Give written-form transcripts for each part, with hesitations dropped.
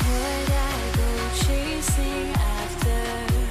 Would I go chasing after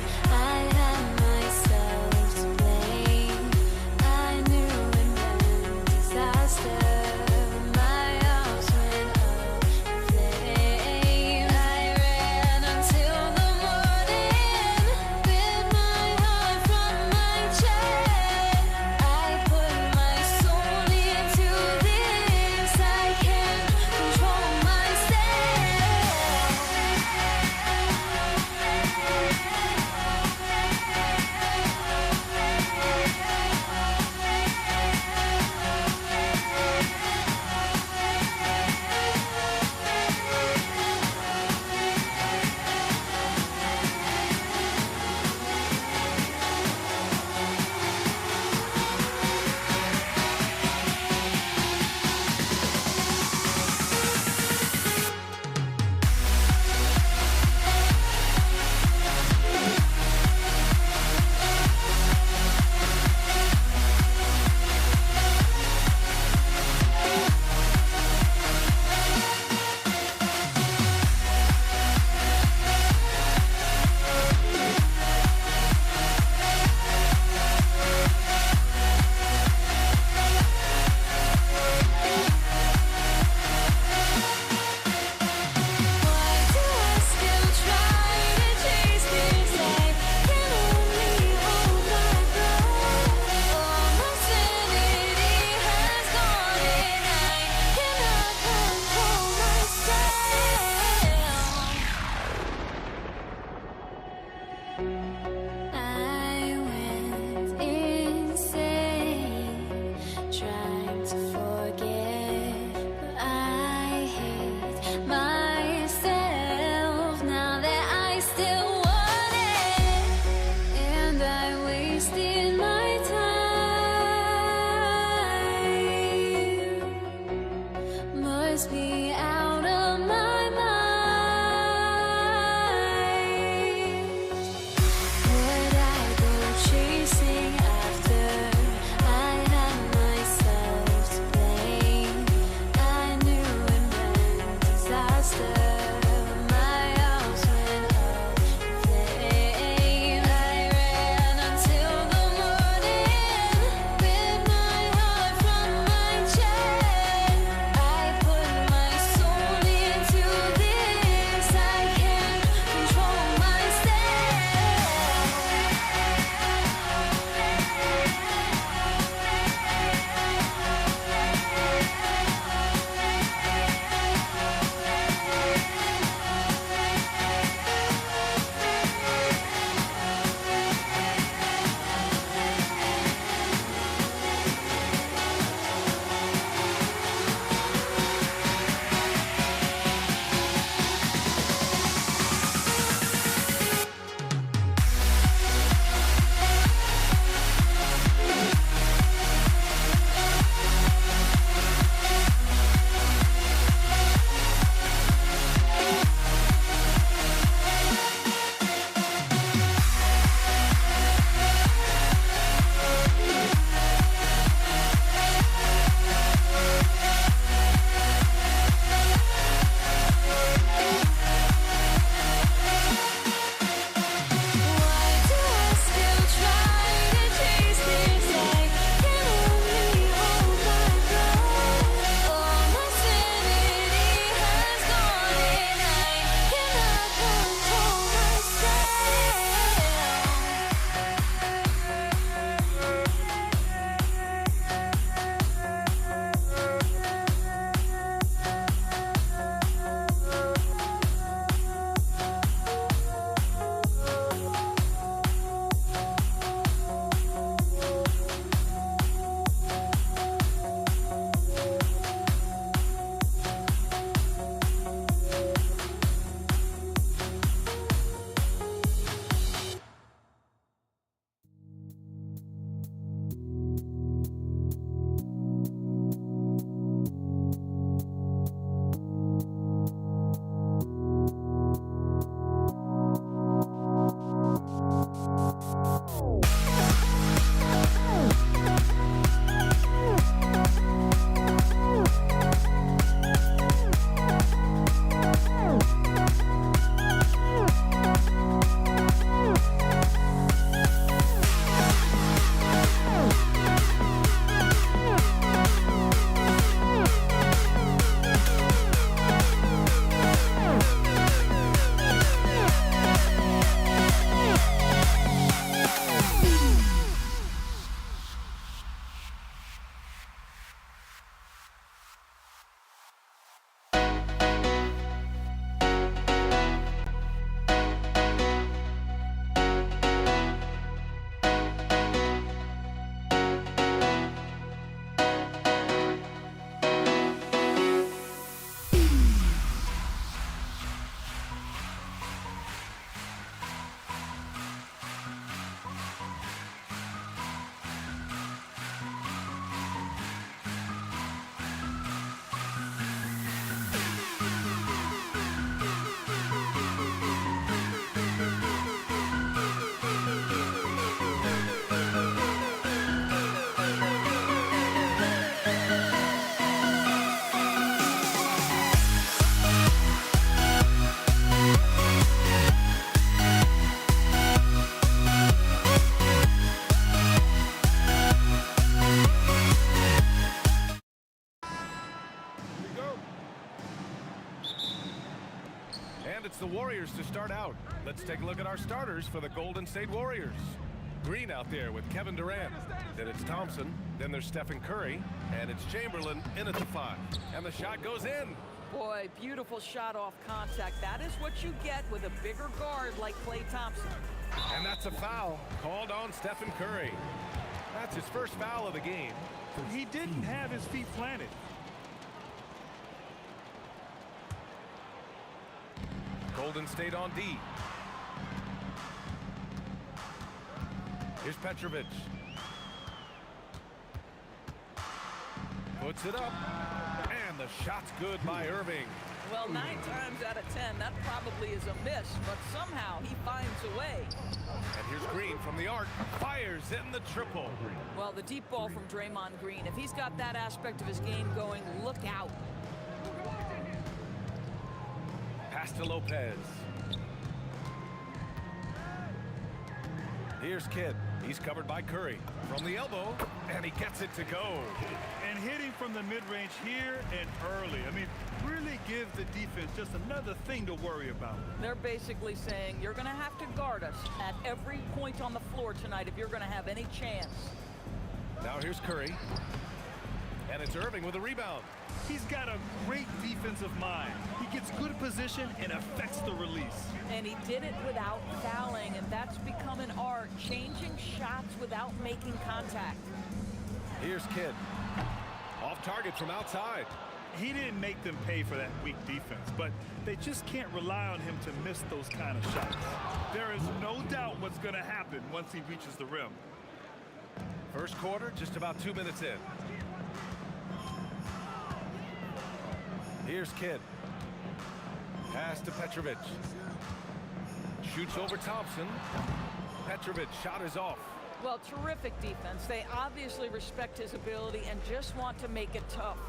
the Warriors to start out. Let's take a look at our starters for the Golden State Warriors. Green out there with Kevin Durant. Then it's Thompson. Then there's Stephen Curry. And it's Chamberlain in at the 5. And the shot goes in. Boy, beautiful shot off contact. That is what you get with a bigger guard like Klay Thompson. And that's a foul called on Stephen Curry. That's his first foul of the game. He didn't have his feet planted. Golden State on D. Here's Petrovic. Puts it up. And the shot's good by Irving. Well, 9 times out of 10, that probably is a miss, but somehow he finds a way. And here's Green from the arc. Fires in the triple. Well, the deep ball from Draymond Green. If he's got that aspect of his game going, look out. Pass to Lopez. Here's Kidd. He's covered by Curry. From the elbow, and he gets it to go. And hitting from the mid-range here and early. I mean, really give the defense just another thing to worry about. They're basically saying, you're going to have to guard us at every point on the floor tonight if you're going to have any chance. Now here's Curry. And it's Irving with a rebound. He's got a great defensive mind. He gets good position and affects the release. And he did it without fouling, and that's become an art, changing shots without making contact. Here's Kidd. Off target from outside. He didn't make them pay for that weak defense, but they just can't rely on him to miss those kind of shots. There is no doubt what's going to happen once he reaches the rim. First quarter, just about 2 minutes in. Here's Kidd. Pass to Petrovic. Shoots over Thompson. Petrovic shot is off. Well, terrific defense. They obviously respect his ability and just want to make it tough.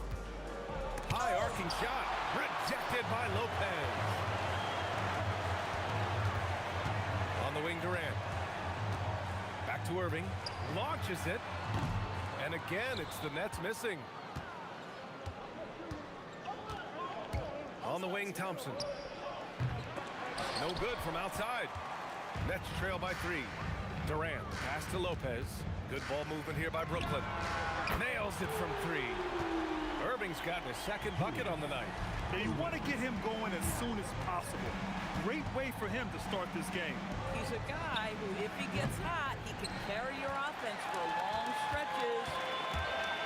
High arcing shot. Rejected by Lopez. On the wing, Durant. Back to Irving. Launches it. And again, it's the Nets missing. On the wing, Thompson. No good from outside. Nets trail by 3. Durant, pass to Lopez. Good ball movement here by Brooklyn. Nails it from 3. Irving's gotten his second bucket on the night. And you want to get him going as soon as possible. Great way for him to start this game. He's a guy who, if he gets hot, he can carry your offense for long stretches.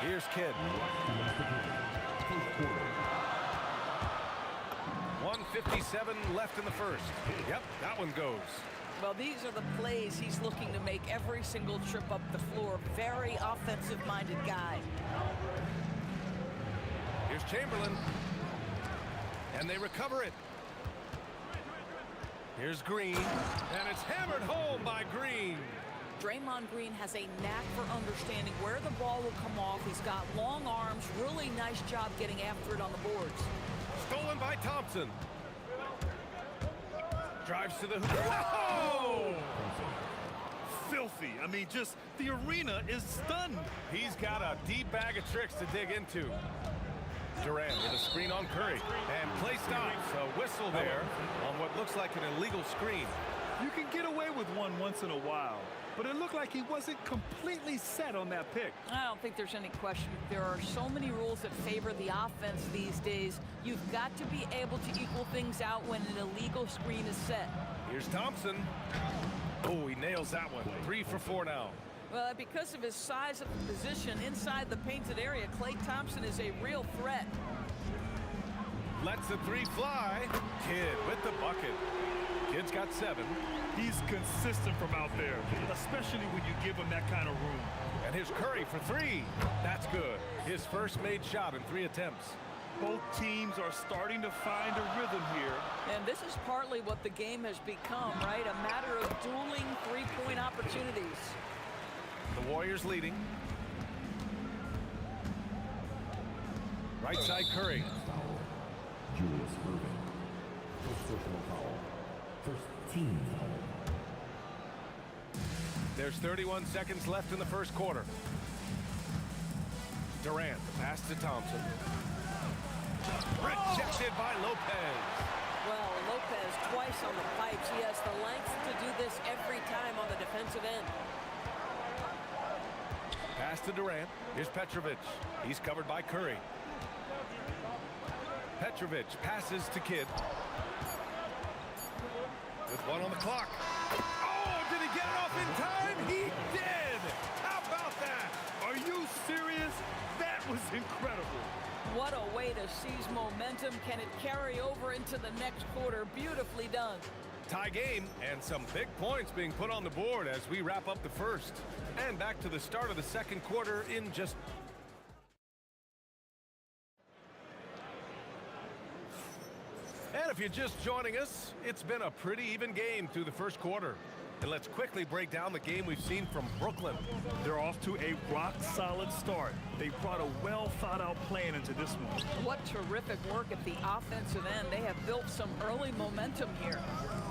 Here's Kidd. 1:57 left in the first. Yep, that one goes. Well, these are the plays he's looking to make every single trip up the floor. Very offensive-minded guy. Here's Chamberlain. And they recover it. Here's Green. And it's hammered home by Green. Draymond Green has a knack for understanding where the ball will come off. He's got long arms. Really nice job getting after it on the boards. Stolen by Thompson. Drives to the hoop. Whoa! Filthy. I mean, just the arena is stunned. He's got a deep bag of tricks to dig into. Durant with a screen on Curry. And play stops. A whistle there on what looks like an illegal screen. You can get away with one once in a while, but it looked like he wasn't completely set on that pick. I don't think there's any question. There are so many rules that favor the offense these days. You've got to be able to equal things out when an illegal screen is set. Here's Thompson. Oh, he nails that one. 3 for 4 now. Well, because of his size of the position inside the painted area, Klay Thompson is a real threat. Lets the 3 fly. Kidd with the bucket. Kidd's got 7. He's consistent from out there, especially when you give him that kind of room. And here's Curry for 3. That's good. His first made shot in 3 attempts. Both teams are starting to find a rhythm here. And this is partly what the game has become, right? A matter of dueling three-point opportunities. The Warriors leading. Right side, Curry. Julius Irving. First personal foul. First team foul. There's 31 seconds left in the first quarter. Durant, pass to Thompson. Rejected by Lopez. Well, Lopez twice on the pipes. He has the length to do this every time on the defensive end. Pass to Durant. Here's Petrovic. He's covered by Curry. Petrovic passes to Kidd. With 1 on the clock. Oh, did he get it off in time? He did! How about that? Are you serious? That was incredible. What a way to seize momentum. Can it carry over into the next quarter? Beautifully done. Tie game and some big points being put on the board as we wrap up the first. And back to the start of the second quarter in just... And if you're just joining us, it's been a pretty even game through the first quarter. And let's quickly break down the game we've seen from Brooklyn. They're off to a rock-solid start. They brought a well-thought-out plan into this one. What terrific work at the offensive end. They have built some early momentum here.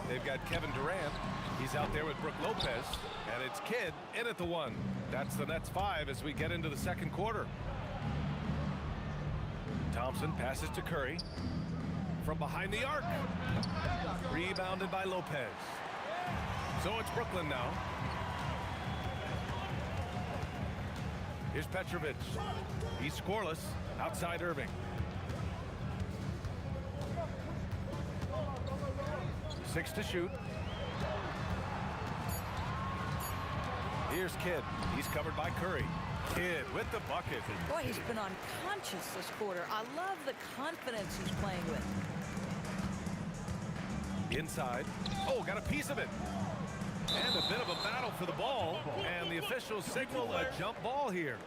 They've got Kevin Durant. He's out there with Brook Lopez. And it's Kidd in at the 1. That's the Nets 5 as we get into the second quarter. Thompson passes to Curry. From behind the arc. Rebounded by Lopez. So it's Brooklyn now. Here's Petrovic. He's scoreless. Outside Irving. 6 to shoot. Here's Kidd. He's covered by Curry. Kidd with the bucket. Boy, he's been unconscious this quarter. I love the confidence he's playing with. Inside. Oh, got a piece of it. And a bit of a battle for the ball. And the officials signal a jump ball here.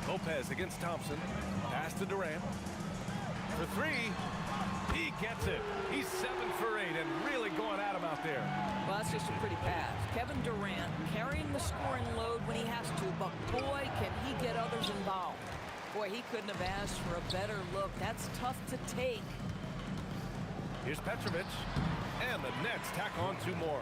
Lopez against Thompson. Pass to Durant. For 3. He gets it. He's 7 for 8 and really going at him out there. Well, that's just a pretty pass. Kevin Durant carrying the scoring load when he has to, but boy, can he get others involved. Boy, he couldn't have asked for a better look. That's tough to take. Here's Petrovic. And the Nets tack on 2 more.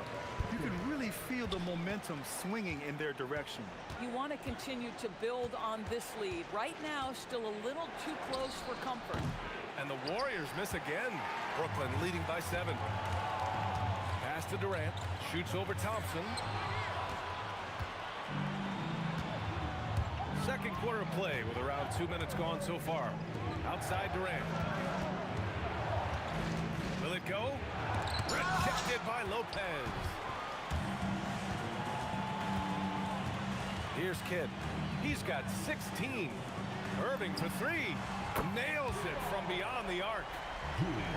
You can really feel the momentum swinging in their direction. You want to continue to build on this lead. Right now, still a little too close for comfort. And the Warriors miss again. Brooklyn leading by 7. Pass to Durant. Shoots over Thompson. Second quarter of play with around 2 minutes gone so far. Outside Durant. Will it go? Rejected by Lopez. Here's Kidd. He's got 16. Irving for 3. Nails it from beyond the arc.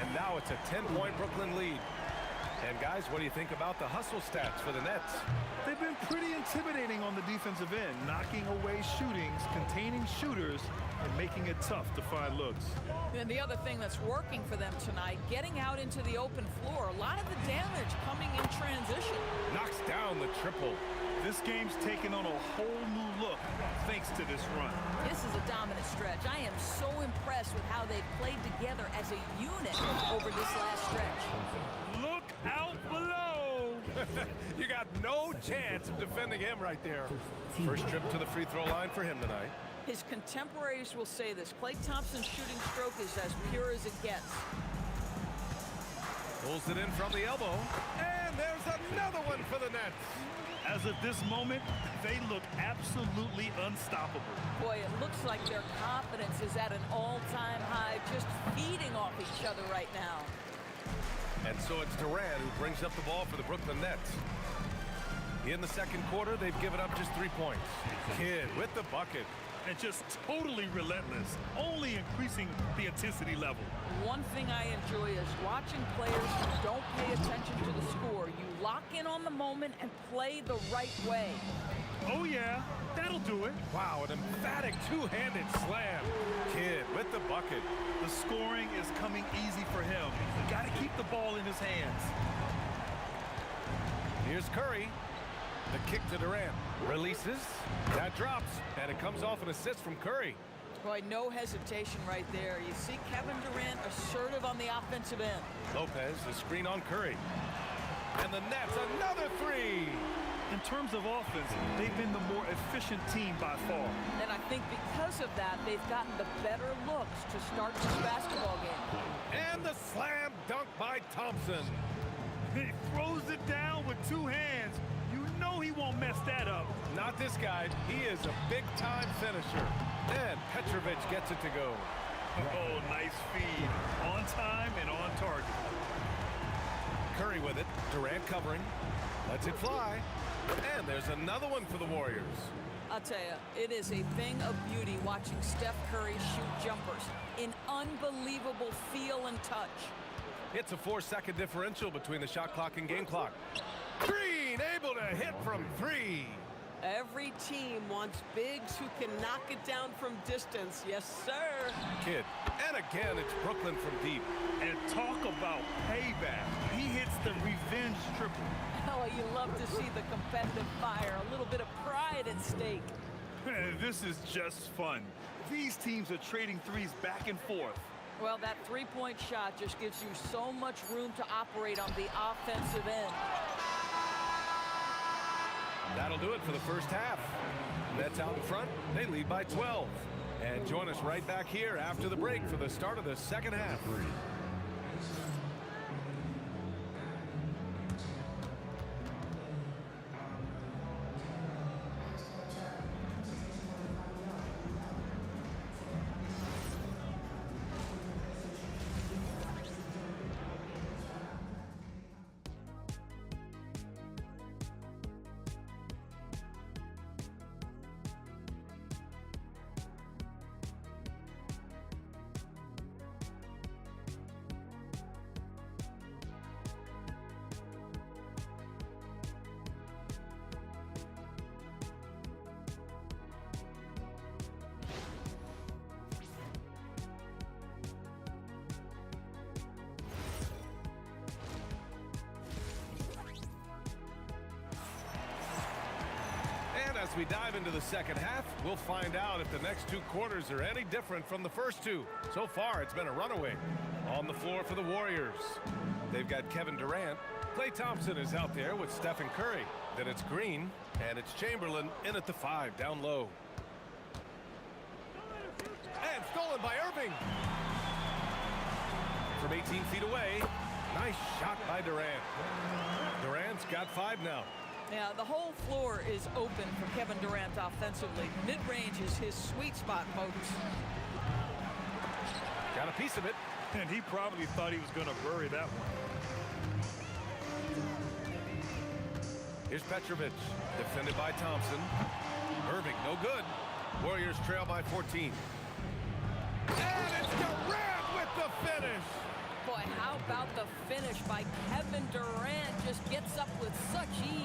And now it's a 10-point Brooklyn lead. And guys, what do you think about the hustle stats for the Nets? They've been pretty intimidating on the defensive end, knocking away shootings, containing shooters, and making it tough to find looks. And the other thing that's working for them tonight, getting out into the open floor. A lot of the damage coming in transition. Knocks down the triple. This game's taken on a whole new look thanks to this run. This is a dominant stretch. I am so impressed with how they've played together as a unit over this last stretch. Look out below! You got no chance of defending him right there. First trip to the free throw line for him tonight. His contemporaries will say this. Klay Thompson's shooting stroke is as pure as it gets. Pulls it in from the elbow. And there's another one for the Nets. As of this moment, they look absolutely unstoppable. Boy, it looks like their confidence is at an all-time high, just feeding off each other right now. And so it's Durant who brings up the ball for the Brooklyn Nets. In the second quarter, they've given up just 3 points. Kidd with the bucket. And just totally relentless, only increasing the intensity level. One thing I enjoy is watching players who don't pay attention to the score. You lock in on the moment and play the right way. Oh yeah, that'll do it. Wow, an emphatic two-handed slam. Kidd with the bucket. The scoring is coming easy for him. Got to keep the ball in his hands. Here's Curry. The kick to Durant. Releases. That drops. And it comes off an assist from Curry. Boy, no hesitation right there. You see Kevin Durant assertive on the offensive end. Lopez, the screen on Curry. And the Nets, another 3. In terms of offense, they've been the more efficient team by far. And I think because of that, they've gotten the better looks to start this basketball game. And the slam dunk by Thompson. He throws it down with two hands. You know he won't mess that up. Not this guy. He is a big-time finisher. And Petrovic gets it to go. Oh, nice feed. On time and on target. Curry with it. Durant covering. Lets it fly. And there's another one for the Warriors. I'll tell you, it is a thing of beauty watching Steph Curry shoot jumpers. An unbelievable feel and touch. It's a 4-second differential between the shot clock and game clock. Green able to hit from 3. Every team wants bigs who can knock it down from distance. Yes, sir. Kidd. And again, it's Brooklyn from deep. And talk about payback. He hits the revenge triple. Oh, you love to see the competitive fire. A little bit of pride at stake. This is just fun. These teams are trading threes back and forth. Well, that three-point shot just gives you so much room to operate on the offensive end. That'll do it for the first half. Nets out in front. They lead by 12. And join us right back here after the break for the start of the second half. As we dive into the second half, we'll find out if the next two quarters are any different from the first two. So far, it's been a runaway. On the floor for the Warriors, they've got Kevin Durant. Klay Thompson is out there with Stephen Curry. Then it's Green, and it's Chamberlain in at the 5, down low. And stolen by Irving. From 18 feet away, nice shot by Durant. Durant's got 5 now. Yeah, the whole floor is open for Kevin Durant offensively. Mid-range is his sweet spot, folks. Got a piece of it. And he probably thought he was going to bury that one. Here's Petrovic, defended by Thompson. Irving, no good. Warriors trail by 14. And it's Durant with the finish. Boy, how about the finish by Kevin Durant? Just gets up with such ease.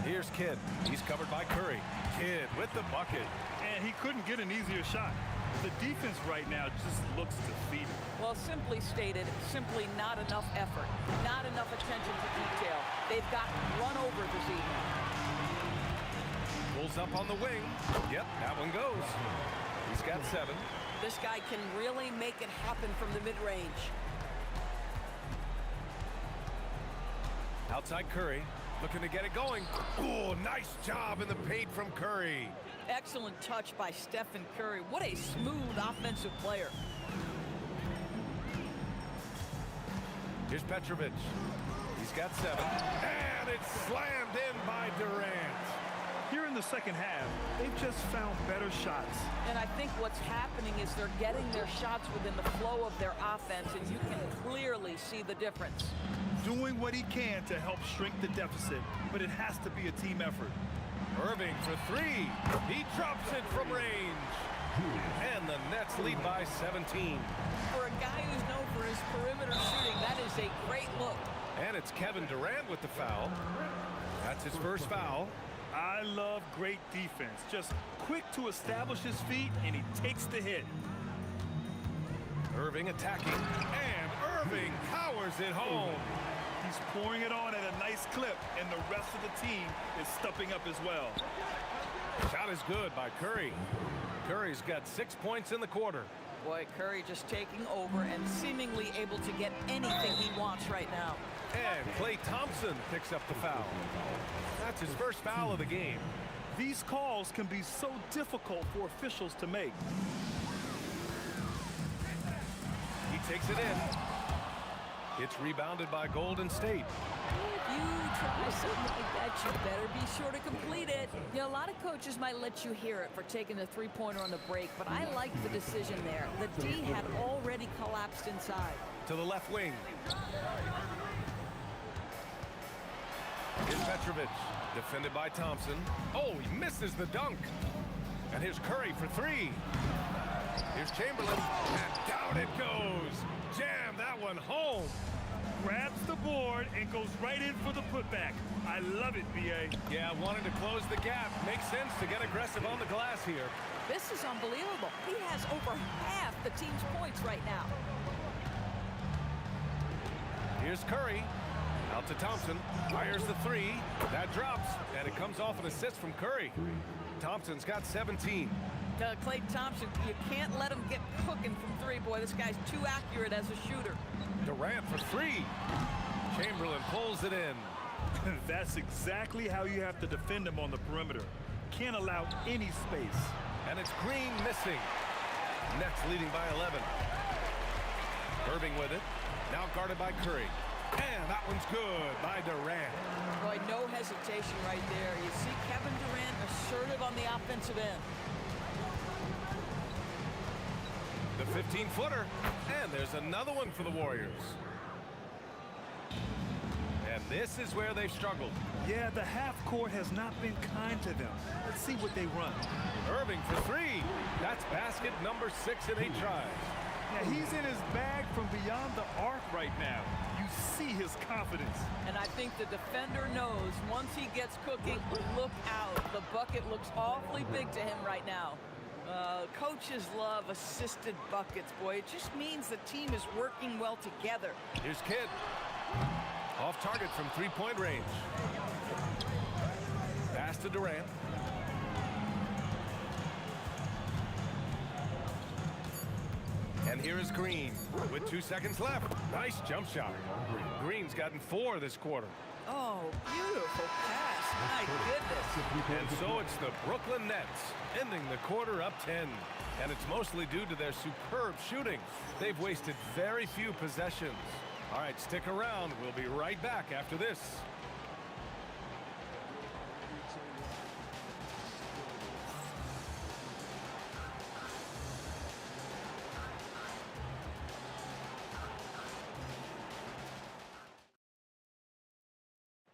Here's Kidd. He's covered by Curry. Kidd with the bucket. And he couldn't get an easier shot. The defense right now just looks defeated. Well, simply stated, simply not enough effort. Not enough attention to detail. They've gotten run over this evening. Pulls up on the wing. Yep, that one goes. He's got 7. This guy can really make it happen from the mid-range. Outside Curry, looking to get it going. Oh, nice job in the paint from Curry. Excellent touch by Stephen Curry. What a smooth offensive player. Here's Petrovic. He's got 7. And it's slammed in by Durant. Here in the second half, they've just found better shots. And I think what's happening is they're getting their shots within the flow of their offense, and you can clearly see the difference. Doing what he can to help shrink the deficit, but it has to be a team effort. Irving for 3. He drops it from range. And the Nets lead by 17. For a guy who's known for his perimeter shooting, that is a great look. And it's Kevin Durant with the foul. That's his first foul. I love great defense. Just quick to establish his feet, and he takes the hit. Irving attacking, and Irving powers it home. He's pouring it on at a nice clip, and the rest of the team is stepping up as well. Shot is good by Curry. Curry's got 6 points in the quarter. Boy, Curry just taking over and seemingly able to get anything he wants right now. And Klay Thompson picks up the foul. That's his first foul of the game. These calls can be so difficult for officials to make. He takes it in. It's rebounded by Golden State. If you try something like that, you better be sure to complete it. You know, a lot of coaches might let you hear it for taking a three-pointer on the break, but I like the decision there. The D had already collapsed inside. To the left wing. Here's Petrovic, defended by Thompson. Oh, he misses the dunk. And here's Curry for three. Here's Chamberlain, and down it goes. Jam that one home. Grabs the board and goes right in for the putback. I love it, B.A. Yeah, wanting to close the gap. Makes sense to get aggressive on the glass here. This is unbelievable. He has over half the team's points right now. Here's Curry. Out to Thompson. Fires the three. That drops, and it comes off an assist from Curry. Thompson's got 17. Klay Thompson, you can't let him get cooking from three. Boy, this guy's too accurate as a shooter. Durant for three. Chamberlain pulls it in. That's exactly how you have to defend him on the perimeter. Can't allow any space. And it's Green missing. Nets leading by 11. Irving with it. Now guarded by Curry. And that one's good by Durant. Boy, no hesitation right there. You see Kevin Durant assertive on the offensive end. The 15-footer. And there's another one for the Warriors. And this is where they've struggled. Yeah, the half court has not been kind to them. Let's see what they run. Irving for three. That's basket number 6 in 8 tries. Yeah, he's in his bag from beyond the arc right now. You see his confidence. And I think the defender knows once he gets cooking, look out. The bucket looks awfully big to him right now. Coaches love assisted buckets, boy. It just means the team is working well together. Here's Kidd. Off target from three-point range. Pass to Durant. And here is Green with 2 seconds left. Nice jump shot. Green's gotten 4 this quarter. Oh, beautiful pass. My goodness. And so it's the Brooklyn Nets ending the quarter up 10. And it's mostly due to their superb shooting. They've wasted very few possessions. All right, stick around. We'll be right back after this.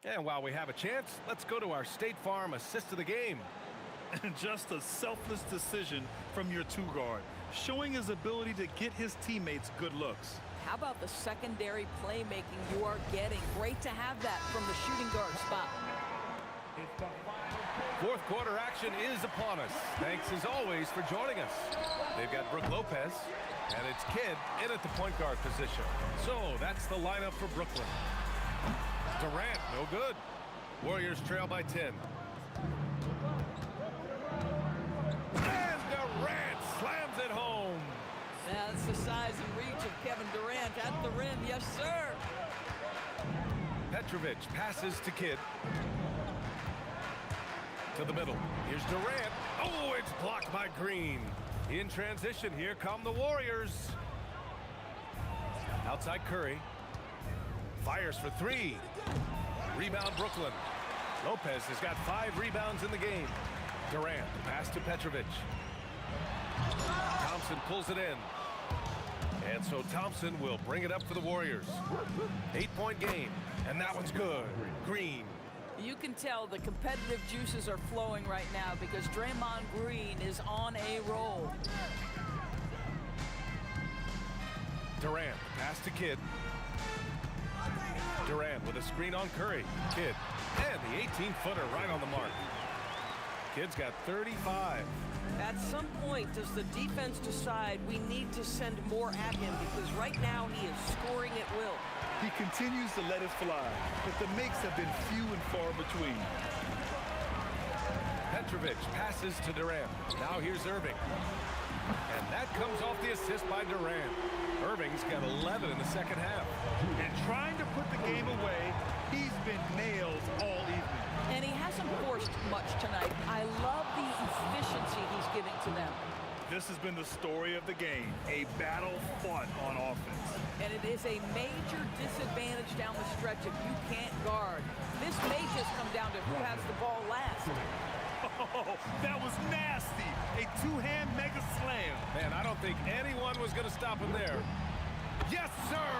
And while we have a chance, let's go to our State Farm assist of the game. Just a selfless decision from your two-guard, showing his ability to get his teammates good looks. How about the secondary playmaking you are getting? Great to have that from the shooting guard spot. Fourth quarter action is upon us. Thanks as always for joining us. They've got Brook Lopez, and it's Kidd in at the point guard position. So that's the lineup for Brooklyn. Durant, no good. Warriors trail by 10. And Durant slams it home. That's the size and reach of Kevin Durant at the rim. Yes, sir. Petrovic passes to Kidd. To the middle. Here's Durant. Oh, it's blocked by Green. In transition, here come the Warriors. Outside Curry. Fires for three. Rebound Brooklyn. Lopez has got 5 rebounds in the game. Durant, pass to Petrovic. Thompson pulls it in. And so Thompson will bring it up for the Warriors. 8-point game, and that one's good. Green. You can tell the competitive juices are flowing right now because Draymond Green is on a roll. Durant, pass to Kidd. Durant with a screen on Curry. Kidd, and the 18-footer right on the mark. Kidd's got 35. At some point, does the defense decide we need to send more at him because right now he is scoring at will? He continues to let it fly, but the makes have been few and far between. Petrovic passes to Durant. Now here's Irving. And that comes off the assist by Durant. Irving's got 11 in the second half. And trying to put the game away, he's been nails all evening. And he hasn't forced much tonight. I love the efficiency he's giving to them. This has been the story of the game, a battle fought on offense. And it is a major disadvantage down the stretch if you can't guard. This may just come down to who has the ball last. Oh, that was nasty. A two-hand mega slam. Man, I don't think anyone was going to stop him there. Yes, sir!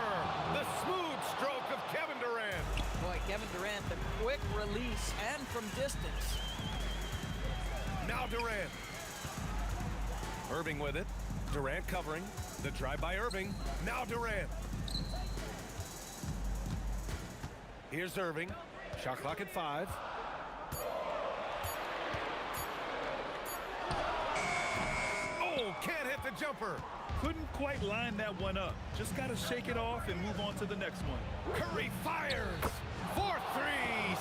The smooth stroke of Kevin Durant. Boy, Kevin Durant, the quick release and from distance. Now Durant. Irving with it. Durant covering. The drive by Irving. Now Durant. Here's Irving. Shot clock at 5. Oh, can't hit the jumper. Couldn't quite line that one up. Just got to shake it off and move on to the next one. Curry fires. 4-3.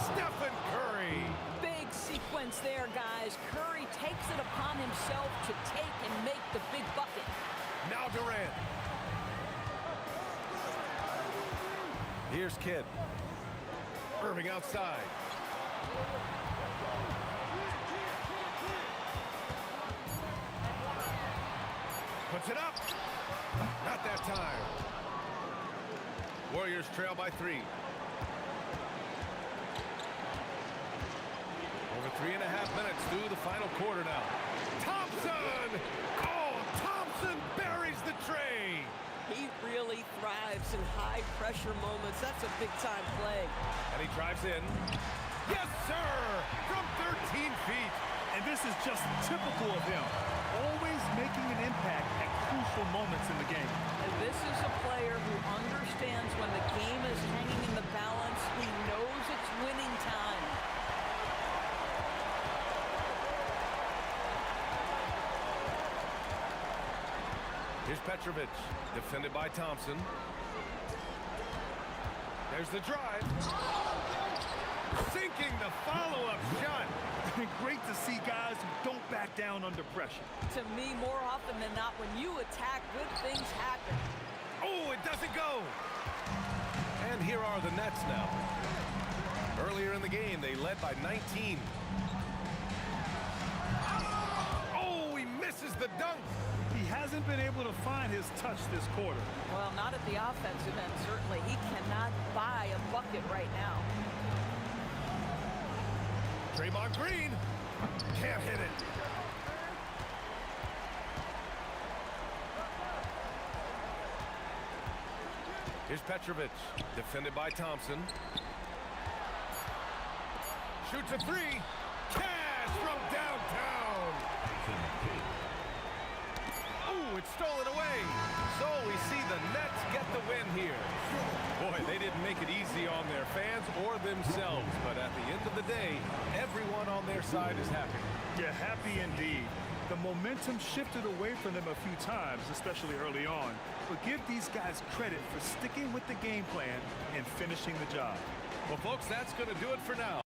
Stephen Curry. Big sequence there, guys. Curry takes it upon himself to take and make the big bucket. Now Durant. Here's Kidd. Irving outside. Puts it up. Not that time. Warriors trail by 3. Over 3.5 minutes through the final quarter now. Thompson! Oh, Thompson buries the tray. He really thrives in high-pressure moments. That's a big-time play. And he drives in. Yes, sir! From 13 feet. And this is just typical of him. Always making an impact at crucial moments in the game. And this is a player who understands when the game is hanging in the balance. He knows it's winning time. Here's Petrovic, defended by Thompson. There's the drive. Sinking the follow-up shot. Great to see guys who don't back down under pressure. To me, more often than not, when you attack, good things happen. Oh, it doesn't go. And here are the Nets now. Earlier in the game, they led by 19. Oh, he misses the dunk. He hasn't been able to find his touch this quarter. Well, not at the offensive end, certainly. He cannot buy a bucket right now. Draymond Green can't hit it. Here's Petrovic, defended by Thompson. Shoots a 3. Cash from downtown. Ooh, it's stolen away. So we see the Nets get the win here. Boy, they didn't make it easy on their fans or themselves, but at the end of the day, everyone on their side is happy. Yeah, happy indeed. The momentum shifted away from them a few times, especially early on. But give these guys credit for sticking with the game plan and finishing the job. Well, folks, that's going to do it for now.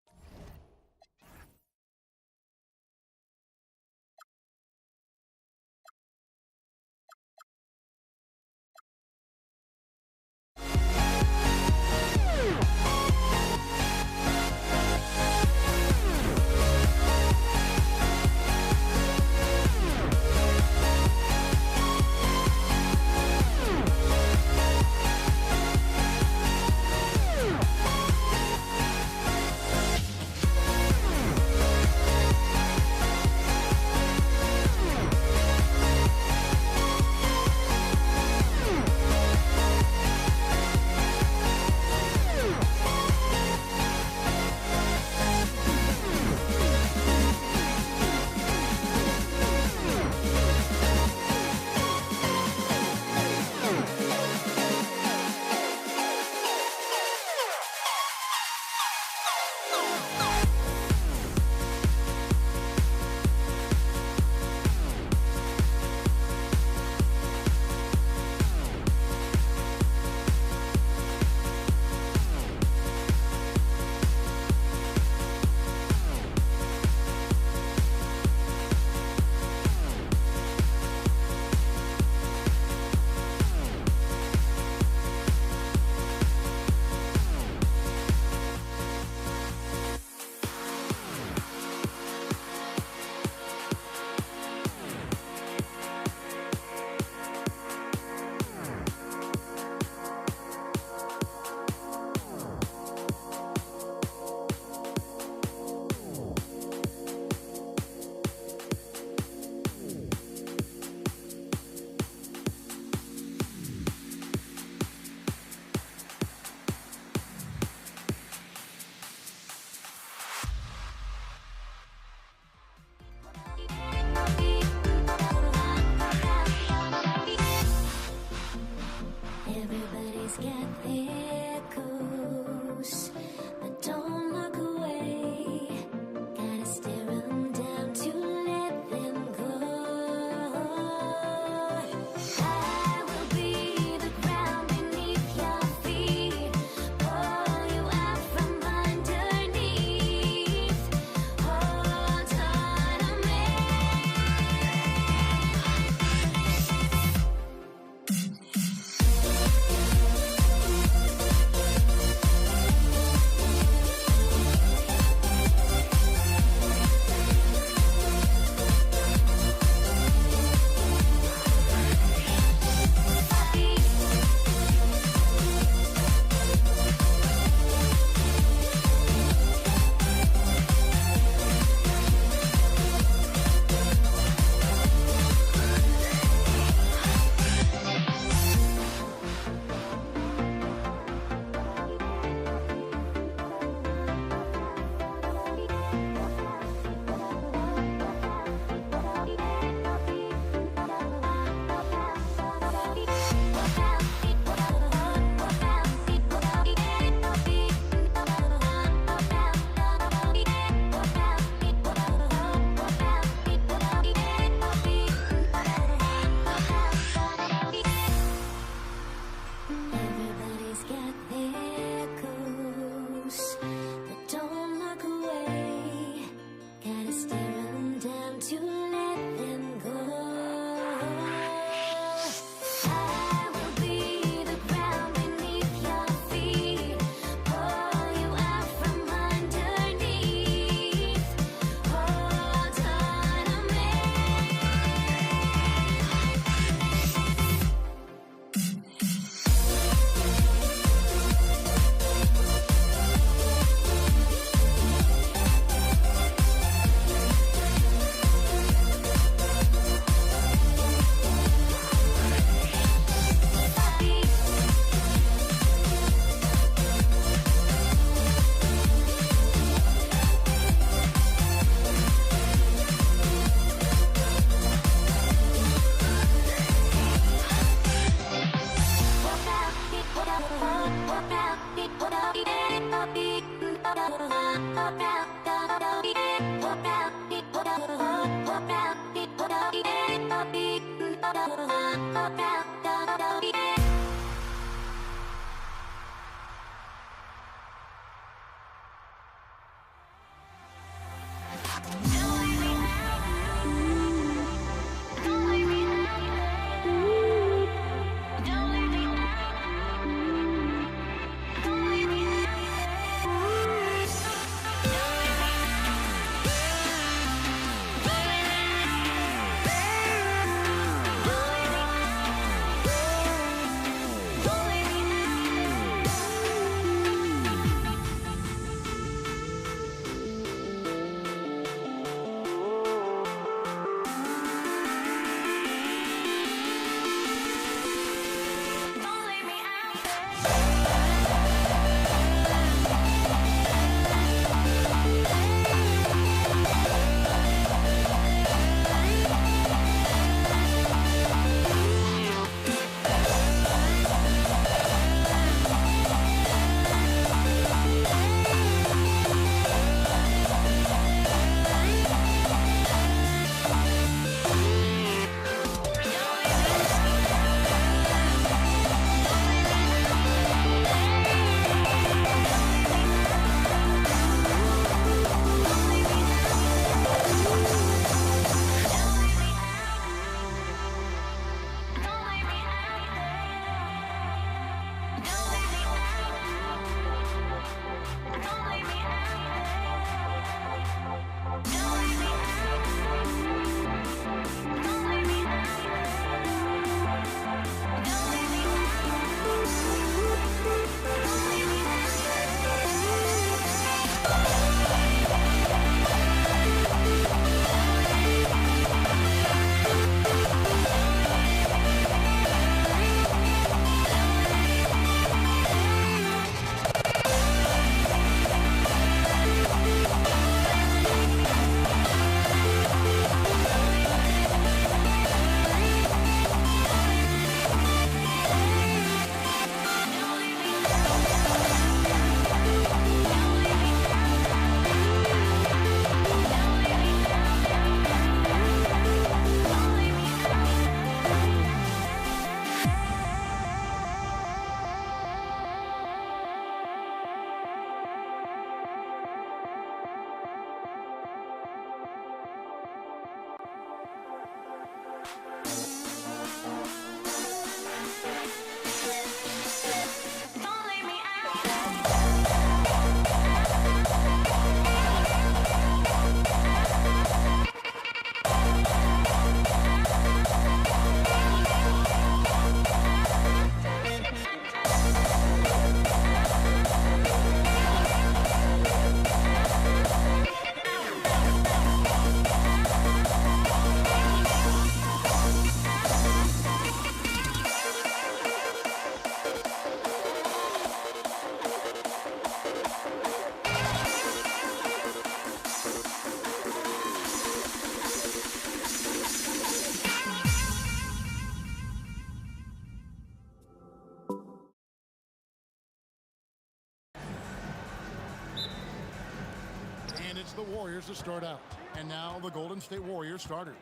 And it's the Warriors to start out. And now the Golden State Warriors starters.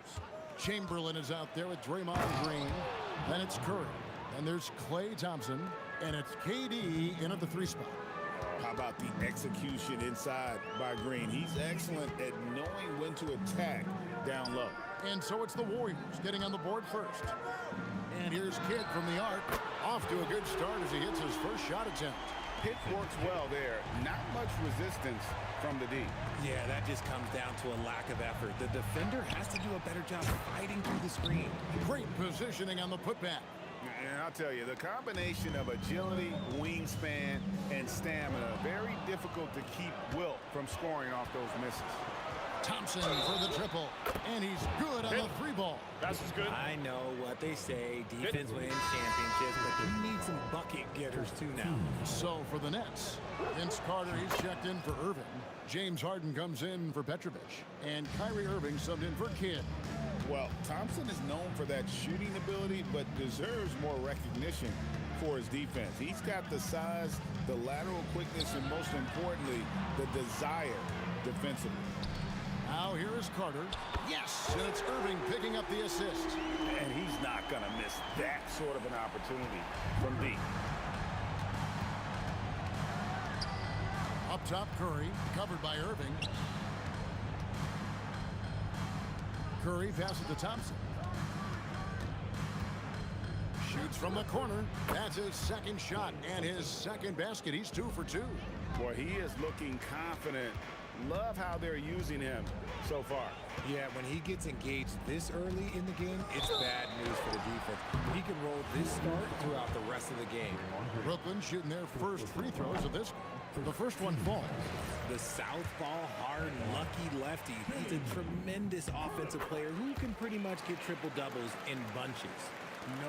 Chamberlain is out there with Draymond Green. Then it's Curry. And there's Klay Thompson. And it's KD in at the 3 spot. How about the execution inside by Green? He's excellent at knowing when to attack down low. And so it's the Warriors getting on the board first. And here's Kidd from the arc. Off to a good start as he hits his first shot attempt. Pitt works well there. Not much resistance from the D. Yeah, that just comes down to a lack of effort. The defender has to do a better job fighting through the screen. Great positioning on the putback. And I'll tell you, the combination of agility, wingspan, and stamina, very difficult to keep Wilt from scoring off those misses. Thompson for the triple, and he's good on the 3 ball. That's what's good. I know what they say, defense wins championships, but you need some bucket getters too now. So for the Nets, Vince Carter, he's checked in for Irving. James Harden comes in for Petrovic, and Kyrie Irving subbed in for Kidd. Well, Thompson is known for that shooting ability, but deserves more recognition for his defense. He's got the size, the lateral quickness, and most importantly, the desire defensively. Now here is Carter. Yes, and it's Irving picking up the assist. And he's not going to miss that sort of an opportunity from deep. Up top, Curry, covered by Irving. Curry passes to Thompson. Shoots from the corner. That's his second shot and his second basket. He's 2 for 2. Boy, he is looking confident. Love how they're using him so far. Yeah, when he gets engaged this early in the game, it's bad news for the defense. He can roll this start throughout the rest of the game. Brooklyn shooting their first free throws of this game. The first one falls. The southpaw, hard, lucky lefty. He's a tremendous offensive player who can pretty much get triple-doubles in bunches.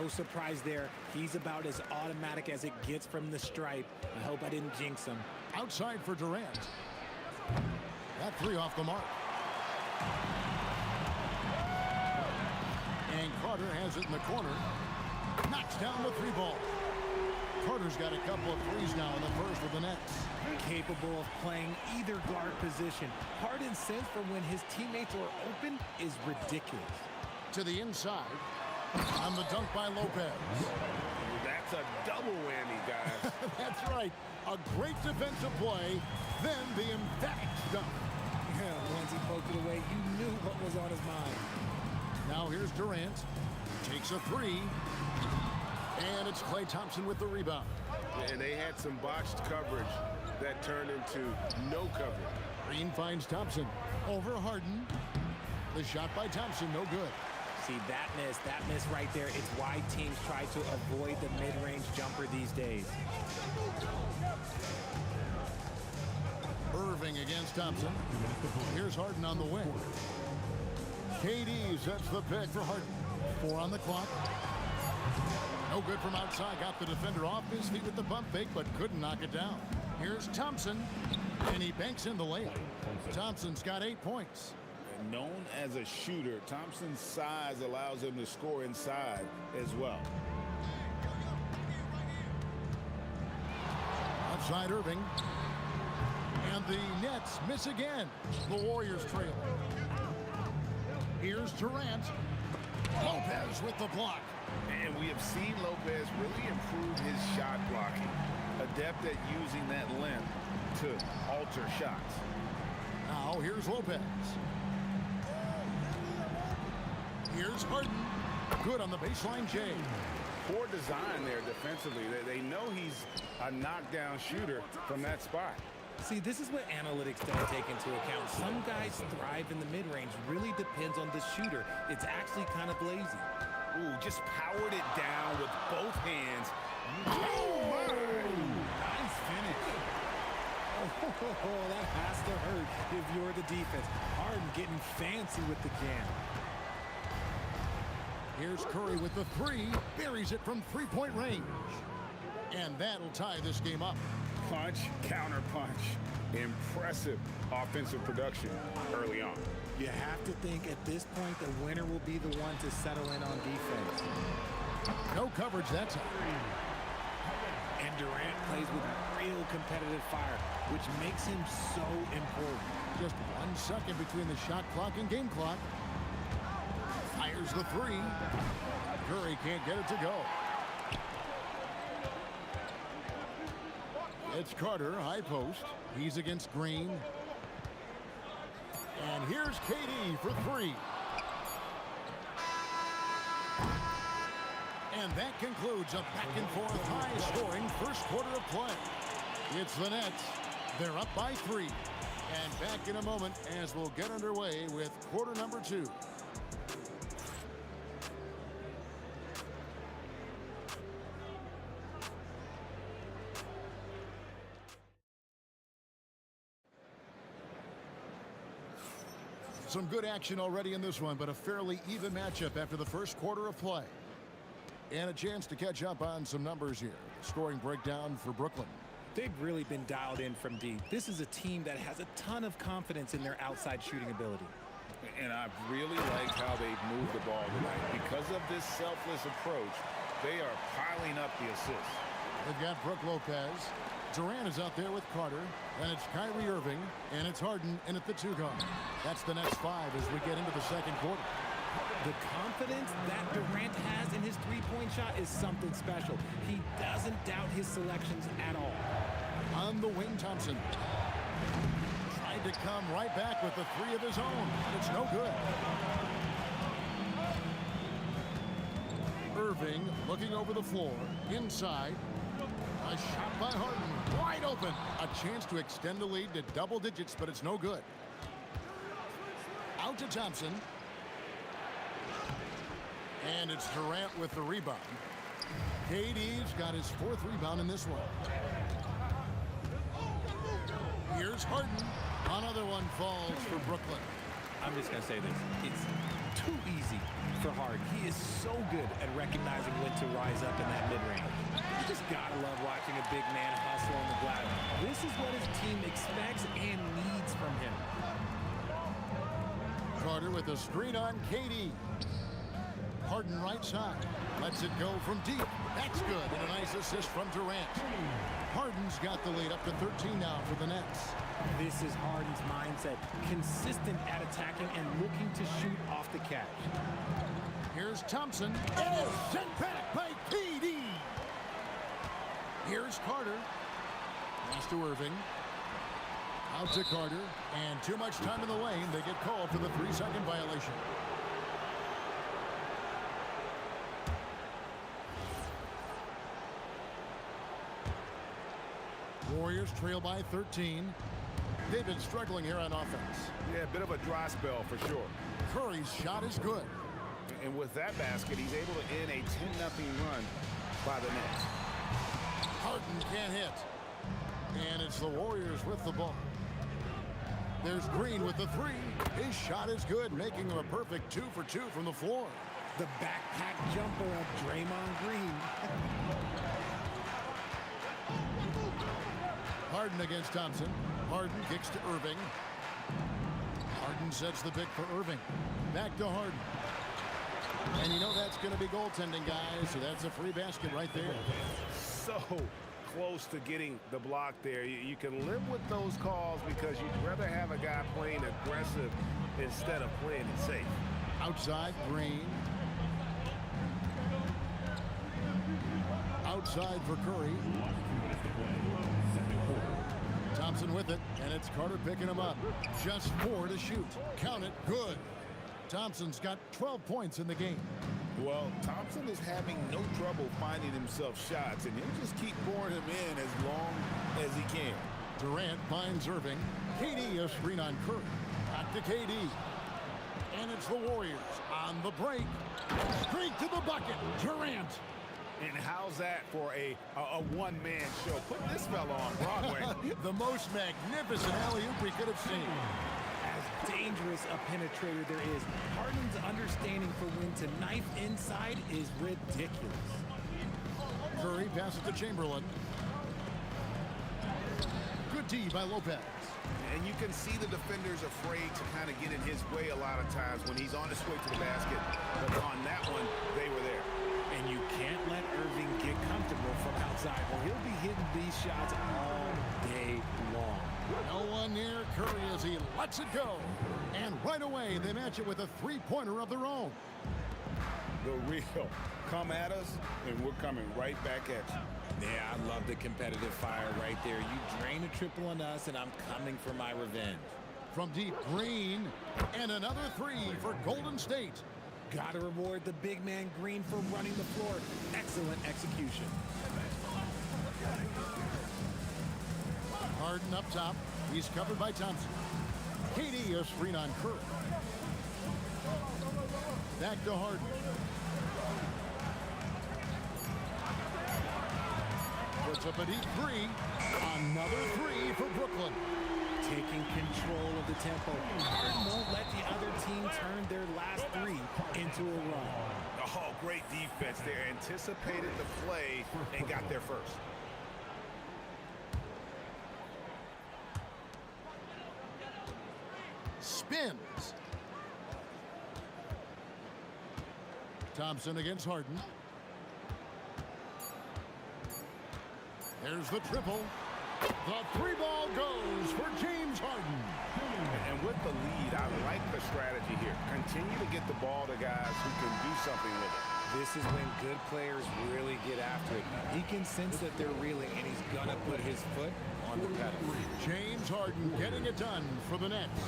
No surprise there. He's about as automatic as it gets from the stripe. I hope I didn't jinx him. Outside for Durant. That three off the mark. And Carter has it in the corner. Knocks down the three ball. Carter's got a couple of threes now in the first of the Nets. Capable of playing either guard position. Harden's sense for when his teammates are open is ridiculous. To the inside. On the dunk by Lopez. That's a double whammy, guys. That's right. A great defensive play, then the emphatic dunk. Yeah, once he poked it away, you knew what was on his mind. Now here's Durant. Takes a three. And it's Klay Thompson with the rebound. And they had some botched coverage that turned into no coverage. Green finds Thompson. Over Harden. The shot by Thompson, no good. See, that miss right there, it's why teams try to avoid the mid-range jumper these days. Irving against Thompson. Here's Harden on the wing. KD sets the pick for Harden. 4 on the clock. No good from outside. Got the defender off his feet with the bump fake, but couldn't knock it down. Here's Thompson, and he banks in the layup. Thompson's got 8 points. Known as a shooter, Thompson's size allows him to score inside as well. Outside Irving. And the Nets miss again. The Warriors trail. Here's Durant. Lopez with the block. And we have seen Lopez really improve his shot blocking. Adept at using that length to alter shots. Now here's Lopez. Here's Harden. Good on the baseline, Jay. Poor design there defensively. They know he's a knockdown shooter from that spot. See, this is what analytics don't take into account. Some guys thrive in the mid-range. Really depends on the shooter. It's actually kind of lazy. Ooh, just powered it down with both hands. Oh, my! Nice finish. Oh, that has to hurt if you're the defense. Harden getting fancy with the jam. Here's Curry with the three. Buries it from three-point range. And that'll tie this game up. Punch, counter punch. Impressive offensive production early on. You have to think at this point the winner will be the one to settle in on defense. No coverage that time. And Durant plays with real competitive fire, which makes him so important. Just 1 second between the shot clock and game clock. Fires the three. Curry can't get it to go. It's Carter, high post. He's against Green. And here's KD for three. And that concludes a back-and-forth high-scoring first quarter of play. It's the Nets. They're up by 3. And back in a moment as we'll get underway with quarter number 2. Some good action already in this one, but a fairly even matchup after the first quarter of play. And a chance to catch up on some numbers here. Scoring breakdown for Brooklyn. They've really been dialed in from deep. This is a team that has a ton of confidence in their outside shooting ability. And I've really liked how they've moved the ball tonight. Because of this selfless approach, they are piling up the assists. They've got Brook Lopez. Durant is out there with Carter. And it's Kyrie Irving. And it's Harden in at the 2 guard. That's the next 5 as we get into the second quarter. The confidence that Durant has in his three-point shot is something special. He doesn't doubt his selections at all. On the wing, Thompson. Tried to come right back with the 3 of his own. It's no good. Irving looking over the floor. Inside. A shot by Harden. Wide open. A chance to extend the lead to double digits, but it's no good. Out to Thompson. And it's Durant with the rebound. KD's got his 4th rebound in this one. Here's Harden. Another one falls for Brooklyn. I'm just going to say this. It's too easy for Harden. He is so good at recognizing when to rise up in that mid-range. You just got to love watching a big man hustle on the glass. This is what his team expects and needs from him. Carter with a screen on KD. Harden right side. Lets it go from deep. That's good. And a nice assist from Durant. Harden's got the lead up to 13 now for the Nets. This is Harden's mindset. Consistent at attacking and looking to shoot off the catch. Here's Thompson. And it's sent back by KD. Here's Carter. Pass to Irving. Out to Carter. And too much time in the lane. They get called for the 3-second violation. Warriors trail by 13. They've been struggling here on offense. Yeah, a bit of a dry spell for sure. Curry's shot is good. And with that basket, he's able to end a 10-0 run by the Nets. Harden can't hit. And it's the Warriors with the ball. There's Green with the 3. His shot is good, making him a perfect 2 for 2 from the floor. The backpack jumper of Draymond Green. Harden against Thompson. Harden kicks to Irving. Harden sets the pick for Irving. Back to Harden. And you know that's going to be goaltending, guys, so that's a free basket right there. So close to getting the block there. You can live with those calls because you'd rather have a guy playing aggressive instead of playing it safe. Outside, Green. Outside for Curry. Thompson with it, and it's Carter picking him up. Just 4 to shoot. Count it, good. Thompson's got 12 points in the game. Well, Thompson is having no trouble finding himself shots, and he'll just keep pouring him in as long as he can. Durant finds Irving. KD a screen on Curry. Back to KD. And it's the Warriors on the break. Straight to the bucket. Durant. And how's that for a one-man show? Put this fella on Broadway. The most magnificent alley-oop we could have seen. As dangerous a penetrator there is, Harden's understanding for when to knife inside is ridiculous. Curry passes to Chamberlain. Good D by Lopez. And you can see the defenders afraid to kind of get in his way a lot of times when he's on his way to the basket. But on that one, they were there. And you can't let Irving get comfortable from outside, or he'll be hitting these shots all day long. No one near Curry as he lets it go. And right away, they match it with a 3-pointer of their own. The real come at us, and we're coming right back at you. Yeah, I love the competitive fire right there. You drain a triple on us, and I'm coming for my revenge. From deep, Green. And another 3 for Golden State. Gotta reward the big man Green for running the floor. Excellent execution. Harden up top. He's covered by Thompson. KD a screen on Curry. Back to Harden. Puts up a deep 3. Another 3 for Brooklyn. Taking control of the tempo. Harden won't let the other team turn their last 3 into a run. Oh, great defense there. Anticipated the play and got there first. Spins. Thompson against Harden. There's the triple. The three ball goes for James Harden. And with the lead, I like the strategy here. Continue to get the ball to guys who can do something with it. This is when good players really get after it. He can sense that they're reeling, and he's going to put his foot on the pedal. James Harden getting it done for the Nets.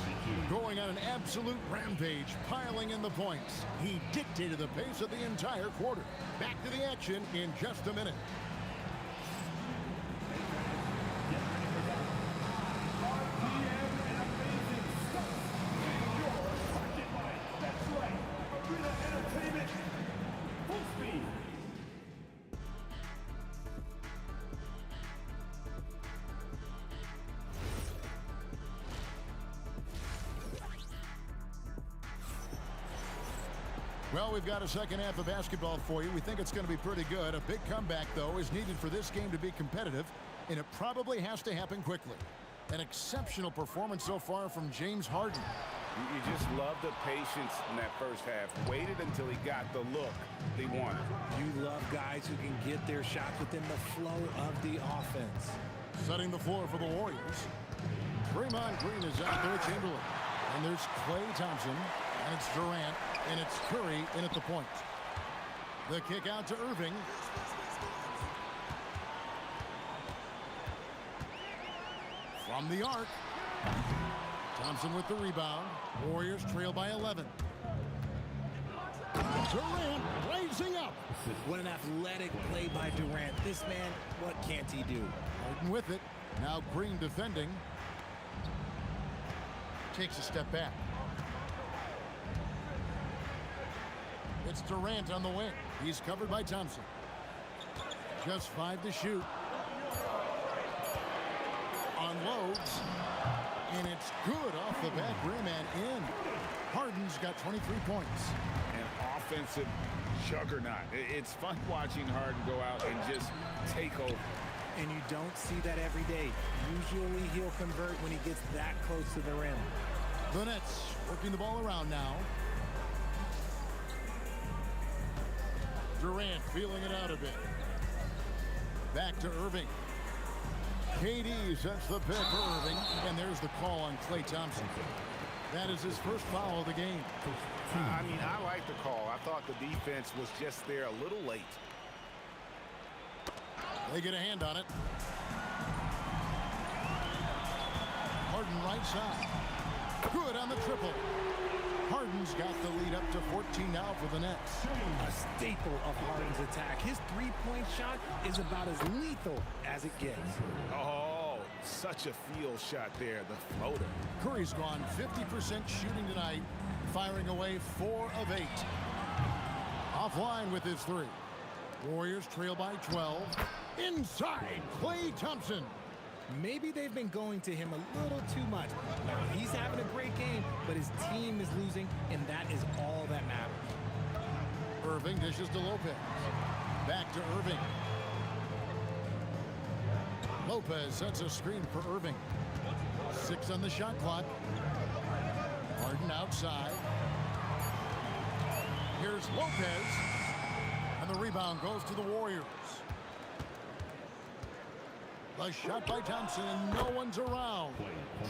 Going on an absolute rampage, piling in the points. He dictated the pace of the entire quarter. Back to the action in just a minute. Well, we've got a second half of basketball for you. We think it's going to be pretty good. A big comeback, though, is needed for this game to be competitive, and it probably has to happen quickly. An exceptional performance so far from James Harden. You just love the patience in that first half. Waited until he got the look he wanted. You love guys who can get their shots within the flow of the offense. Setting the floor for the Warriors. Draymond Green is out there, Chamberlain. And there's Klay Thompson, and it's Durant, and it's Curry in at the point. The kick out to Irving. From the arc. Thompson with the rebound. Warriors trail by 11. Durant raising up. What an athletic play by Durant. This man, what can't he do? Harden with it. Now Green defending. Takes a step back. It's Durant on the wing. He's covered by Thompson. Just 5 to shoot. Unloads. And it's good off the back rim and in. Harden's got 23 points. An offensive juggernaut. It's fun watching Harden go out and just take over. And you don't see that every day. Usually he'll convert when he gets that close to the rim. The Nets working the ball around now. Durant feeling it out a bit. Back to Irving. KD sets the pick for Irving, and there's the call on Klay Thompson. That is his first foul of the game. I mean, I like the call. I thought the defense was just there a little late. They get a hand on it. Harden right side. Good on the triple. Harden's got the lead up to 14 now for the Nets. A staple of Harden's attack. His three-point shot is about as lethal as it gets. Oh, such a field shot there, the floater. Curry's gone 50% shooting tonight, firing away 4 of 8. Offline with his 3. Warriors trail by 12. Inside, Klay Thompson. Maybe they've been going to him a little too much. Now, he's having a great game, but his team is losing, and that is all that matters. Irving dishes to Lopez. Back to Irving. Lopez sets a screen for Irving. 6 on the shot clock. Harden outside. Here's Lopez. And the rebound goes to the Warriors. The shot by Thompson, and no one's around.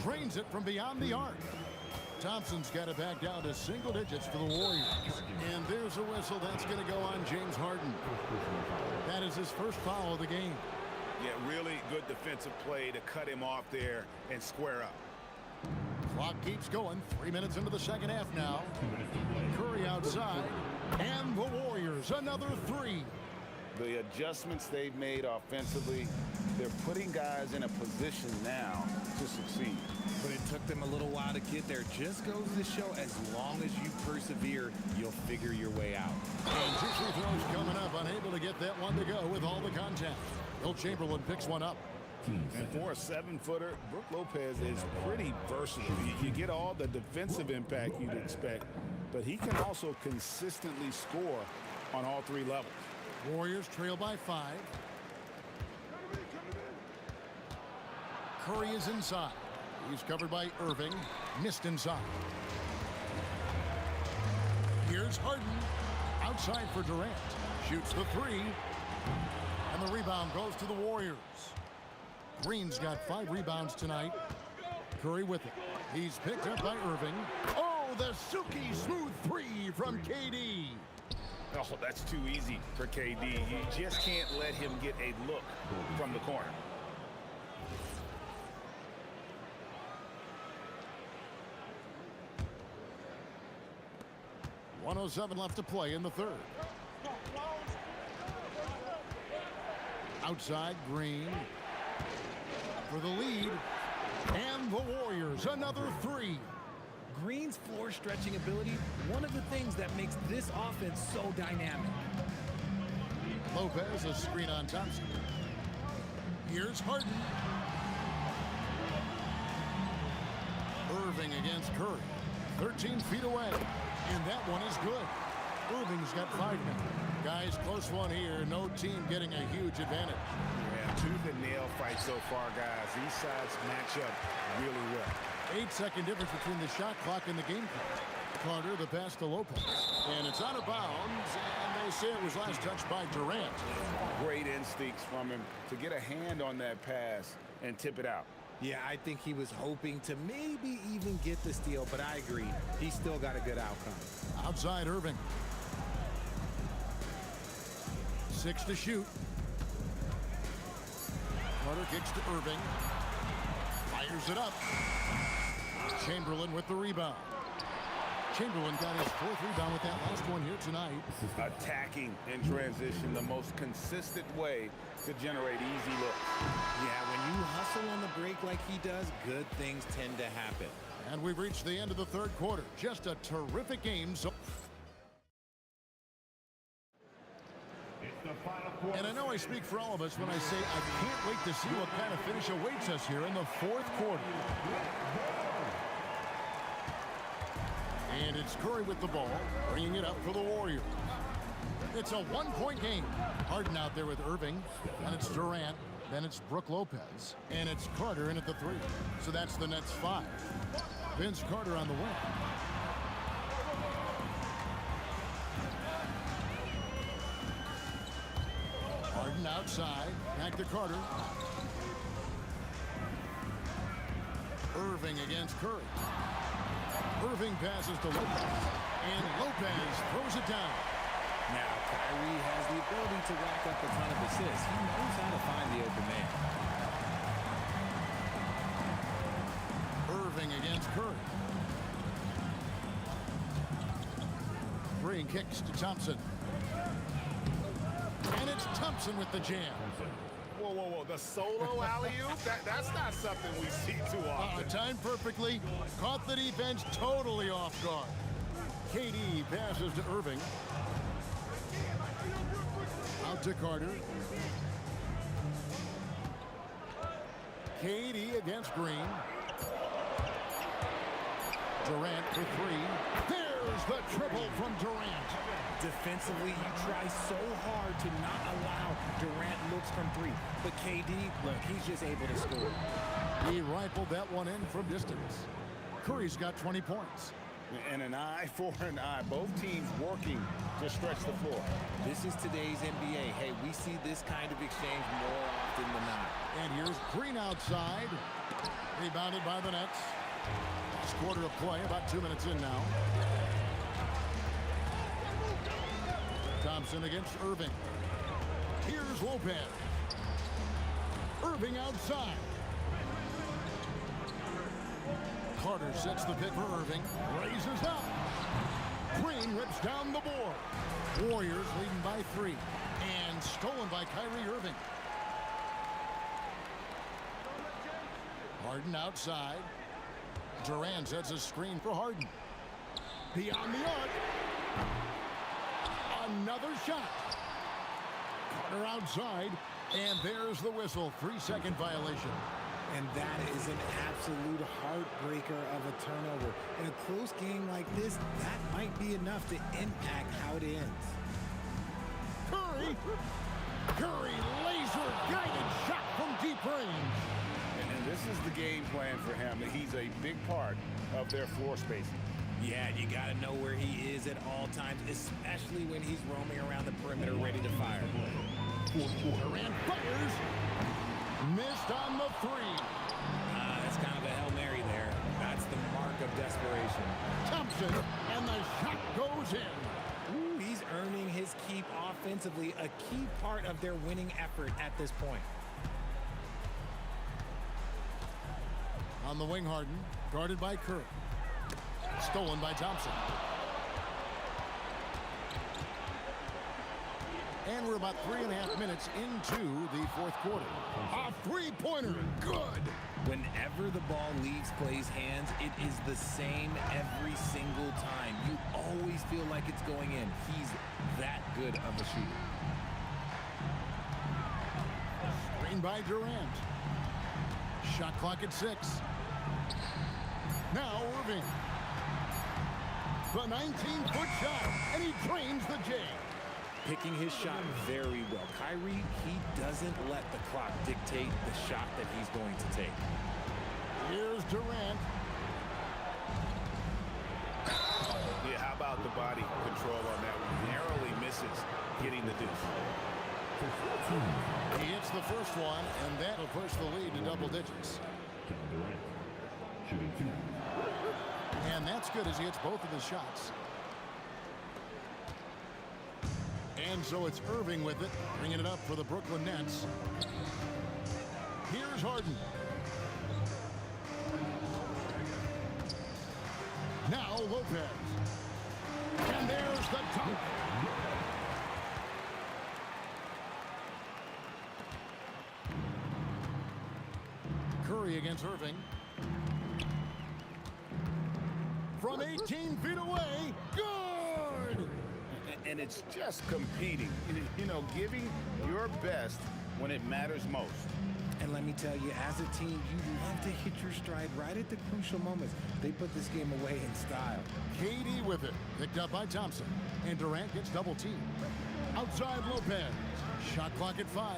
Drains it from beyond the arc. Thompson's got it back down to single digits for the Warriors. And there's a whistle. That's going to go on James Harden. That is his first foul of the game. Yeah, really good defensive play to cut him off there and square up. Clock keeps going. 3 minutes into the second half now. Curry outside. And the Warriors, another 3. The adjustments they've made offensively, they're putting guys in a position now to succeed. But it took them a little while to get there. Just goes to show, as long as you persevere, you'll figure your way out. And 2 free throws coming up, unable to get that one to go with all the contact. Will Chamberlain picks one up. And for a 7-footer, Brook Lopez is pretty versatile. You get all the defensive impact you'd expect, but he can also consistently score on all 3 levels. Warriors trail by 5. Curry is inside. He's covered by Irving. Missed inside. Here's Harden. Outside for Durant. Shoots the 3. And the rebound goes to the Warriors. Green's got 5 rebounds tonight. Curry with it. He's picked up by Irving. Oh, the silky smooth 3 from KD. Oh, that's too easy for KD. You just can't let him get a look from the corner. .107 left to play in the third. Outside, Green for the lead. And the Warriors, another 3. Green's floor stretching ability, one of the things that makes this offense so dynamic. Lopez, a screen on Thompson. Here's Harden. Irving against Curry. 13 feet away. And that one is good. Irving's got 5 now. Guys, close one here. No team getting a huge advantage. Yeah, tooth and nail fight so far, guys. These sides match up really well. 8-second difference between the shot clock and the game clock. Carter, the pass to Lopez. And it's out of bounds, and they say it was last touched by Durant. Great instincts from him to get a hand on that pass and tip it out. Yeah, I think he was hoping to maybe even get the steal, but I agree. He still got a good outcome. Outside Irving. 6 to shoot. Carter kicks to Irving. Fires it up. Chamberlain with the rebound. Chamberlain got his 4th rebound with that last one here tonight. Attacking in transition, the most consistent way to generate easy looks. Yeah, when you hustle on the break like he does, good things tend to happen. And we've reached the end of the third quarter. Just a terrific game. And I know I speak for all of us when I say I can't wait to see what kind of finish awaits us here in the 4th quarter. And it's Curry with the ball, bringing it up for the Warriors. It's a 1-point game. Harden out there with Irving, and it's Durant, then it's Brook Lopez, and it's Carter in at the 3. So that's the Nets 5. Vince Carter on the wing. Harden outside, back to Carter. Irving against Curry. Irving passes to Lopez, and Lopez throws it down. Now, Kyrie has the ability to rack up a ton of assists. He knows how to find the open man. Irving against Curry. Green kicks to Thompson. And it's Thompson with the jam. Whoa, whoa, whoa. The solo alley-oop? That's not something we see too often. Timed perfectly. Caught the defense totally off guard. KD passes to Irving. Out to Carter. KD against Green. Durant for 3. There's the triple from Durant. Defensively, you try so hard to not allow Durant looks from 3. But KD, look, he's just able to score. He rifled that one in from distance. Curry's got 20 points. And an eye for an eye. Both teams working to stretch the floor. This is today's NBA. Hey, we see this kind of exchange more often than not. And here's Green outside. Rebounded by the Nets. Last quarter of play, about 2 minutes in now. Thompson against Irving. Here's Lopez. Irving outside. Carter sets the pick for Irving. Raises up. Green rips down the board. Warriors leading by 3. And stolen by Kyrie Irving. Harden outside. Durant sets a screen for Harden. Beyond the arc. Another shot. Carter outside. And there's the whistle. 3-second violation. And that is an absolute heartbreaker of a turnover. In a close game like this, that might be enough to impact how it ends. Curry. Curry laser-guided shot from deep range. And this is the game plan for him. He's a big part of their floor spacing. Yeah, you got to know where he is at all times, especially when he's roaming around the perimeter ready to fire. Durant fires. Missed on the three. That's kind of a Hail Mary there. That's the mark of desperation. Thompson, and the shot goes in. Ooh, he's earning his keep offensively, a key part of their winning effort at this point. On the wing, Harden, guarded by Curry. Stolen by Thompson. And we're about 3.5 minutes into the fourth quarter. A three-pointer, good. Whenever the ball leaves Clay's hands, it is the same every single time. You always feel like it's going in. He's that good of a shooter. Screen by Durant. Shot clock at 6. Now Irving. The 19-foot shot, and he drains the J. Picking his shot very well. Kyrie, he doesn't let the clock dictate the shot that he's going to take. Here's Durant. Yeah, how about the body control on that one? Narrowly misses getting the deuce. He hits the first one, and that'll push the lead to double digits. Kevin Durant, shooting 2. And that's good as he hits both of his shots. And so it's Irving with it, bringing it up for the Brooklyn Nets. Here's Harden. Now Lopez. And there's the dunk. Curry against Irving. From 18 feet away, good! And it's just competing, you know, giving your best when it matters most. And let me tell you, as a team, you love to hit your stride right at the crucial moments. They put this game away in style. KD with it, picked up by Thompson. And Durant gets double teamed. Outside Lopez. Shot clock at 5.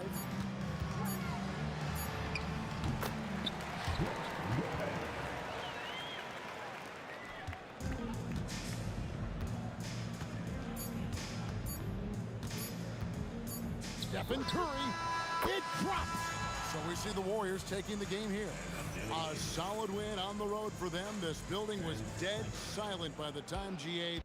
Stephen Curry, it drops. So we see the Warriors taking the game here. A solid win on the road for them. This building was dead silent by the time GA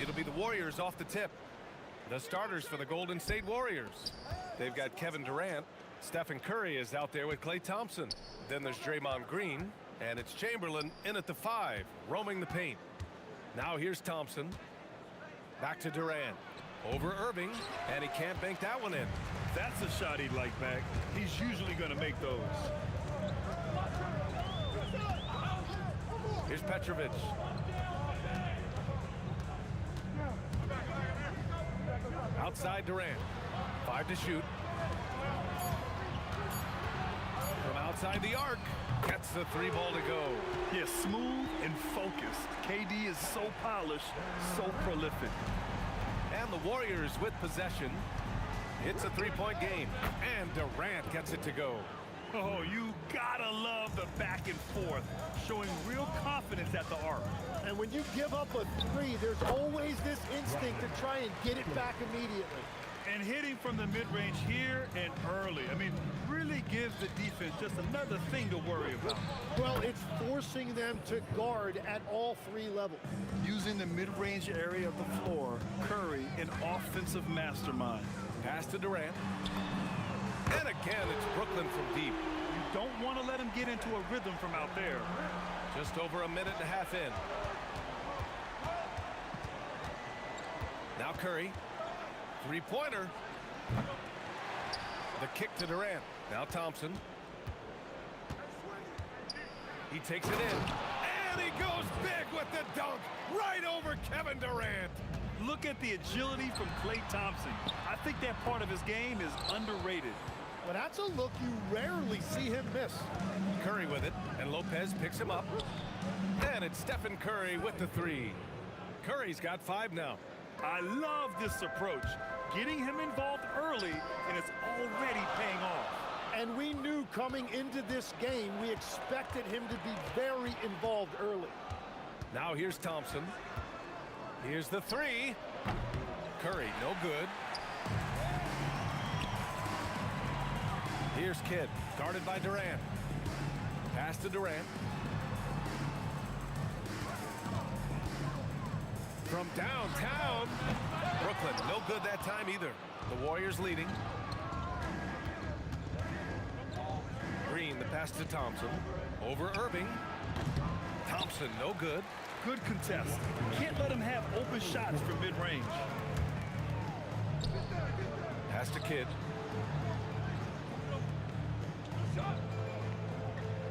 It'll be the Warriors off the tip. The starters for the Golden State Warriors. They've got Kevin Durant. Stephen Curry is out there with Klay Thompson. Then there's Draymond Green. And it's Chamberlain in at the 5, roaming the paint. Now here's Thompson. Back to Durant. Over Irving. And he can't bank that one in. That's a shot he'd like back. He's usually going to make those. Here's Petrovic. Outside Durant. 5 to shoot. From outside the arc. Gets the 3 ball to go. Yeah, smooth and focused. KD is so polished, so prolific. And the Warriors with possession. It's a 3-point game. And Durant gets it to go. Oh, you gotta love the back and forth, showing real confidence at the arc. And when you give up a 3, there's always this instinct to try and get it back immediately. And hitting from the mid-range here and early, I mean, really gives the defense just another thing to worry about. Well, it's forcing them to guard at all 3 levels. Using the mid-range area of the floor, Curry, an offensive mastermind. Pass to Durant. And again, it's Brooklyn from deep. You don't want to let him get into a rhythm from out there. Just over a minute and a half in. Now Curry. 3-pointer. The kick to Durant. Now Thompson. He takes it in. And he goes big with the dunk. Right over Kevin Durant. Look at the agility from Klay Thompson. I think that part of his game is underrated. Well, that's a look you rarely see him miss. Curry with it, and Lopez picks him up. And it's Stephen Curry with the 3. Curry's got 5 now. I love this approach. Getting him involved early, and it's already paying off. And we knew coming into this game, we expected him to be very involved early. Now here's Thompson. Here's the three. Curry, no good. Here's Kidd, guarded by Durant. Pass to Durant. From downtown. Brooklyn, no good that time either. The Warriors leading. Green, the pass to Thompson. Over Irving. Thompson, no good. Good contest. Can't let him have open shots from mid-range. Pass to Kidd.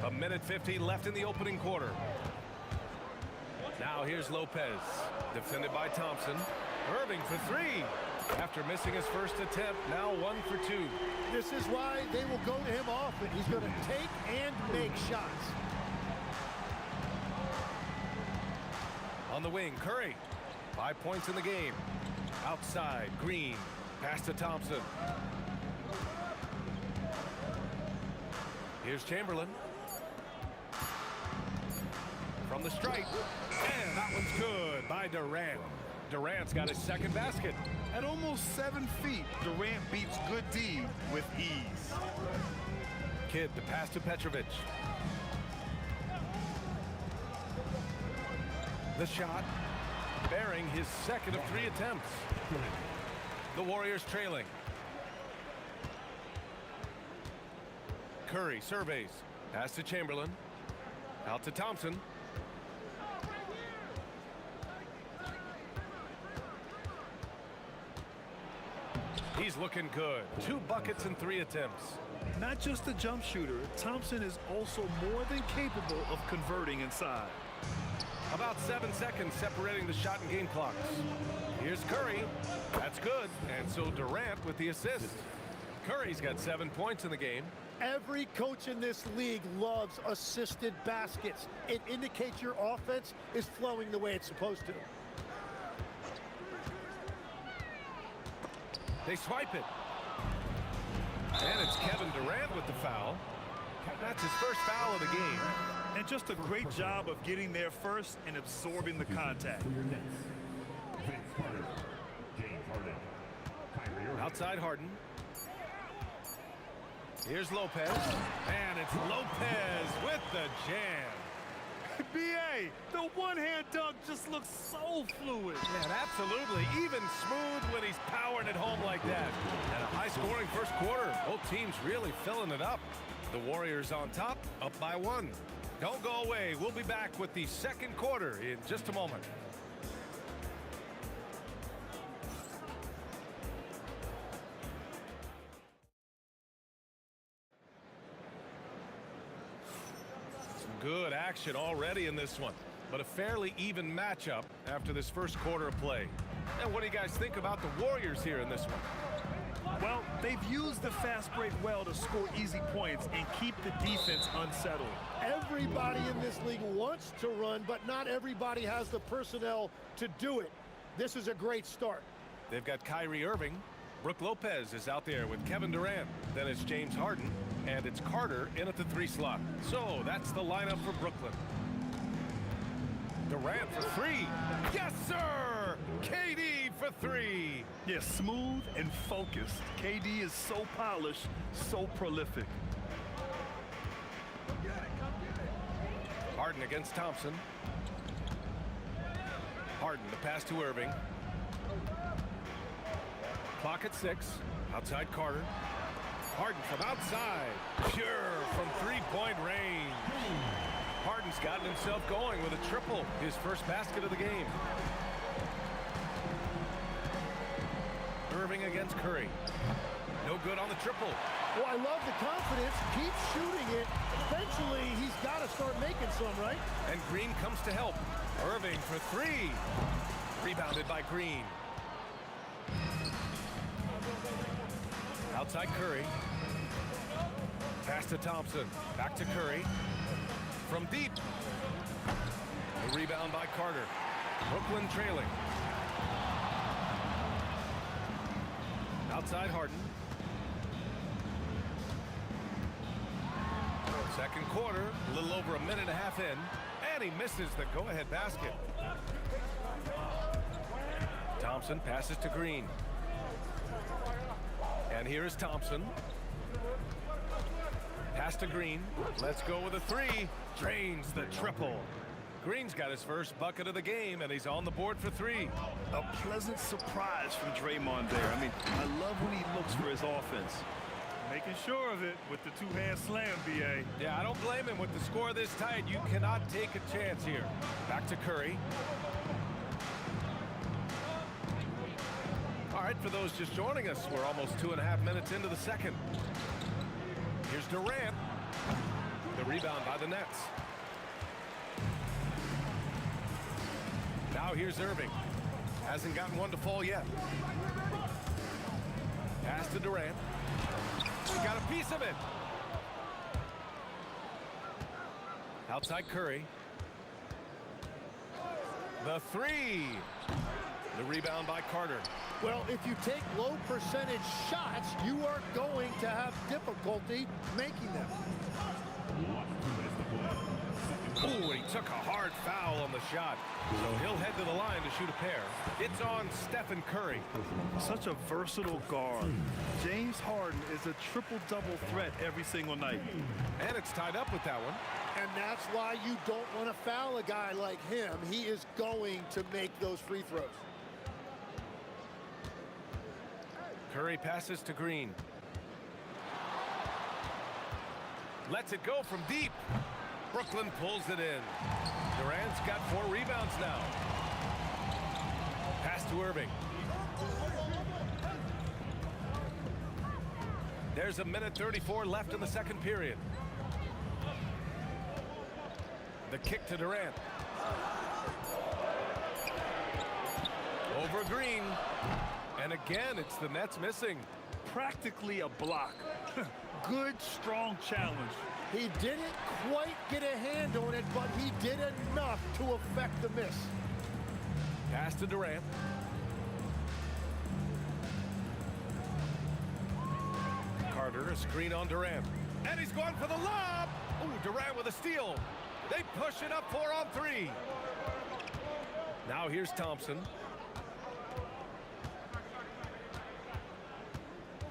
A minute 50 left in the opening quarter. Now here's Lopez. Defended by Thompson. Irving for three. After missing his first attempt, now 1 for 2. This is why they will go to him often. He's going to take and make shots. On the wing, Curry. 5 points in the game. Outside, Green. Pass to Thompson. Here's Chamberlain. From the stripe. And that one's good by Durant. Durant's got his second basket. At almost 7 feet, Durant beats good D with ease. Kidd, the pass to Petrovic. The shot, bearing his second of 3 attempts. The Warriors trailing. Curry surveys. Pass to Chamberlain. Out to Thompson. He's looking good. 2 buckets and 3 attempts. Not just a jump shooter, Thompson is also more than capable of converting inside. About 7 seconds separating the shot and game clocks. Here's Curry. That's good. And so Durant with the assist. Curry's got 7 points in the game. Every coach in this league loves assisted baskets. It indicates your offense is flowing the way it's supposed to. They swipe it. And it's Kevin Durant with the foul. That's his first foul of the game. And just a great job of getting there first and absorbing the contact. Outside Harden. Here's Lopez. And it's Lopez with the jam. B.A., the one-hand dunk just looks so fluid. Man, absolutely. Even smooth when he's powering it home like that. And a high-scoring first quarter. Both teams really filling it up. The Warriors on top, up by 1. Don't go away. We'll be back with the second quarter in just a moment. Good action already in this one, but a fairly even matchup after this first quarter of play. And what do you guys think about the Warriors here in this one? Well, they've used the fast break well to score easy points and keep the defense unsettled. Everybody in this league wants to run, but not everybody has the personnel to do it. This is a great start. They've got Kyrie Irving. Brook Lopez is out there with Kevin Durant. Then it's James Harden. And it's Carter in at the 3 slot. So that's the lineup for Brooklyn. Durant for 3. Yes, sir! KD for 3. Yeah, smooth and focused. KD is so polished, so prolific. Harden against Thompson. Harden, the pass to Irving. Clock at 6. Outside Carter. Harden from outside. Pure from 3-point range. Harden's gotten himself going with a triple. His first basket of the game. Irving against Curry. No good on the triple. Well, I love the confidence. Keep shooting it. Eventually, he's got to start making some, right? And Green comes to help. Irving for 3. Rebounded by Green. Outside Curry. Pass to Thompson. Back to Curry. From deep. A rebound by Carter. Brooklyn trailing. Outside Harden. Second quarter, a little over a minute and a half in, and he misses the go-ahead basket. Thompson passes to Green. And here is Thompson. Pass to Green. Let's go with a three. Drains the triple. Green's got his first bucket of the game, and he's on the board for three. A pleasant surprise from Draymond there. I mean, I love when he looks for his offense. Making sure of it with the two-hand slam, B.A. Yeah, I don't blame him with the score this tight. You cannot take a chance here. Back to Curry. All right, for those just joining us, we're almost 2.5 minutes into the second. Here's Durant. The rebound by the Nets. Now here's Irving. Hasn't gotten one to fall yet. Pass to Durant. He got a piece of it. Outside Curry. The three. The rebound by Carter. Well, if you take low percentage shots, you are going to have difficulty making them. Ooh, he took a hard foul on the shot. So he'll head to the line to shoot a pair. It's on Stephen Curry. Such a versatile guard. James Harden is a triple-double threat every single night. And it's tied up with that one. And that's why you don't want to foul a guy like him. He is going to make those free throws. Curry passes to Green. Lets it go from deep. Brooklyn pulls it in. Durant's got 4 rebounds now. Pass to Irving. There's a minute 34 left in the second period. The kick to Durant. Over Green. And again, it's the Nets missing. Practically a block. Good, strong challenge. He didn't quite get a hand on it, but he did enough to affect the miss. Pass to Durant. Carter, a screen on Durant. And he's going for the lob. Ooh, Durant with a steal. They push it up 4 on 3. Now here's Thompson.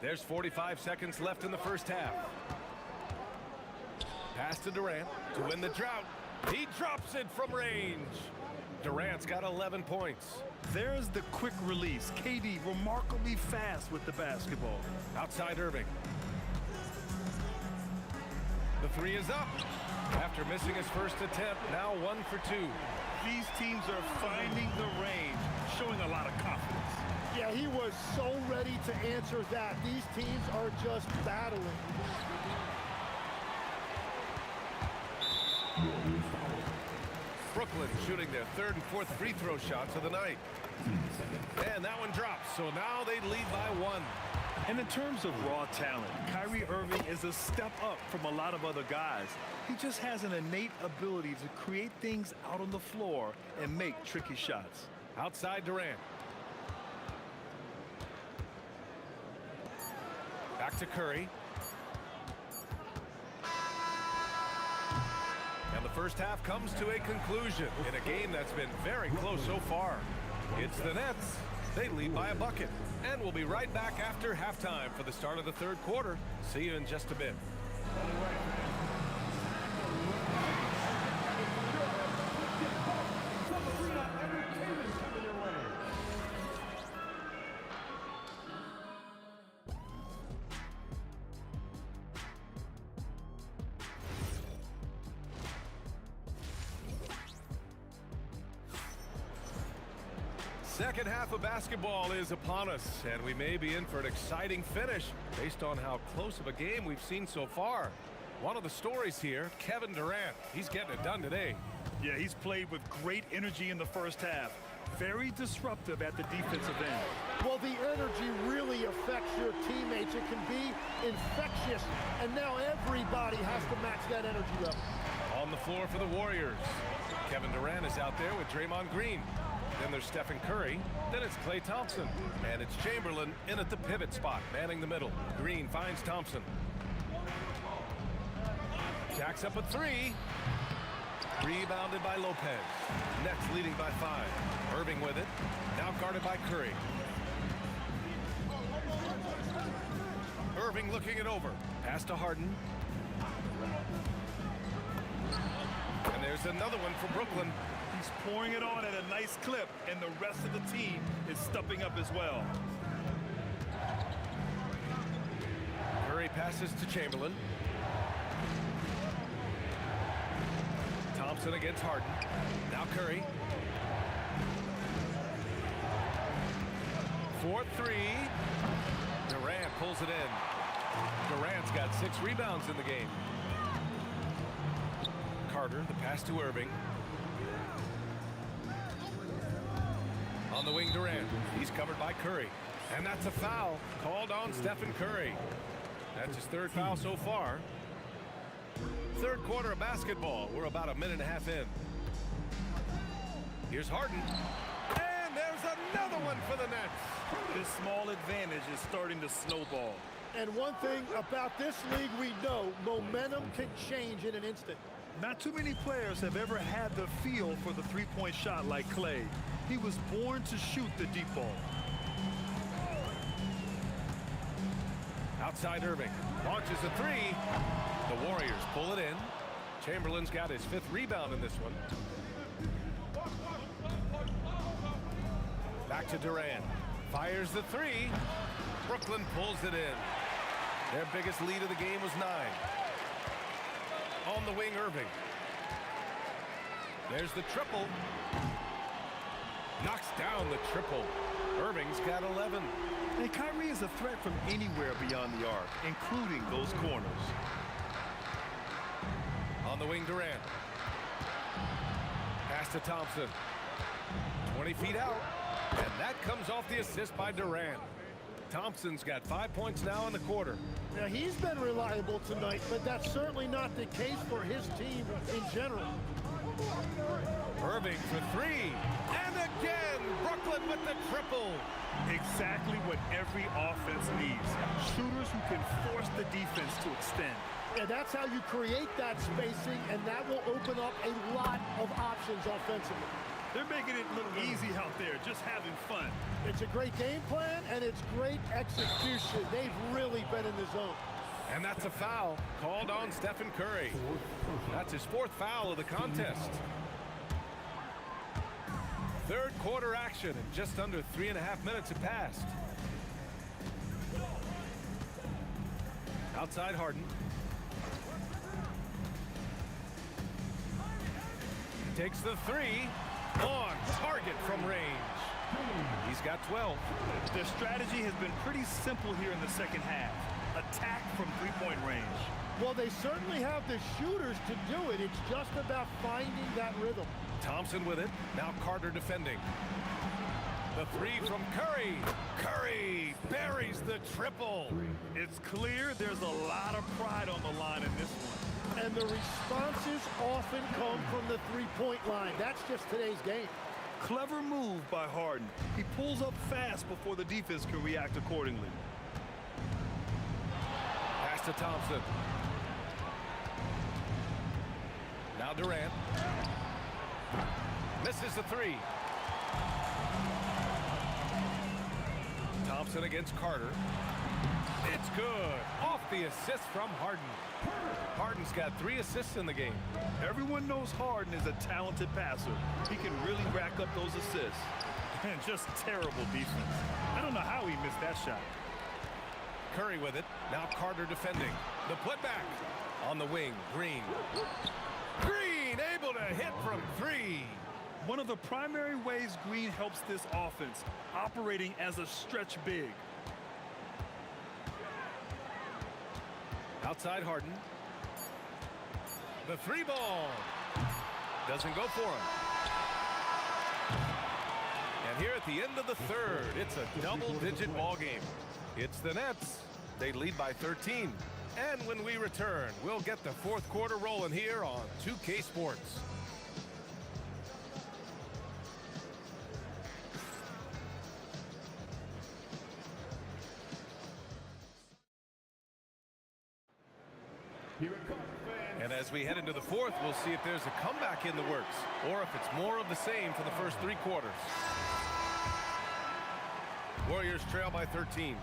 There's 45 seconds left in the first half. Pass to Durant to win the drought. He drops it from range. Durant's got 11 points. There's the quick release. KD remarkably fast with the basketball. Outside Irving. The three is up. After missing his first attempt, now 1 for 2. These teams are finding the range, showing a lot of confidence. Yeah, he was so ready to answer that. These teams are just battling. Brooklyn shooting their 3rd and 4th free throw shots of the night. And that one drops, so now they lead by 1. And in terms of raw talent, Kyrie Irving is a step up from a lot of other guys. He just has an innate ability to create things out on the floor and make tricky shots. Outside Durant. Back to Curry. And the first half comes to a conclusion in a game that's been very close so far. It's the Nets. They lead by a bucket. And we'll be right back after halftime for the start of the third quarter. See you in just a bit. Second half of basketball is upon us, and we may be in for an exciting finish based on how close of a game we've seen so far. One of the stories here, Kevin Durant. He's getting it done today. Yeah, he's played with great energy in the first half. Very disruptive at the defensive end. Well, the energy really affects your teammates. It can be infectious, and now everybody has to match that energy level. On the floor for the Warriors, Kevin Durant is out there with Draymond Green. Then there's Stephen Curry. Then it's Klay Thompson. And it's Chamberlain in at the pivot spot, manning the middle. Green finds Thompson. Jacks up a three. Rebounded by Lopez. Nets leading by 5. Irving with it. Now guarded by Curry. Irving looking it over. Pass to Harden. And there's another one for Brooklyn. He's pouring it on at a nice clip, and the rest of the team is stepping up as well. Curry passes to Chamberlain. Thompson against Harden. Now Curry. 4-3. Durant pulls it in. Durant's got 6 rebounds in the game. Carter, the pass to Irving. On the wing, Durant. He's covered by Curry. And that's a foul called on Stephen Curry. That's his 3rd foul so far. 3rd quarter of basketball. We're about a minute and a half in. Here's Harden. And there's another one for the Nets. This small advantage is starting to snowball. And one thing about this league we know, momentum can change in an instant. Not too many players have ever had the feel for the three-point shot like Clay. He was born to shoot the deep ball. Outside Irving. Launches a 3. The Warriors pull it in. Chamberlain's got his 5th rebound in this one. Back to Durant. Fires the 3. Brooklyn pulls it in. Their biggest lead of the game was 9. On the wing, Irving. There's the triple. Knocks down the triple. Irving's got 11. And Kyrie is a threat from anywhere beyond the arc, including those corners. On the wing, Durant. Pass to Thompson. 20 feet out. And that comes off the assist by Durant. Thompson's got 5 points now in the quarter. Now, he's been reliable tonight, but that's certainly not the case for his team in general. Irving for 3. And again, Brooklyn with the triple. Exactly what every offense needs. Shooters who can force the defense to extend. And that's how you create that spacing, and that will open up a lot of options offensively. They're making it look easy out there, just having fun. It's a great game plan, and it's great execution. They've really been in the zone. And that's a foul called on Stephen Curry. That's his 4th foul of the contest. 3rd quarter action, and just under 3.5 minutes have passed. Outside Harden. Takes the 3. On target from range. He's got 12. Their strategy has been pretty simple here in the second half. Attack from three-point range. Well, they certainly have the shooters to do it. It's just about finding that rhythm. Thompson with it. Now Carter defending. The 3 from Curry. Curry buries the triple. It's clear there's a lot of pride on the line in this one. And the responses often come from the three-point line. That's just today's game. Clever move by Harden. He pulls up fast before the defense can react accordingly. Pass to Thompson. Now Durant. Misses the 3. Thompson against Carter. It's good. Off the assist from Harden. Harden's got 3 assists in the game. Everyone knows Harden is a talented passer. He can really rack up those assists. And just terrible defense. I don't know how he missed that shot. Curry with it. Now Carter defending. The putback. On the wing, Green. Green able to hit from 3. One of the primary ways Green helps this offense, operating as a stretch big. Outside Harden. The 3 ball. Doesn't go for him. And here at the end of the 3rd, it's a double-digit ball game. It's the Nets. They lead by 13. And when we return, we'll get the 4th quarter rolling here on 2K Sports. And As we head into the fourth, we'll see if there's a comeback in the works or if it's more of the same for the first 3 quarters. Warriors trail by 13.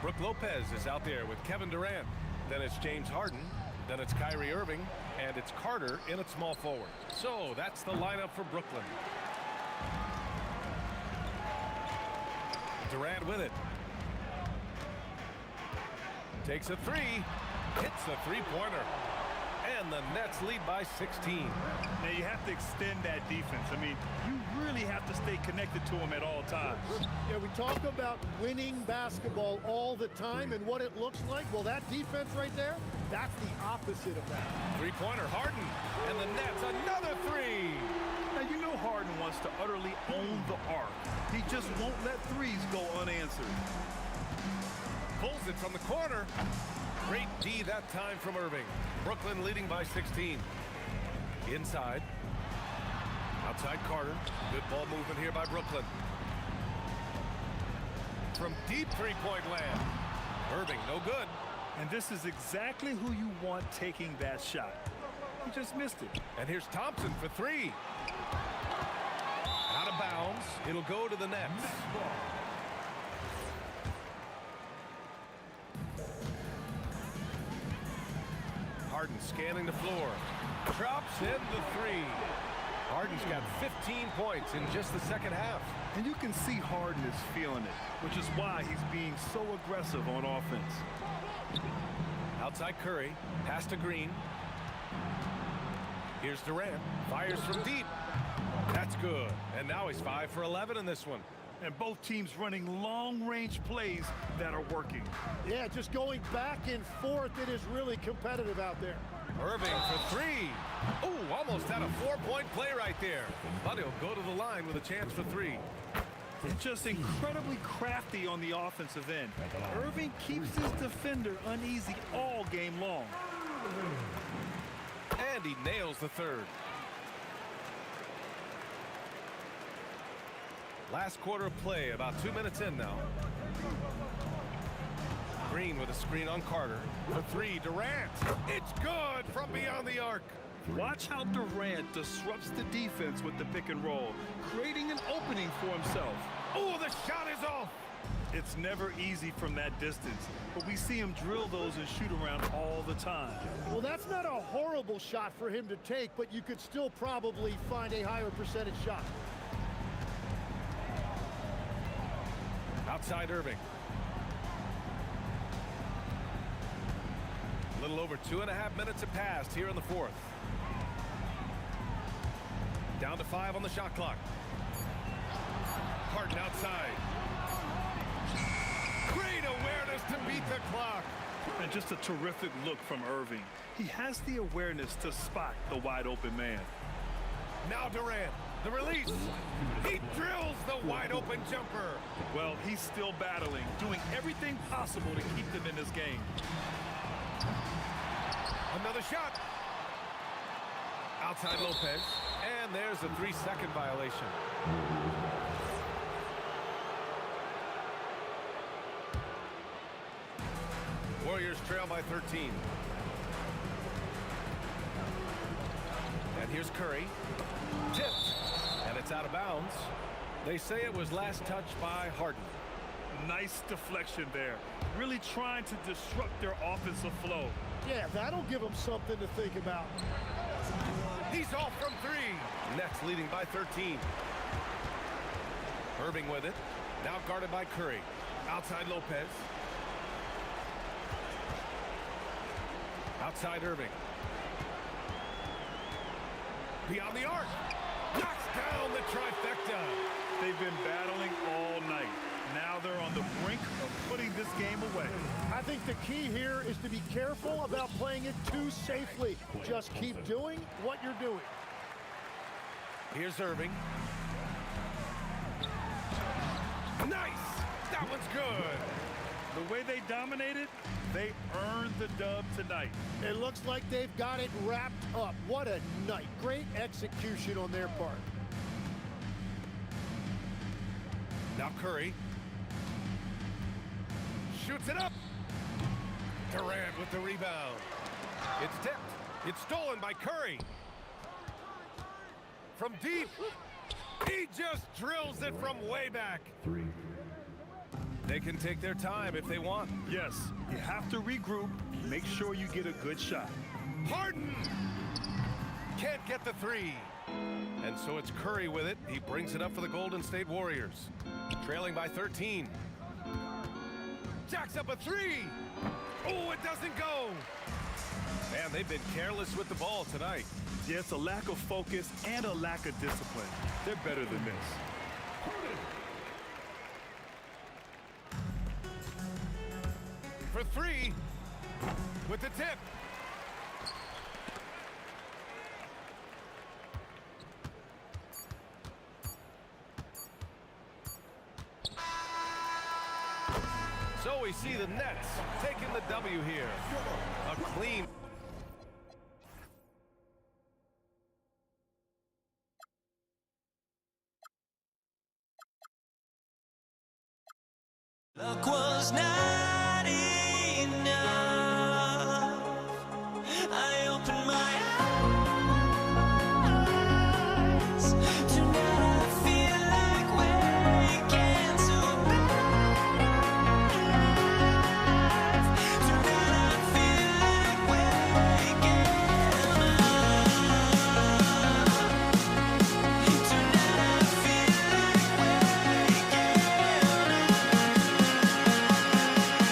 Brook Lopez is out there with Kevin Durant. Then it's James Harden. Then it's Kyrie Irving. And it's Carter in at small forward. So that's the lineup for Brooklyn. Durant with it. Takes a 3. Hits the three-pointer. And the Nets lead by 16. Now you have to extend that defense. I mean, you really have to stay connected to them at all times. Yeah, we talk about winning basketball all the time and what it looks like. Well, that defense right there, that's the opposite of that. Three-pointer, Harden. And the Nets, another 3. Now, you know Harden wants to utterly own the arc. He just won't let threes go unanswered. Pulls it from the corner. Great D that time from Irving. Brooklyn leading by 16. Inside. Outside Carter. Good ball movement here by Brooklyn. From deep three-point land. Irving, no good. And this is exactly who you want taking that shot. He just missed it. And here's Thompson for 3. Out of bounds. It'll go to the Nets. Harden scanning the floor. Drops in the 3. Harden's got 15 points in just the second half. And you can see Harden is feeling it, which is why he's being so aggressive on offense. Outside Curry. Pass to Green. Here's Durant. Fires from deep. That's good. And now he's 5 for 11 in this one. And both teams running long-range plays that are working. Yeah, just going back and forth. It is really competitive out there. Irving for 3. Ooh, almost had a 4-point play right there. But he'll go to the line with a chance for 3. And just incredibly crafty on the offensive end. Irving keeps his defender uneasy all game long. And he nails the 3rd. Last quarter of play, about 2 minutes in now. Green with a screen on Carter. For 3, Durant. It's good from beyond the arc. Watch how Durant disrupts the defense with the pick and roll, creating an opening for himself. Oh, the shot is off. It's never easy from that distance, but we see him drill those and shoot around all the time. Well, that's not a horrible shot for him to take, but you could still probably find a higher percentage shot. Outside Irving. A little over 2.5 minutes have passed here in the fourth. Down to 5 on the shot clock. Harden outside. Great awareness to beat the clock. And just a terrific look from Irving. He has the awareness to spot the wide open man. Now Durant. The release. He drills the wide open jumper. Well, he's still battling, doing everything possible to keep them in this game. Another shot. Outside Lopez. And there's a 3-second violation. Warriors trail by 13. And here's Curry. Tipped. And it's out of bounds. They say it was last touched by Harden. Nice deflection there. Really trying to disrupt their offensive flow. Yeah, that'll give them something to think about. He's off from 3. Nets leading by 13. Irving with it. Now guarded by Curry. Outside Lopez. Outside Irving. Beyond the arc. Knocks down the trifecta. They've been battling all night. Now they're on the brink of putting this game away. I think the key here is to be careful about playing it too safely. Just keep doing what you're doing. Here's Irving. Nice! That one's good. The way they dominated, they earned the dub tonight. It looks like they've got it wrapped up. What a night. Great execution on their part. Now Curry. Shoots it up. Durant with the rebound. It's tipped. It's stolen by Curry. From deep, he just drills it from way back. 3. They can take their time if they want. Yes, you have to regroup. Make sure you get a good shot. Harden can't get the 3. And so it's Curry with it. He brings it up for the Golden State Warriors. Trailing by 13. Jacks up a 3. Oh, it doesn't go. Man, they've been careless with the ball tonight. Yeah, it's a lack of focus and a lack of discipline. They're better than this. For 3 with the tip. So we see the Nets taking the W here. A clean. Luck was not enough. I opened my eyes. Tonight I feel like waking to life. Tonight I feel like waking up. Tonight I feel like waking up.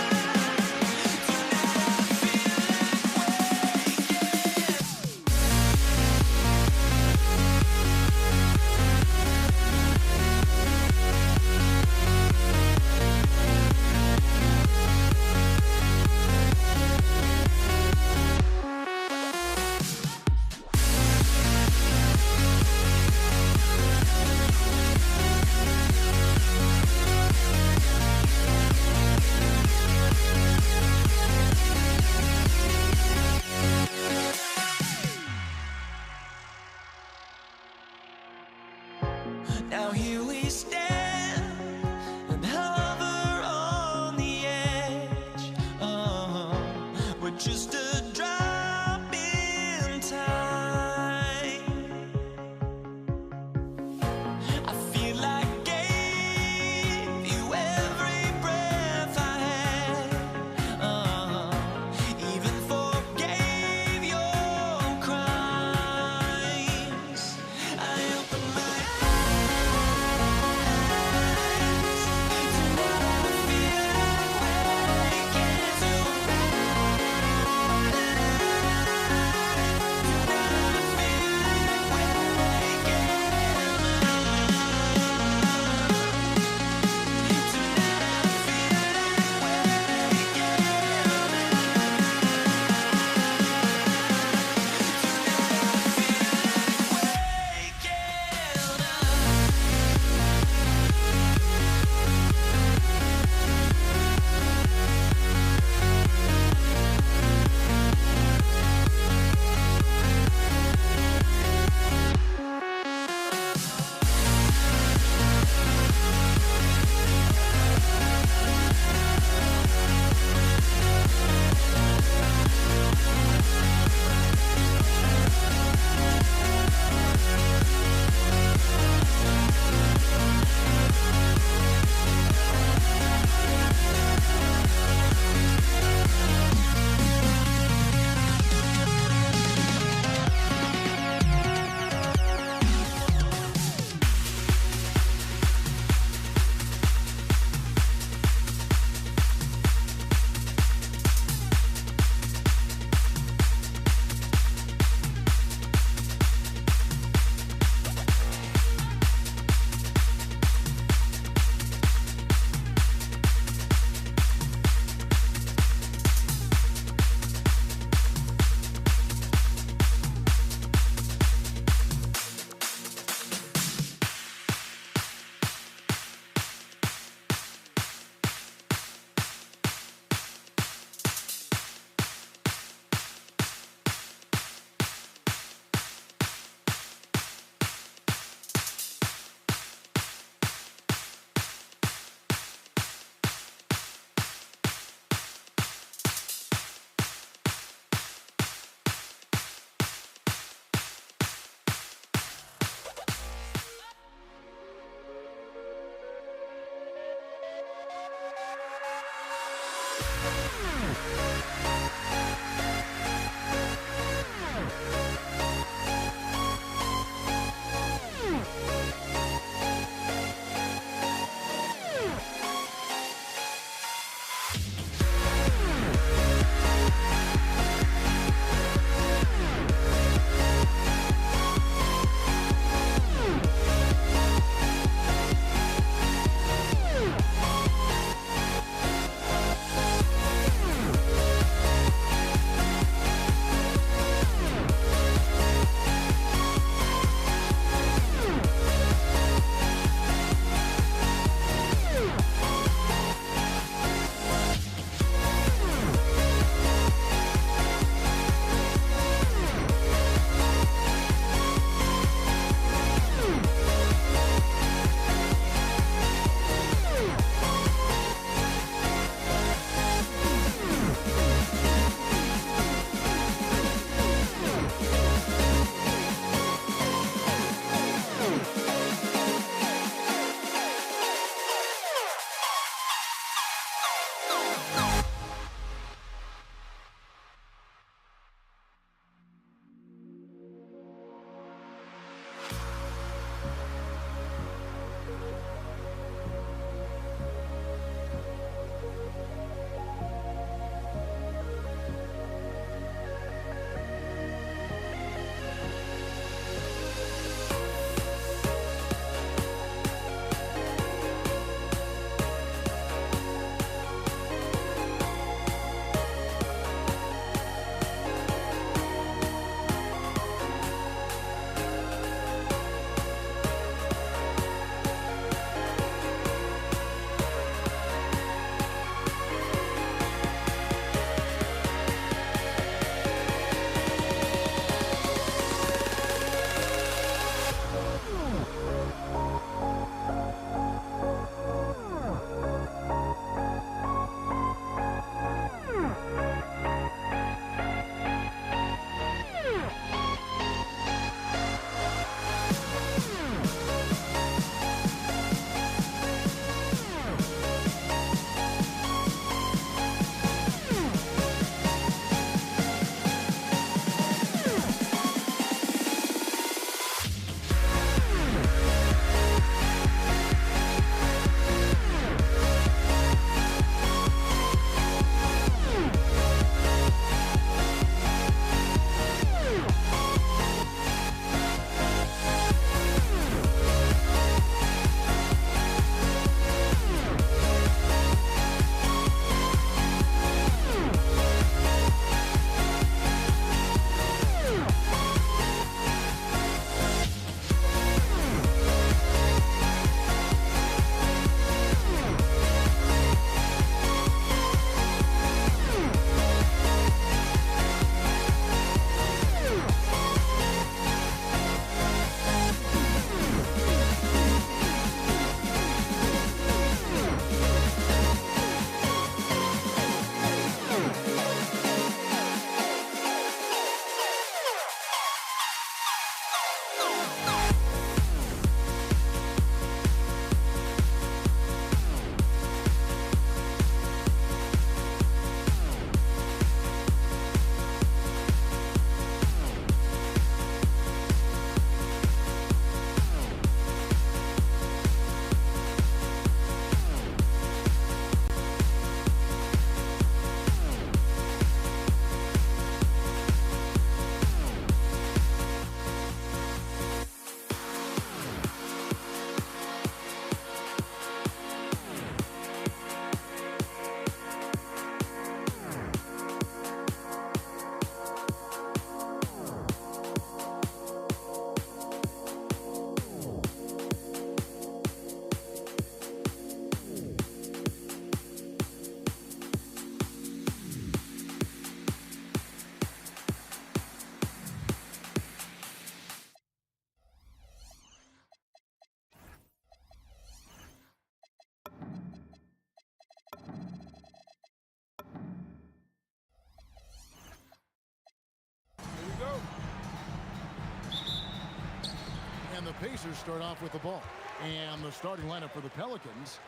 And the Pacers start off with the ball. And the starting lineup for the Pelicans,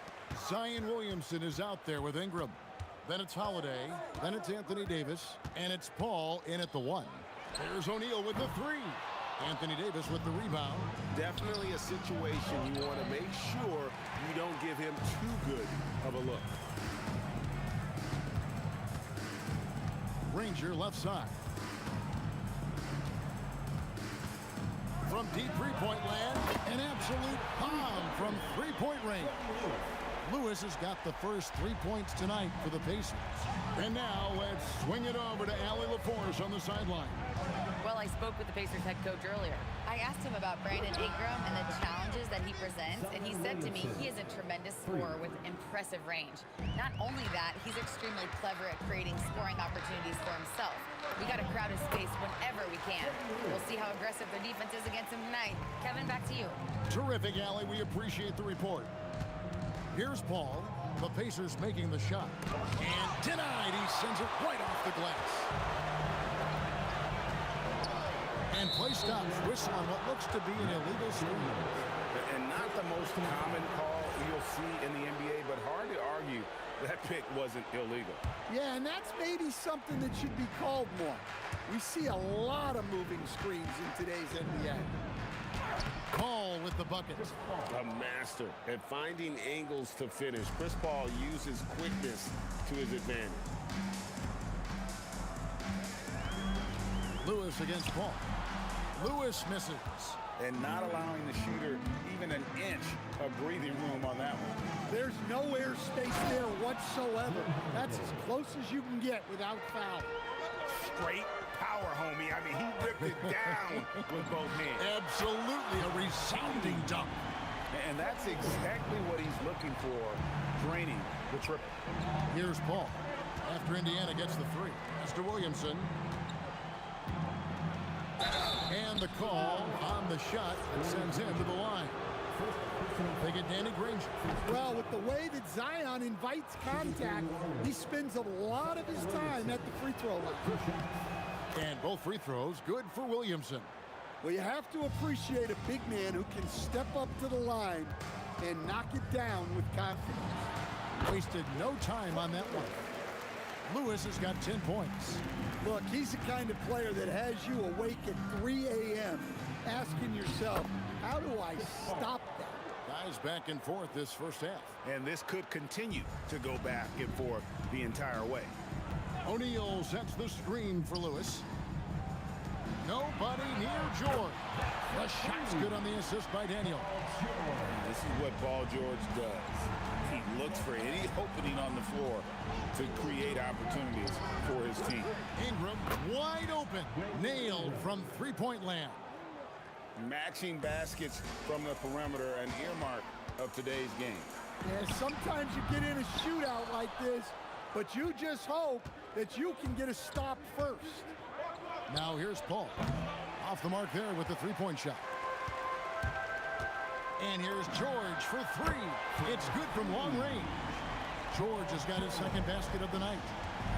Zion Williamson is out there with Ingram. Then it's Holiday. Then it's Anthony Davis. And it's Paul in at the 1. There's O'Neal with the 3. Anthony Davis with the rebound. Definitely a situation you want to make sure you don't give him too good of a look. Ranger left side. From deep three-point land, an absolute bomb from three-point range. Lewis has got the first 3 points tonight for the Pacers. And now let's swing it over to Allie LaForce on the sideline. Well, I spoke with the Pacers head coach earlier. I asked him about Brandon Ingram and the challenges that he presents, and he said to me he is a tremendous scorer with impressive range. Not only that, he's extremely clever at creating scoring opportunities for himself. We got to crowd his space whenever we can. We'll see how aggressive their defense is against him tonight. Kevin, back to you. Terrific, Allie. We appreciate the report. Here's Paul. The Pacers making the shot. And denied. He sends it right off the glass. And play stops. Whistle on what looks to be an illegal screen. And not the most common call you'll see in the NBA, but hard to argue that pick wasn't illegal. Yeah, and that's maybe something that should be called more. We see a lot of moving screens in today's NBA. Paul with the bucket. A master at finding angles to finish. Chris Paul uses quickness to his advantage. Lewis against Paul. Lewis misses. And not allowing the shooter even an inch of breathing room on that one. There's no airspace there whatsoever. That's as close as you can get without foul. Straight power, homie. I mean, he ripped it down with both hands. Absolutely a resounding dunk. And that's exactly what he's looking for, draining the triple. Here's Paul. After Indiana gets the 3. Mr. Williamson. And the call on the shot that sends him to the line. They get Danny Granger. Well, with the way that Zion invites contact, he spends a lot of his time at the free throw line. And both free throws good for Williamson. Well, you have to appreciate a big man who can step up to the line and knock it down with confidence. Wasted no time on that one. Lewis has got 10 points. Look, he's the kind of player that has you awake at 3 a.m. asking yourself, how do I stop that? Guys back and forth this first half. And this could continue to go back and forth the entire way. O'Neal sets the screen for Lewis. Nobody near George. The shot's good on the assist by Daniel. This is what Paul George does. He looks for any opening on the floor to create opportunities for his team. Ingram wide open. Nailed from three-point land. Matching baskets from the perimeter, an earmark of today's game. Yeah, sometimes you get in a shootout like this, but you just hope that you can get a stop first. Now here's Paul. Off the mark there with the three-point shot. And here's George for 3. It's good from long range. George has got his second basket of the night.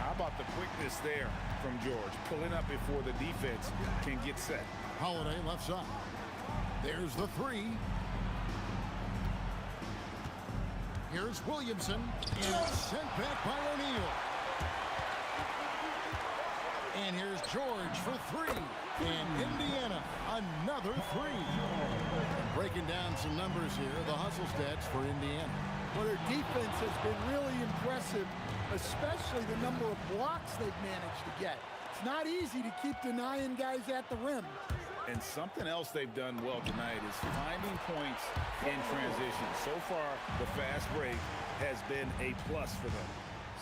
How about the quickness there from George, pulling up before the defense can get set. Holiday left side. There's the 3. Here's Williamson, and it's sent back by O'Neal. And here's George for 3. And Indiana, another 3. Breaking down some numbers here, the hustle stats for Indiana. Well, their defense has been really impressive, especially the number of blocks they've managed to get. It's not easy to keep denying guys at the rim. And something else they've done well tonight is finding points in transition. So far, the fast break has been a plus for them.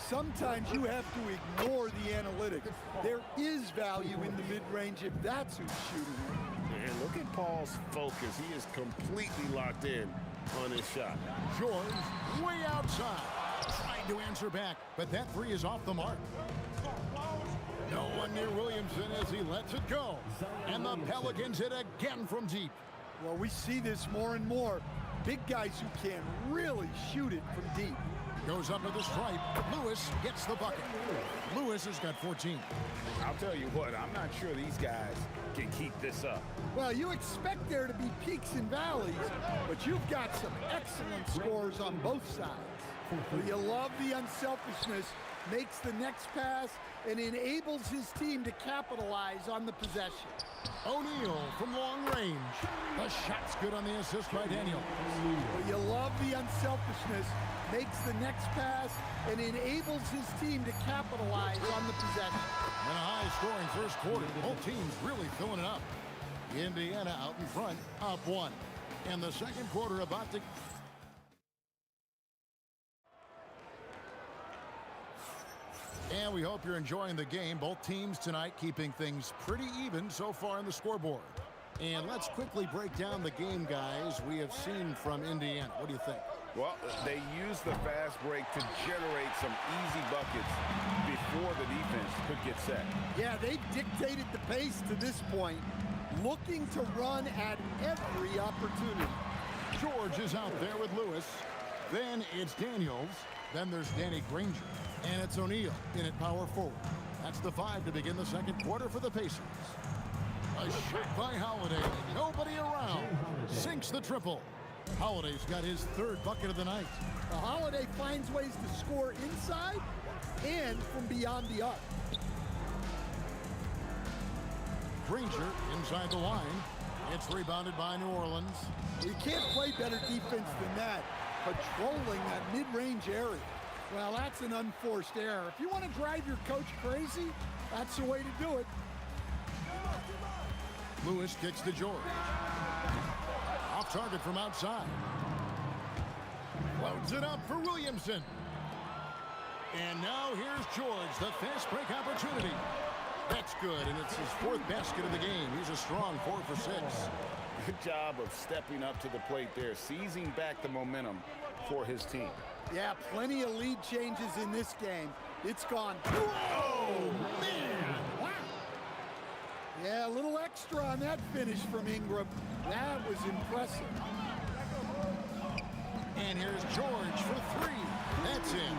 Sometimes you have to ignore the analytics. There is value in the mid-range if that's who's shooting. And look at Paul's focus. He is completely locked in on his shot. George way outside. Trying to answer back, but that 3 is off the mark. No one near Williamson as he lets it go. And the Pelicans hit again from deep. Well, we see this more and more. Big guys who can really shoot it from deep. Goes under the stripe. Lewis gets the bucket. Lewis has got 14. I'll tell you what, I'm not sure these guys can keep this up. Well, you expect there to be peaks and valleys, but you've got some excellent scores on both sides. You love the unselfishness makes the next pass, and enables his team to capitalize on the possession. O'Neal from long range. The shot's good on the assist by Daniel. But you love the unselfishness. Makes the next pass and enables his team to capitalize on the possession. And a high-scoring first quarter. Both teams really filling it up. Indiana out in front, up 1. And the second quarter about to... And we hope you're enjoying the game. Both teams tonight keeping things pretty even so far on the scoreboard. And let's quickly break down the game, guys, we have seen from Indiana. What do you think? Well, they use the fast break to generate some easy buckets before the defense could get set. Yeah, they've dictated the pace to this point, looking to run at every opportunity. George is out there with Lewis. Then it's Daniels. Then there's Danny Granger. And it's O'Neal in at power forward. That's the 5 to begin the second quarter for the Pacers. A shot by Holiday. Nobody around. Sinks the triple. Holiday's got his 3rd bucket of the night. Holiday finds ways to score inside and from beyond the arc. Granger inside the line. It's rebounded by New Orleans. You can't play better defense than that, patrolling that mid-range area. Well, that's an unforced error. If you want to drive your coach crazy, that's the way to do it. Lewis kicks to George. Off target from outside. Loads it up for Williamson. And now here's George, the fast break opportunity. That's good, and it's his 4th basket of the game. He's a strong 4 for 6. Good job of stepping up to the plate there, seizing back the momentum for his team. Yeah, plenty of lead changes in this game. It's gone. Oh, man. Wow. Yeah, a little extra on that finish from Ingram. That was impressive. And here's George for 3. That's in.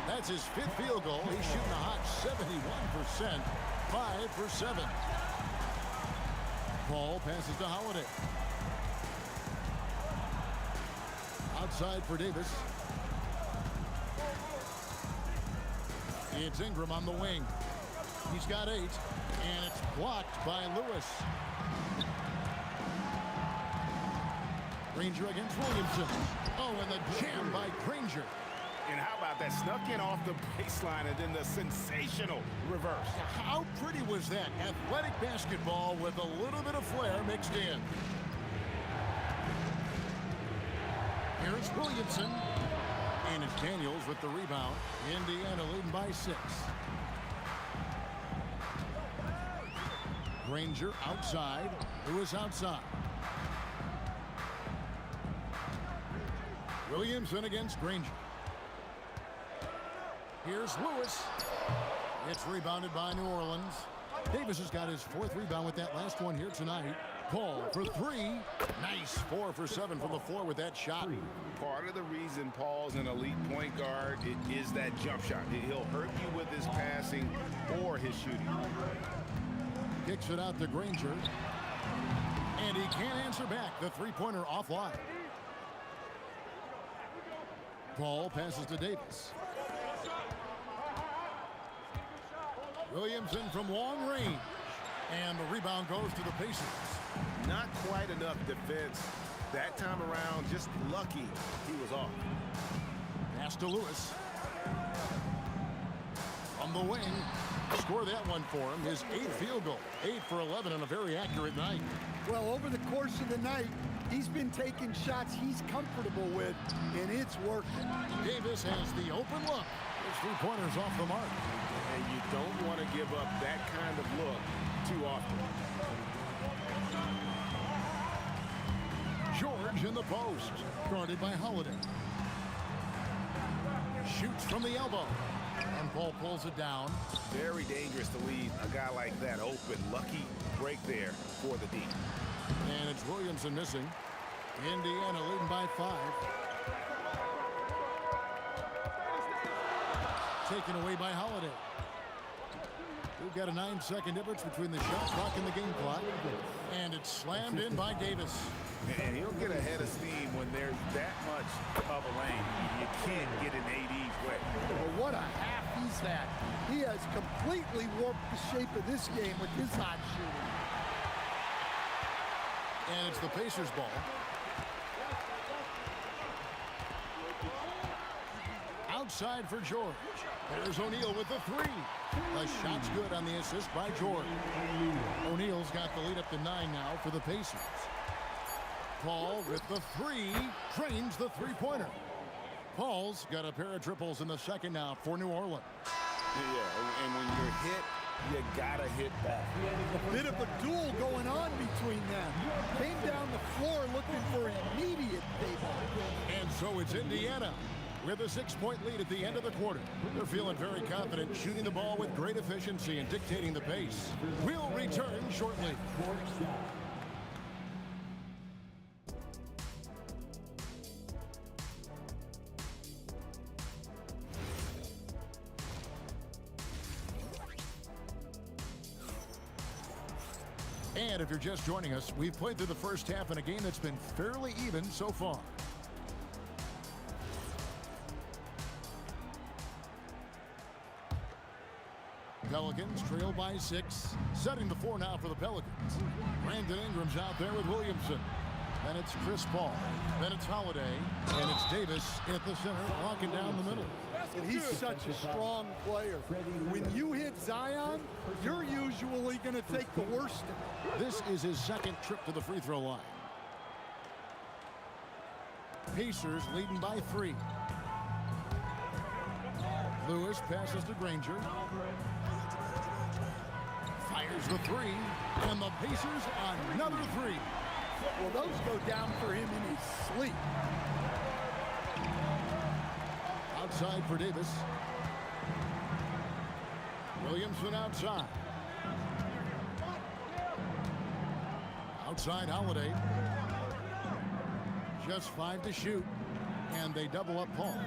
That's his 5th field goal. He's shooting a hot 71%. 5 for 7. Ball passes to Holiday. Outside for Davis. It's Ingram on the wing. He's got 8, and it's blocked by Lewis. Granger against Williamson. Oh, and the jam by Granger. And how about that? Snuck in off the baseline and then the sensational reverse. How pretty was that? Athletic basketball with a little bit of flair mixed in. Here's Williamson. And it's Daniels with the rebound. Indiana leading by 6. Granger outside. Lewis outside. Williamson against Granger. Here's Lewis. It's rebounded by New Orleans. Davis has got his 4th rebound with that last one here tonight. Paul for 3. Nice 4 for 7 from the floor with that shot. Part of the reason Paul's an elite point guard is that jump shot. He'll hurt you with his passing or his shooting. Kicks it out to Granger. And he can't answer back. The 3-pointer offline. Paul passes to Davis. Williamson from long range. And the rebound goes to the Pacers. Not quite enough defense. That time around, just lucky he was off. Pass to Lewis. On the wing. Score that one for him. His 8th field goal. 8 for 11 on a very accurate night. Well, over the course of the night, he's been taking shots he's comfortable with, and it's working. Davis has the open look. His 3-pointers off the mark. And you don't want to give up that kind of look too often. George in the post. Guarded by Holiday. Shoots from the elbow. And Paul pulls it down. Very dangerous to leave a guy like that open. Lucky break there for the D. And it's Williamson missing. Indiana leading by 5. Taken away by Holiday. We've got a 9-second difference between the shot clock and the game clock. And it's slammed in by Davis. And he'll get ahead of steam when there's that much of a lane. You can't get an AD way. Well, what a half he's that. He has completely warped the shape of this game with his hot shooting. And it's the Pacers ball. Outside for George. There's O'Neal with the three. The shot's good on the assist by George. O'Neal's got the lead up to 9 now for the Pacers. Paul with the three. Drains the three-pointer. Paul's got a pair of triples in the second now for New Orleans. Yeah, and when you're hit, you gotta hit back. A bit of a duel going on between them. Came down the floor looking for immediate payback. And so it's Indiana with a 6-point lead at the end of the quarter. They're feeling very confident, shooting the ball with great efficiency and dictating the pace. We'll return shortly. And if you're just joining us, we've played through the first half in a game that's been fairly even so far. Pelicans trail by 6, setting the 4 now for the Pelicans. Brandon Ingram's out there with Williamson. Then it's Chris Paul. Then it's Holiday. And it's Davis at the center, walking down the middle. And he's such a strong player. When you hit Zion, you're usually going to take the worst of it. This is his second trip to the free throw line. Pacers leading by 3. Lewis passes to Granger. Fires the 3. And the Pacers another 3. Well, those go down for him in his sleep. Outside for Davis. Williamson outside. Outside Holiday. Just 5 to shoot. And they double up Paul.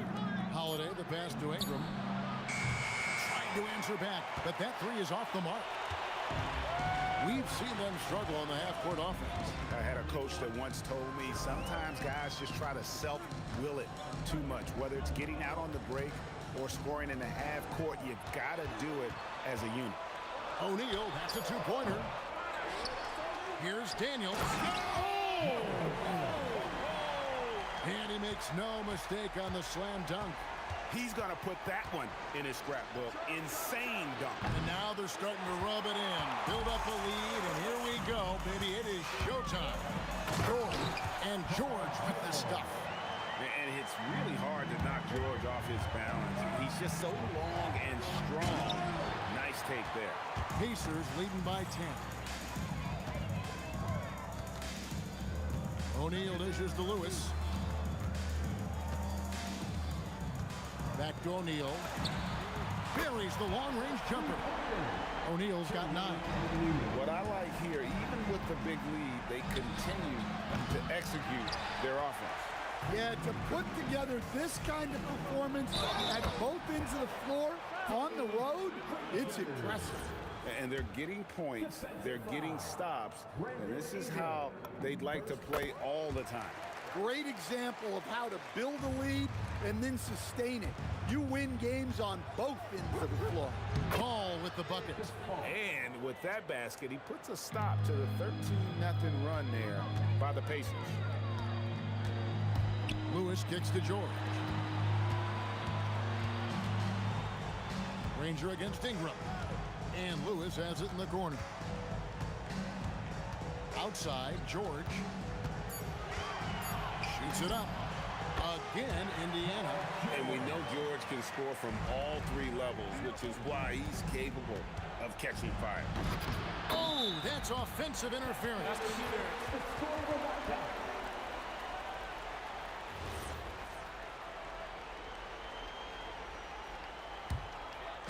Holiday, the pass to Ingram. Trying to answer back, but that 3 is off the mark. We've seen them struggle on the half-court offense. I had a coach that once told me sometimes guys just try to self-will it too much. Whether it's getting out on the break or scoring in the half-court, you got to do it as a unit. O'Neal, that's a 2-pointer. Here's Daniels. Oh! And he makes no mistake on the slam dunk. He's going to put that one in his scrapbook. Insane dunk. And now they're starting to rub it in. Build up a lead, and here we go, baby. It is showtime. George. And George with the stuff. And it's really hard to knock George off his balance. He's just so long and strong. Nice take there. Pacers leading by 10. O'Neal dishes to Lewis. Back to O'Neal. Buries the long-range jumper. O'Neal's got 9. What I like here, even with the big lead, they continue to execute their offense. Yeah, to put together this kind of performance at both ends of the floor on the road, it's impressive. And they're getting points, they're getting stops, and this is how they'd like to play all the time. Great example of how to build a lead and then sustain it. You win games on both ends of the floor. Paul with the bucket. And with that basket, he puts a stop to the 13-0 run there by the Pacers. Lewis kicks to George. Granger against Ingram. And Lewis has it in the corner. Outside, George. Shoots it up. Again, Indiana. And we know George can score from all 3 levels, which is why he's capable of catching fire. Oh, that's offensive interference.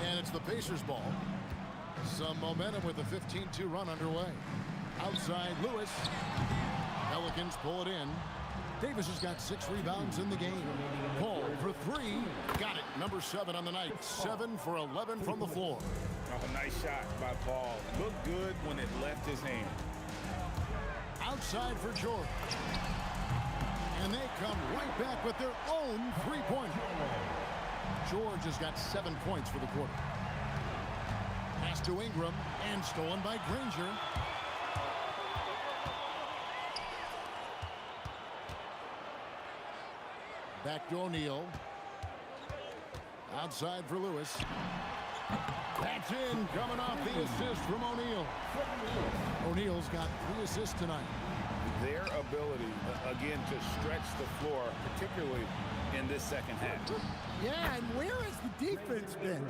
And it's the Pacers ball. Some momentum with a 15-2 run underway. Outside, Lewis. Pelicans pull it in. Davis has got 6 rebounds in the game. Paul for 3. Got it. Number 7 on the night. 7 for 11 from the floor. Oh, nice shot by Paul. Looked good when it left his hand. Outside for George. And they come right back with their own 3-pointer. George has got 7 points for the quarter. Pass to Ingram and stolen by Granger. Back to O'Neal. Outside for Lewis. That's in, coming off the assist from O'Neal. O'Neal's got 3 assists tonight. Their ability, again, to stretch the floor, particularly in this second half. Yeah, and where has the defense been?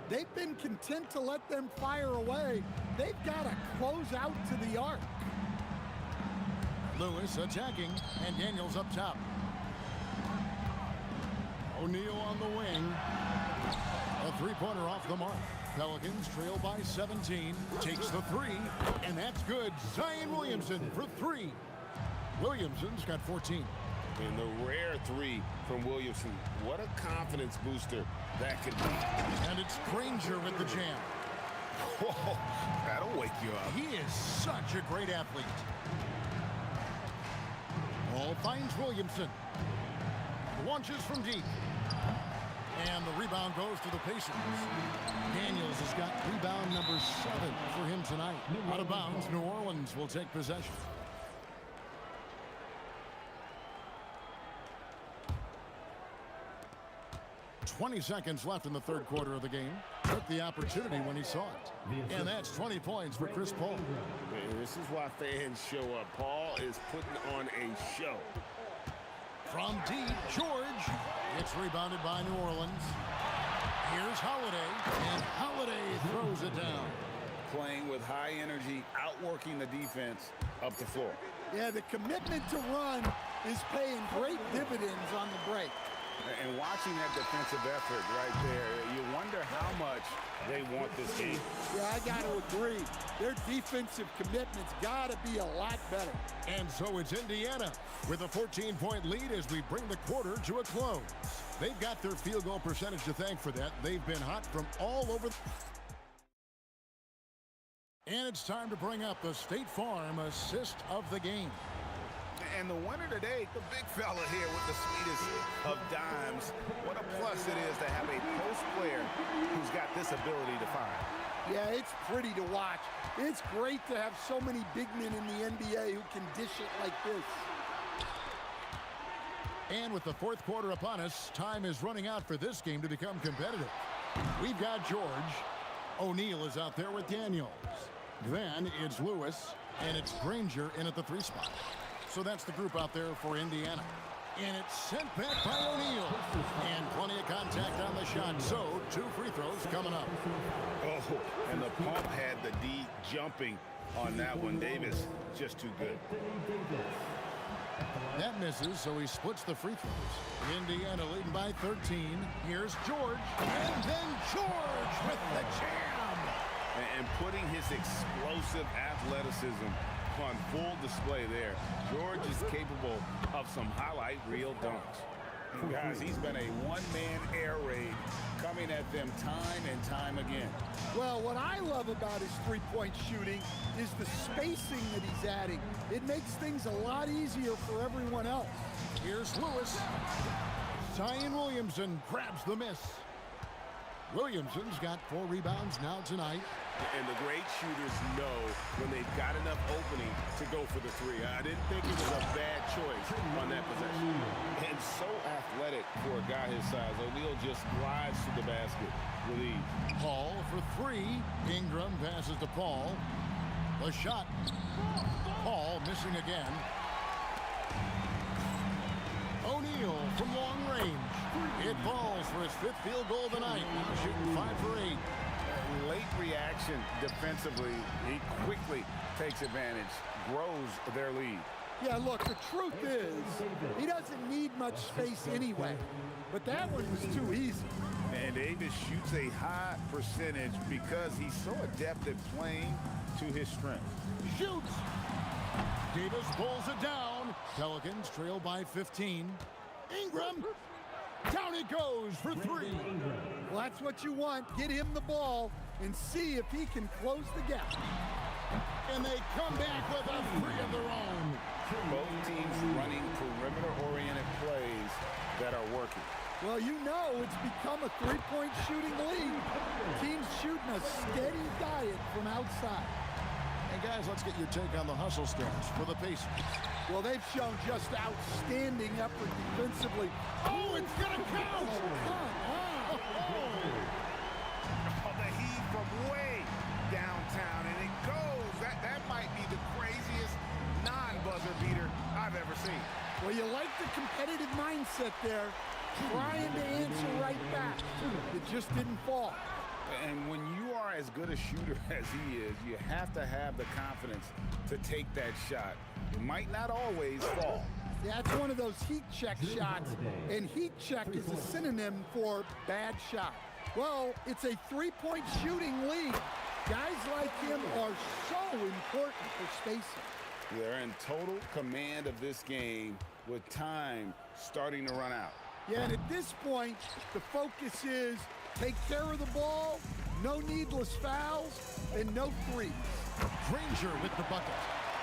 They've been content to let them fire away. They've got to close out to the arc. Lewis attacking, and Daniels up top. O'Neal on the wing. A 3-pointer off the mark. Pelicans trail by 17. Takes the 3, and that's good. Zion Williamson for 3. Williamson's got 14. And the rare 3 from Williamson. What a confidence booster that could be. And it's Granger with the jam. Whoa, that'll wake you up. He is such a great athlete. Ball finds Williamson. Launches from deep. And the rebound goes to the Pacers. Daniels has got rebound number 7 for him tonight. Out of bounds, New Orleans will take possession. "20 seconds left in the third quarter of the game. Took the opportunity when he saw it. And that's 20 points for Chris Paul. This is why fans show up. Paul is putting on a show. From deep, George. It's rebounded by New Orleans. Here's Holiday, and Holiday throws it down. Playing with high energy, outworking the defense up the floor. Yeah, the commitment to run is paying great dividends on the break. And watching that defensive effort right there, you wonder how much they want this game. Yeah, I got to agree. Their defensive commitment's got to be a lot better. And so it's Indiana with a 14-point lead as we bring the quarter to a close. They've got their field goal percentage to thank for that. They've been hot from all over. And it's time to bring up the State Farm assist of the game. And the winner today, the big fella here with the sweetest of dimes. What a plus it is to have a post player who's got this ability to fire. Yeah, it's pretty to watch. It's great to have so many big men in the NBA who can dish it like this. And with the fourth quarter upon us, time is running out for this game to become competitive. We've got George. O'Neal is out there with Daniels. Then it's Lewis, and it's Granger in at the 3 spot. So that's the group out there for Indiana. And it's sent back by O'Neal. And plenty of contact on the shot. So 2 free throws coming up. Oh, and the pump had the D jumping on that one. Davis just too good. That misses, so he splits the free throws. Indiana leading by 13. Here's George. And then George with the jam. And putting his explosive athleticism on full display there. George is capable of some highlight reel dunks. And guys, he's been a one-man air raid coming at them time and time again. Well, what I love about his three-point shooting is the spacing that he's adding. It makes things a lot easier for everyone else. Here's Lewis. Zion Williamson grabs the miss. Williamson's got 4 rebounds now tonight. And the great shooters know when they've got enough opening to go for the 3. I didn't think it was a bad choice on that possession. And so athletic for a guy his size. O'Neal just glides to the basket with ease. Paul for 3. Ingram passes to Paul. The shot. Paul missing again. O'Neal from long range. It falls for his 5th field goal tonight. Shooting 5 for 8. Late reaction defensively. He quickly takes advantage, grows their lead. Yeah, look, the truth is, he doesn't need much space anyway. But that one was too easy. And Davis shoots a high percentage because he's so adept at playing to his strength. Shoots! Davis pulls it down. Pelicans trail by 15. Ingram! Down it goes for 3. Well, that's what you want. Get him the ball and see if he can close the gap. And they come back with a 3 of their own. Both teams running perimeter-oriented plays that are working. Well, you know it's become a three-point shooting league. Teams shooting a steady diet from outside. And guys, let's get your take on the hustle stance for the Pacers. Well, they've shown just outstanding effort defensively. Oh, it's going to count! Come on! Oh, the heat from way downtown, and it goes. That might be the craziest non-buzzer beater I've ever seen. Well, you like the competitive mindset there, trying to answer right back. It just didn't fall. And when you are as good a shooter as he is, you have to have the confidence to take that shot. It might not always fall. Yeah, it's one of those heat check shots, and heat check is a synonym for bad shot. Well, it's a three-point shooting league. Guys like him are so important for spacing. They're in total command of this game with time starting to run out. Yeah, and at this point, the focus is take care of the ball, no needless fouls, and no threes. Granger with the bucket.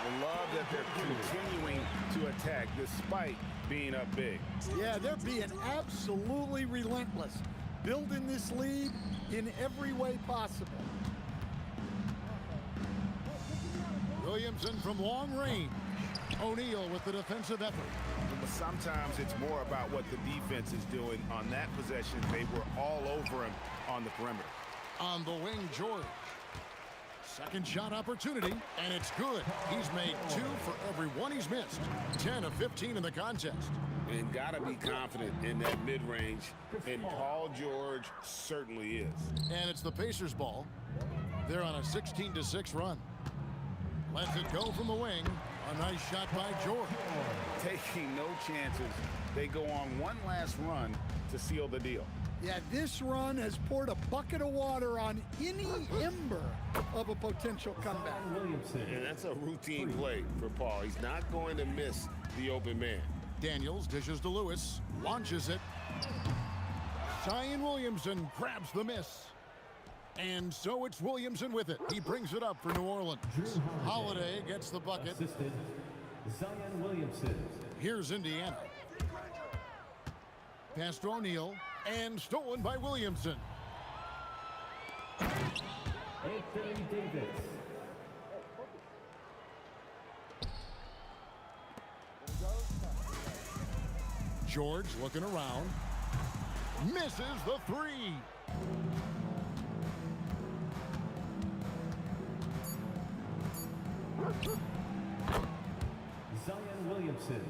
I love that they're continuing to attack despite being up big. Yeah, they're being absolutely relentless, building this lead in every way possible. Williamson from long range. O'Neal with the defensive effort. But sometimes it's more about what the defense is doing. On that possession, they were all over him on the perimeter. On the wing, George. Second shot opportunity, and it's good. He's made 2 for every one he's missed. 10 of 15 in the contest. And gotta be confident in that mid-range, and Paul George certainly is. And it's the Pacers' ball. They're on a 16-6 run. Lets it go from the wing. A nice shot by George. Taking no chances. They go on one last run to seal the deal. Yeah, this run has poured a bucket of water on any ember of a potential comeback. And that's a routine play for Paul. He's not going to miss the open man. Daniels dishes to Lewis. Launches it. Zion Williamson grabs the miss. And so it's Williamson with it. He brings it up for New Orleans. Holiday gets the bucket. Assisted, Zion Williamson. Here's Indiana. Pass to O'Neal. And stolen by Williamson. Anthony Davis. George looking around. Misses the 3. Zion Williamson.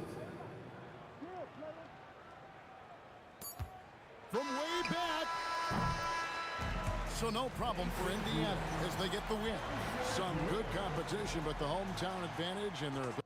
From way back. So no problem for Indiana as they get the win. Some good competition, but the hometown advantage and their ability.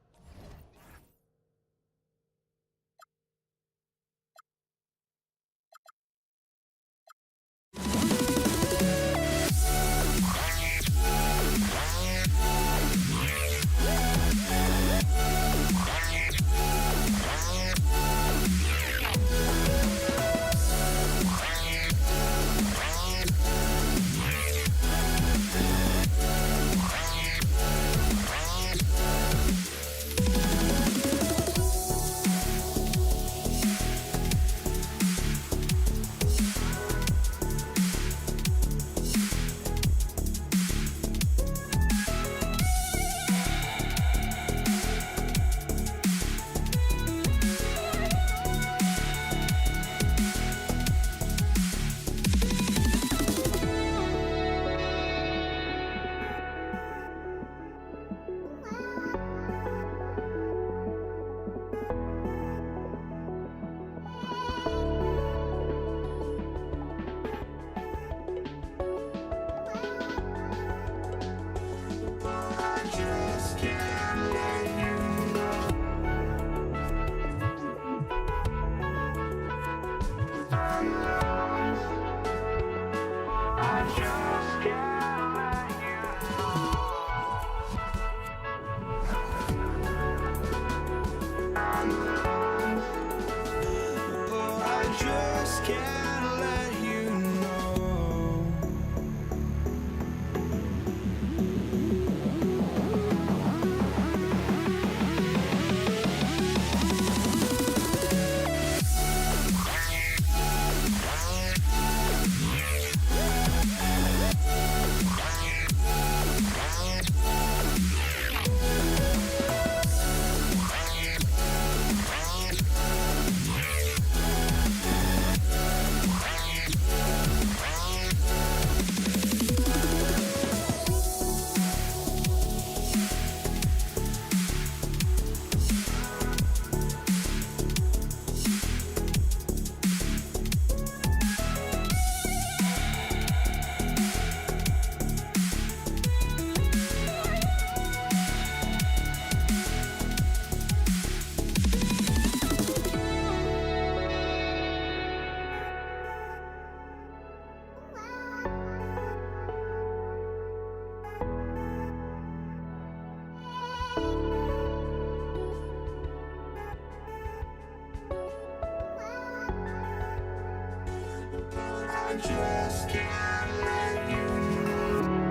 just can't let you go.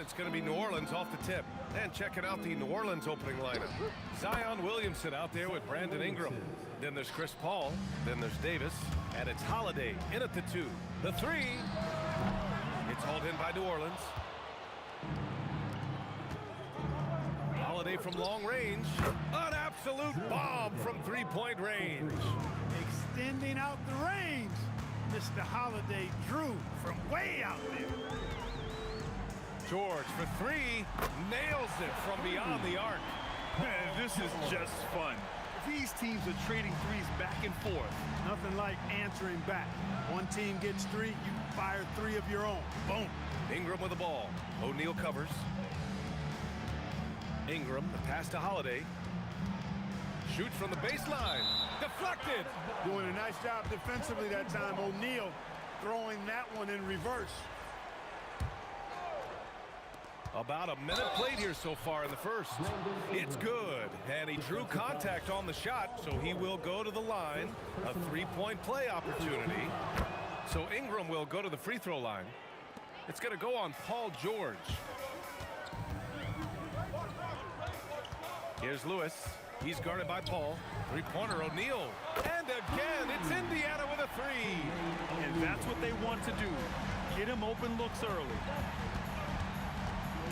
it's going to be New Orleans off the tip. And checking out the New Orleans opening lineup. Zion Williamson out there with Brandon Ingram. Then there's Chris Paul. Then there's Davis. And it's Holiday in at the 2. The 3. It's hauled in by New Orleans. Holiday from long range. An absolute bomb from three-point range. Extending out the range. Mr. Holiday drew from way out there. George for 3. Nails it from beyond the arc. Man, this is just fun. These teams are trading threes back and forth. Nothing like answering back. One team gets 3, you fire 3 of your own. Boom. Ingram with the ball. O'Neal covers. Ingram, the pass to Holiday. Shoots from the baseline. Deflected. Doing a nice job defensively that time. O'Neal throwing that one in reverse. About a minute played here so far in the first. It's good. And he drew contact on the shot, so he will go to the line. A three-point play opportunity. So Ingram will go to the free throw line. It's going to go on Paul George. Here's Lewis. He's guarded by Paul. Three-pointer O'Neal. And again, it's Indiana with a 3. And that's what they want to do. Get him open looks early.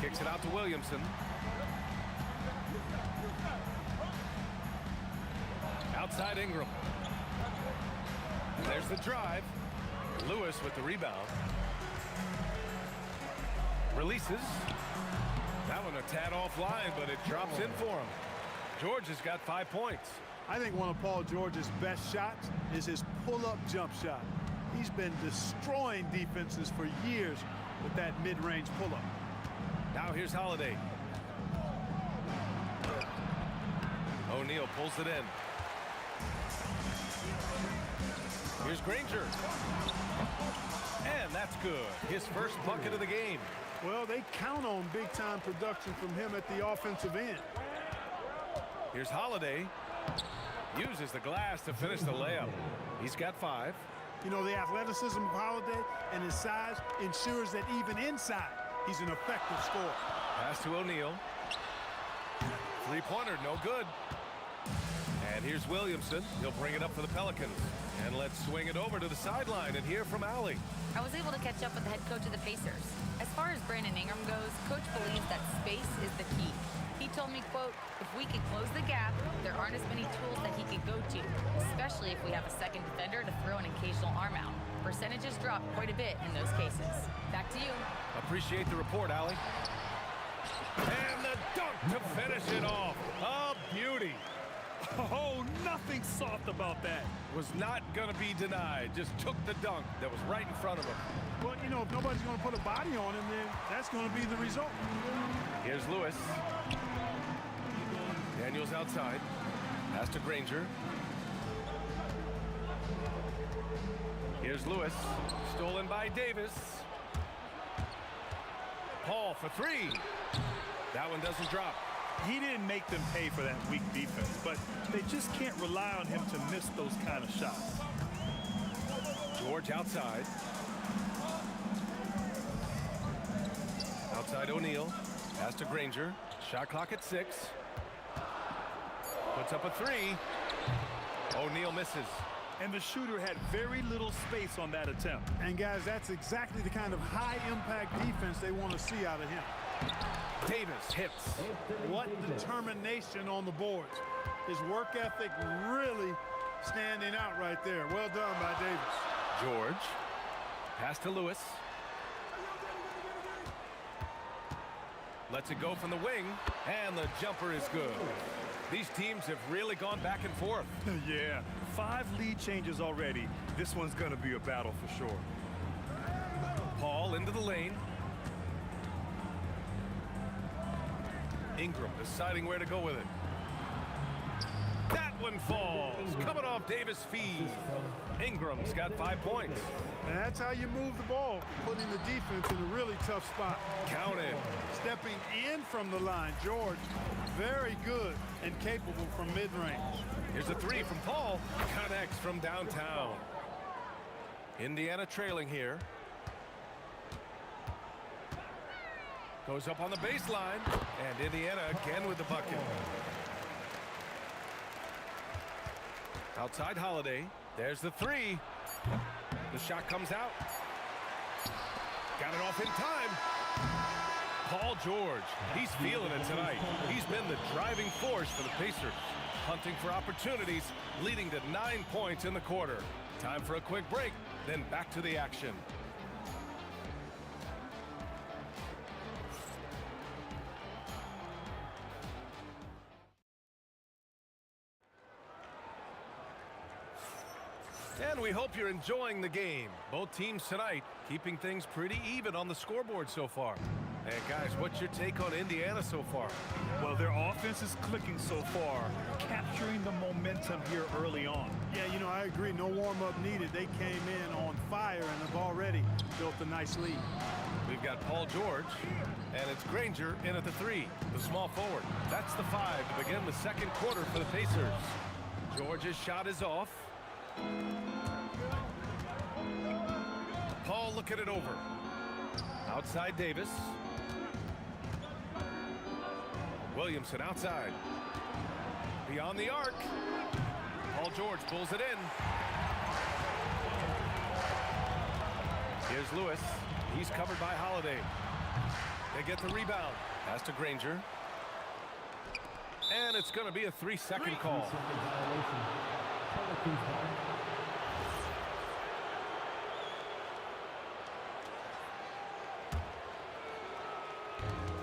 Kicks it out to Williamson. Outside Ingram. There's the drive. Lewis with the rebound. Releases. That one a tad offline, but it drops in for him. George has got 5 points. I think one of Paul George's best shots is his pull-up jump shot. He's been destroying defenses for years with that mid-range pull-up. Now here's Holiday. O'Neal pulls it in. Here's Granger. And that's good. His first bucket of the game. Well, they count on big-time production from him at the offensive end. Here's Holiday. Uses the glass to finish the layup. He's got 5. You know, the athleticism of Holiday and his size ensures that even inside, he's an effective scorer. Pass to O'Neal. Three-pointer, no good. And here's Williamson. He'll bring it up for the Pelicans. And let's swing it over to the sideline and hear from Allie. I was able to catch up with the head coach of the Pacers. As far as Brandon Ingram goes, coach believes that space is the key. He told me, quote, if we can close the gap, there aren't as many tools that he can go to, especially if we have a second defender to throw an occasional arm out. Percentages drop quite a bit in those cases. Back to you. Appreciate the report, Allie. And the dunk to finish it off. A beauty. Oh, nothing soft about that. Was not going to be denied. Just took the dunk that was right in front of him. Well, you know, if nobody's going to put a body on him, then that's going to be the result. Here's Lewis. Daniels outside. Pass to Granger. Here's Lewis. Stolen by Davis. Paul for 3. That one doesn't drop. He didn't make them pay for that weak defense, but they just can't rely on him to miss those kind of shots. George outside. Outside O'Neal. Pass to Granger. Shot clock at 6. Puts up a 3. O'Neal misses. And the shooter had very little space on that attempt. And guys, that's exactly the kind of high-impact defense they want to see out of him. Davis hits. What determination on the boards. His work ethic really standing out right there. Well done by Davis. George. Pass to Lewis. Lets it go from the wing, and the jumper is good. These teams have really gone back and forth. Yeah, 5 lead changes already. This one's going to be a battle for sure. Paul into the lane. Ingram deciding where to go with it. That one falls. Coming off Davis' feed. Ingram's got 5 points. And that's how you move the ball, putting the defense in a really tough spot. Counted. Stepping in from the line, George, very good and capable from mid-range. Here's a 3 from Paul. Connects from downtown. Indiana trailing here. Goes up on the baseline. And Indiana again with the bucket. Outside Holiday. There's the three. The shot comes out. Got it off in time. Paul George. He's feeling it tonight. He's been the driving force for the Pacers. Hunting for opportunities, leading to 9 points in the quarter. Time for a quick break, then back to the action. And we hope you're enjoying the game. Both teams tonight keeping things pretty even on the scoreboard so far. And guys, what's your take on Indiana so far? Well, their offense is clicking so far, capturing the momentum here early on. Yeah, you know, I agree. No warm-up needed. They came in on fire and have already built a nice lead. We've got Paul George, and it's Granger in at the three, the small forward. That's the 5 to begin the second quarter for the Pacers. George's shot is off. Paul looking it over. Outside Davis. Williamson outside. Beyond the arc. Paul George pulls it in. Here's Lewis. He's covered by Holiday. They get the rebound. Pass to Granger. And it's going to be a 3-second call.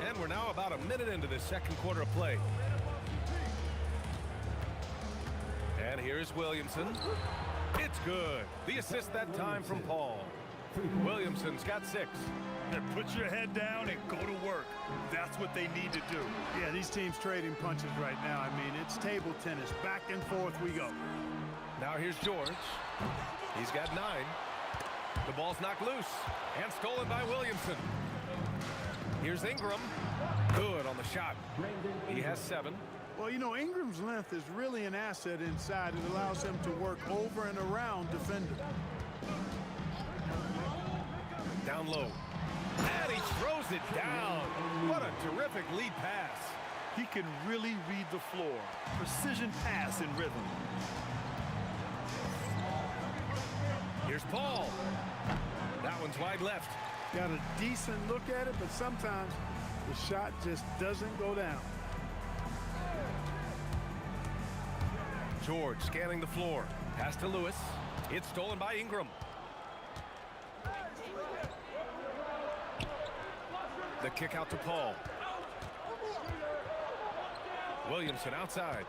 And we're now about a minute into the second quarter of play. And here's Williamson. It's good. The assist that time from Paul. Williamson's got 6. Now put your head down and go to work. That's what they need to do. Yeah, these teams trading punches right now. I mean, it's table tennis. Back and forth we go. Now here's George. He's got 9. The ball's knocked loose and stolen by Williamson. Here's Ingram. Good on the shot. He has 7. Well, you know, Ingram's length is really an asset inside. It allows him to work over and around defenders. Down low. And he throws it down. What a terrific lead pass. He can really read the floor. Precision pass in rhythm. Here's Paul. That one's wide left. Got a decent look at it, but sometimes the shot just doesn't go down. George scanning the floor. Pass to Lewis. It's stolen by Ingram. The kick out to Paul. Williamson outside.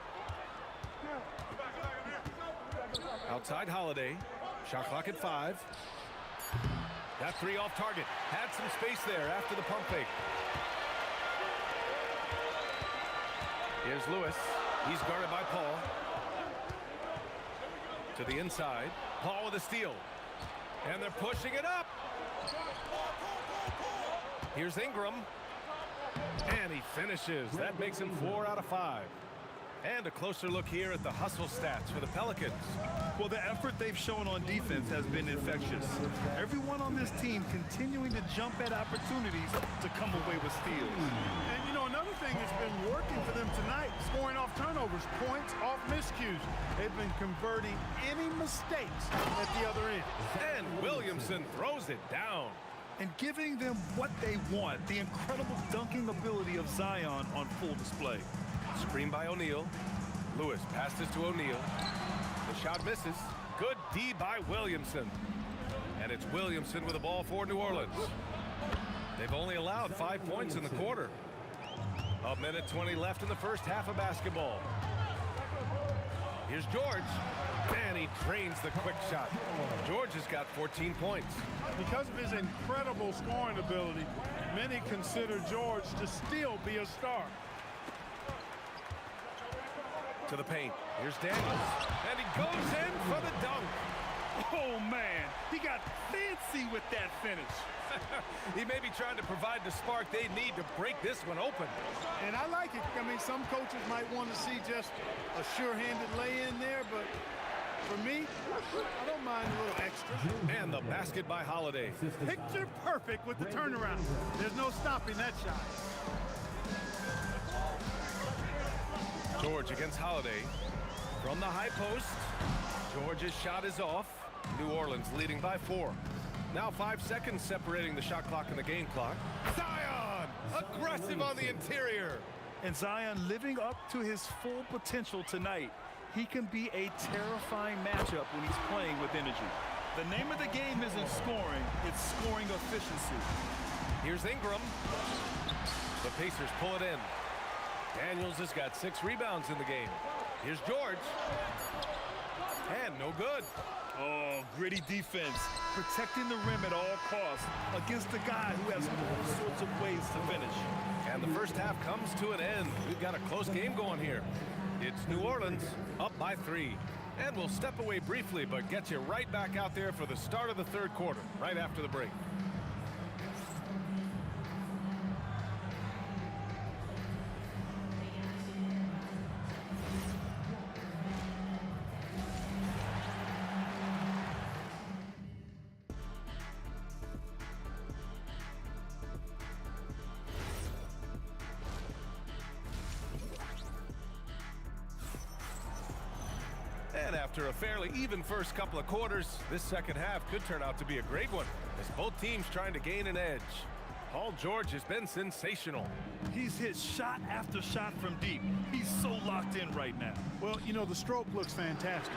Outside Holiday. Shot clock at 5. That 3 off target. Had some space there after the pump fake. Here's Lewis. He's guarded by Paul. To the inside. Paul with a steal. And they're pushing it up. Here's Ingram. And he finishes. That makes him 4 out of 5. And a closer look here at the hustle stats for the Pelicans. Well, the effort they've shown on defense has been infectious. Everyone on this team continuing to jump at opportunities to come away with steals. And, you know, another thing that's been working for them tonight, scoring off turnovers, points off miscues. They've been converting any mistakes at the other end. And Williamson throws it down. And giving them what they want, the incredible dunking ability of Zion on full display. Screen by O'Neal. Lewis passes to O'Neal. The shot misses. Good D by Williamson. And it's Williamson with the ball for New Orleans. They've only allowed 5 points in the quarter. A minute 20 left in the first half of basketball. Here's George. And he drains the quick shot. George has got 14 points. Because of his incredible scoring ability, many consider George to still be a star. To the paint. Here's Daniels. And he goes in for the dunk. Oh, man. He got fancy with that finish. He may be trying to provide the spark they need to break this one open. And I like it. I mean, some coaches might want to see just a sure-handed lay-in there, but For me, I don't mind a little extra. And the basket by Holiday. Picture perfect with the turnaround. There's no stopping that shot. George against Holiday. From the high post, George's shot is off. New Orleans leading by 4. Now 5 seconds separating the shot clock and the game clock. Zion, aggressive on the interior. And Zion living up to his full potential tonight. He can be a terrifying matchup when he's playing with energy. The name of the game isn't scoring, it's scoring efficiency. Here's Ingram. The Pacers pull it in. Daniels has got 6 rebounds in the game. Here's George. And no good. Oh, gritty defense. Protecting the rim at all costs against a guy who has all sorts of ways to finish. And the first half comes to an end. We've got a close game going here. It's New Orleans up by 3. And we'll step away briefly, but get you right back out there for the start of the third quarter, right after the break. And after a fairly even first couple of quarters, this second half could turn out to be a great one as both teams trying to gain an edge. Paul George has been sensational. He's hit shot after shot from deep. He's so locked in right now. Well, you know, the stroke looks fantastic.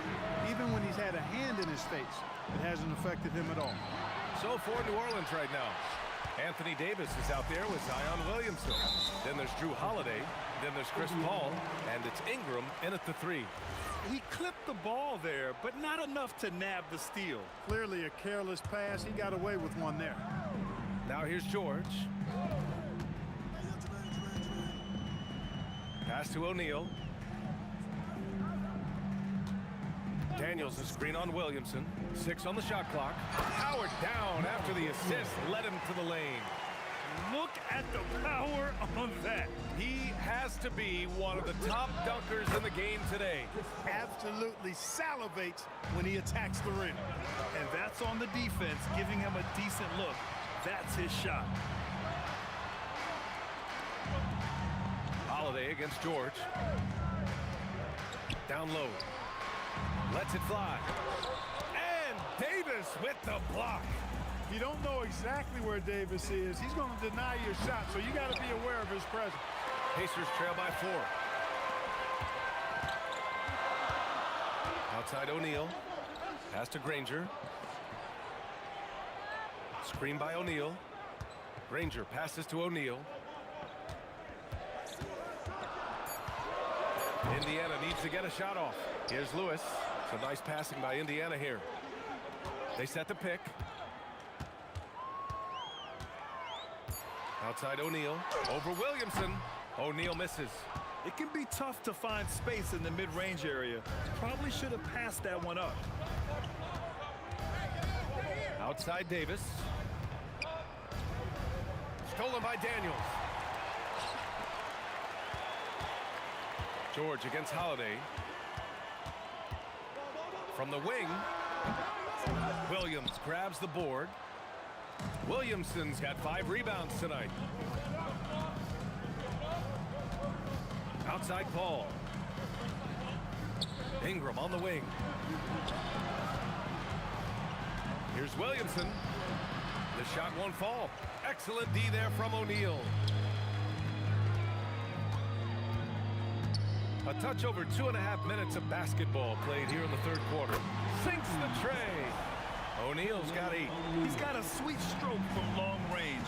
Even when he's had a hand in his face, it hasn't affected him at all. So for New Orleans right now, Anthony Davis is out there with Zion Williamson. Then there's Drew Holiday. Then there's Chris Paul. And it's Ingram in at the 3. He clipped the ball there, but not enough to nab the steal. Clearly a careless pass. He got away with one there. Now here's George. Pass to O'Neal. Daniels a screen on Williamson. 6 on the shot clock. Howard down after the assist led him to the lane. Look at the power on that. He has to be one of the top dunkers in the game today. Absolutely salivates when he attacks the rim. And that's on the defense, giving him a decent look. That's his shot. Holiday against George. Down low. Lets it fly. And Davis with the block. You don't know exactly where Davis is. He's going to deny your shot, so you got to be aware of his presence. Pacers trail by 4. Outside O'Neal. Pass to Granger. Screen by O'Neal. Granger passes to O'Neal. Indiana needs to get a shot off. Here's Lewis. Some nice passing by Indiana here. They set the pick. Outside O'Neal. Over Williamson. O'Neal misses. It can be tough to find space in the mid-range area. Probably should have passed that one up. Outside Davis. Stolen by Daniels. George against Holiday. From the wing. Williams grabs the board. Williamson's got 5 rebounds tonight. Outside Paul. Ingram on the wing. Here's Williamson. The shot won't fall. Excellent D there from O'Neal. A touch over 2.5 minutes of basketball played here in the third quarter. Sinks the tray. O'Neal's got 8. He's got a sweet stroke from long range.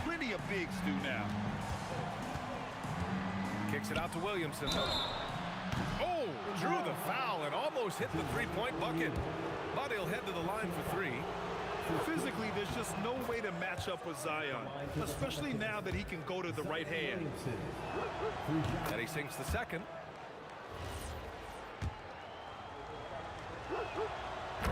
Plenty of bigs do now. Kicks it out to Williamson. Oh, drew the foul and almost hit the 3-point bucket. But he'll head to the line for 3. Physically, there's just no way to match up with Zion, especially now that he can go to the right hand. And he sinks the second.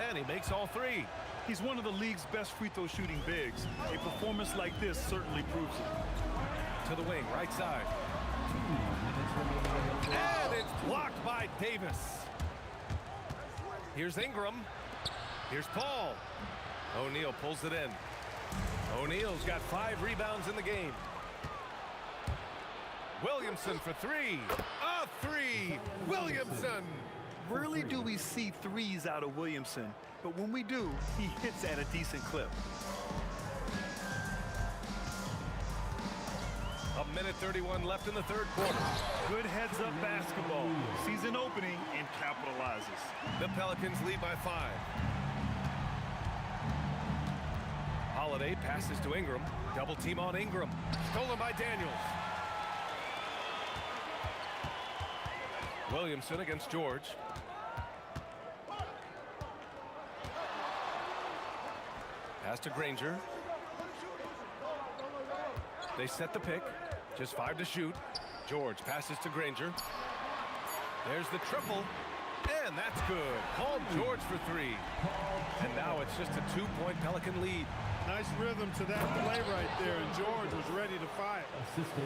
And he makes all 3. He's one of the league's best free throw shooting bigs. A performance like this certainly proves it. To the wing, right side. And it's blocked by Davis. Here's Ingram. Here's Paul. O'Neal pulls it in. O'Neal's got 5 rebounds in the game. Williamson for 3. A 3. Williamson. Rarely do we see threes out of Williamson, but when we do, he hits at a decent clip. A minute 31 left in the third quarter. Good heads-up basketball. Sees an opening and capitalizes. The Pelicans lead by 5. Holiday passes to Ingram. Double team on Ingram. Stolen by Daniels. Williamson against George. Pass to Granger. They set the pick. Just 5 to shoot. George passes to Granger. There's the triple. And that's good. Paul George for 3. And now it's just a 2-point Pelican lead. Nice rhythm to that play right there, and George was ready to fire.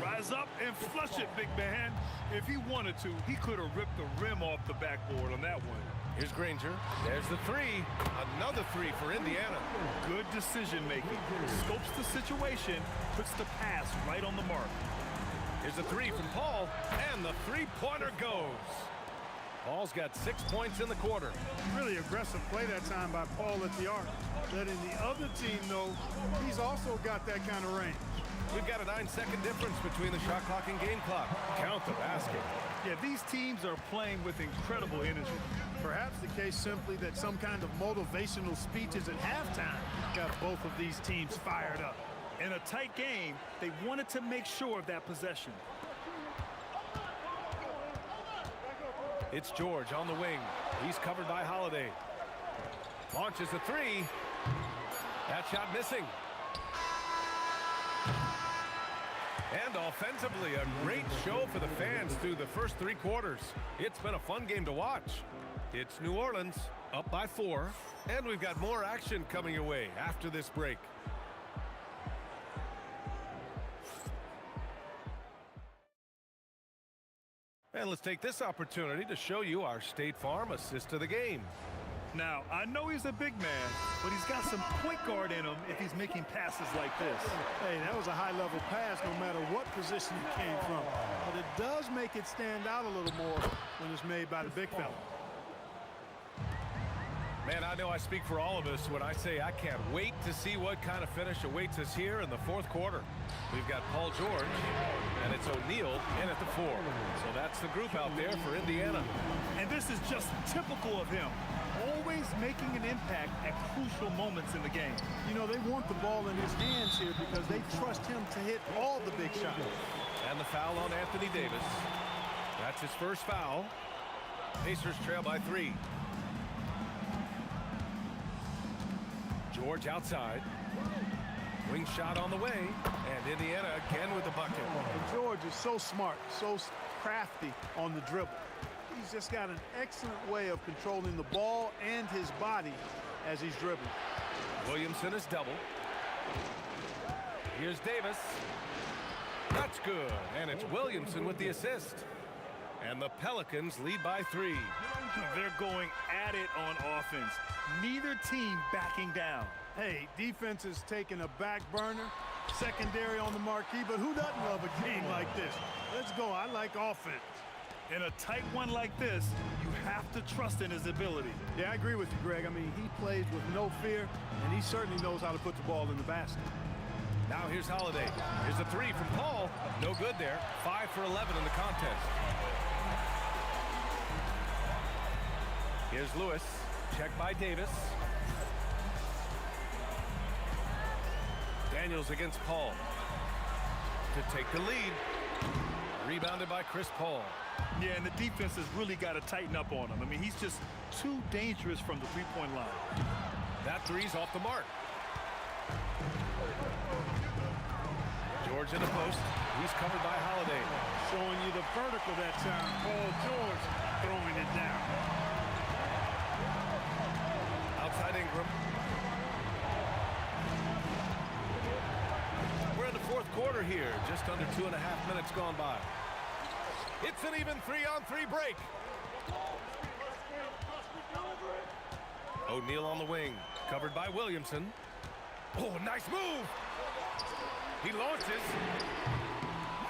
Rise up and flush it, big man. If he wanted to, he could have ripped the rim off the backboard on that one. Here's Granger. There's the 3. Another 3 for Indiana. Good decision making. Scopes the situation, puts the pass right on the mark. Here's a 3 from Paul, and the 3-pointer goes. Paul's got 6 points in the quarter. Really aggressive play that time by Paul at the arc, letting the other team know he's also got that kind of range. We've got a 9-second difference between the shot clock and game clock. Count the basket. Yeah, these teams are playing with incredible energy. Perhaps the case simply that some kind of motivational speeches at halftime got both of these teams fired up. In a tight game, they wanted to make sure of that possession. It's George on the wing. He's covered by Holiday. Launches a 3. That shot missing. And offensively, a great show for the fans through the first 3 quarters. It's been a fun game to watch. It's New Orleans up by 4. And we've got more action coming your way after this break. And let's take this opportunity to show you our State Farm assist to the game. Now, I know he's a big man, but he's got some point guard in him if he's making passes like this. Hey, that was a high-level pass no matter what position it came from. But it does make it stand out a little more when it's made by the big fella. Man, I know I speak for all of us when I say I can't wait to see what kind of finish awaits us here in the fourth quarter. We've got Paul George, and it's O'Neal in at the 4. So that's the group out there for Indiana. And this is just typical of him. Always making an impact at crucial moments in the game. You know, they want the ball in his hands here because they trust him to hit all the big shots. And the foul on Anthony Davis. That's his first foul. Pacers trail by 3. George outside. Wing shot on the way. And Indiana again with the bucket. And George is so smart, so crafty on the dribble. He's just got an excellent way of controlling the ball and his body as he's dribbling. Williamson is double. Here's Davis. That's good. And it's Williamson with the assist. And the Pelicans lead by 3. They're going at it on offense. Neither team backing down. Hey, defense is taking a back burner, secondary on the marquee, but who doesn't love a game like this? Let's go. I like offense. In a tight one like this, you have to trust in his ability. Yeah, I agree with you, Greg. I mean, he plays with no fear, and he certainly knows how to put the ball in the basket. Now here's Holiday. Here's a 3 from Paul. No good there. 5 for 11 in the contest. Here's Lewis. Check by Davis. Daniels against Paul. To take the lead. Rebounded by Chris Paul. Yeah, and the defense has really got to tighten up on him. I mean, he's just too dangerous from the three-point line. That 3's off the mark. George in the post. He's covered by Holiday. Showing you the vertical that time. Paul George throwing it down. Outside Ingram. We're in the fourth quarter here. Just under 2.5 minutes gone by. It's an even 3-on-3 break. O'Neal on the wing, covered by Williamson. Oh, nice move. He launches.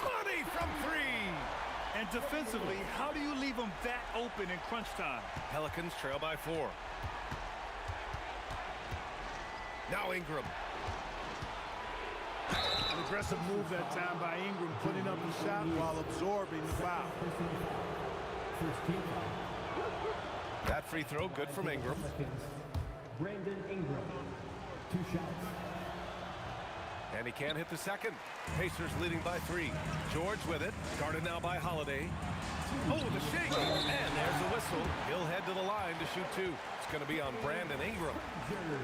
Money from three. And defensively, how do you leave them that open in crunch time? Pelicans trail by 4. Now Ingram. An aggressive move that time by Ingram, putting up the shot while absorbing the foul. That free throw good from Ingram. Brandon Ingram, 2 shots. And he can't hit the second. Pacers leading by 3. George with it. Guarded now by Holiday. Oh, the shake. And there's the whistle. He'll head to the line to shoot 2. It's going to be on Brandon Ingram.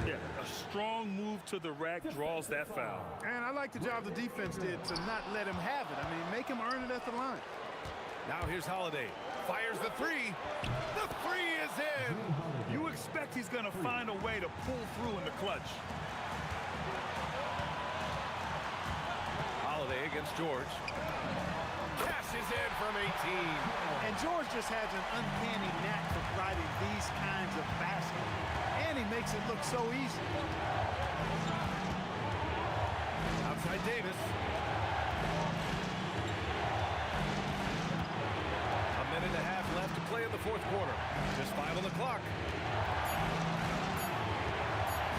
Yeah, a strong move to the rack draws that foul. And I like the job the defense did to not let him have it. I mean, make him earn it at the line. Now here's Holiday. Fires the 3. The 3 is in. You expect he's going to find a way to pull through in the clutch. Holiday against George. Cashes in from 18. And George just has an uncanny knack for providing these kinds of baskets. And he makes it look so easy. Outside Davis. A minute and a half left to play in the 4th quarter. Just 5 on the clock.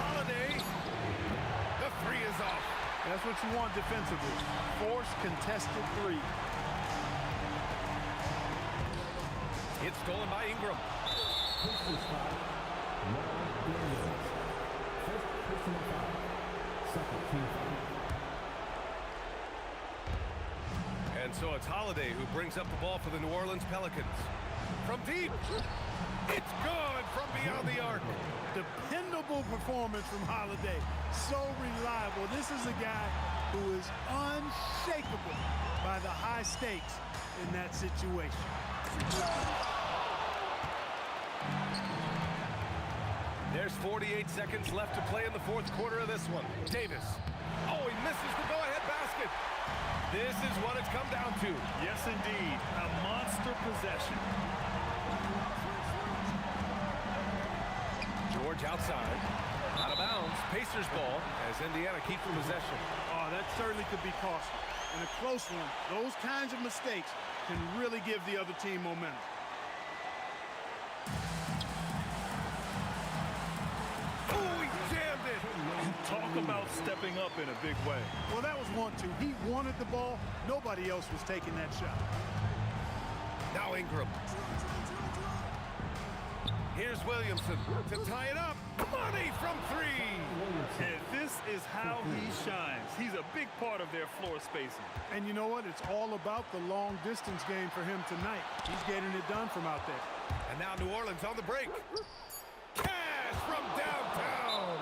Holiday. The 3 is off. That's what you want defensively. Force contested 3. It's stolen by Ingram. And so it's Holiday who brings up the ball for the New Orleans Pelicans. From deep. It's good from beyond the arc. Dependable performance from Holiday. So reliable. This is a guy who is unshakable by the high stakes in that situation. There's 48 seconds left to play in the 4th quarter of this one. Davis. Oh, he misses the go-ahead basket. This is what it's come down to. Yes, indeed. A monster possession. George outside. Out of bounds. Pacers ball as Indiana keeps possession. Oh, that certainly could be costly. In a close one, those kinds of mistakes can really give the other team momentum. Oh, he jammed it. Talk about stepping up in a big way. Well, that was 1-2. He wanted the ball. Nobody else was taking that shot. Now Ingram. Here's Williamson to tie it up. Money from 3. And this is how he shines. He's a big part of their floor spacing. And you know what? It's all about the long distance game for him tonight. He's getting it done from out there. And now New Orleans on the break. Cash from downtown.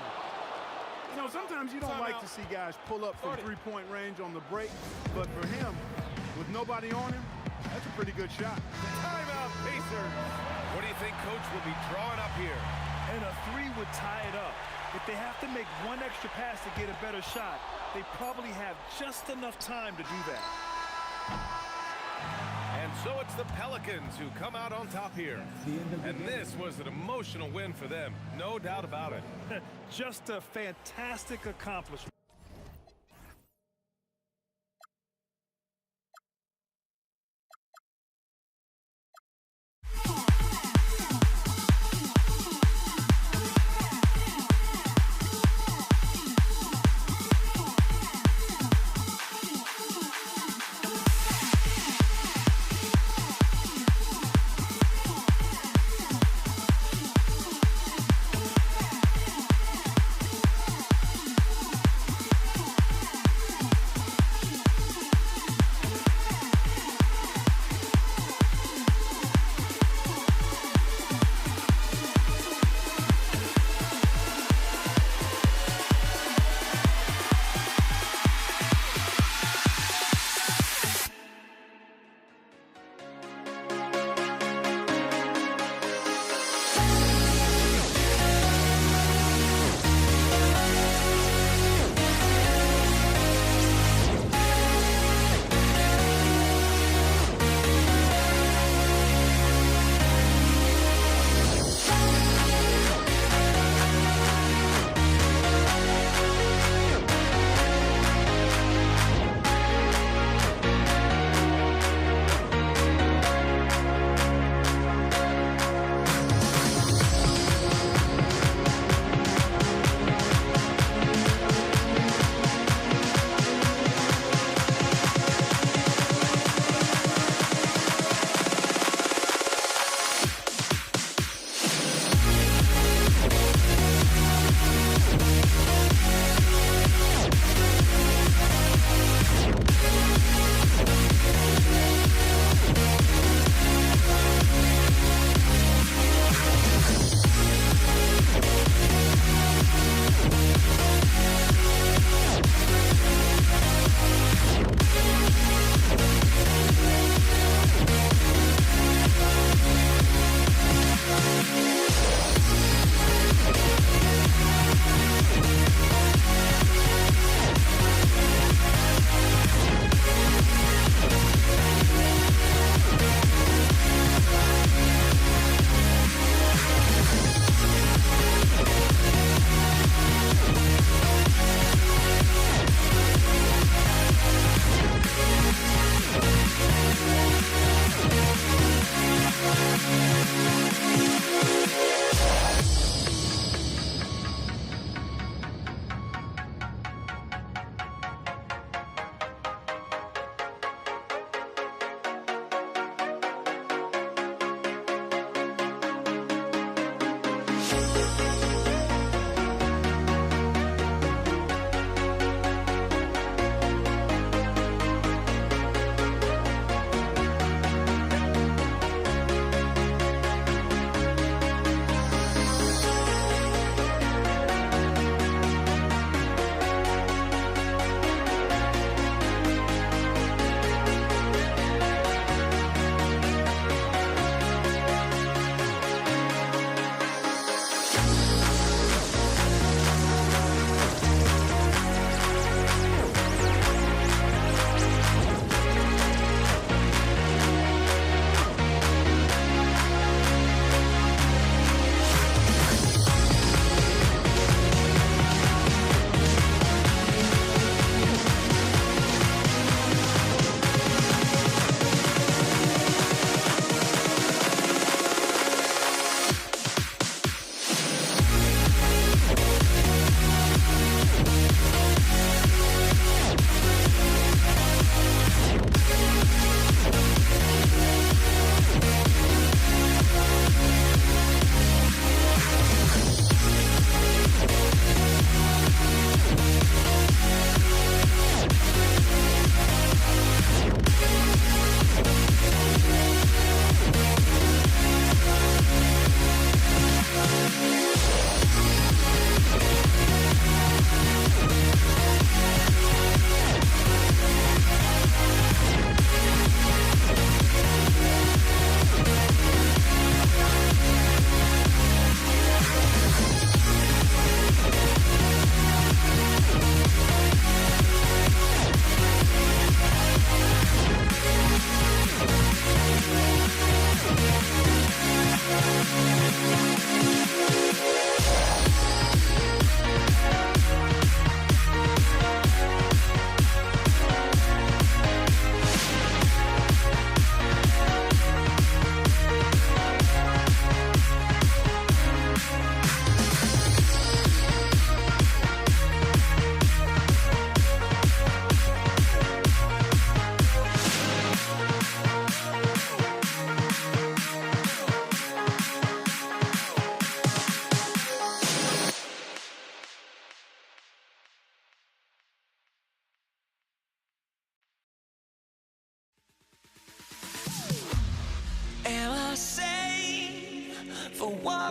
You know, sometimes you don't like to see guys pull up from three-point range on the break, but for him, with nobody on him, that's a pretty good shot. Timeout, Pacers. What do you think Coach will be drawing up here? And a 3 would tie it up. If they have to make one extra pass to get a better shot, they probably have just enough time to do that. And so it's the Pelicans who come out on top here. And this was an emotional win for them, no doubt about it. Just a fantastic accomplishment.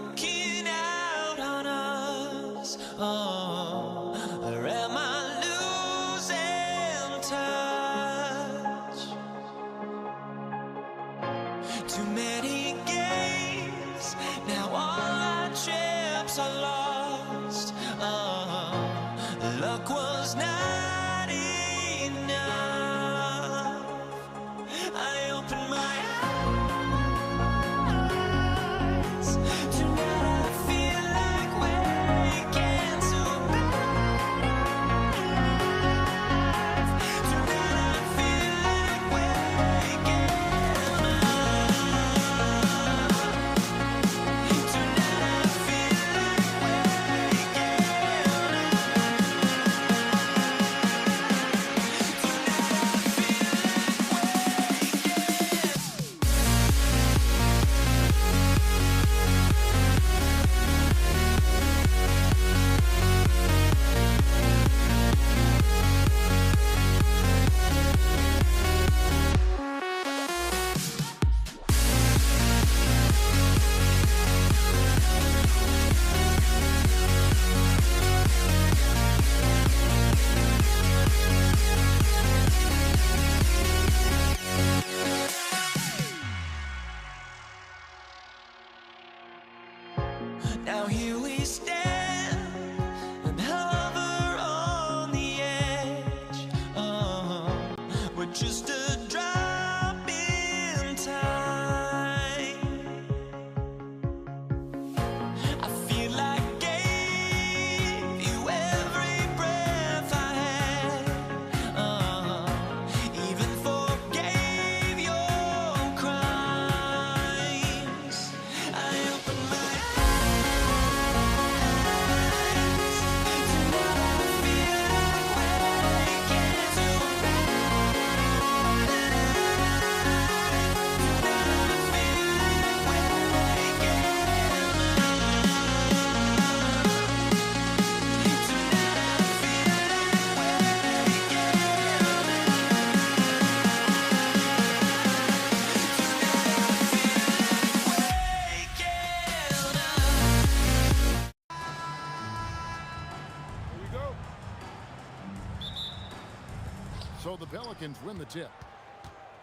looking out on us? Oh, or am I losing touch? Too many games, now all our chips are lost. Oh, luck was not enough. I opened my eyes. Tonight I feel like waking to life. Tonight I feel like waking up. Tonight I feel like waking Now here we stand and hover on the edge. Oh, we're just a drop in time. I feel like gave you every breath I had. Oh, even forgave your crimes. I opened my So the Pelicans win the tip.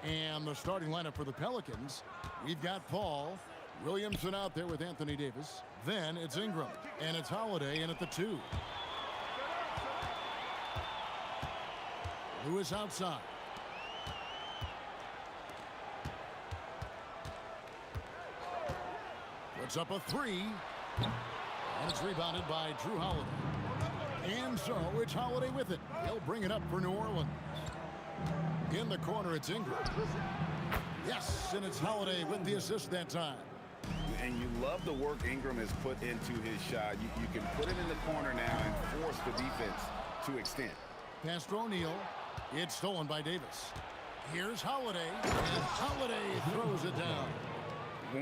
And the starting lineup for the Pelicans, we've got Paul Williamson out there with Anthony Davis. Then it's Ingram, and it's Holiday in at the 2. Lewis outside. Puts up a 3. And it's rebounded by Drew Holiday. And so it's Holiday with it. He'll bring it up for New Orleans. In the corner, it's Ingram. Yes, and it's Holiday with the assist that time. And you love the work Ingram has put into his shot. You can put it in the corner now and force the defense to extend. Pass to O'Neal. It's stolen by Davis. Here's Holiday, and Holiday throws it down.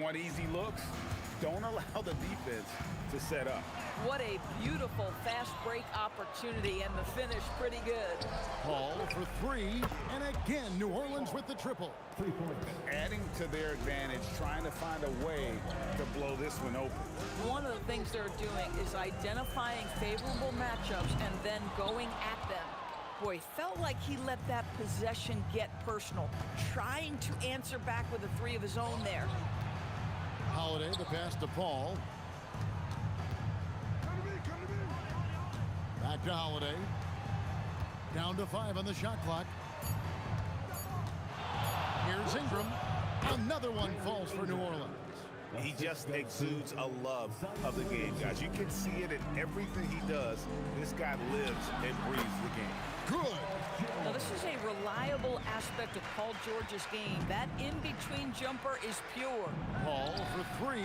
Want easy looks? Don't allow the defense to set up. What a beautiful fast break opportunity, and the finish pretty good. Paul for 3, and again New Orleans with the triple. 3 points. Adding to their advantage, trying to find a way to blow this one open. One of the things they're doing is identifying favorable matchups and then going at them. Boy, felt like he let that possession get personal, trying to answer back with a 3 of his own there. Holiday, the pass to Paul. Back to Holiday. Down to 5 on the shot clock. Here's Ingram. Another one falls for New Orleans. He just exudes a love of the game, guys. You can see it in everything he does. This guy lives and breathes the game. Good. Now, this is a reliable aspect of Paul George's game. That in-between jumper is pure. Paul for 3,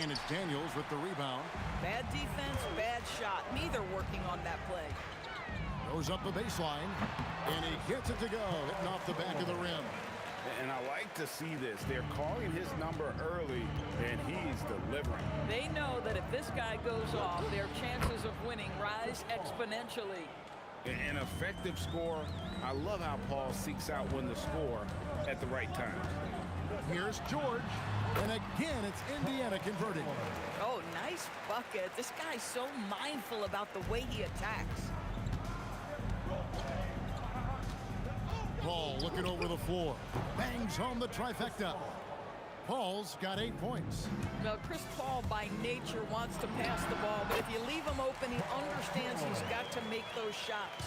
and it's Daniels with the rebound. Bad defense, bad shot. Neither working on that play. Goes up the baseline, and he gets it to go, hitting off the back of the rim. And I like to see this. They're calling his number early, and he's delivering. They know that if this guy goes off, their chances of winning rise exponentially. An effective score. I love how Paul seeks out when to score at the right time. Here's George, and again it's Indiana converting. Oh, Nice bucket. This guy's so mindful about the way he attacks. Paul looking over the floor. Bangs home the trifecta. Paul's got 8 points. Now, Chris Paul by nature wants to pass the ball, but if you leave him open, he understands he's got to make those shots.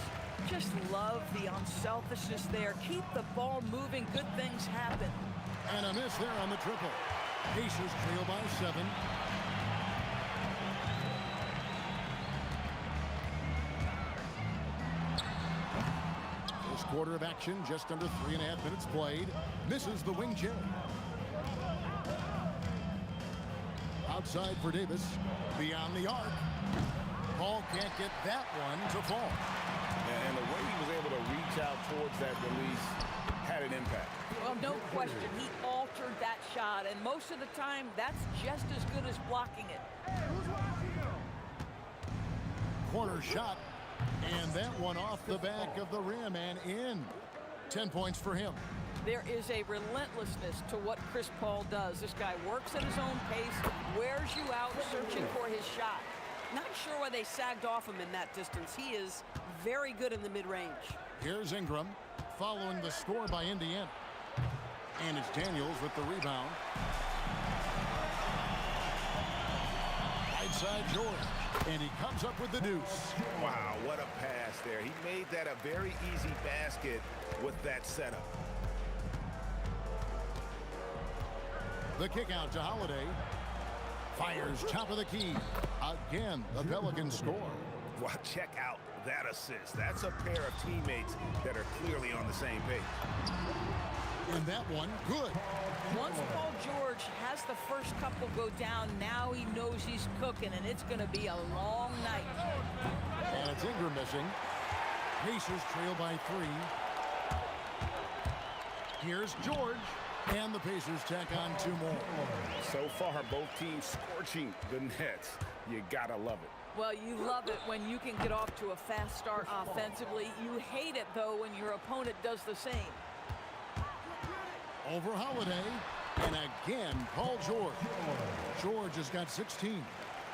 Just love the unselfishness there. Keep the ball moving. Good things happen. And a miss there on the triple. Pacers trail by 7. First quarter of action, just under 3.5 minutes played. Misses the wing J. Outside for Davis. Beyond the arc. Paul can't get that one to fall. And the way he was able to reach out towards that release had an impact. Well, no question. He altered that shot, and most of the time, that's just as good as blocking it. Corner shot, and that one off the back of the rim and in. 10 points for him. There is a relentlessness to what Chris Paul does. This guy works at his own pace, wears you out, searching for his shot. Not sure why they sagged off him in that distance. He is very good in the mid-range. Here's Ingram following the score by Indiana. And it's Daniels with the rebound. Right side George. And he comes up with the deuce. Wow, what a pass there. He made that a very easy basket with that setup. The kick out to Holiday. Fires top of the key. Again, the Pelicans score. Well, check out that assist. That's a pair of teammates that are clearly on the same page. And that one, good. Once Paul George has the first couple go down, now he knows he's cooking, and it's going to be a long night. And it's Ingram missing. Pacers trail by 3. Here's George. And the Pacers tack on 2 more. So far, both teams scorching the Nets. You gotta love it. Well, you love it when you can get off to a fast start offensively. You hate it, though, when your opponent does the same. Over Holiday. And again, Paul George. George has got 16.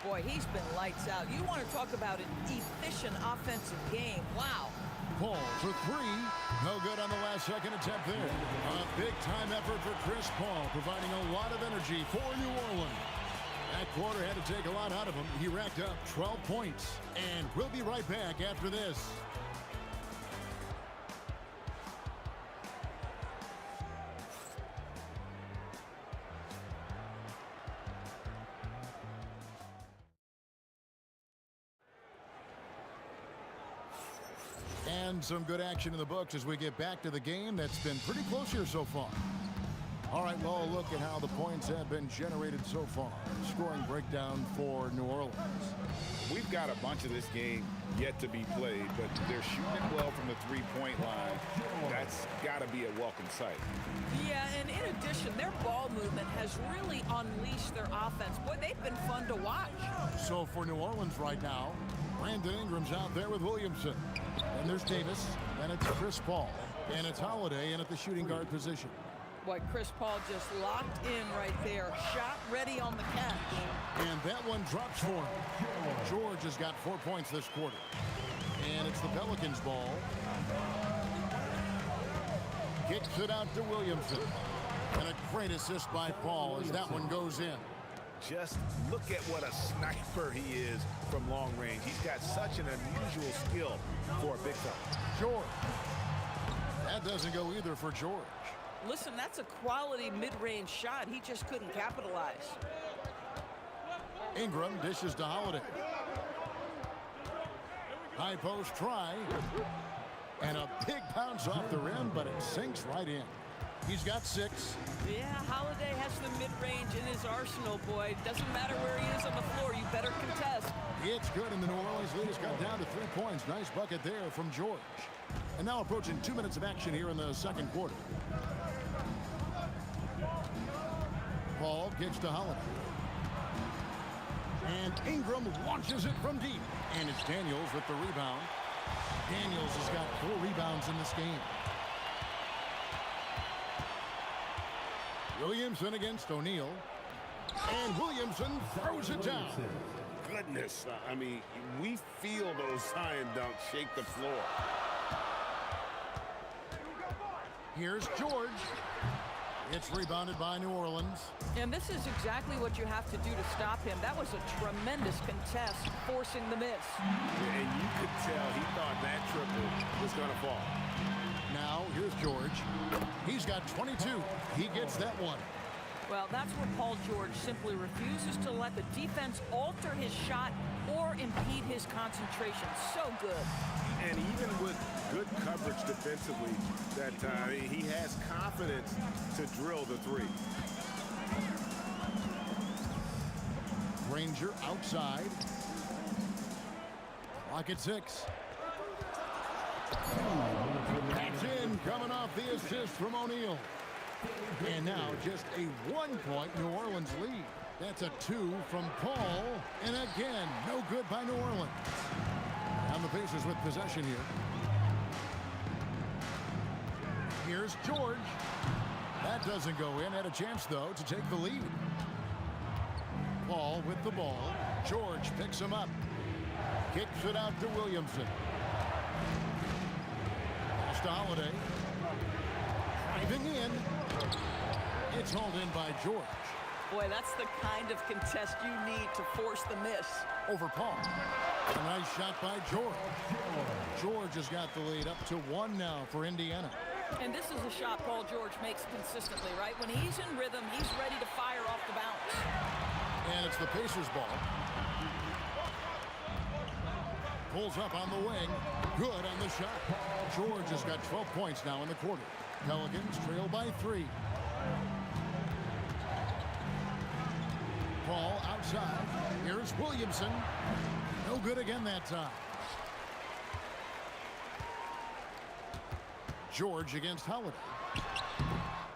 Boy, he's been lights out. You want to talk about an efficient offensive game. Wow. Paul for 3. No good on the last second attempt there. A big-time effort for Chris Paul, providing a lot of energy for New Orleans. That quarter had to take a lot out of him. He racked up 12 points. And we'll be right back after this. And some good action in the books as we get back to the game that's been pretty close here so far. All right, well, look at how the points have been generated so far. Scoring breakdown for New Orleans. We've got a bunch of this game yet to be played, but they're shooting well from the three-point line. That's got to be a welcome sight. Yeah, and in addition, their ball movement has really unleashed their offense. Boy, they've been fun to watch. So for New Orleans right now, Brandon Ingram's out there with Williamson. And there's Davis, and it's Chris Paul. And it's Holiday in at the shooting guard position. Boy, Chris Paul just locked in right there. Shot ready on the catch. And that one drops for him. George has got 4 points this quarter. And it's the Pelicans ball. Kicks it out to Williamson. And a great assist by Paul as that one goes in. Just look at what a sniper he is from long range. He's got such an unusual skill for a big fella. George. That doesn't go either for George. Listen, that's a quality mid-range shot. He just couldn't capitalize. Ingram dishes to Holiday. High post try. And a big bounce off the rim, but it sinks right in. He's got 6. Yeah, Holiday has the mid-range in his arsenal, boy. Doesn't matter where he is on the floor. You better contest. It's good, and the New Orleans lead has got down to 3 points. Nice bucket there from George. And now approaching 2 minutes of action here in the second quarter. Paul kicks to Holiday. And Ingram launches it from deep. And it's Daniels with the rebound. Daniels has got 4 rebounds in this game. Williamson against O'Neal. And Williamson throws it down. Goodness, I mean, we feel those science dunks shake the floor. Here's George. It's rebounded by New Orleans. And this is exactly what you have to do to stop him. That was a tremendous contest, forcing the miss. And you could tell he thought that triple was going to fall. Now, here's George. He's got 22. He gets that one. Well, that's where Paul George simply refuses to let the defense alter his shot or impede his concentration. So good. And even with good coverage defensively that time, he has confidence to drill the three. Granger outside. Clock at 6. That's in, coming off the assist from O'Neal. And now just a 1-point New Orleans lead. That's a 2 from Paul. And again, no good by New Orleans. And the Pacers with possession here. Here's George. That doesn't go in. Had a chance, though, to take the lead. Paul with the ball. George picks him up. Kicks it out to Williamson. Pass to Holiday. Driving in. It's hauled in by George. Boy, that's the kind of contest you need to force the miss. Over Paul. A nice shot by George. George has got the lead up to 1 now for Indiana. And this is a shot Paul George makes consistently, right? When he's in rhythm, he's ready to fire off the bounce. And it's the Pacers ball. Pulls up on the wing. Good on the shot. George has got 12 points now in the quarter. Pelicans trail by 3. Paul outside. Here's Williamson. No good again that time. George against Holiday.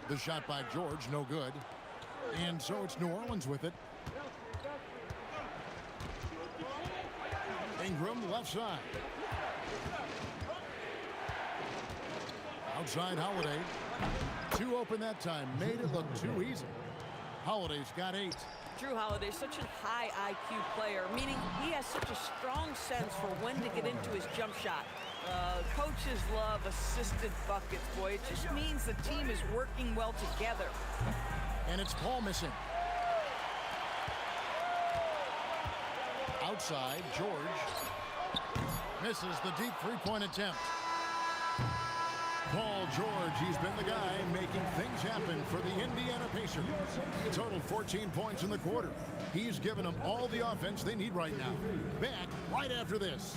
The shot by George, no good. And so it's New Orleans with it. Ingram left side. Outside Holiday. 2 open that time. Made it look too easy. Holiday's got 8. Drew Holiday, such a high IQ player, meaning he has such a strong sense for when to get into his jump shot. Coaches love assisted buckets, boy. It just means the team is working well together. And it's Paul missing. Outside, George misses the deep 3-point attempt. Paul George, he's been the guy making things happen for the Indiana Pacers. He totaled 14 points in the quarter. He's given them all the offense they need right now. Back right after this.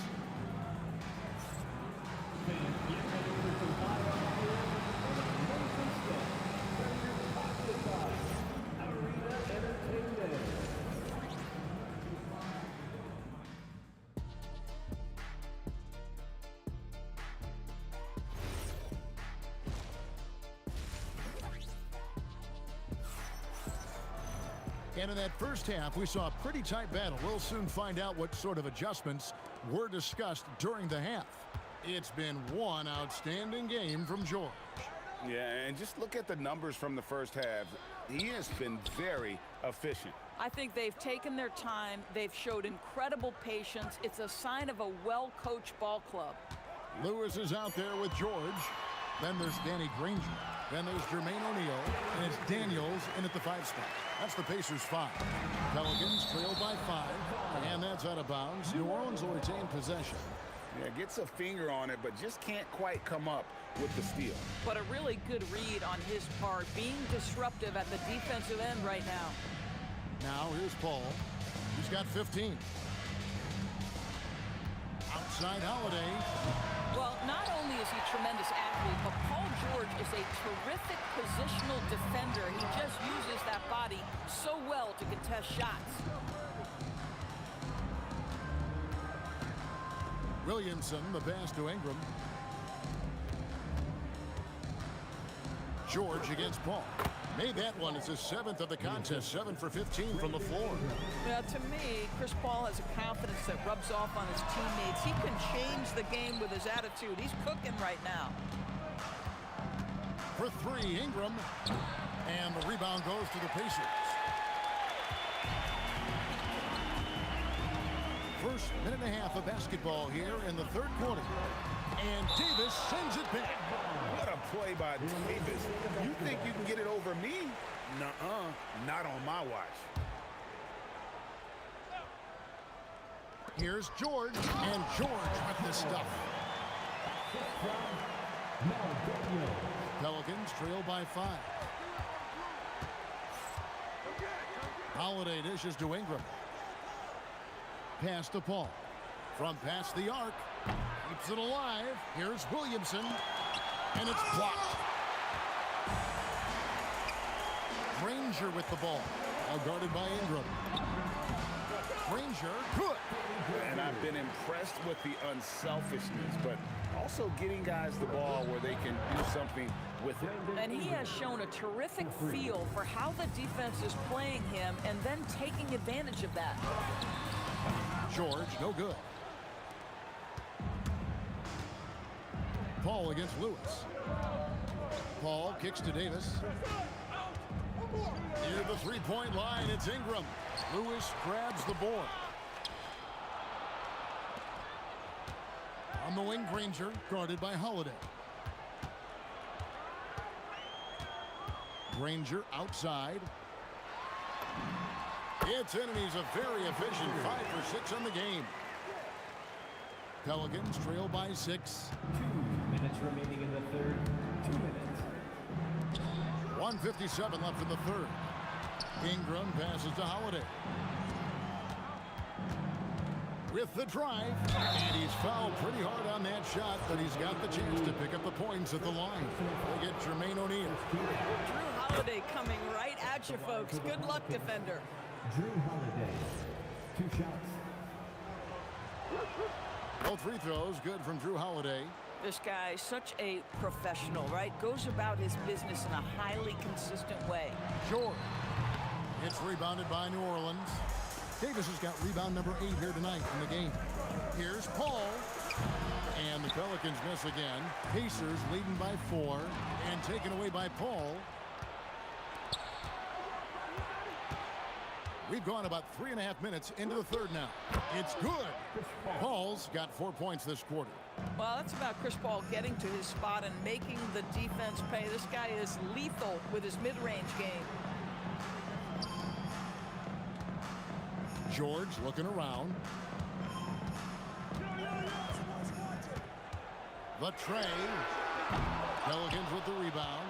And in that first half, we saw a pretty tight battle. We'll soon find out what sort of adjustments were discussed during the half. It's been one outstanding game from George. Yeah, and just look at the numbers from the first half. He has been very efficient. I think they've taken their time. They've showed incredible patience. It's a sign of a well-coached ball club. Lewis is out there with George. Then there's Danny Granger. Then there's Jermaine O'Neal. And it's Daniels in at the 5 spot. That's the Pacers 5. Pelicans trail by 5. And that's out of bounds. New Orleans will retain possession. Yeah, gets a finger on it, but just can't quite come up with the steal. But a really good read on his part, being disruptive at the defensive end right now. Now here's Paul. He's got 15. Outside Holiday. Well, not only is he a tremendous athlete, but Paul George is a terrific positional defender. He just uses that body so well to contest shots. Williamson, the pass to Ingram. George against Paul. Made that one. It's his 7th of the contest. 7 for 15 from the floor. Well, to me, Chris Paul has a confidence that rubs off on his teammates. He can change the game with his attitude. He's cooking right now. For 3, Ingram. And the rebound goes to the Pacers. first minute and a half of basketball here in the third quarter. And Davis sends it back. What a play by Davis. You think you can get it over me? Nuh-uh, not on my watch. Here's George, and George with this stuff. Pelicans trail by 5. Holiday dishes to Ingram. Pass to Paul. From past the arc. Keeps it alive. Here's Williamson. And it's blocked. Granger with the ball. Now guarded by Ingram. Granger, good. And I've been impressed with the unselfishness, but also getting guys the ball where they can do something with it. And he has shown a terrific feel for how the defense is playing him and then taking advantage of that. George, no good. Paul against Lewis. Paul kicks to Davis. Near the three-point line, it's Ingram. Lewis grabs the board. On the wing, Granger, guarded by Holiday. Granger outside. It's in, and he's a very efficient 5 for 6 on the game. Pelicans trail by 6. 2 minutes remaining in the third. 2 minutes. 1:57 left in the third. Ingram passes to Holiday. With the drive, and he's fouled pretty hard on that shot, but he's got the chance to pick up the points at the line. They get Jermaine O'Neal. Drew Holiday coming right at you, folks. Good luck, defender. Drew Holiday. 2 shots. Both free throws good from Drew Holiday. This guy, such a professional, right? Goes about his business in a highly consistent way. George. It's rebounded by New Orleans. Davis has got rebound number 8 here tonight in the game. Here's Paul. And the Pelicans miss again. Pacers leading by 4 and taken away by Paul. We've gone about 3.5 minutes into the third now. It's good. Paul's got 4 points this quarter. Well, that's about Chris Paul getting to his spot and making the defense pay. This guy is lethal with his mid-range game. George looking around. The tray. Pelicans with the rebound.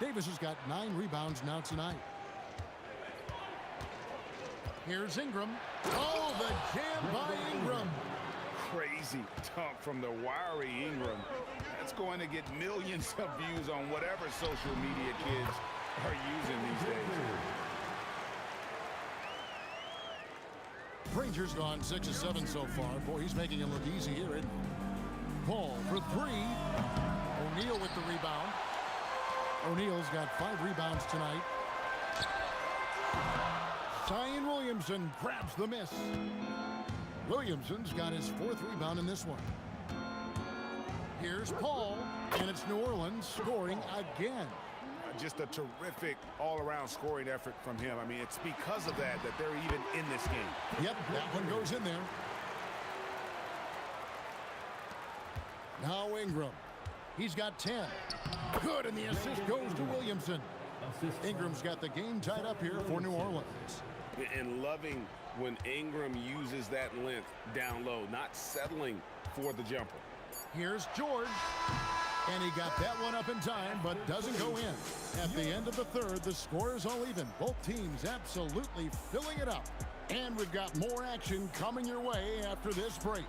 Davis has got 9 rebounds now tonight. Here's Ingram. Oh, the jam by Ingram. Crazy dunk from the wiry Ingram. That's going to get millions of views on whatever social media kids are using these days. Granger's gone 6 of 7 so far. Boy, he's making it look easy here, isn't he? Paul for 3. O'Neal with the rebound. O'Neal's got 5 rebounds tonight. Zion Williamson grabs the miss. Williamson's got his 4th rebound in this one. Here's Paul, and it's New Orleans scoring again. Just a terrific all-around scoring effort from him. I mean, it's because of that they're even in this game. Yep, that one goes in there. Now Ingram. He's got 10. Good, and the assist goes to Williamson. Ingram's got the game tied up here for New Orleans. And loving when Ingram uses that length down low, not settling for the jumper. Here's George. And he got that one up in time, but doesn't go in. At the end of the third, the score is all even. Both teams absolutely filling it up. And we've got more action coming your way after this break.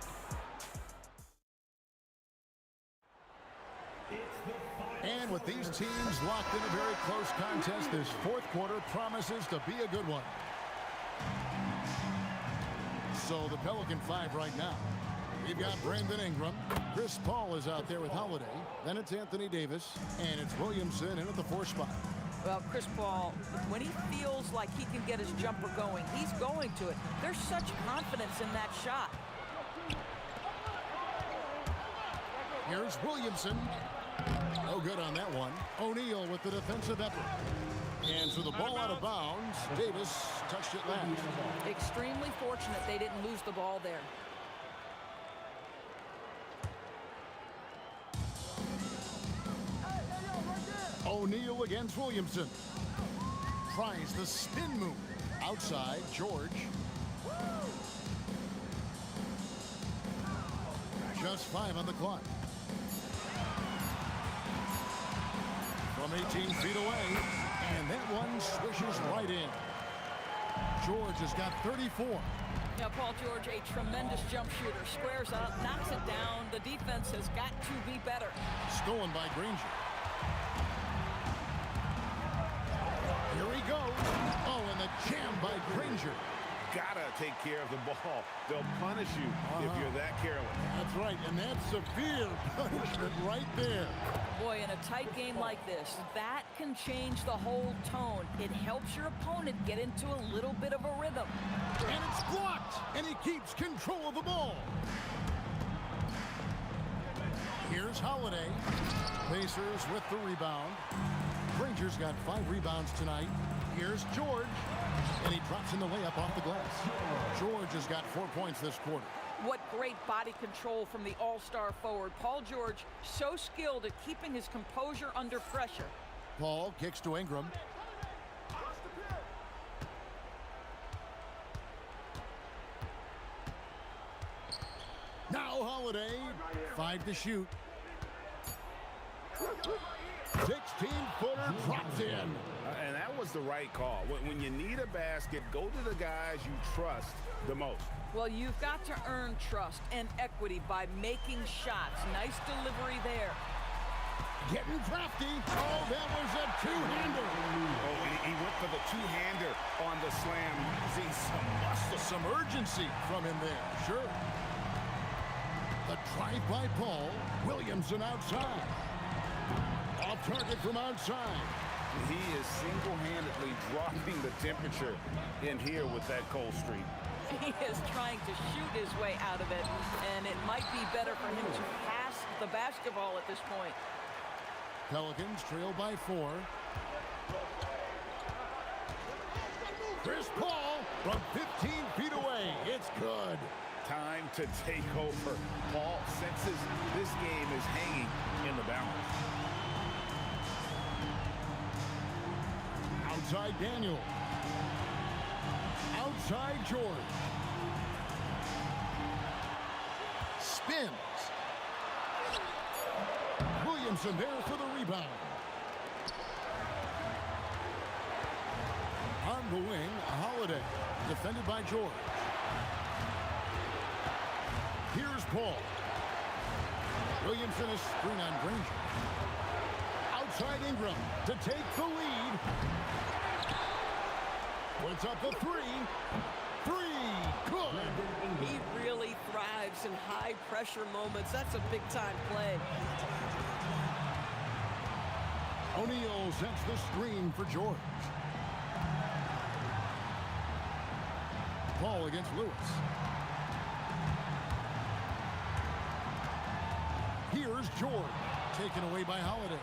And with these teams locked in a very close contest, this 4th quarter promises to be a good one. So the Pelican 5 right now. We've got Brandon Ingram. Chris Paul is out there with Holiday. Then it's Anthony Davis. And it's Williamson in at the 4 spot. Well, Chris Paul, when he feels like he can get his jumper going, he's going to it. There's such confidence in that shot. Here's Williamson. No good on that one. O'Neal with the defensive effort. And so the ball out of bounds. Davis touched it last. Extremely fortunate they didn't lose the ball there. against Williamson. Tries the spin move. Outside, George. Just 5 on the clock. From 18 feet away, and that one swishes right in. George has got 34. Yeah, Paul George, a tremendous jump shooter. Squares up, knocks it down. The defense has got to be better. Stolen by Granger. Here he goes. Oh, and the jam by Granger. Gotta take care of the ball. They'll punish you if you're that careless. That's right, and that's severe punishment right there. Boy, in a tight game like this, that can change the whole tone. It helps your opponent get into a little bit of a rhythm. And it's blocked, and he keeps control of the ball. Here's Holiday. Pacers with the rebound. Granger's got 5 rebounds tonight. Here's George, and he drops in the layup off the glass. George has got 4 points this quarter. What great body control from the all-star forward. Paul George, so skilled at keeping his composure under pressure. Paul kicks to Ingram. Now Holiday, 5 to shoot. 16-footer drops in. And that was the right call. When you need a basket, go to the guys you trust the most. Well, you've got to earn trust and equity by making shots. Nice delivery there. Getting crafty. Oh, that was a two-hander. Oh, he went for the two-hander on the slam. See some muscle, some urgency from him there. Sure. The drive by Paul. Williamson outside. Off target from outside. He is single-handedly dropping the temperature in here with that cold streak. He is trying to shoot his way out of it, and it might be better for him to pass the basketball at this point. Pelicans trail by 4. Chris Paul from 15 feet away. It's good. Time to take over. Paul senses this game is hanging in the balance. Outside Daniel. Outside George. Spins. Williamson there for the rebound. On the wing, Holiday. Defended by George. Here's Paul. Williamson is screen on Granger. Outside Ingram to take the lead. Puts up a 3. 3. Good. He really thrives in high-pressure moments. That's a big-time play. O'Neal sets the screen for George. Paul against Lewis. Here's George, taken away by Holiday.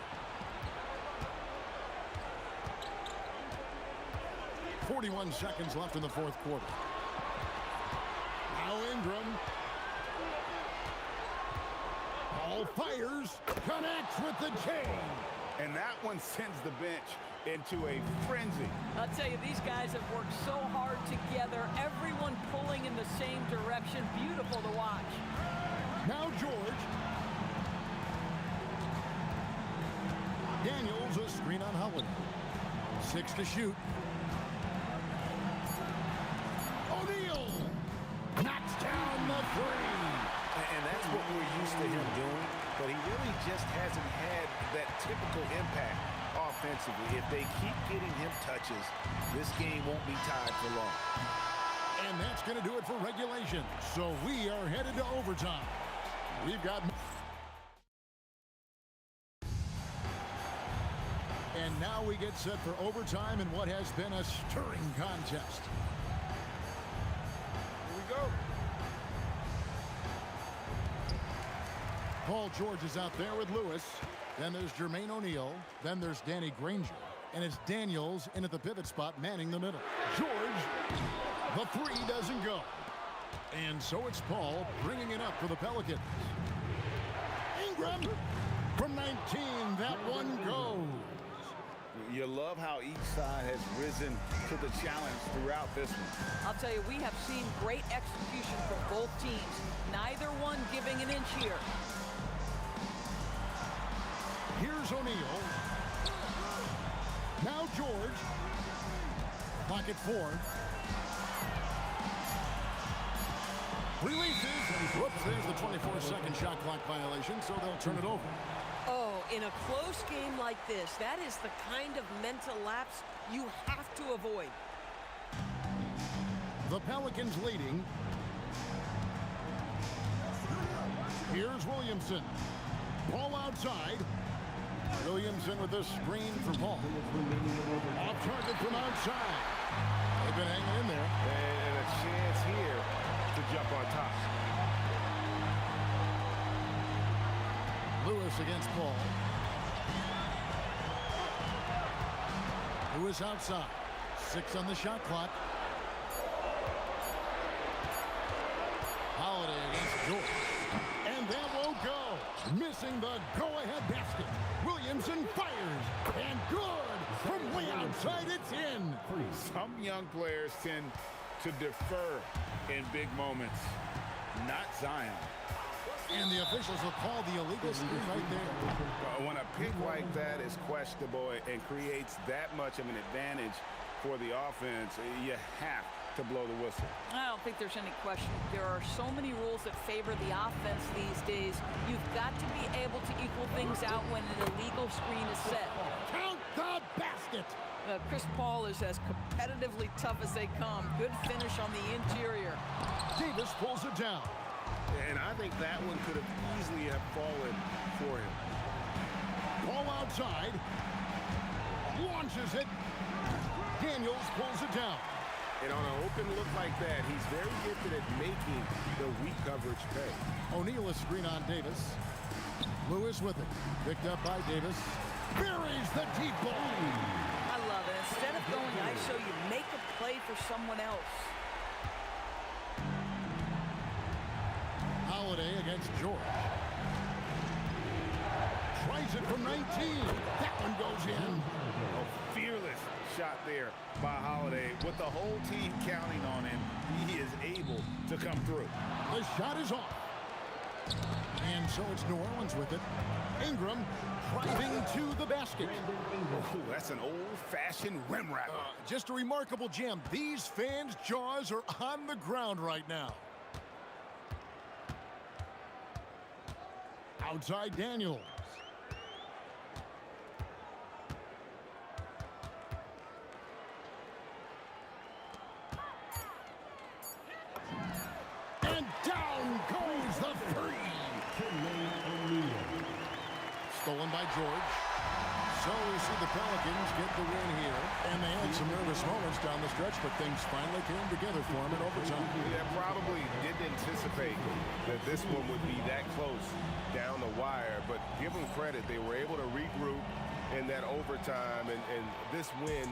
41 seconds left in the fourth quarter. Now Ingram. Paul fires, connects with the chain. And that one sends the bench into a frenzy. I'll tell you, these guys have worked so hard together. Everyone pulling in the same direction. Beautiful to watch. Now George. Daniels a screen on Howard. 6 to shoot. O'Neal knocks down the 3. And that's what we're used to him doing, but he really just hasn't had that typical impact offensively. If they keep getting him touches, this game won't be tied for long. And that's going to do it for regulation. So we are headed to overtime. We've got... And now we get set for overtime in what has been a stirring contest. Here we go. Paul George is out there with Lewis. Then there's Jermaine O'Neal. Then there's Danny Granger. And it's Daniels in at the pivot spot, manning the middle. George, the 3 doesn't go. And so it's Paul bringing it up for the Pelicans. Ingram from 19, that one goes. You love how each side has risen to the challenge throughout this one. I'll tell you, we have seen great execution from both teams. Neither one giving an inch here. Here's O'Neal. Now George. Clock at 4. Releases. Whoops, there's the 24-second shot clock violation, so they'll turn it over. Oh, in a close game like this, that is the kind of mental lapse you have to avoid. The Pelicans leading. Here's Williamson. Ball outside. Williamson with the screen for Paul. Off target from outside. They've been hanging in there. And a chance here to jump on top. Lewis against Paul. Lewis outside. 6 on the shot clock. Holiday against George. And that won't go. Missing the go-ahead basket. Williamson fires. And good. From way outside, it's in. Some young players tend to defer in big moments. Not Zion. And the officials will call the illegal screen right there. When a pick like that is questionable and creates that much of an advantage for the offense, you have to blow the whistle. I don't think there's any question. There are so many rules that favor the offense these days. You've got to be able to equal things out when an illegal screen is set. Count the basket. Chris Paul is as competitively tough as they come. Good finish on the interior. Davis pulls it down. And I think that one could have easily have fallen for him. Ball outside. Launches it. Daniels pulls it down. And on an open look like that, he's very gifted at making the weak coverage pay. O'Neal is screen on Davis. Lewis with it. Picked up by Davis. Buries the deep ball. I love it. Instead of going ISO, you make a play for someone else. Holiday against George. Tries it from 19. That one goes in. A fearless shot there by Holiday. With the whole team counting on him, he is able to come through. The shot is off. And so it's New Orleans with it. Ingram driving to the basket. Ooh, that's an old-fashioned rim wrapper. Just a remarkable jam. These fans' jaws are on the ground right now. Outside Daniels. And down goes the three. Stolen by George. So we see the Pelicans get the win here. And they had some nervous moments down the stretch, but things finally came together for them in overtime. Yeah, probably didn't anticipate that this one would be that close down the wire, but give them credit. They were able to regroup in that overtime, and this win.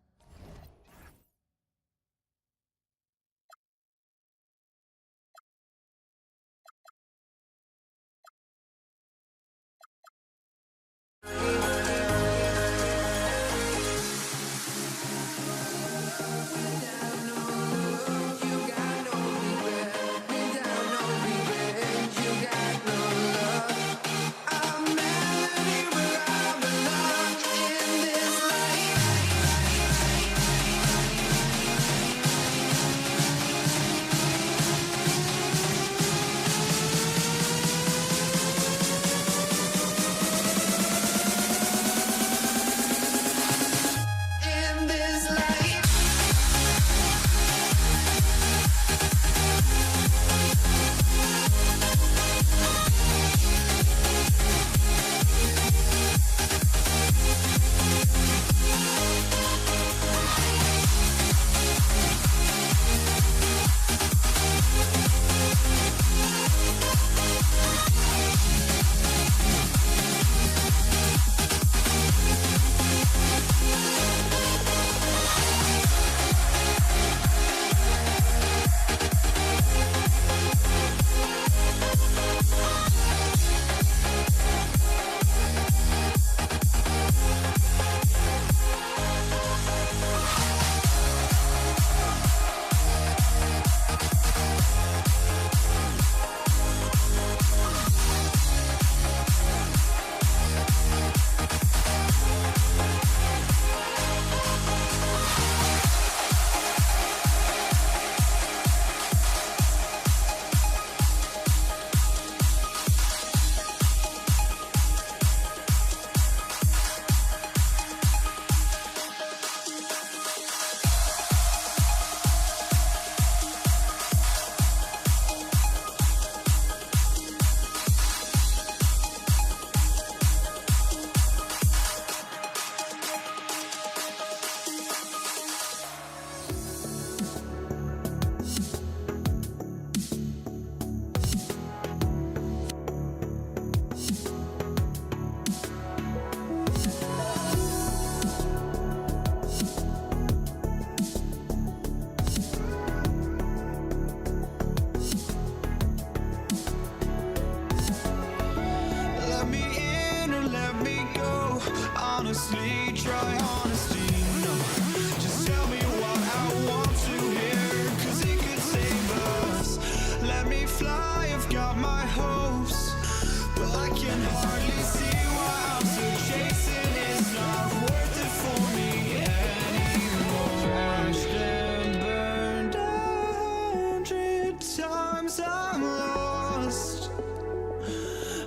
can hardly see why I'm still chasing. It's not worth it for me anymore. Crashed and burned 100 times, I'm lost.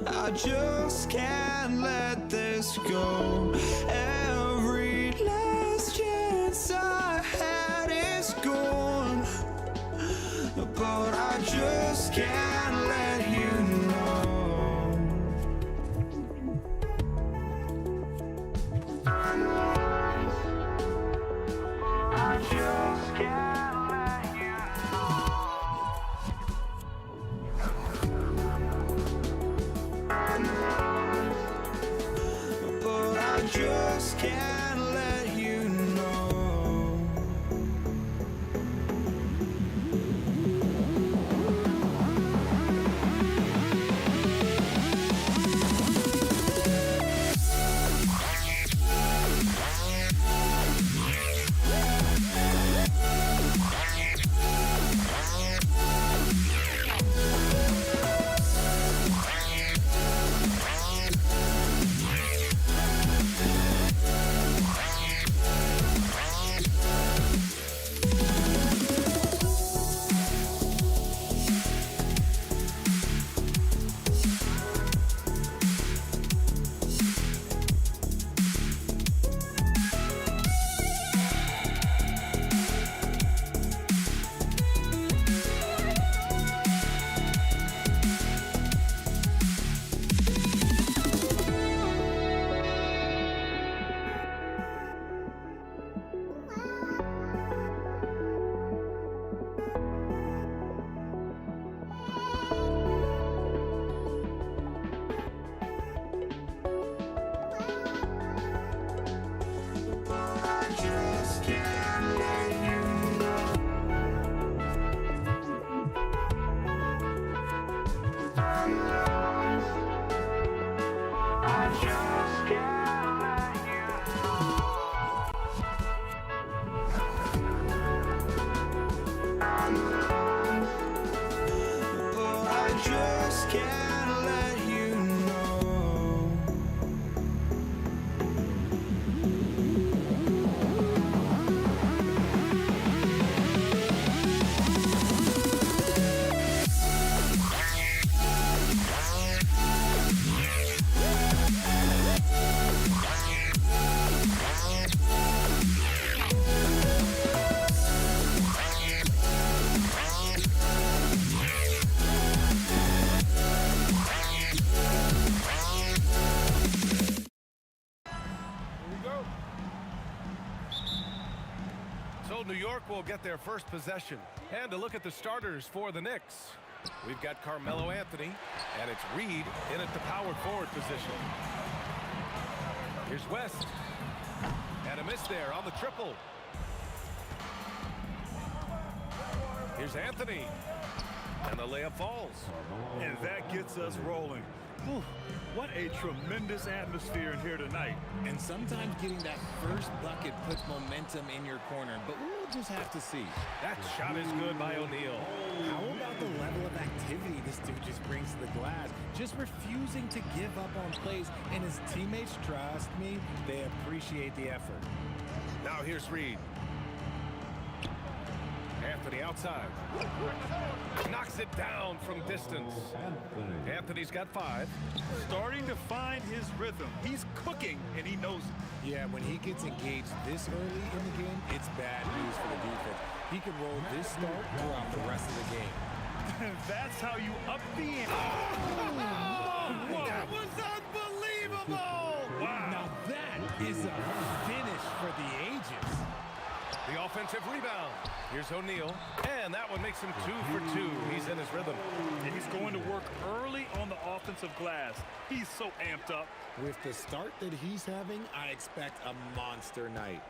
I just can't let this go. Every last chance I had is gone, but I just can't let you know. I just can't let you know. But I just can't let you know. New York will get their first possession. And to look at the starters for the Knicks, we've got Carmelo Anthony, and it's Reed in at the power forward position. Here's West, and a miss there on the triple. Here's Anthony, and the layup falls. And that gets us rolling. Whew, what a tremendous atmosphere in here tonight. And sometimes getting that first bucket puts momentum in your corner, but we'll just have to see. That shot is good by O'Neal. How about the level of activity this dude just brings to the glass? Just refusing to give up on plays, and his teammates, trust me, they appreciate the effort. Now here's Reed. Anthony outside. Knocks it down from distance. Anthony's got 5. Starting to find his rhythm. He's cooking, and he knows it. Yeah, when he gets engaged this early in the game, it's bad news for the defense. He can roll this start throughout the rest of the game. That's how you up the ante. That was unbelievable! Wow. Now that is a finish for the ages. The offensive rebound. Here's O'Neal, and that one makes him 2 for 2. He's in his rhythm. And he's going to work early on the offensive glass. He's so amped up. With the start that he's having, I expect a monster night.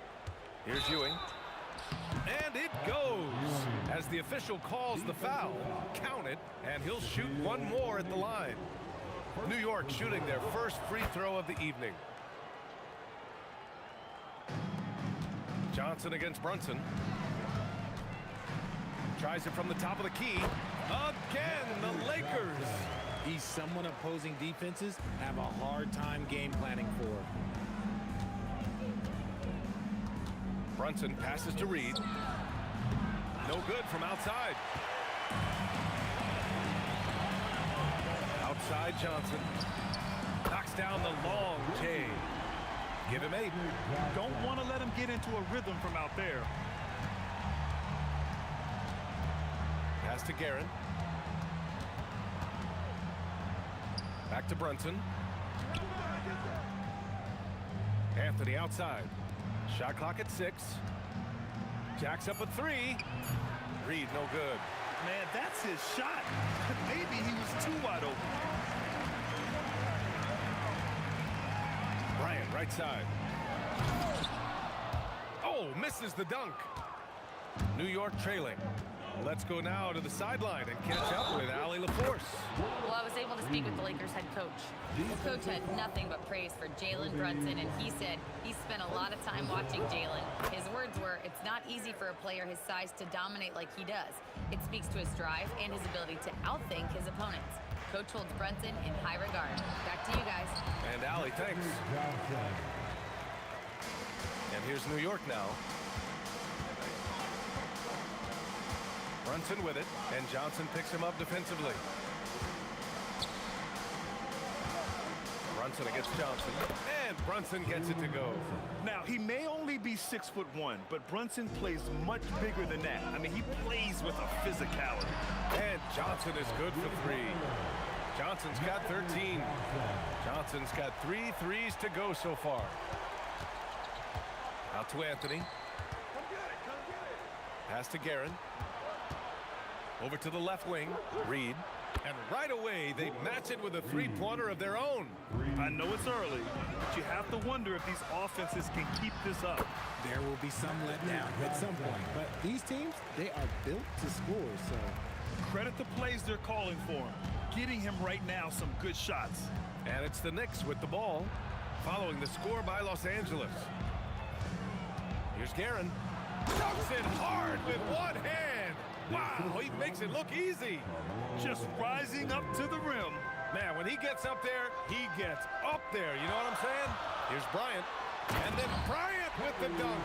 Here's Ewing. And it goes. As the official calls the foul, count it, and he'll shoot one more at the line. New York shooting their first free throw of the evening. Johnson against Brunson. Tries it from the top of the key. Again, the Lakers He's someone opposing defenses have a hard time game planning for. Brunson passes to Reed. No good from outside. Outside Johnson. Knocks down the long J. Give him 8. Don't want to let him get into a rhythm from out there. Pass to Guerin. Back to Brunson. Anthony outside. Shot clock at 6. Jacks up a 3. Reed no good. Man, that's his shot. Maybe he was too wide open. Bryant right side. Oh, misses the dunk. New York trailing. Let's go now to the sideline and catch up with Allie LaForce. Well, I was able to speak with the Lakers head coach. The coach had nothing but praise for Jalen Brunson, and he said he spent a lot of time watching Jalen. His words were, it's not easy for a player his size to dominate like he does. It speaks to his drive and his ability to outthink his opponents. Coach holds Brunson in high regard. Back to you guys. And Allie, thanks. And here's New York now. Brunson with it, and Johnson picks him up defensively. Brunson against Johnson, and Brunson gets it to go. Now, he may only be 6'1", but Brunson plays much bigger than that. I mean, he plays with a physicality. And Johnson is good for 3. Johnson's got 13. Johnson's got 3 threes to go so far. Out to Anthony. Pass to Guerin. Over to the left wing, Reed. And right away, they match it with a 3-pointer of their own. I know it's early, but you have to wonder if these offenses can keep this up. There will be some letdown at some point, but these teams, they are built to score, so. Credit the plays they're calling for him. Getting him right now some good shots. And it's the Knicks with the ball, following the score by Los Angeles. Here's Guerin. Dunks it hard with one hand. Wow, he makes it look easy. Just rising up to the rim. Man, when he gets up there, he gets up there. You know what I'm saying? Here's Bryant. And then Bryant with the dunk.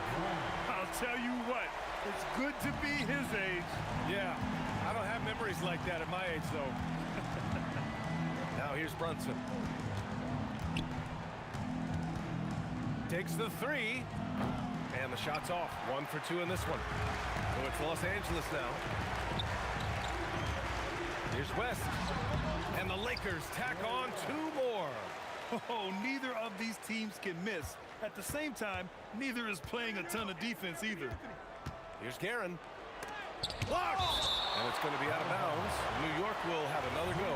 I'll tell you what, it's good to be his age. Yeah, I don't have memories like that at my age, though. Now here's Brunson. Takes the 3. And the shot's off. 1 for 2 in this one. So it's Los Angeles now. Here's West. And the Lakers tack on 2 more. Oh, neither of these teams can miss. At the same time, neither is playing a ton of defense either. Here's Guerin. Blocked! And it's going to be out of bounds. New York will have another go.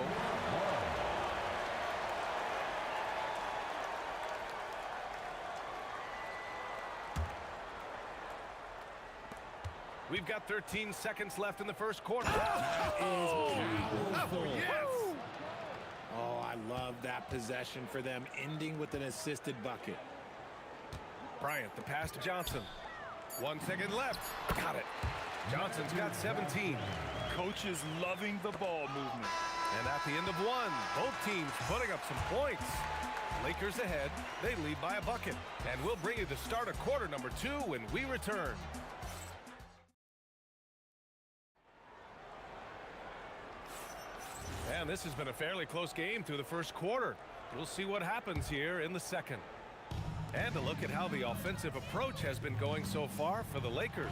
We've got 13 seconds left in the first quarter. That is Oh, yes! Oh, I love that possession for them, ending with an assisted bucket. Bryant, the pass to Johnson. 1 second left. Got it. Johnson's got 17. Coach is loving the ball movement. And at the end of 1, both teams putting up some points. Lakers ahead. They lead by a bucket. And we'll bring you the start of quarter number 2 when we return. And this has been a fairly close game through the first quarter. We'll see what happens here in the second. And a look at how the offensive approach has been going so far for the Lakers.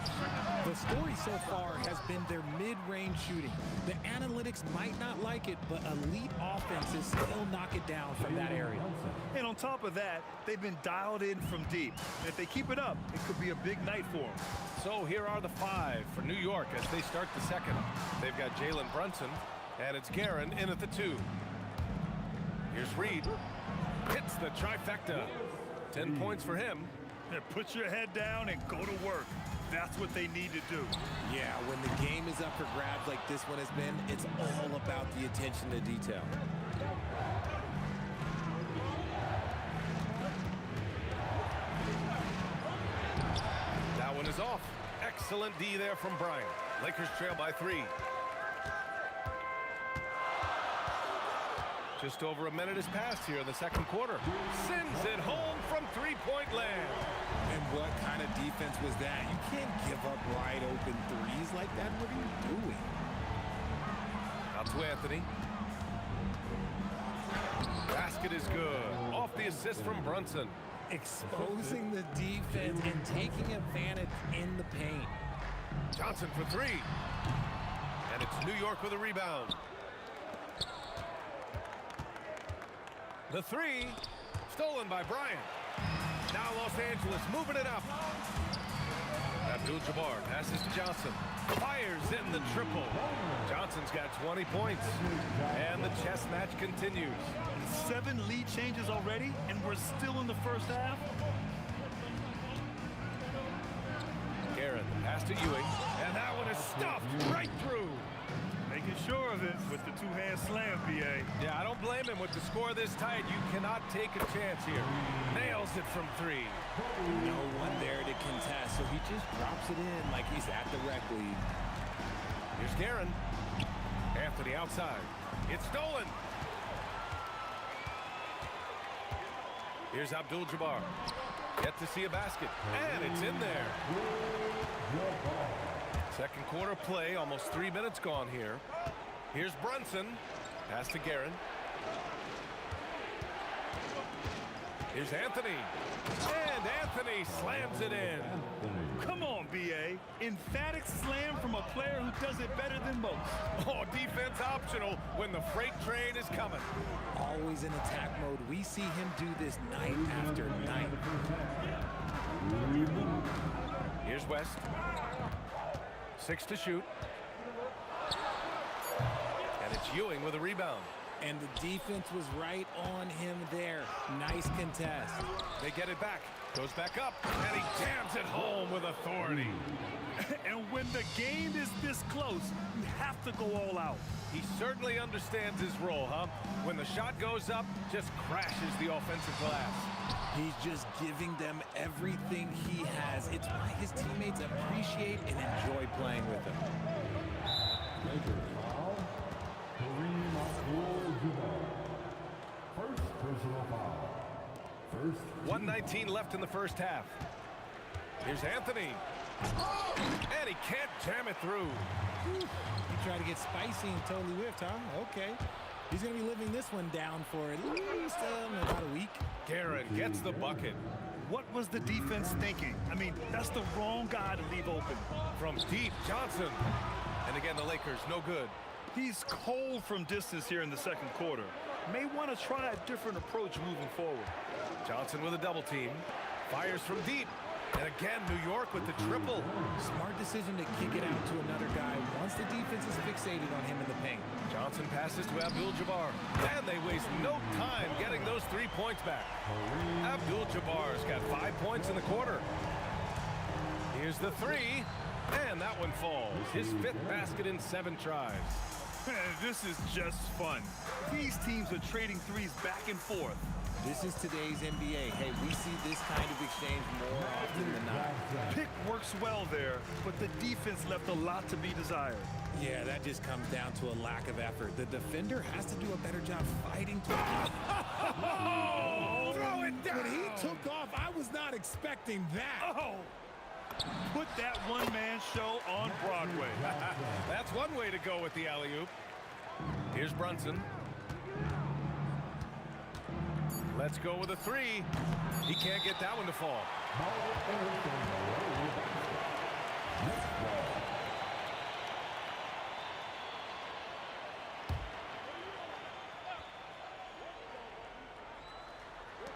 The story so far has been their mid-range shooting. The analytics might not like it, but elite offenses still knock it down from that area. And on top of that, they've been dialed in from deep. And if they keep it up, it could be a big night for them. So here are the 5 for New York as they start the second. They've got Jalen Brunson, and it's Guerin in at the 2. Here's Reed. Hits the trifecta. 10 points for him. Yeah, put your head down and go to work. That's what they need to do. Yeah, when the game is up for grabs like this one has been, it's all about the attention to detail. That one is off. Excellent D there from Bryant. Lakers trail by 3. Just over a minute has passed here in the second quarter. Sends it home from three-point land. And what kind of defense was that? You can't give up wide open threes like that. What are you doing? Out to Anthony. Basket is good. Off the assist from Brunson. Exposing the defense and taking advantage in the paint. Johnson for three. And it's New York with a rebound. The three, stolen by Bryant. Now Los Angeles moving it up. Abdul-Jabbar passes to Johnson. Fires in the triple. Johnson's got 20 points. And the chess match continues. 7 lead changes already, and we're still in the first half. Garrett, pass to Ewing. And that one is stuffed right through. Making sure of it with the two-hand slam, BA. Yeah, I don't blame him. With the score this tight, you cannot take a chance here. Nails it from three. No one there to contest, so he just drops it in like he's at the rec league. Here's Guerin. Anthony outside. It's stolen. Here's Abdul-Jabbar. Yet to see a basket. And it's in there. Second quarter play, almost 3 minutes gone here. Here's Brunson. Pass to Guerin. Here's Anthony. And Anthony slams it in. Come on, BA. Emphatic slam from a player who does it better than most. Oh, defense optional when the freight train is coming. Always in attack mode. We see him do this night after night. Here's West. 6 to shoot. And it's Ewing with a rebound. And the defense was right on him there. Nice contest. They get it back. Goes back up. And he jams it home with authority. And when the game is this close, you have to go all out. He certainly understands his role, huh? When the shot goes up, just crashes the offensive glass. He's just giving them everything he has. It's why his teammates appreciate and enjoy playing with him. 1:19 left in the first half. Here's Anthony. And he can't jam it through. He tried to get spicy and totally whiffed, huh? Okay. He's going to be living this one down for at least about a week. Guerin gets the bucket. What was the defense thinking? I mean, that's the wrong guy to leave open. From deep, Johnson. And again, the Lakers, no good. He's cold from distance here in the second quarter. May want to try a different approach moving forward. Johnson with a double team. Fires from deep. And again, New York with the triple. Smart decision to kick it out to another guy once the defense is fixated on him in the paint. Johnson passes to Abdul-Jabbar. And they waste no time getting those 3 points back. Abdul-Jabbar's got 5 points in the quarter. Here's the three. And that one falls. His 5th basket in 7 tries. This is just fun. These teams are trading threes back and forth. This is today's NBA. Hey, we see this kind of exchange more often than not. Pick works well there, but the defense left a lot to be desired. Yeah, that just comes down to a lack of effort. The defender has to do a better job fighting to Throw it down! When he took off, I was not expecting that. Oh! Put that one-man show on Broadway. That's one way to go with the alley-oop. Here's Brunson. Let's go with a three. He can't get that one to fall.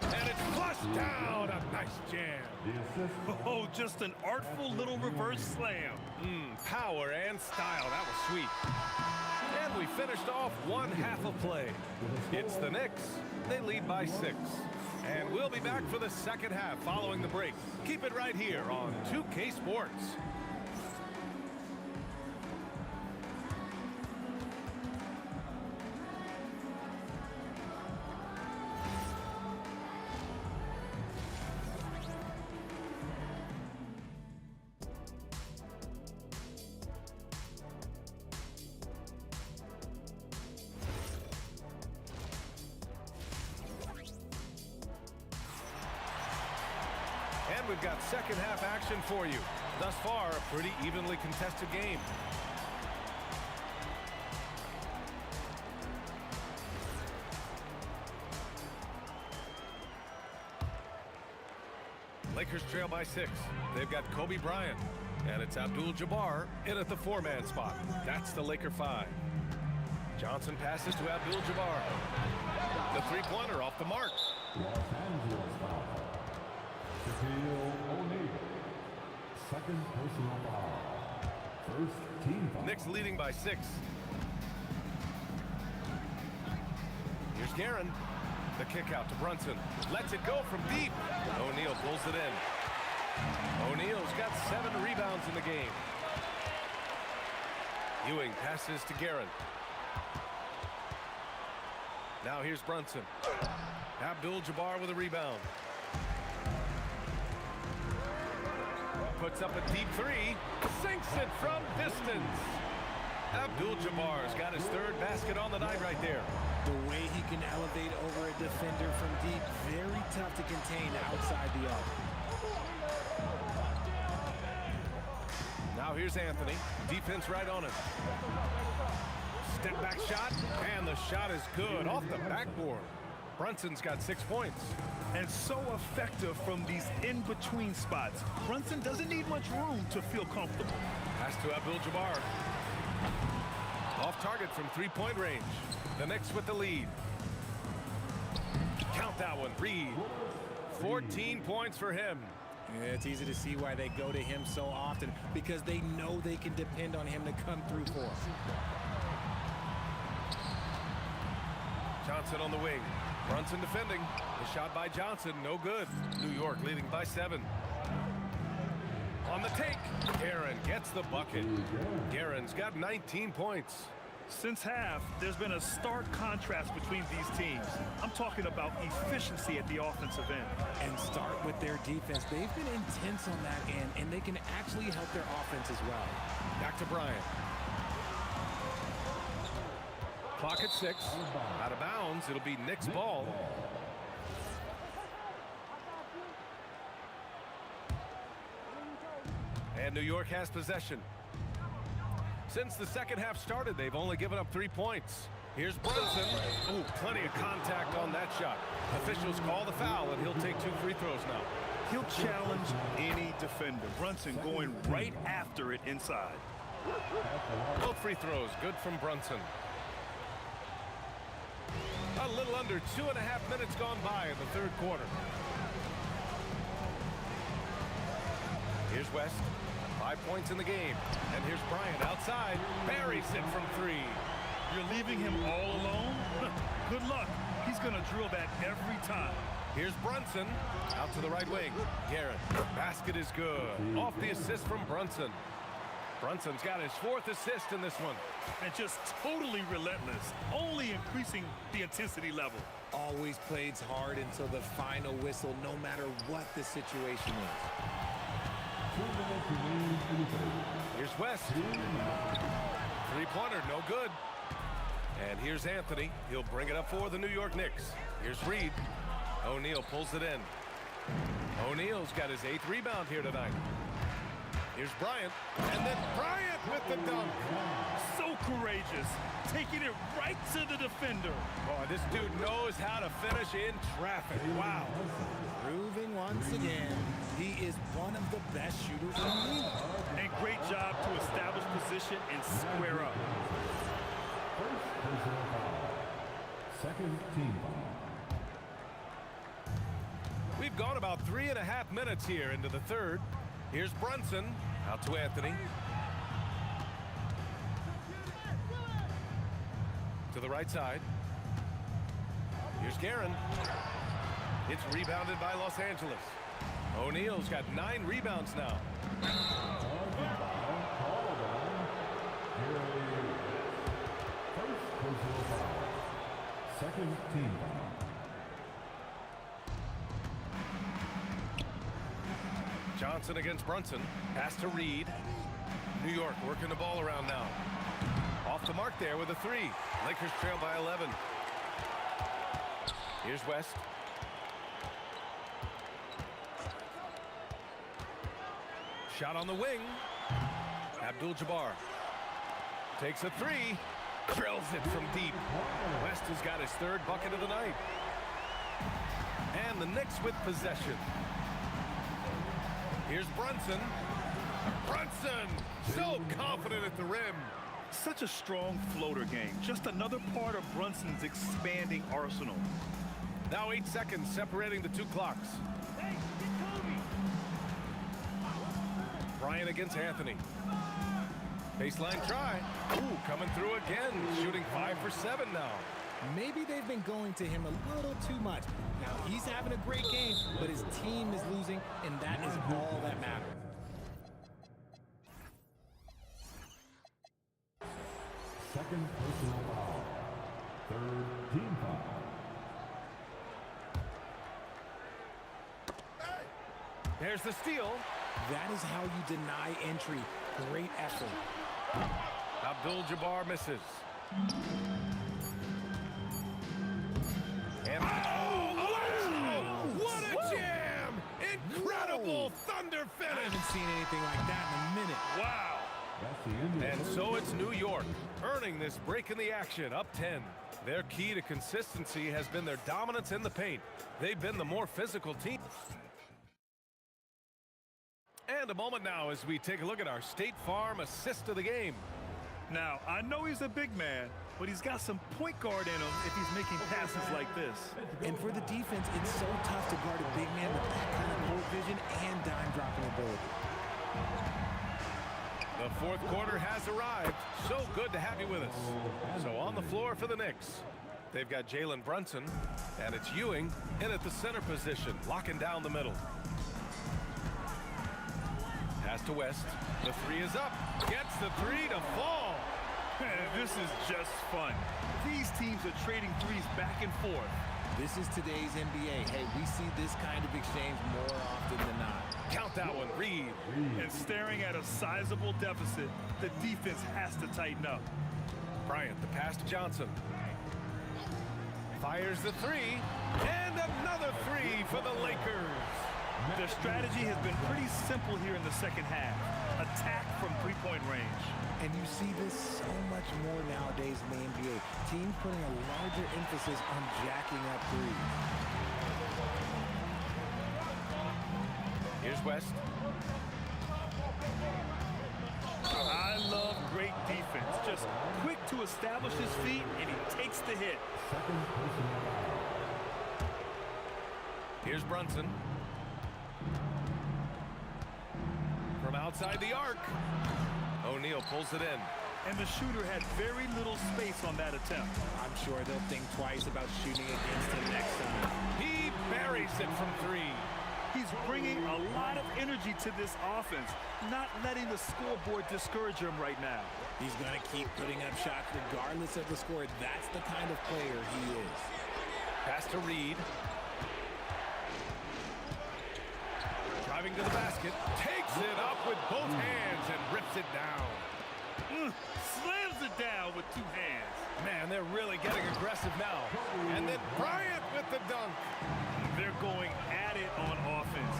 And it's flushed down. A nice jam. Oh, just an artful little reverse slam. Power and style. That was sweet. And we finished off one half of play. It's the Knicks. They lead by 6. And we'll be back for the second half following the break. Keep it right here on 2K Sports. And we've got second half action for you. Thus far, a pretty evenly contested game. Lakers trail by 6. They've got Kobe Bryant. And it's Abdul-Jabbar in at the 4-man spot. That's the Laker 5. Johnson passes to Abdul-Jabbar. The three-pointer off the mark. Los Angeles foul. Shaquille O'Neal. Second personal foul. First team foul. Knicks leading by 6. Here's Guerin. The kick out to Brunson. Lets it go from deep. O'Neal pulls it in. O'Neal's got 7 rebounds in the game. Ewing passes to Guerin. Now here's Brunson. Abdul-Jabbar with a rebound. Puts up a deep 3. Sinks it from distance. Abdul-Jabbar's got his 3rd basket on the night right there. The way he can elevate over a defender from deep, very tough to contain outside the arc. Now here's Anthony. Defense right on him. Step back shot, and the shot is good off the backboard. Brunson's got 6 points. And so effective from these in-between spots. Brunson doesn't need much room to feel comfortable. Pass to Abdul-Jabbar. Off target from 3-point range. The Knicks with the lead. Count that one. Reed. 14 points for him. Yeah, it's easy to see why they go to him so often, because they know they can depend on him to come through for them. Johnson on the wing. Brunson defending. The shot by Johnson, no good. New York leading by 7. On the take, Guerin gets the bucket. Guerin's got 19 points. Since half, there's been a stark contrast between these teams. I'm talking about efficiency at the offensive end. And start with their defense. They've been intense on that end, and they can actually help their offense as well. Back to Bryant. Clock at 6. Out of bounds. It'll be Knicks ball. And New York has possession. Since the second half started, they've only given up 3 points. Here's Brunson. Ooh, plenty of contact on that shot. Officials call the foul, and he'll take 2 free throws now. He'll challenge any defender. Brunson going right after it inside. Both free throws good from Brunson. A little under 2.5 minutes gone by in the 3rd quarter. Here's West. 5 points in the game. And here's Bryant outside. Buries it from 3. You're leaving him all alone? Good luck. He's going to drill that every time. Here's Brunson. Out to the right wing. Guerin. Basket is good. Off the assist from Brunson. Brunson's got his 4th assist in this one. And just totally relentless. Only increasing the intensity level. Always plays hard until the final whistle, no matter what the situation is. Here's West. 3-pointer, no good. And here's Anthony. He'll bring it up for the New York Knicks. Here's Reed. O'Neal pulls it in. O'Neal's got his 8th rebound here tonight. Here's Bryant. And then Bryant with the dunk. So courageous. Taking it right to the defender. Boy, this dude knows how to finish in traffic. Wow. Proving once again, he is one of the best shooters in the league. And great job to establish position and square up. First personal foul. Second team foul. We've gone about 3.5 minutes here into the 3rd. Here's Brunson. Out to Anthony. To the right side. Here's Guerin. It's rebounded by Los Angeles. O'Neal's got 9 rebounds now. First personal foul. Second team foul. Johnson against Brunson. Pass to Reed. New York working the ball around now. Off the mark there with a 3. Lakers trail by 11. Here's West. Shot on the wing. Abdul-Jabbar takes a three. Drills it from deep. West has got his third bucket of the night. And the Knicks with possession. Here's Brunson. Brunson, so confident at the rim. Such a strong floater game. Just another part of Brunson's expanding arsenal. Now 8 seconds separating the two clocks. Bryant against Anthony. Baseline try. Ooh, coming through again. Shooting 5 for 7 now. Maybe they've been going to him a little too much. Now, he's having a great game, but his team is losing, and that is all that matters. Second personal foul. Third team foul. There's the steal. That is how you deny entry. Great effort. Abdul-Jabbar misses. And what a jam! Incredible thunder finish! I haven't seen anything like that in a minute. Wow! That's the end. And so it's New York, earning this break in the action, up 10. Their key to consistency has been their dominance in the paint. They've been the more physical team. And a moment now as we take a look at our State Farm assist of the game. Now, I know he's a big man, but he's got some point guard in him if he's making passes like this. And for the defense, it's so tough to guard a big man with that kind of court vision and dime dropping ability. The fourth quarter has arrived. So good to have you with us. So on the floor for the Knicks, they've got Jalen Brunson, and it's Ewing in at the center position, locking down the middle. Pass to West. The three is up. Gets the three to fall. This is just fun. These teams are trading threes back and forth. This is today's NBA. Hey, we see this kind of exchange more often than not. Count that one, Reed. And staring at a sizable deficit, the defense has to tighten up. Bryant, the pass to Johnson. Fires the three. And another three for the Lakers. Their strategy has been pretty simple here in the second half. Attack from three-point range. And you see this so much more nowadays in the NBA. Teams putting a larger emphasis on jacking up threes. Here's West. I love great defense. Just quick to establish his feet, and he takes the hit. Second personal foul. Here's Brunson. From outside the arc. O'Neal pulls it in. And the shooter had very little space on that attempt. I'm sure they'll think twice about shooting against him next time. He buries it from three. He's bringing a lot of energy to this offense, not letting the scoreboard discourage him right now. He's going to keep putting up shots regardless of the score. That's the kind of player he is. Pass to Reed. Driving to the basket, takes it up with both hands and rips it down. Slams it down with two hands. Man, they're really getting aggressive now. And then Bryant with the dunk. They're going at it on offense.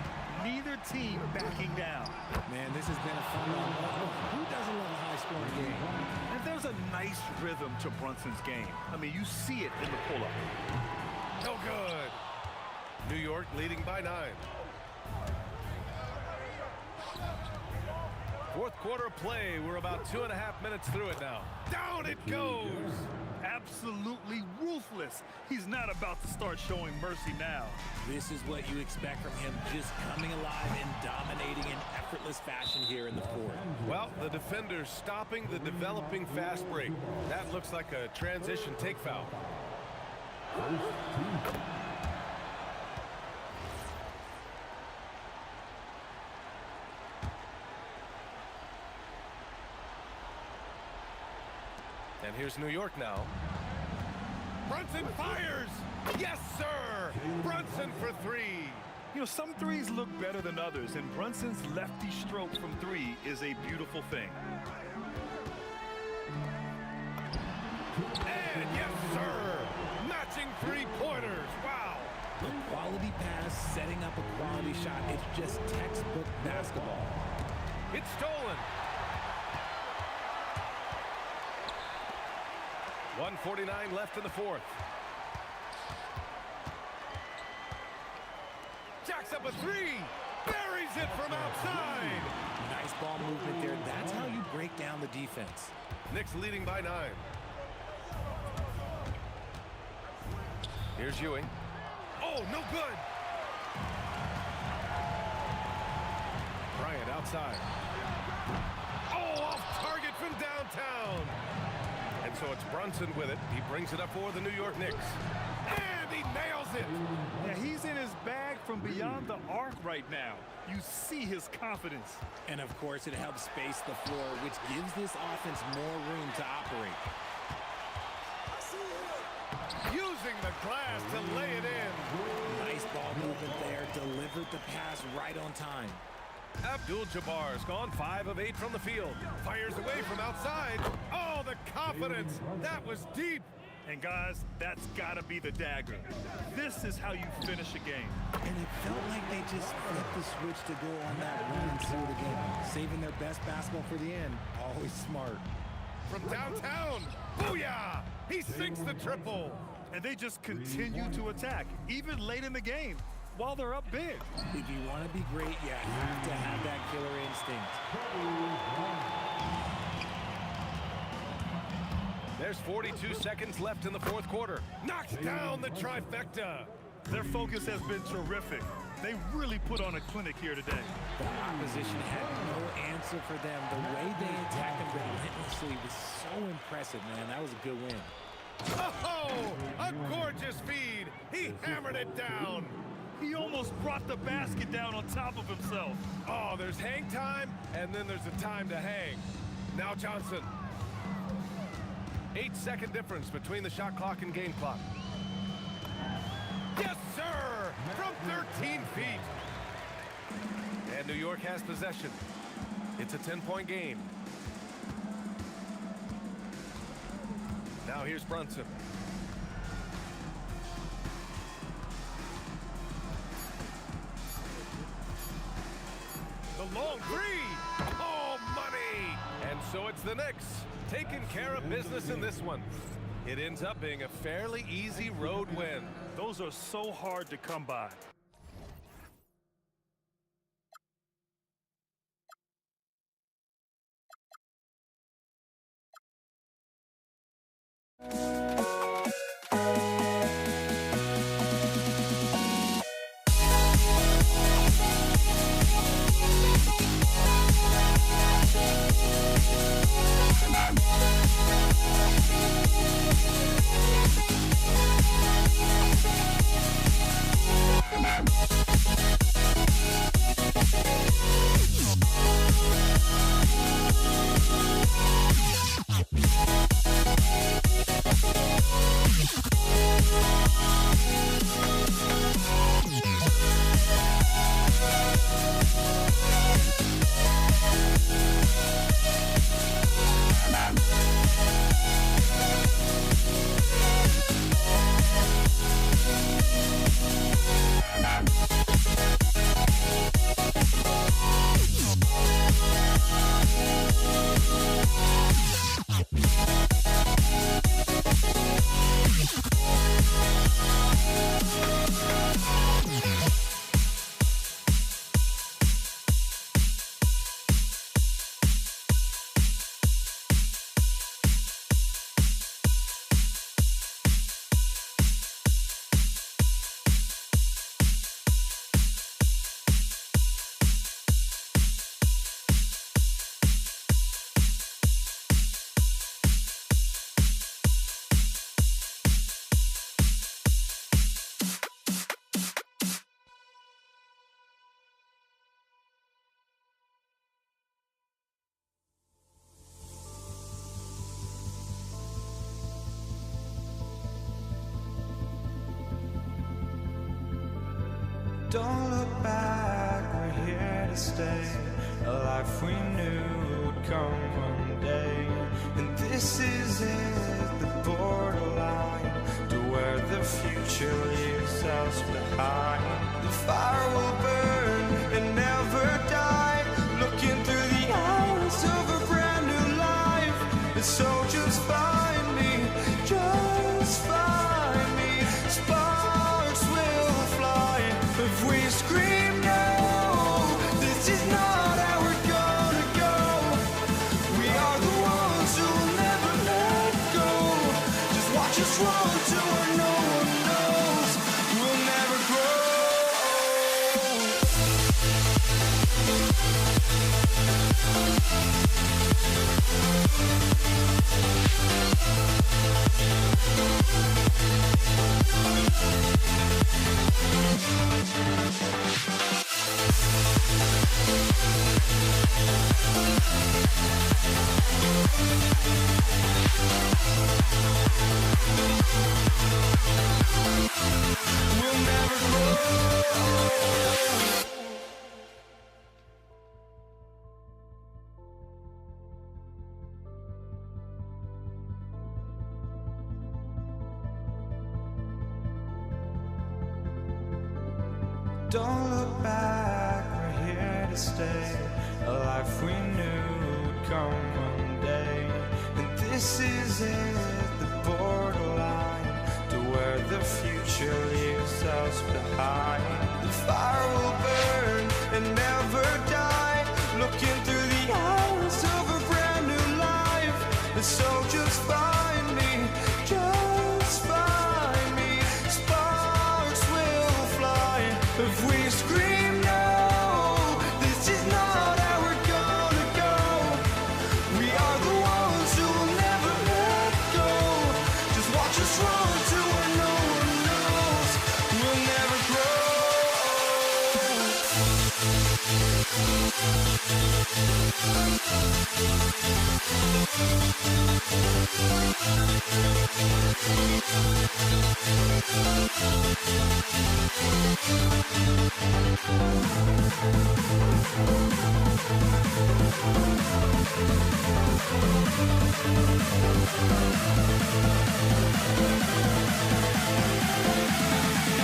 Neither team backing down. Man, this has been a fun one. Who doesn't love a high-scoring game? And there's a nice rhythm to Brunson's game. I mean, you see it in the pull-up. No good. New York leading by 9. Fourth quarter play. We're about 2.5 minutes through it now. Down it goes. Absolutely ruthless. He's not about to start showing mercy now. This is what you expect from him, just coming alive and dominating in effortless fashion here in the fourth. Well, the defender's stopping the developing fast break. That looks like a transition take foul. And here's New York now. Brunson fires! Yes, sir! Brunson for three. You know, some threes look better than others, and Brunson's lefty stroke from three is a beautiful thing. And yes, sir! Matching three-pointers. Wow! The quality pass, setting up a quality shot. It's just textbook basketball. It's stolen. 1:49 left in the fourth. Jacks up a three. Buries it from outside. Nice ball movement there. That's how you break down the defense. Knicks leading by 9. Here's Ewing. Oh, no good. Bryant outside. Oh, off target from downtown. And so it's Brunson with it. He brings it up for the New York Knicks. And he nails it. Yeah, he's in his bag from beyond the arc right now. You see his confidence. And of course, it helps space the floor, which gives this offense more room to operate. Using the glass to lay it in. Nice ball movement there. Delivered the pass right on time. Abdul-Jabbar's gone 5 of 8 from the field. Fires away from outside. Oh, the confidence. That was deep. And guys, that's got to be the dagger. This is how you finish a game. And it felt like they just flipped the switch to go on that run and seal the game. Saving their best basketball for the end. Always smart. From downtown. Booyah! He sinks the triple. And they just continue to attack, even late in the game, while they're up big. If you want to be great, you have to have that killer instinct. There's 42 seconds left in the fourth quarter. Knocks down the trifecta. Their focus has been terrific. They really put on a clinic here today. The opposition had no answer for them. The way they attacked them relentlessly was so impressive, man. That was a good win. Oh, a gorgeous feed. He hammered it down. He almost brought the basket down on top of himself. Oh, there's hang time, and then there's a time to hang. Now Johnson. 8-second difference between the shot clock and game clock. Yes, sir! From 13 feet. And New York has possession. It's a 10-point game. Now here's Brunson. The long three. Oh, money! And so it's the Knicks taking care of business in this one. It ends up being a fairly easy road win. Those are so hard to come by. Don't look back, we're here to stay. A life we knew would come one day. And this is it, the borderline to where the future leaves us behind. The fire will burn and never die. Looking through the And so just find me, just find me. Sparks will fly if we scream no. This is not how we're gonna go. We are the ones who'll never let go. Just watch us run to where no one knows. We'll never grow. We'll never grow. Don't look back, we're here to stay. A life we knew would come one day. And this is it, the borderline to where the future leaves us behind. The fire will burn and never die, looking through the eyes of a brand new life. And so just find me, just find me. Sparks will fly if we scream no. This is not how we're gonna go. We are the ones who will never let go. Just watch us run to where no one knows. We'll never grow.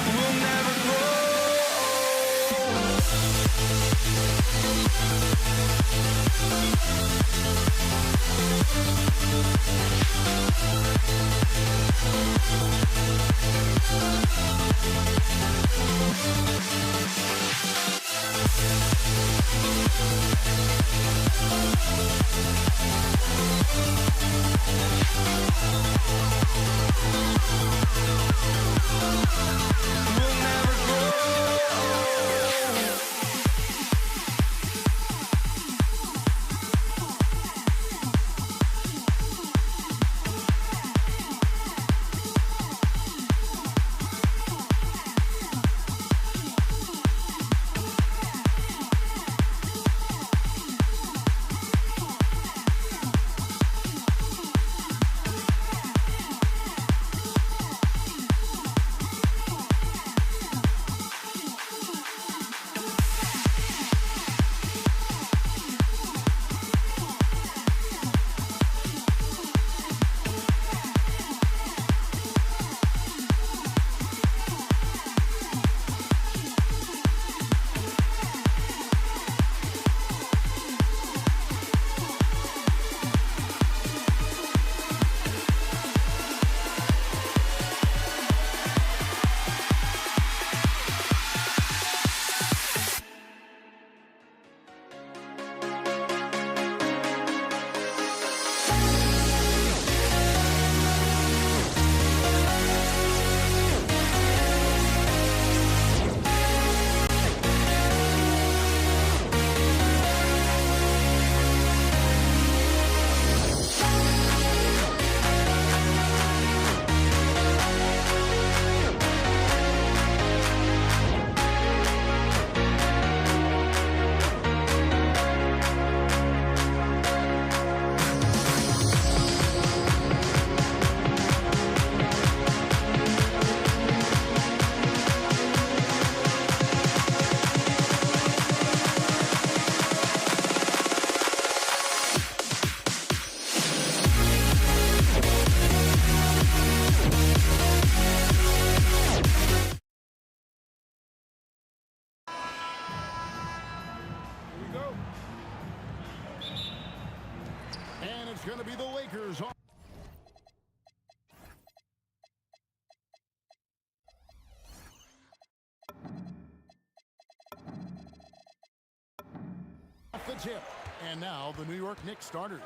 We'll never grow. We'll never grow. it's going to be the Lakers. Off the tip. And now the New York Knicks starters.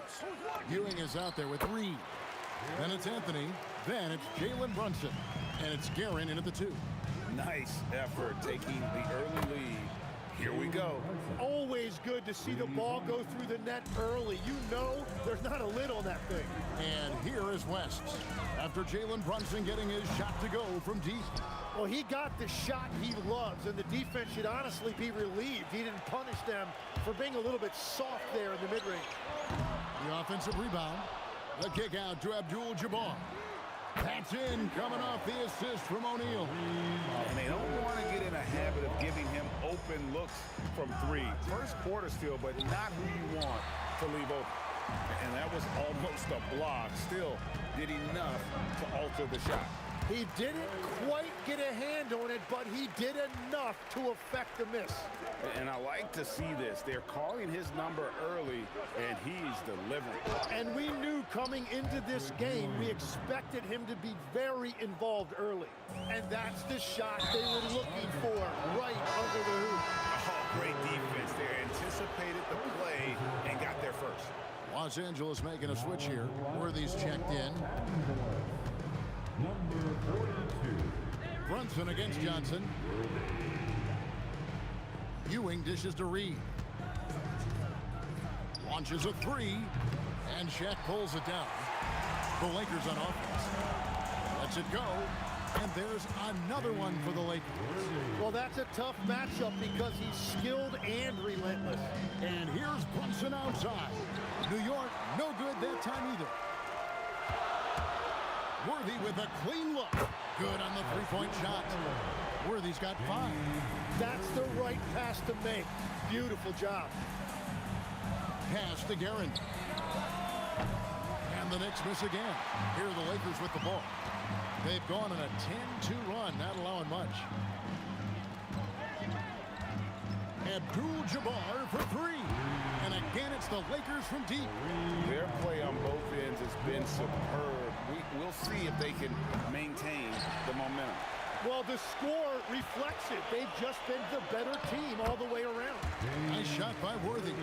Ewing is out there with Reed. Then it's Anthony. Then it's Jalen Brunson. And it's Guerin in at the 2. Nice effort taking the early lead. Here we go. Always good to see the ball go through the net early. You know there's not a lid on that thing. And here is West. After Jalen Brunson getting his shot to go from deep. Well, he got the shot he loves, and the defense should honestly be relieved. He didn't punish them for being a little bit soft there in the mid-range. The offensive rebound. The kick out to Abdul-Jabbar. That's in, coming off the assist from O'Neal. And they don't want to get in a habit of giving him open looks from 3. First quarter still, but not who you want to leave open. And that was almost a block. Still did enough to alter the shot. He didn't quite get a hand on it, but he did enough to affect the miss. And I like to see this. They're calling his number early, and he's delivering. And we knew coming into this game, we expected him to be very involved early. And that's the shot they were looking for, right under the hoop. Oh, great defense there. Anticipated the play and got there first. Los Angeles making a switch here. Worthy's checked in. Number 42. Brunson against Johnson. Ewing dishes to Reed. Launches a 3. And Shaq pulls it down. The Lakers on offense. Lets it go. And there's another one for the Lakers. Well, that's a tough matchup because he's skilled and relentless. And here's Brunson outside. New York, no good that time either. Worthy with a clean look. Good on the three-point shot. Worthy's got 5. That's the right pass to make. Beautiful job. Pass to Guerin. And the Knicks miss again. Here are the Lakers with the ball. They've gone on a 10-2 run, not allowing much. Abdul-Jabbar for 3. And again, it's the Lakers from deep. Their play on both ends has been superb. We'll see if they can maintain the momentum. Well, the score reflects it. They've just been the better team all the way around. Nice shot by Worthy.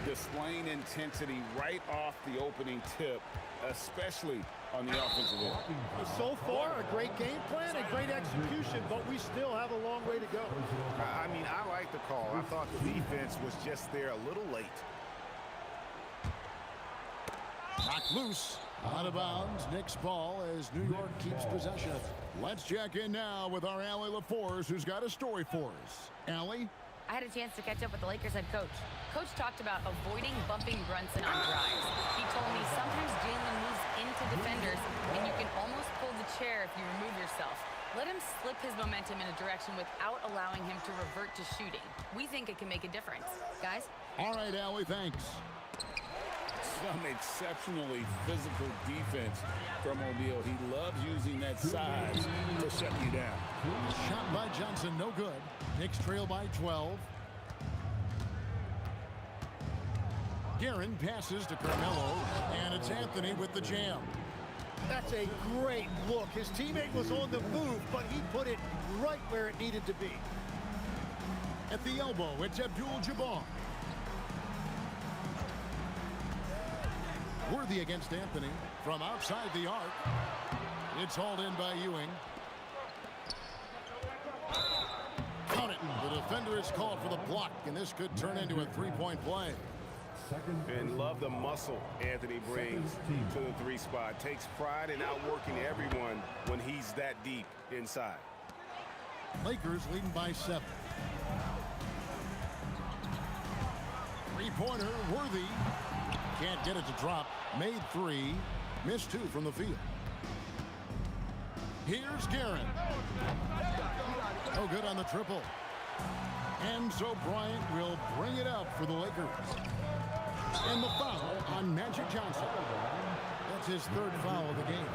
Displaying intensity right off the opening tip, especially on the offensive end. So far, a great game plan and great execution, but we still have a long way to go. I mean, I like the call. I thought the defense was just there a little late. Knocked loose. Out of bounds. Knicks ball as New York keeps possession. Let's check in now with our Allie LaForce, who's got a story for us. Allie? I had a chance to catch up with the Lakers head coach. Coach talked about avoiding bumping Brunson on drives. He told me sometimes Jalen moves into defenders, and you can almost pull the chair if you remove yourself. Let him slip his momentum in a direction without allowing him to revert to shooting. We think it can make a difference. Guys? All right, Allie, thanks. Some exceptionally physical defense from O'Neal. He loves using that size to shut you down. Shot by Johnson, no good. Knicks trail by 12. Guerin passes to Carmelo, and it's Anthony with the jam. That's a great look. His teammate was on the move, but he put it right where it needed to be. At the elbow, it's Abdul-Jabbar. Worthy against Anthony from outside the arc. It's hauled in by Ewing. Count it. The defender is called for the block, and this could turn into a three-point play. And love the muscle Anthony brings to the 3 spot. Takes pride in outworking everyone when he's that deep inside. Lakers leading by 7. Three-pointer, Worthy. Can't get it to drop. Made 3. Missed 2 from the field. Here's Guerin. No good on the triple. And so Bryant will bring it up for the Lakers. And the foul on Magic Johnson. That's his 3rd foul of the game.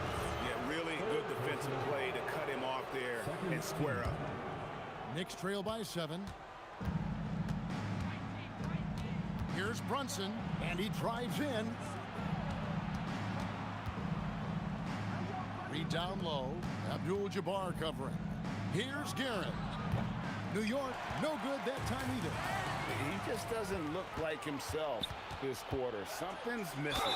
Yeah, really good defensive play to cut him off there and square up. Knicks trail by 7. Here's Brunson, and he drives in. Read down low. Abdul-Jabbar covering. Here's Guerin. New York, no good that time either. He just doesn't look like himself this quarter. Something's missing.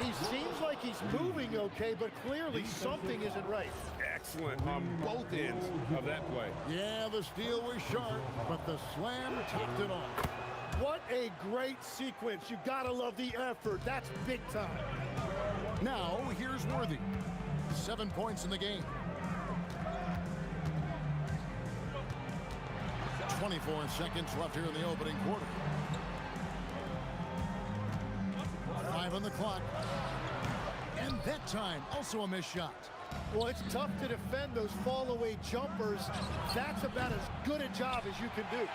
He seems like he's moving okay, but clearly something isn't right. Excellent on both ends of that play. Yeah, the steal was sharp, but the slam topped it off. What a great sequence. You gotta love the effort. That's big time. Now, here's Worthy. 7 points in the game. 24 seconds left here in the opening quarter. 5 on the clock. And that time, also a missed shot. Well, it's tough to defend those fall-away jumpers. That's about as good a job as you can do.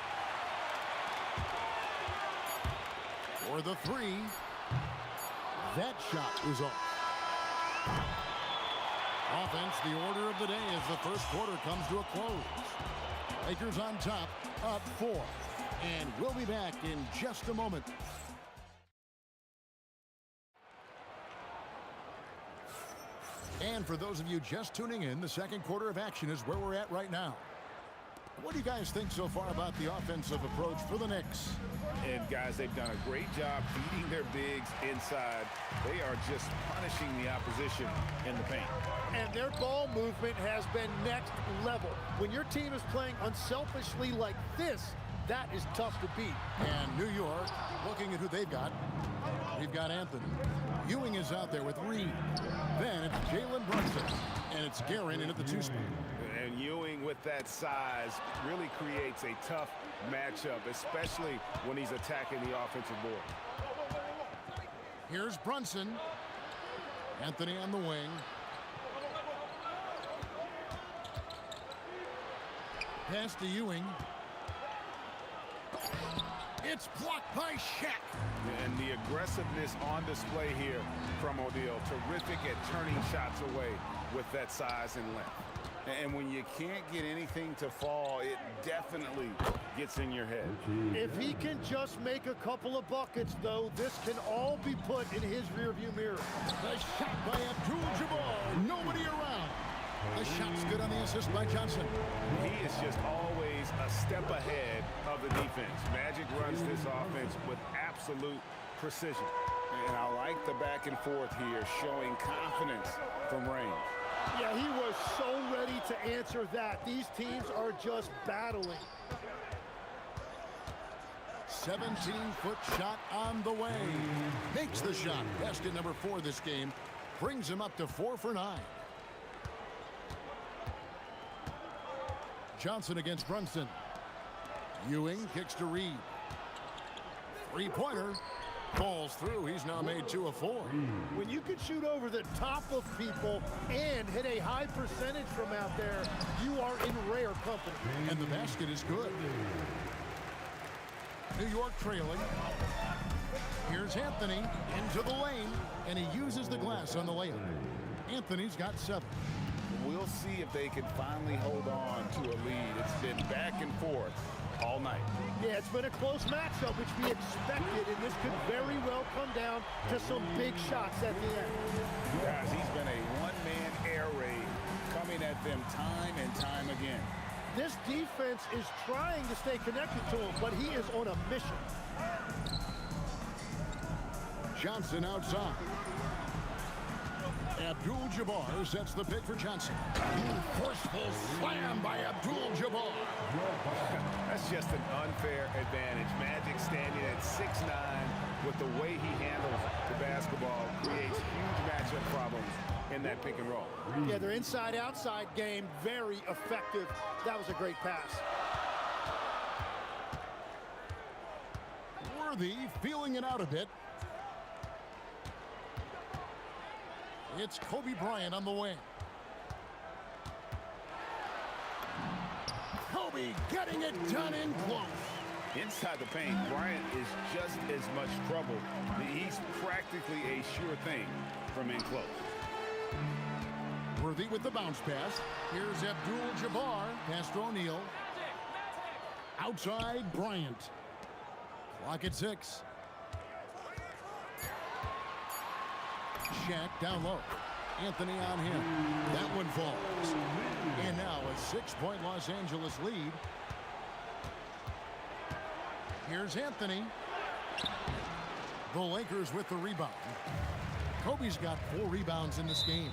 For the three. That shot is off. Offense, the order of the day as the first quarter comes to a close. Lakers on top, up 4. And we'll be back in just a moment. And for those of you just tuning in, the second quarter of action is where we're at right now. What do you guys think so far about the offensive approach for the Knicks? And guys, they've done a great job feeding their bigs inside. They are just punishing the opposition in the paint. And their ball movement has been next level. When your team is playing unselfishly like this, that is tough to beat. And New York, looking at who they've got. We've got Anthony. Ewing is out there with Reed. Then it's Jalen Brunson. And it's Guerin in at the 2 spot. And Ewing with that size really creates a tough matchup, especially when he's attacking the offensive board. Here's Brunson. Anthony on the wing. Pass to Ewing. It's blocked by Shaq. And the aggressiveness on display here from O'Neal. Terrific at turning shots away with that size and length. And when you can't get anything to fall, it definitely gets in your head. If he can just make a couple of buckets, though, this can all be put in his rearview mirror. The shot by Abdul-Jabbar. Nobody around. The shot's good on the assist by Johnson. He is just always a step ahead of the defense. Magic runs this offense with absolute precision. And I like the back and forth here, showing confidence from range. Yeah, he was so ready to answer that. These teams are just battling. 17-foot shot on the way. Makes the shot. Basket number 4 this game. Brings him up to 4 for 9. Johnson against Brunson. Ewing kicks to Reed. 3-pointer. Falls through. He's now made 2 of 4. When you can shoot over the top of people and hit a high percentage from out there, you are in rare company. And the basket is good. New York trailing. Here's Anthony into the lane, and he uses the glass on the layup. Anthony's got 7. We'll see if they can finally hold on to a lead. It's been back and forth all night. Yeah, it's been a close matchup, which we expected, and this could very well come down to some big shots at the end. Guys, he's been a one-man air raid coming at them time and time again. This defense is trying to stay connected to him, but he is on a mission. Johnson outside. Abdul-Jabbar sets the pick for Johnson. Forceful slam by Abdul-Jabbar. That's just an unfair advantage. Magic standing at 6'9", with the way he handles the basketball, creates huge matchup problems in that pick and roll. Yeah, their inside-outside game, very effective. That was a great pass. Worthy feeling it out a bit. It's Kobe Bryant on the wing. Kobe getting it done in close. Inside the paint, Bryant is just as much trouble. He's practically a sure thing from in close. Worthy with the bounce pass. Here's Abdul-Jabbar. Pass to O'Neal. Outside Bryant. Clock at 6. Shaq down low. Anthony on him. That one falls. And now a 6-point Los Angeles lead. Here's Anthony. The Lakers with the rebound. Kobe's got 4 rebounds in this game.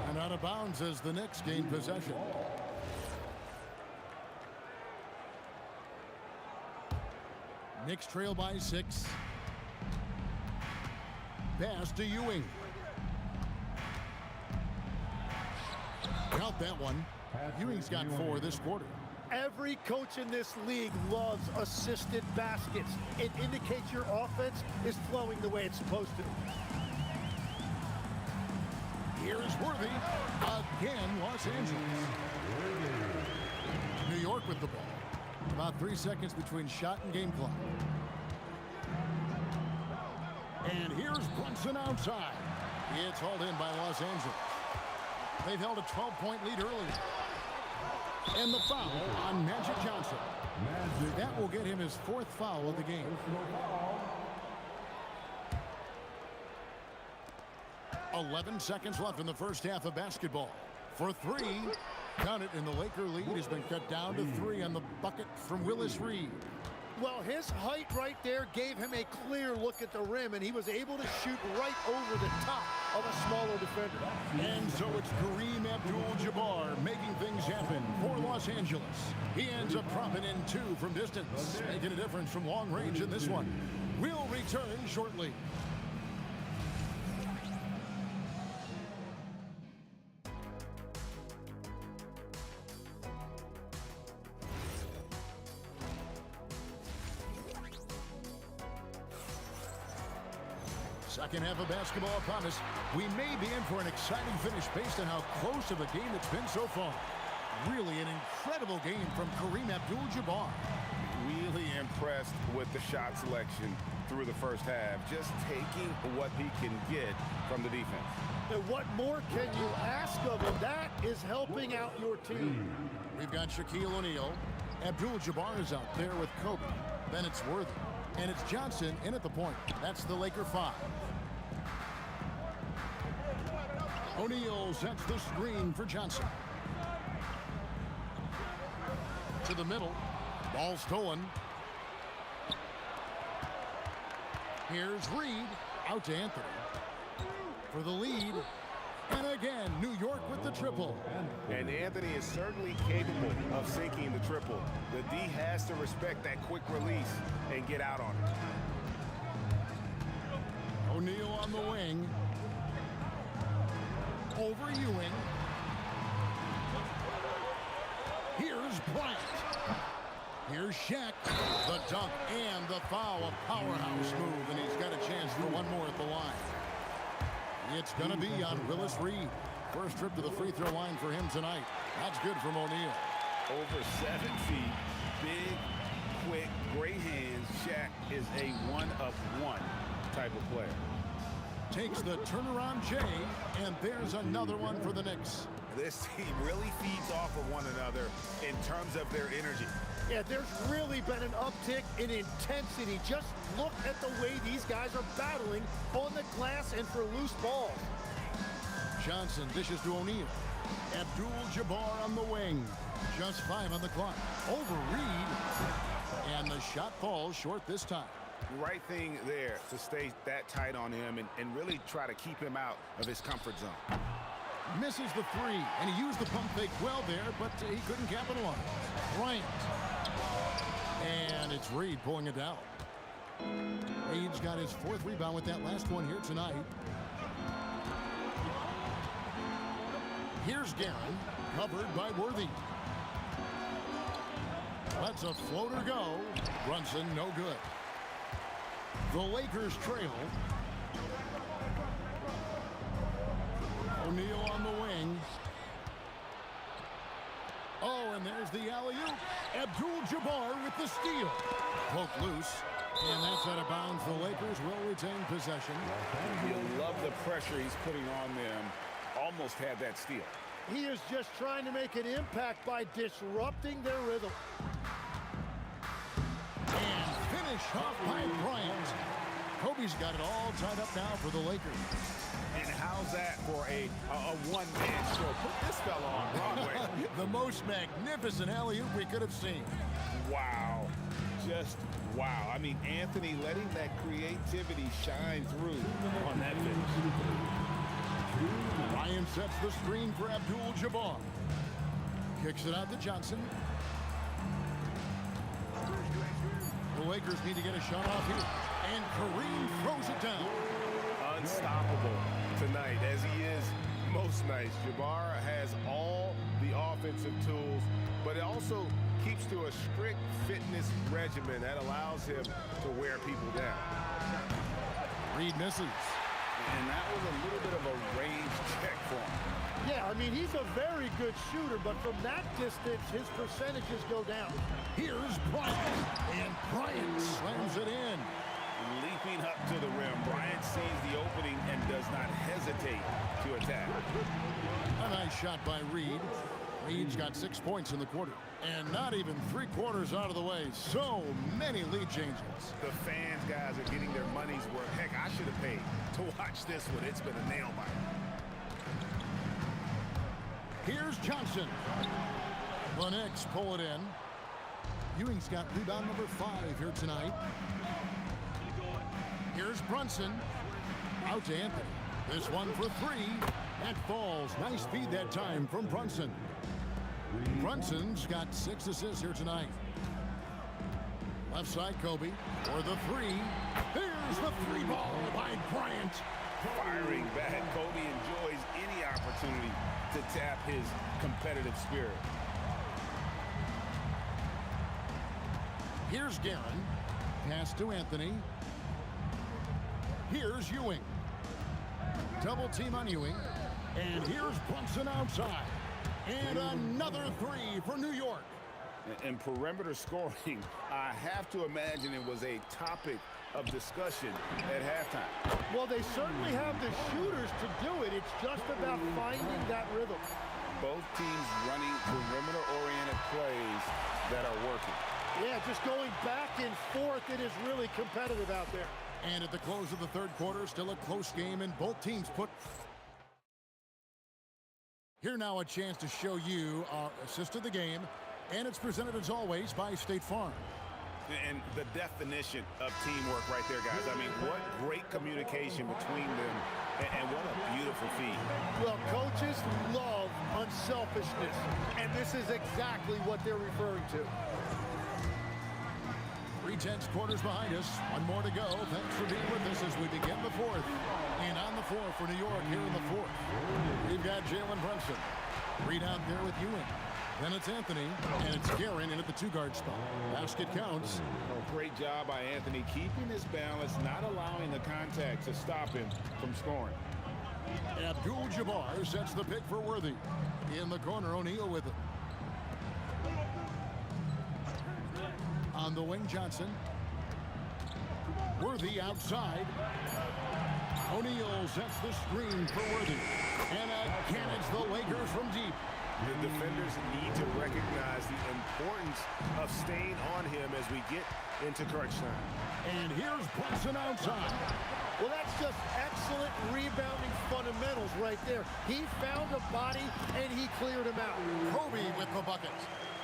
And out of bounds as the Knicks gain possession. Knicks trail by 6. Pass to Ewing. Count that one. Ewing's got 4 this quarter. Every coach in this league loves assisted baskets. It indicates your offense is flowing the way it's supposed to. Here is Worthy. Again, Los Angeles. New York with the ball. About 3 seconds between shot and game clock. And here's Brunson outside. It's hauled in by Los Angeles. They've held a 12-point lead earlier. And the foul on Magic Johnson. That will get him his 4th foul of the game. 11 seconds left in the first half of basketball. For 3, count it, and the Laker lead has been cut down to 3 on the bucket from Willis Reed. Well, his height right there gave him a clear look at the rim, and he was able to shoot right over the top of a smaller defender. And so it's Kareem Abdul-Jabbar making things happen for Los Angeles. He ends up dropping in 2 from distance, making a difference from long range in this one. We'll return shortly. Second half of basketball, I promise. We may be in for an exciting finish based on how close of a game it's been so far. Really an incredible game from Kareem Abdul-Jabbar. Really impressed with the shot selection through the first half. Just taking what he can get from the defense. And what more can you ask of him? That is helping out your team. We've got Shaquille O'Neal. Abdul-Jabbar is out there with Kobe. Then it's Worthy. And it's Johnson in at the point. That's the Laker 5. O'Neal sets the screen for Johnson. To the middle. Ball stolen. Here's Reed. Out to Anthony. For the lead. And again, New York with the triple. And Anthony is certainly capable of sinking the triple. The D has to respect that quick release and get out on it. O'Neal on the wing. Over Ewing. Here's Bryant. Here's Shaq. The dunk and the foul. A powerhouse move, and he's got a chance for one more at the line. It's going to be on Willis Reed. First trip to the free throw line for him tonight. That's good from O'Neal. Over 7 feet. Big, quick, great hands. Shaq is a one-of-one type of player. Takes the turnaround J, and there's another one for the Knicks. This team really feeds off of one another in terms of their energy. Yeah, there's really been an uptick in intensity. Just look at the way these guys are battling on the glass and for loose balls. Johnson dishes to O'Neal. Abdul-Jabbar on the wing. Just 5 on the clock. Over Reed. And the shot falls short this time. Right thing there to stay that tight on him and really try to keep him out of his comfort zone. Misses the 3, and he used the pump fake well there, but he couldn't capitalize. Bryant. And it's Reed pulling it down. Reed's got his 4th rebound with that last one here tonight. Here's Guerin, covered by Worthy. Lets a floater go. Brunson, no good. The Lakers trail. O'Neal on the wing. Oh, and there's the alley-oop. Abdul-Jabbar with the steal. Poked loose. And that's out of bounds. The Lakers will retain possession. You'll love the pressure he's putting on them. Almost had that steal. He is just trying to make an impact by disrupting their rhythm. And finish off by Bryant. Kobe's got it all tied up now for the Lakers. And how's that for a one-man show? Put this fella on Broadway. The most magnificent alley-oop we could have seen. Wow. Just wow. I mean, Anthony letting that creativity shine through on that finish. Ryan sets the screen for Abdul-Jabbar. Kicks it out to Johnson. The Lakers need to get a shot off here. And Kareem throws it down. Unstoppable tonight, as he is most nights. Jabbar has all the offensive tools, but it also keeps to a strict fitness regimen that allows him to wear people down. Reed misses. And that was a little bit of a range check for him. Yeah, I mean, he's a very good shooter, but from that distance, his percentages go down. Here's Bryant, and Bryant slams it in. Leaping up to the rim, Bryant sees the opening and does not hesitate to attack. A nice shot by Reed. Reed's got 6 points in the quarter. And not even 3/4 out of the way. So many lead changes. The fans, guys, are getting their money's worth. Heck, I should have paid to watch this one. It's been a nail biter. Here's Johnson. The Knicks pull it in. Ewing's got rebound number 5 here tonight. Here's Brunson. Out to Anthony. This one for 3. That falls. Nice feed that time from Brunson. Brunson's got 6 assists here tonight. Left side, Kobe. For the 3. Here's the 3 ball by Bryant. Firing back. Kobe enjoys any opportunity to tap his competitive spirit. Here's Guerin. Pass to Anthony. Here's Ewing. Double team on Ewing. And here's Brunson outside. And another 3 for New York. And perimeter scoring, I have to imagine it was a topic of discussion at halftime. Well, they certainly have the shooters to do it. It's just about finding that rhythm. Both teams running perimeter-oriented plays that are working. Yeah, just going back and forth, it is really competitive out there. And at the close of the third quarter, still a close game, and both teams put... Here now a chance to show you our assist of the game, and it's presented as always by State Farm. And the definition of teamwork right there, guys. I mean, what great communication between them, and what a beautiful feed. Well, coaches love unselfishness, and this is exactly what they're referring to. 3/10 quarters behind us. One more to go. Thanks for being with us as we begin the fourth. And on the floor for New York here in the fourth, we've got Jalen Brunson. Reed out there with Ewing. Then it's Anthony, and it's Guerin in at the 2-guard spot. Basket counts. Oh, great job by Anthony, keeping his balance, not allowing the contact to stop him from scoring. Abdul-Jabbar sets the pick for Worthy. In the corner, O'Neal with it. On the wing, Johnson. Worthy outside. O'Neal sets the screen for Worthy. And again, it's the Lakers from deep. The defenders need to recognize the importance of staying on him as we get into crunch time. And here's Brunson outside. Well, that's just excellent rebounding fundamentals right there. He found a body, and he cleared him out. Kobe with the bucket.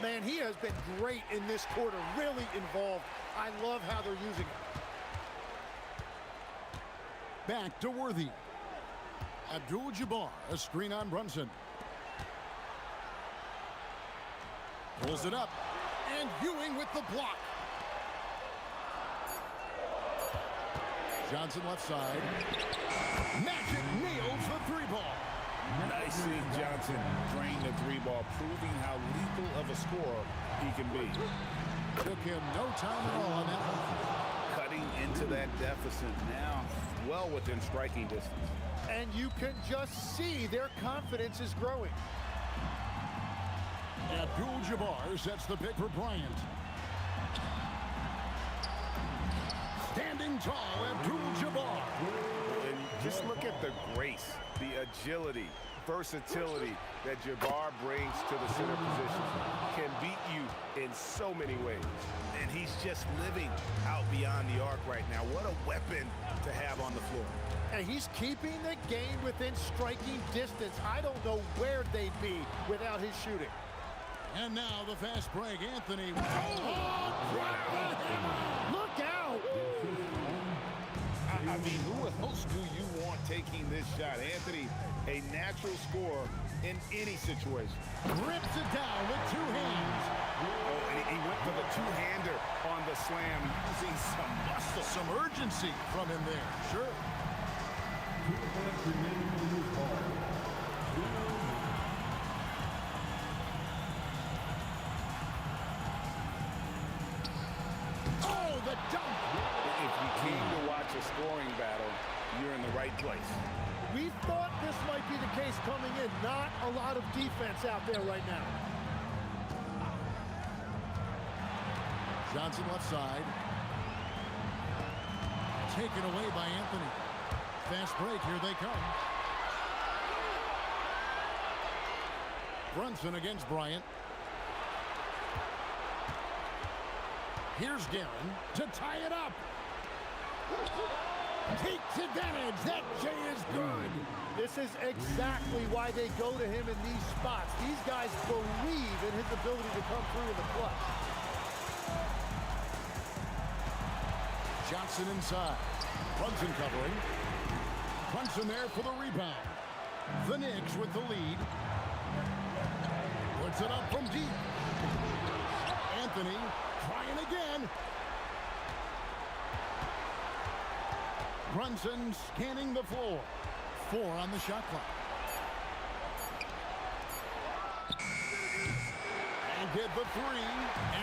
Man, he has been great in this quarter, really involved. I love how they're using him. Back to Worthy. Abdul-Jabbar, a screen on Brunson. Pulls it up, and Ewing with the block. Johnson left side. Magic nails the 3-ball. Nice seeing Johnson drain the 3-ball, proving how lethal of a scorer he can be. Took him no time at all on that one. Cutting into that deficit now, well within striking distance. And you can just see their confidence is growing. Abdul-Jabbar sets the pick for Bryant. Standing tall, Abdul-Jabbar. And just look at the grace, the agility, versatility that Jabbar brings to the center position can beat you in so many ways. And he's just living out beyond the arc right now. What a weapon to have on the floor. And he's keeping the game within striking distance. I don't know where they'd be without his shooting. And now the fast break, Anthony. Look out! I mean, who else do you want taking this shot? Anthony, a natural scorer in any situation. Rips it down with two hands. Oh, and he went for the two-hander on the slam, using some muscle. Some urgency from him there, sure. 2 minutes remaining in this ball. Oh, the dunk! If you came to watch a scoring battle, you're in the right place. We thought this might be the case coming in. Not a lot of defense out there right now. Johnson left side. Taken away by Anthony. Fast break, here they come. Brunson against Bryant. Here's Guerin to tie it up. Takes advantage. That J is good. This is exactly why they go to him in these spots. These guys believe in his ability to come through in the clutch. Johnson inside. Brunson covering. Brunson there for the rebound. The Knicks with the lead. Puts it up from deep. Anthony trying again. Brunson scanning the floor. 4 on the shot clock. And get the 3.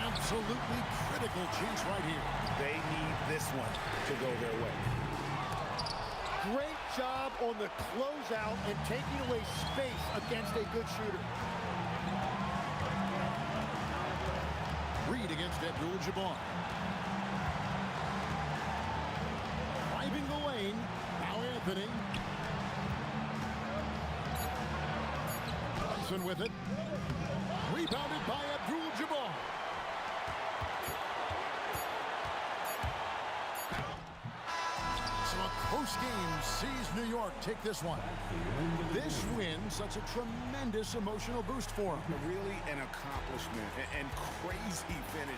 Absolutely critical chance right here. They need this one to go their way. Great job on the closeout and taking away space against a good shooter. Reed against Abdul-Jabbar. Driving the lane. Now Anthony. Brunson with it. Rebounded by Abdul-Jabbar. So a close game sees New York take this one. This win, such a tremendous emotional boost for them. Really an accomplishment and crazy finish.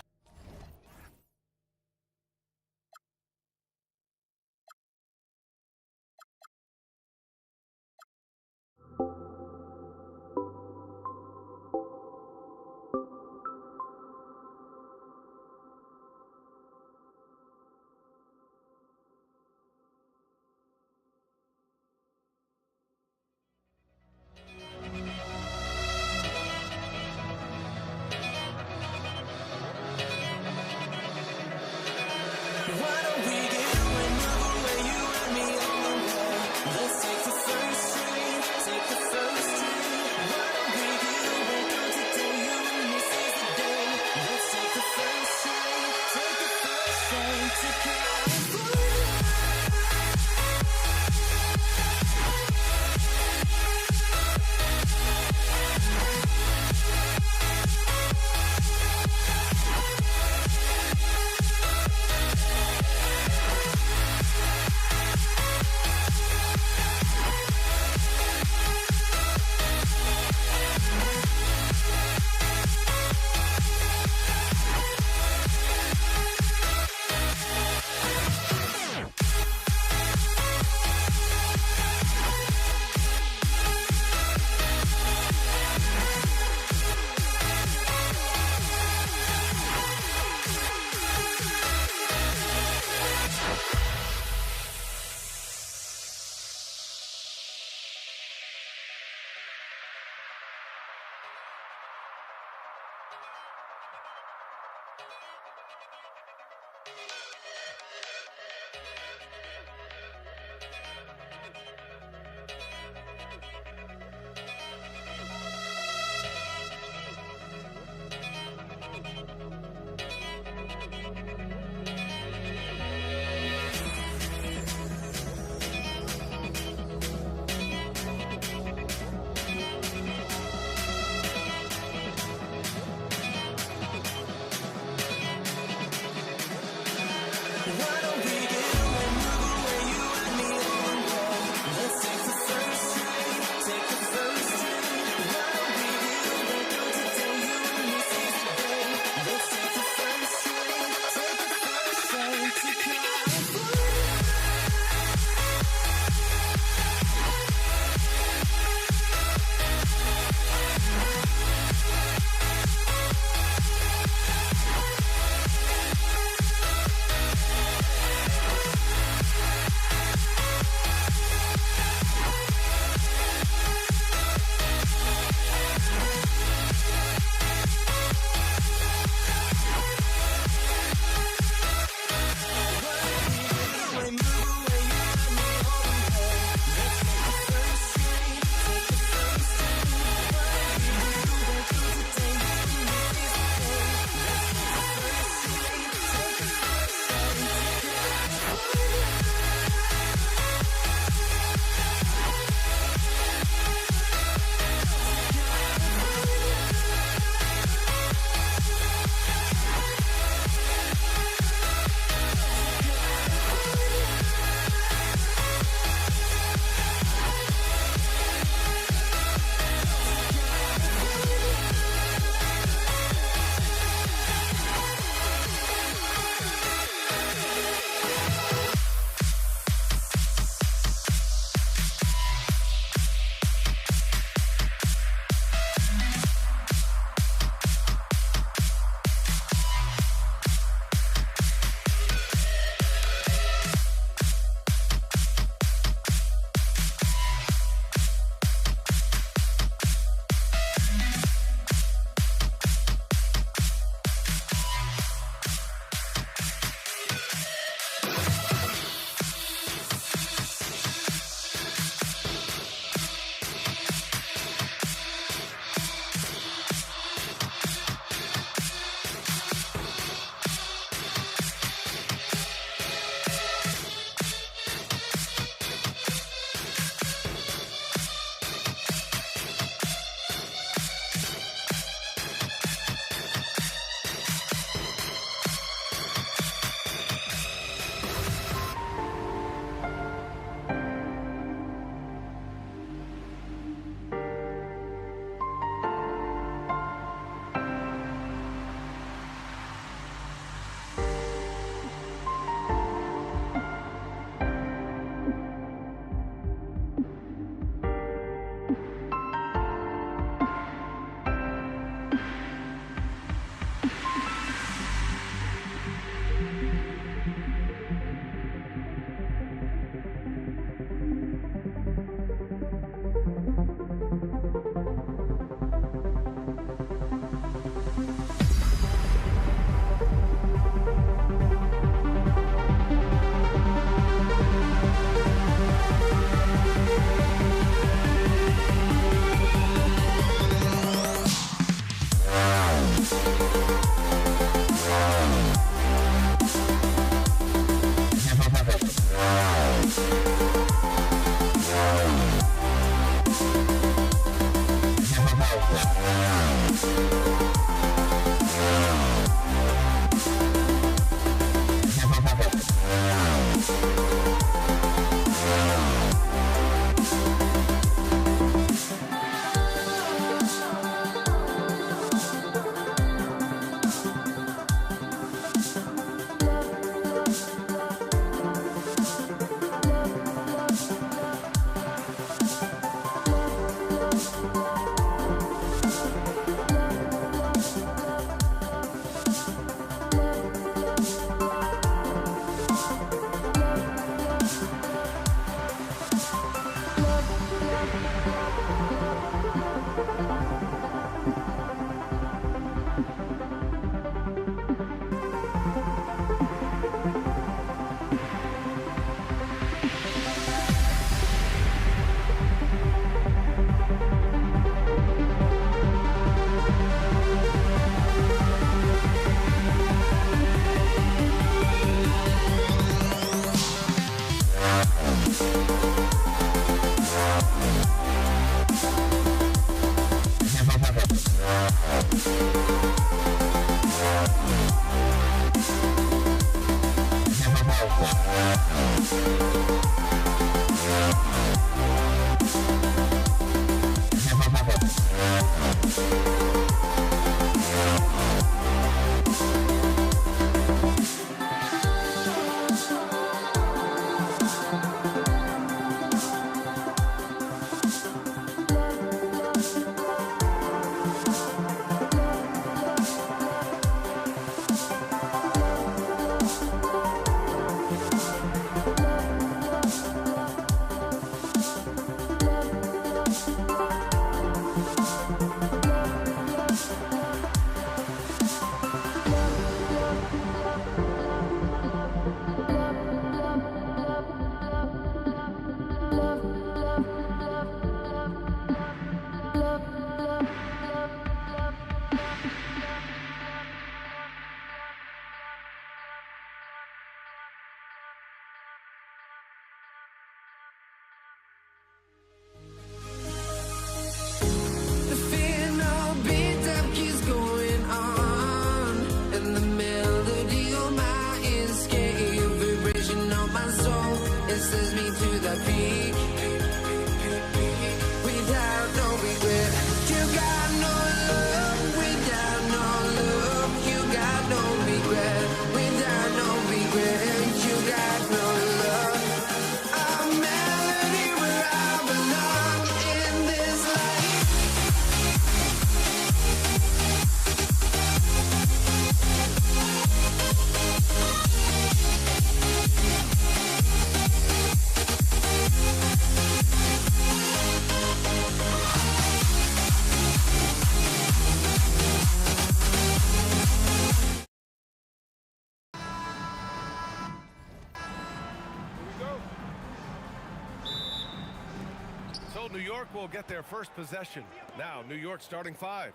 So New York will get their first possession. Now New York starting 5.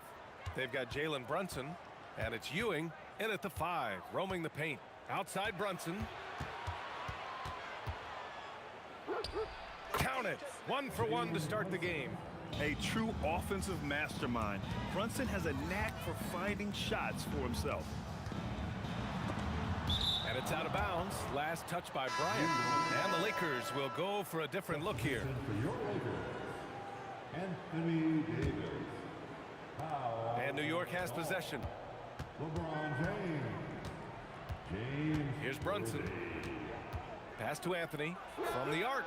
They've got Jalen Brunson, and it's Ewing in at the 5, roaming the paint. Outside Brunson. Count it. 1 for 1 to start the game. A true offensive mastermind. Brunson has a knack for finding shots for himself. And it's out of bounds. Last touch by Bryant. And the Lakers will go for a different look here. For your Lakers, Anthony Davis. Foul. And New York has possession. LeBron James. James. Here's Brunson. Pass to Anthony from the arc.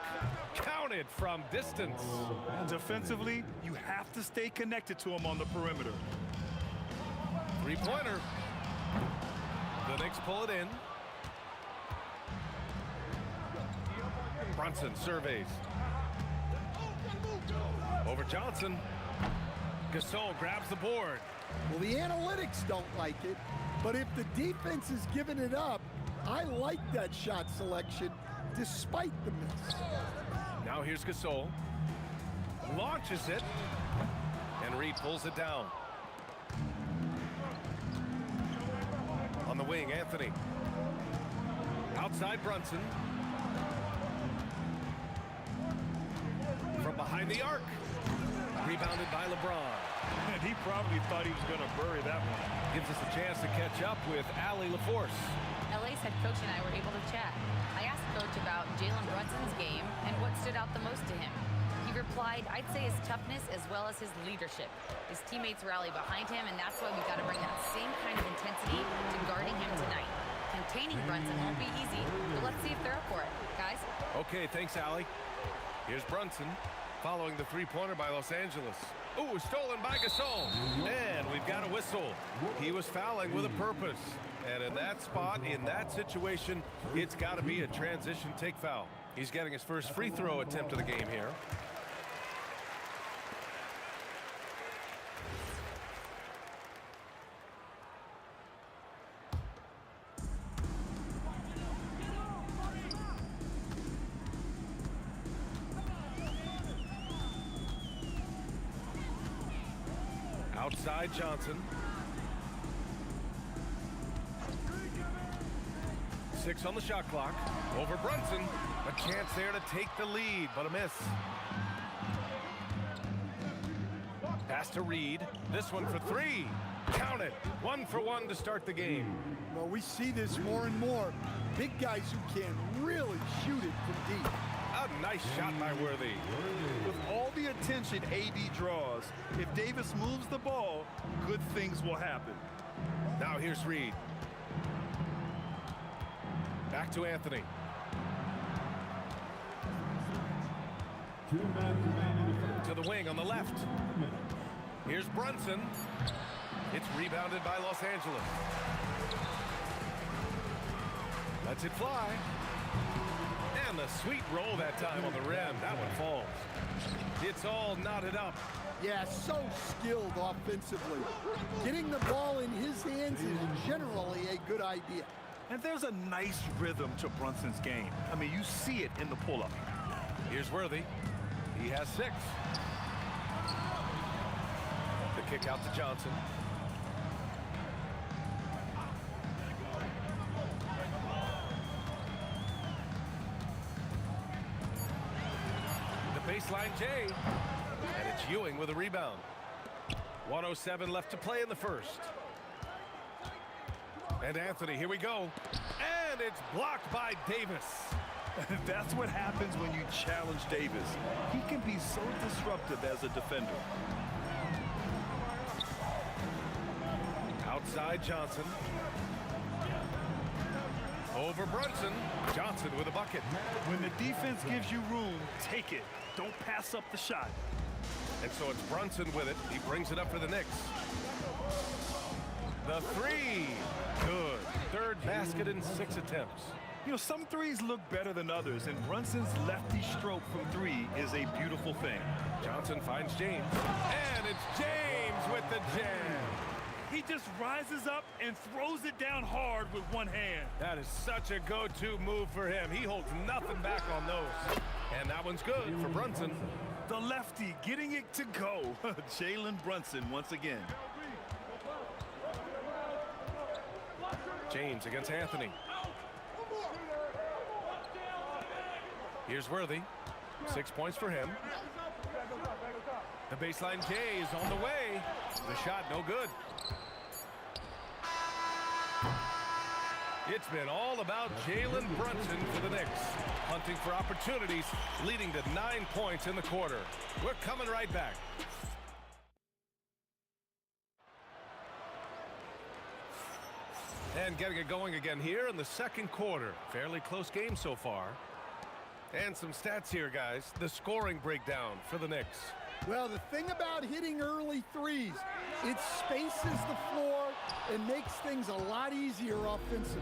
Counted from distance. Defensively, you have to stay connected to him on the perimeter. Three-pointer. The Knicks pull it in. Brunson surveys. Over Johnson. Gasol grabs the board. Well, the analytics don't like it, but if the defense is giving it up, I like that shot selection despite the miss. Now here's Gasol. Launches it. And Reed pulls it down. On the wing, Anthony. Outside Brunson. From behind the arc. Rebounded by LeBron. And he probably thought he was going to bury that one. Gives us a chance to catch up with Allie LaForce. LA's head coach and I were able to chat. I asked Coach about Jalen Brunson's game and what stood out the most to him. He replied, I'd say his toughness as well as his leadership. His teammates rally behind him, and that's why we've got to bring that same kind of intensity to guarding him tonight. Containing Brunson won't be easy, but let's see if they're up for it. Guys? Okay, thanks, Allie. Here's Brunson following the three-pointer by Los Angeles. Ooh, stolen by Gasol. And we've got a whistle. He was fouling with a purpose. And in that spot, in that situation, it's got to be a transition take foul. He's getting his first free throw attempt of the game here. Outside Johnson. 6 on the shot clock. Over Brunson. A chance there to take the lead, but a miss. Pass to Reed. This one for 3. Count it. 1 for 1 to start the game. Well, we see this more and more. Big guys who can really shoot it from deep. A nice shot by Worthy. With all the attention AD draws, if Davis moves the ball, good things will happen. Now here's Reed. Back to Anthony. 2 minutes remaining. To the wing on the left. Here's Brunson. It's rebounded by Los Angeles. Lets it fly. And the sweet roll that time on the rim. That one falls. It's all knotted up. Yeah, so skilled offensively. Getting the ball in his hands is generally a good idea. And there's a nice rhythm to Brunson's game. I mean, you see it in the pull-up. Here's Worthy. He has 6. The kick out to Johnson. The baseline J. And it's Ewing with a rebound. 1:07 left to play in the first. And Anthony, here we go. And it's blocked by Davis. That's what happens when you challenge Davis. He can be so disruptive as a defender. Outside Johnson. Over Brunson. Johnson with a bucket. When the defense gives you room, take it. Don't pass up the shot. And so it's Brunson with it. He brings it up for the Knicks. The 3. Good. Third basket in 6 attempts. You know, some threes look better than others, and Brunson's lefty stroke from 3 is a beautiful thing. Johnson finds James. And it's James with the jam. He just rises up and throws it down hard with one hand. That is such a go-to move for him. He holds nothing back on those. And that one's good for Brunson. The lefty getting it to go. Jalen Brunson once again. James against Anthony. Here's Worthy. 6 points for him. The baseline K is on the way. The shot no good. It's been all about Jalen Brunson for the Knicks. Hunting for opportunities, leading to 9 points in the quarter. We're coming right back. And getting it going again here in the second quarter. Fairly close game so far. And some stats here, guys. The scoring breakdown for the Knicks. Well, the thing about hitting early threes, it spaces the floor and makes things a lot easier offensively.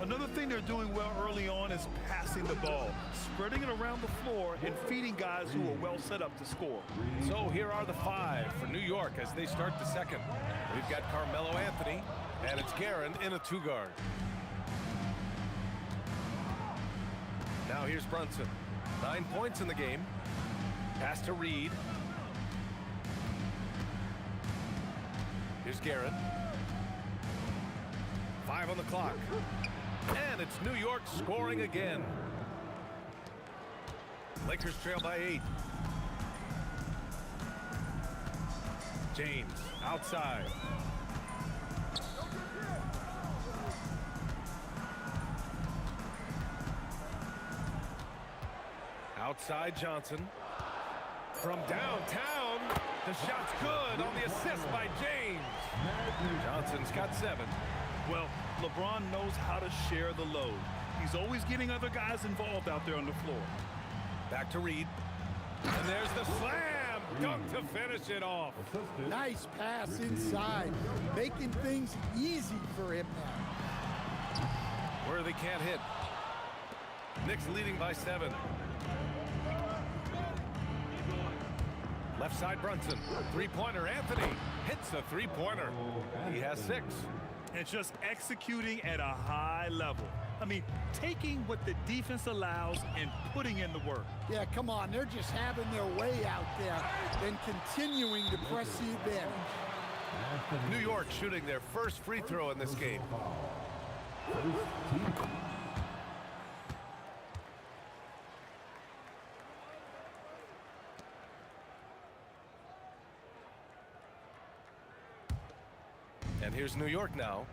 Another thing they're doing well early on is passing the ball, spreading it around the floor and feeding guys who are well set up to score. So here are the 5 for New York as they start the second. We've got Carmelo Anthony, and it's Guerin in a 2-guard. Now here's Brunson. 9 points in the game. Pass to Reed. Here's Guerin. 5 on the clock. And it's New York scoring again. Lakers trail by 8. James outside. Outside Johnson. From downtown, the shot's good on the assist by James. Johnson's got 7. Well, LeBron knows how to share the load. He's always getting other guys involved out there on the floor. Back to Reed. And there's the slam dunk to finish it off. Nice pass inside, making things easy for him now. Worthy can't hit. Knicks leading by 7. Left side Brunson. 3-pointer Anthony hits a 3-pointer. He has 6. And just executing at a high level. I mean, taking what the defense allows and putting in the work. Yeah, come on. They're just having their way out there and continuing to press the advantage. New York shooting their first free throw in this game. And here's New York now.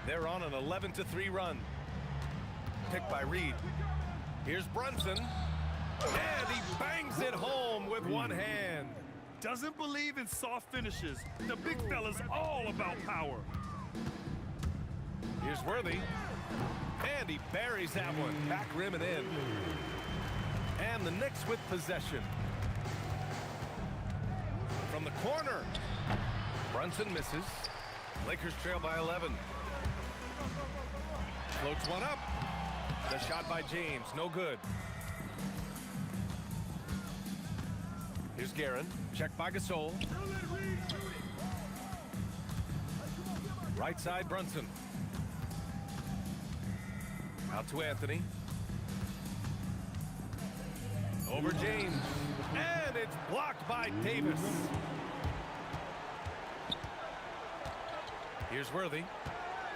They're on an 11-3 run. Picked by Reed. Here's Brunson. And he bangs it home with one hand. Doesn't believe in soft finishes. The big fella's all about power. Here's Worthy. And he buries that one. Back rim and in. And the Knicks with possession. From the corner. Brunson misses. Lakers trail by 11. Floats one up. The shot by James, no good. Here's Guerin, checked by Gasol. Right side Brunson. Out to Anthony. Over James. And it's blocked by Davis. Here's Worthy.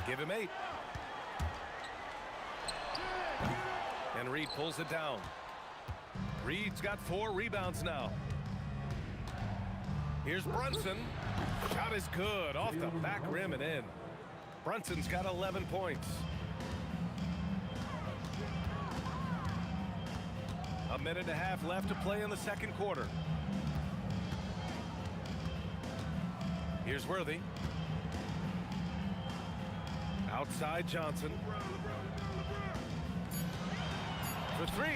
Give him 8. And Reed pulls it down. Reed's got 4 rebounds now. Here's Brunson. Shot is good off the back rim and in. Brunson's got 11 points. A minute and a half left to play in the second quarter. Here's Worthy. Outside Johnson. For 3.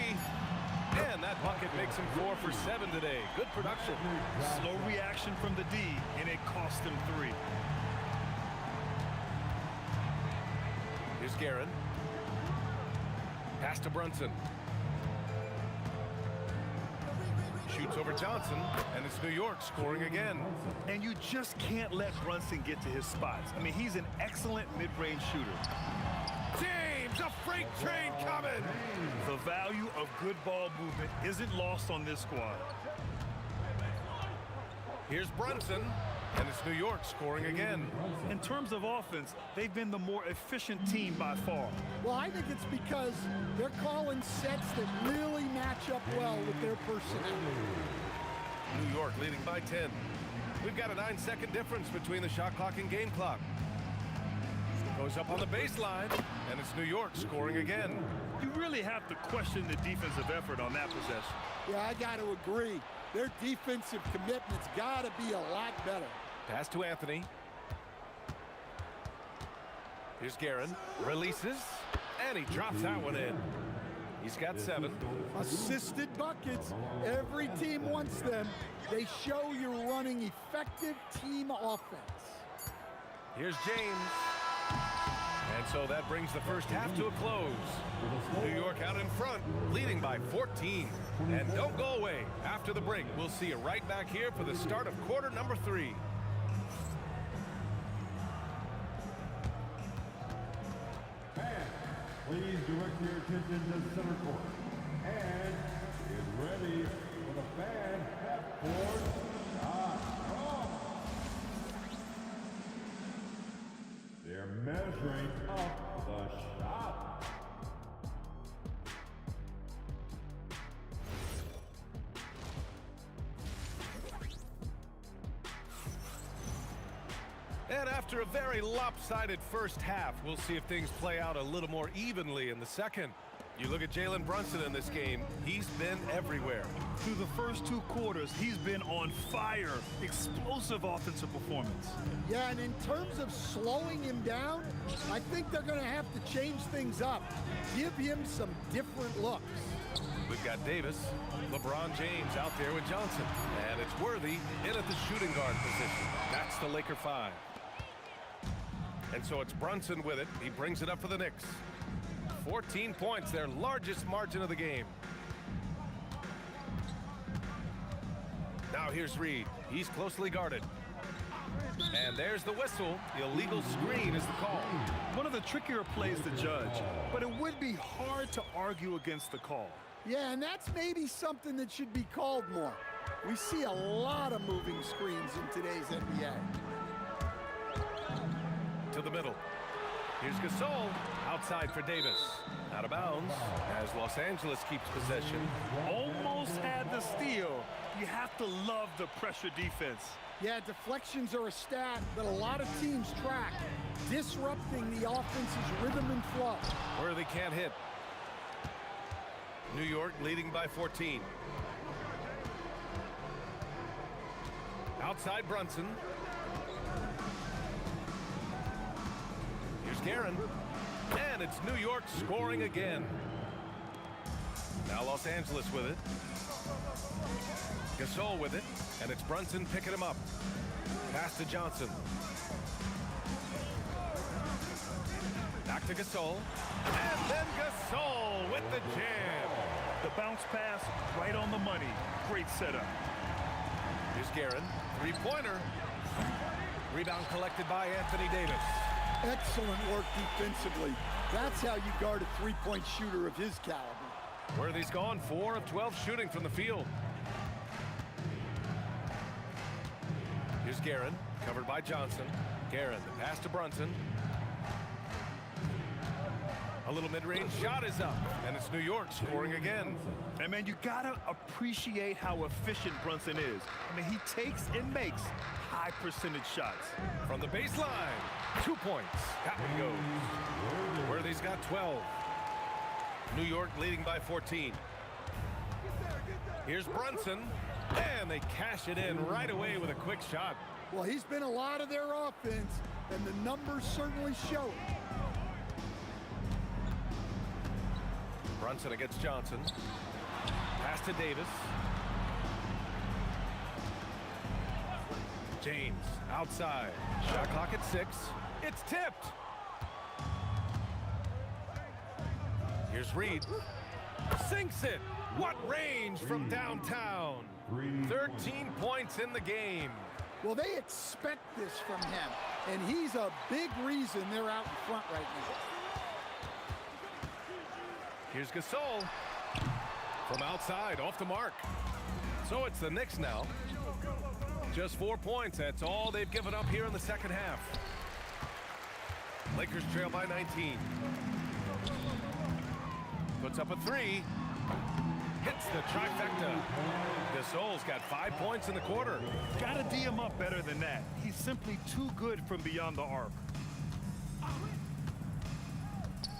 And that bucket makes him 4 for 7 today. Good production. Slow reaction from the D, and it cost him 3. Here's Guerin. Pass to Brunson. shoots over Johnson, and it's New York scoring again. And you just can't let Brunson get to his spots. I mean, he's an excellent mid-range shooter. James, a freight train coming! The value of good ball movement isn't lost on this squad. Here's Brunson, and it's New York scoring again. In terms of offense, they've been the more efficient team by far. Well, I think it's because they're calling sets that really match up well with their personnel. New York leading by 10. We've got a 9-second difference between the shot clock and game clock. Goes up on the baseline, and it's New York scoring again. You really have to question the defensive effort on that possession. Yeah, I got to agree. Their defensive commitment's got to be a lot better. Pass to Anthony. Here's Guerin. Releases, and he drops that one in. He's got 7. Assisted buckets. Every team wants them. They show you're running effective team offense. Here's James. And so that brings the first half to a close. New York out in front, leading by 14. And don't go away. After the break, we'll see you right back here for the start of quarter number 3. Please direct your attention to center court. And get ready for the fan half-court shot. They're measuring up the shot. And after a very lopsided first half, we'll see if things play out a little more evenly in the second. You look at Jalen Brunson in this game, he's been everywhere. Through the first 2 quarters, he's been on fire. Explosive offensive performance. Yeah, and in terms of slowing him down, I think they're going to have to change things up. Give him some different looks. We've got Davis, LeBron James out there with Johnson. And it's Worthy in at the shooting guard position. That's the Laker 5. And so it's Brunson with it. He brings it up for the Knicks. 14 points, their largest margin of the game. Now here's Reed. He's closely guarded. And there's the whistle. The illegal screen is the call. One of the trickier plays to judge, but it would be hard to argue against the call. Yeah, and that's maybe something that should be called more. We see a lot of moving screens in today's NBA. To the middle. Here's Gasol outside for Davis. Out of bounds as Los Angeles keeps possession. Almost had the steal. You have to love the pressure defense. Yeah, deflections are a stat that a lot of teams track, disrupting the offense's rhythm and flow. Worthy can't hit. New York leading by 14. Outside Brunson. Here's Guerin. And it's New York scoring again. Now Los Angeles with it. Gasol with it. And it's Brunson picking him up. Pass to Johnson. Back to Gasol. And then Gasol with the jam. The bounce pass right on the money. Great setup. Here's Guerin. Three-pointer. Rebound collected by Anthony Davis. Excellent work defensively. That's how you guard a three-point shooter of his caliber. Worthy's gone 4 of 12 shooting from the field. Here's Guerin, covered by Johnson. Guerin, the pass to Brunson. A little mid-range shot is up, and it's New York scoring again. And man, you gotta appreciate how efficient Brunson is. I mean, he takes and makes high percentage shots. From the baseline, 2 points. That one goes. Worthy's got 12. New York leading by 14. Here's Brunson, and they cash it in right away with a quick shot. Well, he's been a lot of their offense, and the numbers certainly show it. Brunson against Johnson. Pass to Davis. James outside. Shot clock at 6. It's tipped. Here's Reed. Sinks it. What range from downtown. 13 points in the game. Well, they expect this from him, and he's a big reason they're out in front right now. Here's Gasol from outside, off the mark. So it's the Knicks now. Just 4 points. That's all they've given up here in the second half. Lakers trail by 19. Puts up a three. Hits the trifecta. Gasol's got 5 points in the quarter. Gotta D him up better than that. He's simply too good from beyond the arc.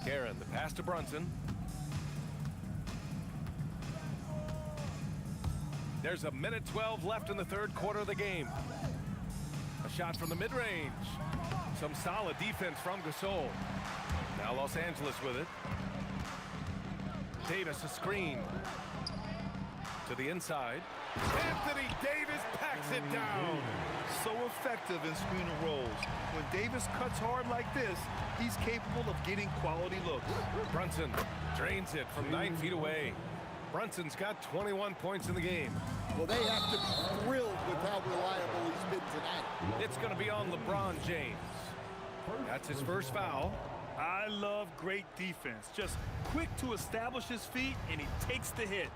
Guerin, the pass to Brunson. There's a minute 12 left in the third quarter of the game. A shot from the mid-range. Some solid defense from Gasol. Now Los Angeles with it. Davis a screen. To the inside. Anthony Davis packs it down. So effective in screen and rolls. When Davis cuts hard like this, he's capable of getting quality looks. Brunson drains it from 9 feet away. Brunson's got 21 points in the game. Well, they have to be thrilled with how reliable he's been tonight. It's going to be on LeBron James. That's his first foul. I love great defense. Just quick to establish his feet, and he takes the hit.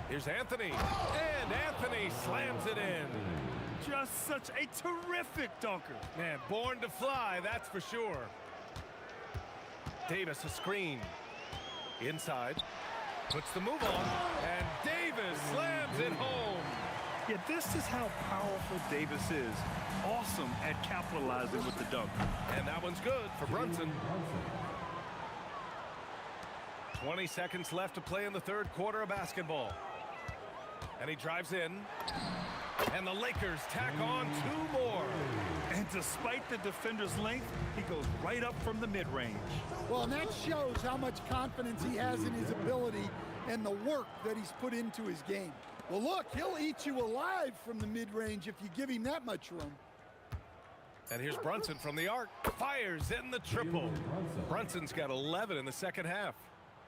Here's Anthony. And Anthony slams it in. Just such a terrific dunker. Man, born to fly, that's for sure. Davis a screen. Inside. Puts the move on. And Davis slams it home. Yeah, this is how powerful Davis is. Awesome at capitalizing with the dunk. And that one's good for Brunson. 20 seconds left to play in the third quarter of basketball. And he drives in. And the Lakers tack on 2 more. And despite the defender's length, he goes right up from the mid-range. Well, and that shows how much confidence he has in his ability and the work that he's put into his game. Well, look, he'll eat you alive from the mid-range if you give him that much room. And here's Brunson from the arc. Fires in the triple. Brunson's got 11 in the second half.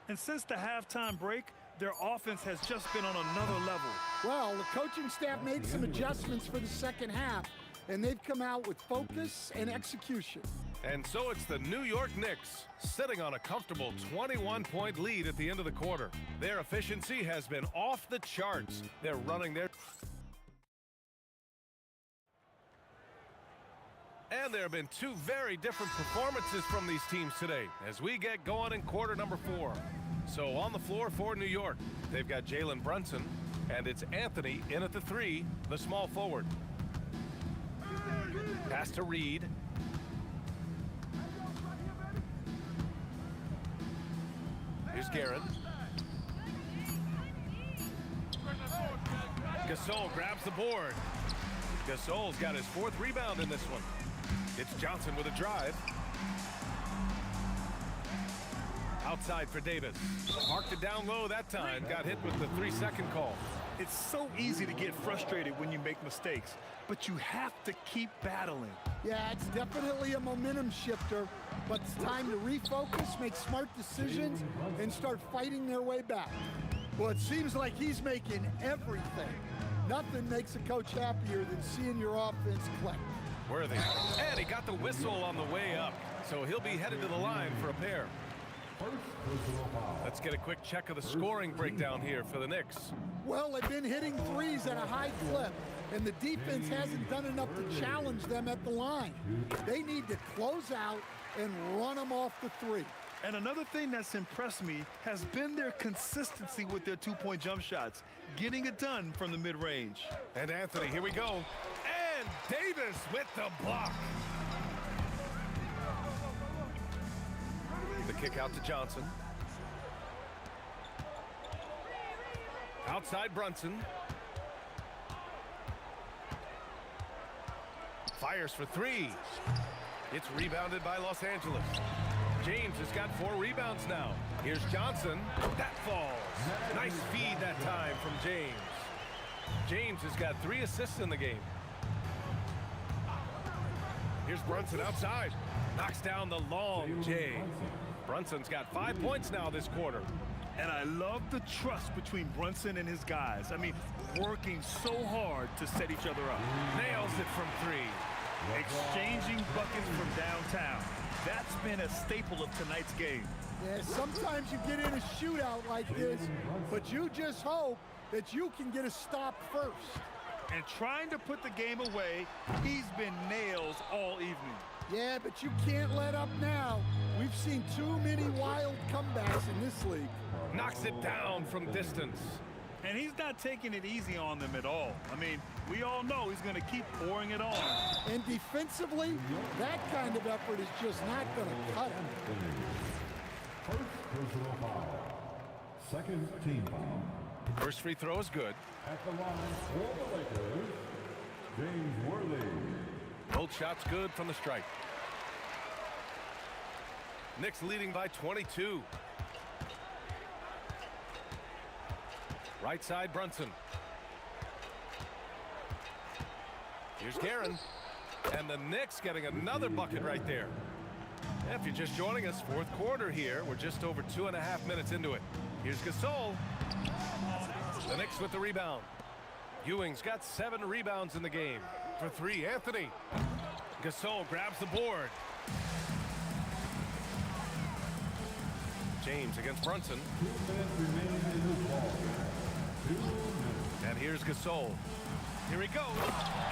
And since the halftime break, their offense has just been on another level. Well, the coaching staff made some adjustments for the second half, and they've come out with focus and execution. And so it's the New York Knicks sitting on a comfortable 21-point lead at the end of the quarter. Their efficiency has been off the charts. They're running their... And there have been 2 very different performances from these teams today as we get going in quarter number 4. So on the floor for New York, they've got Jalen Brunson, and it's Anthony in at the 3, the small forward. Pass to Reed. Here's Guerin. Gasol grabs the board. Gasol's got his 4th rebound in this one. It's Johnson with a drive. Outside for Davis. Marked it down low that time. Got hit with the 3-second call. It's so easy to get frustrated when you make mistakes, but you have to keep battling. Yeah, it's definitely a momentum shifter, but it's time to refocus, make smart decisions, and start fighting their way back. Well, it seems like he's making everything. Nothing makes a coach happier than seeing your offense click. Worthy. And he got the whistle on the way up, so he'll be headed to the line for a pair. Let's get a quick check of the scoring breakdown here for the Knicks. Well, they've been hitting threes at a high clip, and the defense hasn't done enough to challenge them at the line. They need to close out and run them off the 3. And another thing that's impressed me has been their consistency with their 2-point jump shots, getting it done from the mid-range. And Anthony, here we go. And Davis with the block. The kick out to Johnson. Outside Brunson. Fires for 3. It's rebounded by Los Angeles. James has got 4 rebounds now. Here's Johnson. That falls. Nice feed that time from James. James has got 3 assists in the game. Here's Brunson outside. Knocks down the long J. Brunson's got 5 points now this quarter. And I love the trust between Brunson and his guys. I mean, working so hard to set each other up. Nails it from 3. Exchanging buckets from downtown. That's been a staple of tonight's game. Yeah, sometimes you get in a shootout like this, but you just hope that you can get a stop first. And trying to put the game away, he's been nails all evening. Yeah, but you can't let up now. We've seen too many wild comebacks in this league. Knocks it down from distance. And he's not taking it easy on them at all. I mean, we all know he's going to keep pouring it on. And defensively, that kind of effort is just not going to cut him. First personal foul. Second team foul. First free throw is good. At the line for the Lakers, James Worthy. Both shots good from the stripe. Knicks leading by 22. Right side, Brunson. Here's Guerin. And the Knicks getting another bucket right there. If you're just joining us, fourth quarter here. We're just over 2.5 minutes into it. Here's Gasol. The Knicks with the rebound. Ewing's got 7 rebounds in the game. For 3, Anthony. Gasol grabs the board. James against Brunson. 2 minutes remaining in this ball. 2 minutes. And here's Gasol. Here he goes.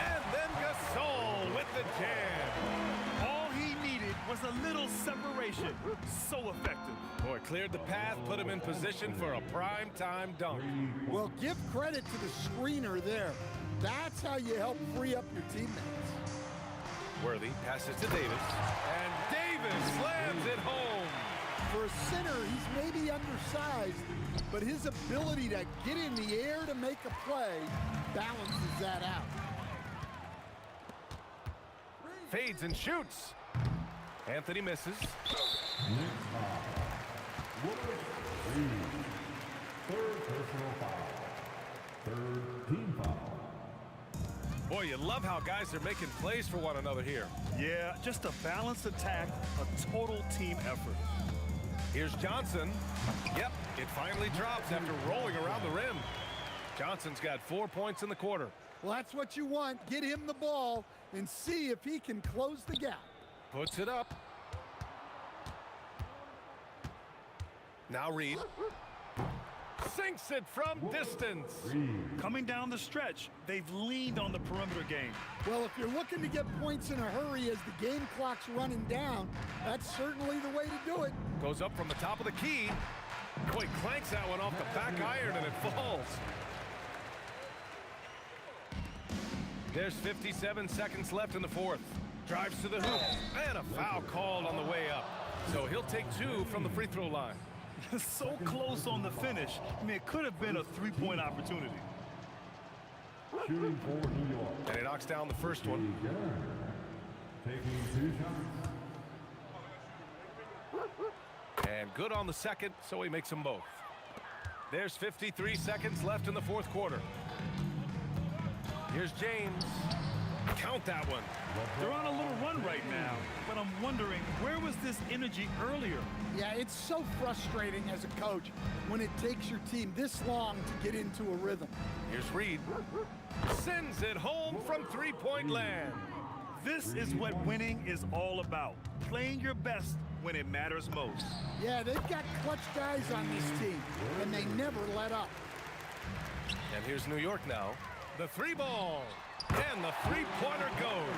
And then Gasol with the jam. All he needed was a little separation. So effective. Boy, cleared the path, put him in position for a prime-time dunk. Well, give credit to the screener there. That's how you help free up your teammates. Worthy passes to Davis. And Davis slams it home. For a center, he's maybe undersized, but his ability to get in the air to make a play balances that out. Fades and shoots. Anthony misses. Third personal foul. Third team foul. Boy, you love how guys are making plays for one another here. Yeah, just a balanced attack, a total team effort. Here's Johnson. Yep, it finally drops after rolling around the rim. Johnson's got 4 points in the quarter. Well, that's what you want. Get him the ball and see if he can close the gap. Puts it up. Now Reed. Sinks it from distance. Coming down the stretch, they've leaned on the perimeter game. Well, if you're looking to get points in a hurry as the game clock's running down, that's certainly the way to do it. Goes up from the top of the key. Boy, clanks that one off the back iron and it falls. There's 57 seconds left in the fourth. Drives to the hoop. And a foul called on the way up. So he'll take 2 from the free throw line. So close on the finish. I mean, it could have been a 3-point opportunity. Shooting for New York. And he knocks down the first one. Taking 2 shots. And good on the second, so he makes them both. There's 53 seconds left in the fourth quarter. Here's James. Count that one. They're on a little run right now, but I'm wondering, where was this energy earlier? Yeah, it's so frustrating as a coach when it takes your team this long to get into a rhythm. Here's Reed. Sends it home from 3-point land. This is what winning is all about. Playing your best when it matters most. Yeah, they've got clutch guys on this team, and they never let up. And here's New York now. The 3-ball. And the 3-pointer goes.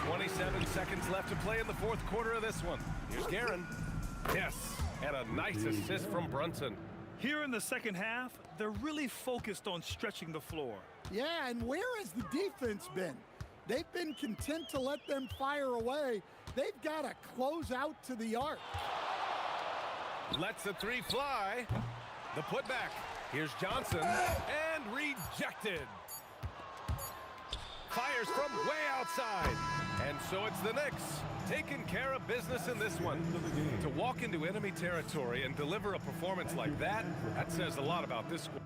27 seconds left to play in the fourth quarter of this one. Here's Guerin. Yes, and a nice assist from Brunson. Here in the second half, they're really focused on stretching the floor. Yeah, and where has the defense been? They've been content to let them fire away. They've got to close out to the arc. Lets the 3 fly. The putback. Here's Johnson. And rejected. Fires from way outside. And so it's the Knicks taking care of business in this one. To walk into enemy territory and deliver a performance like that, that says a lot about this squad.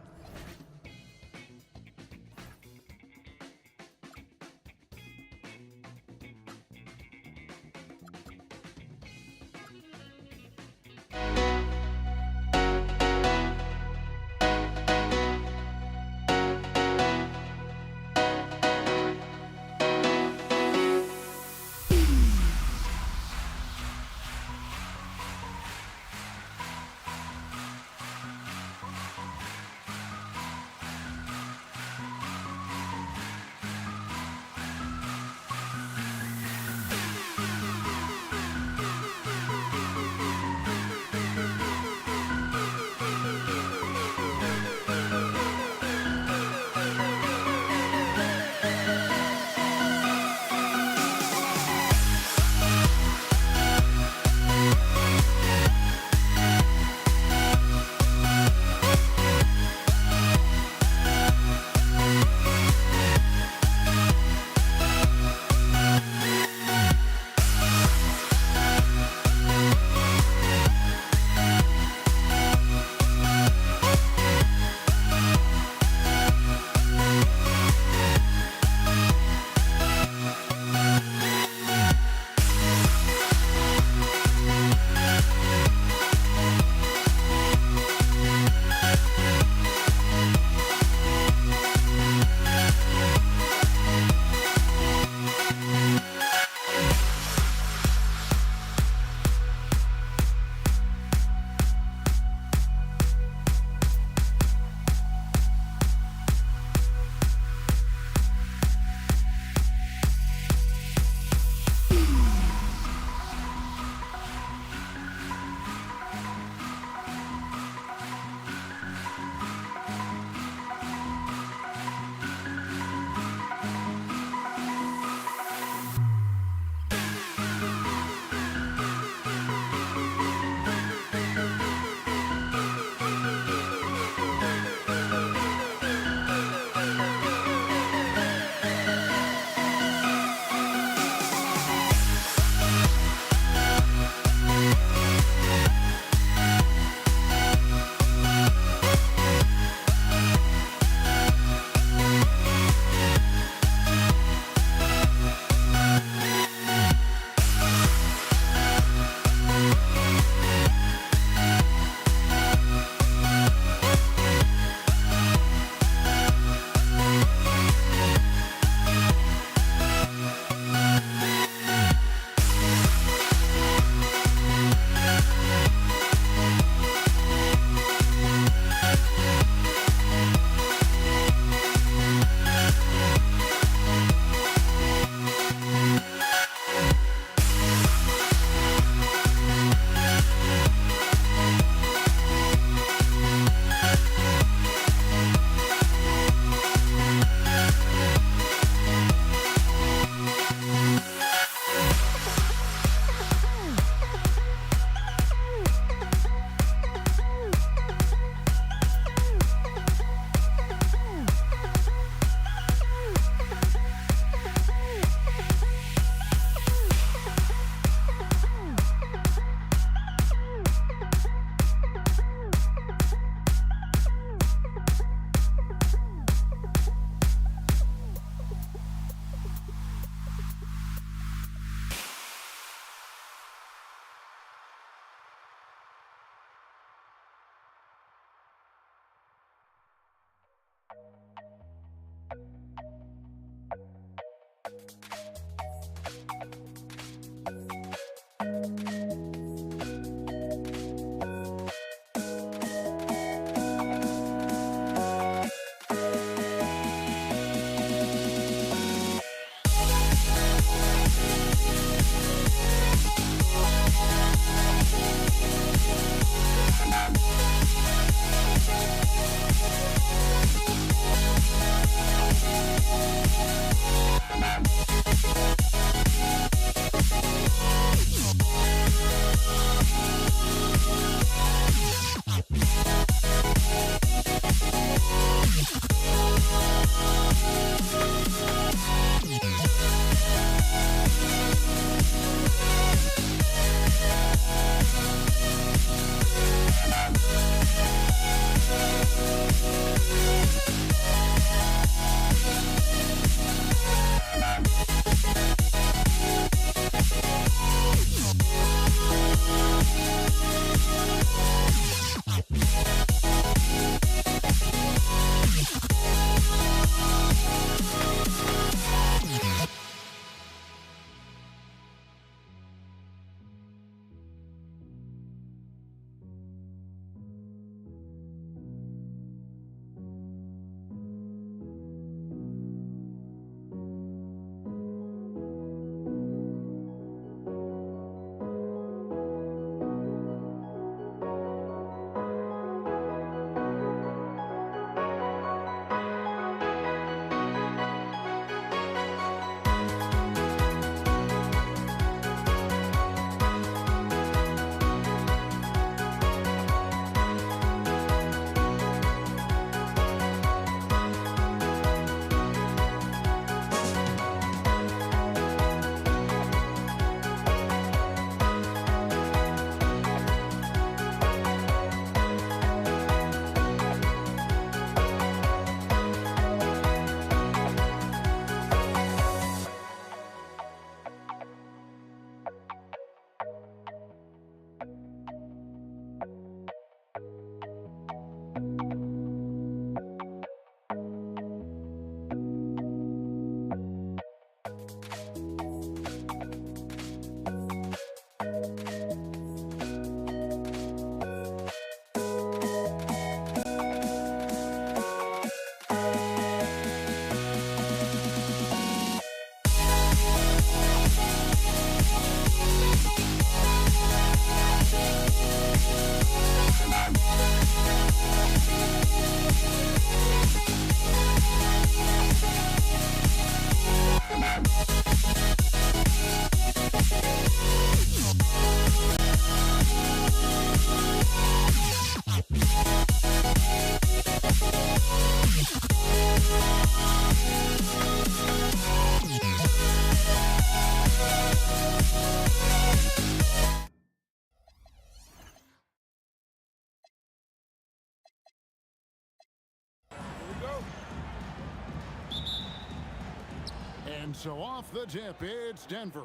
And so off the tip, it's Denver.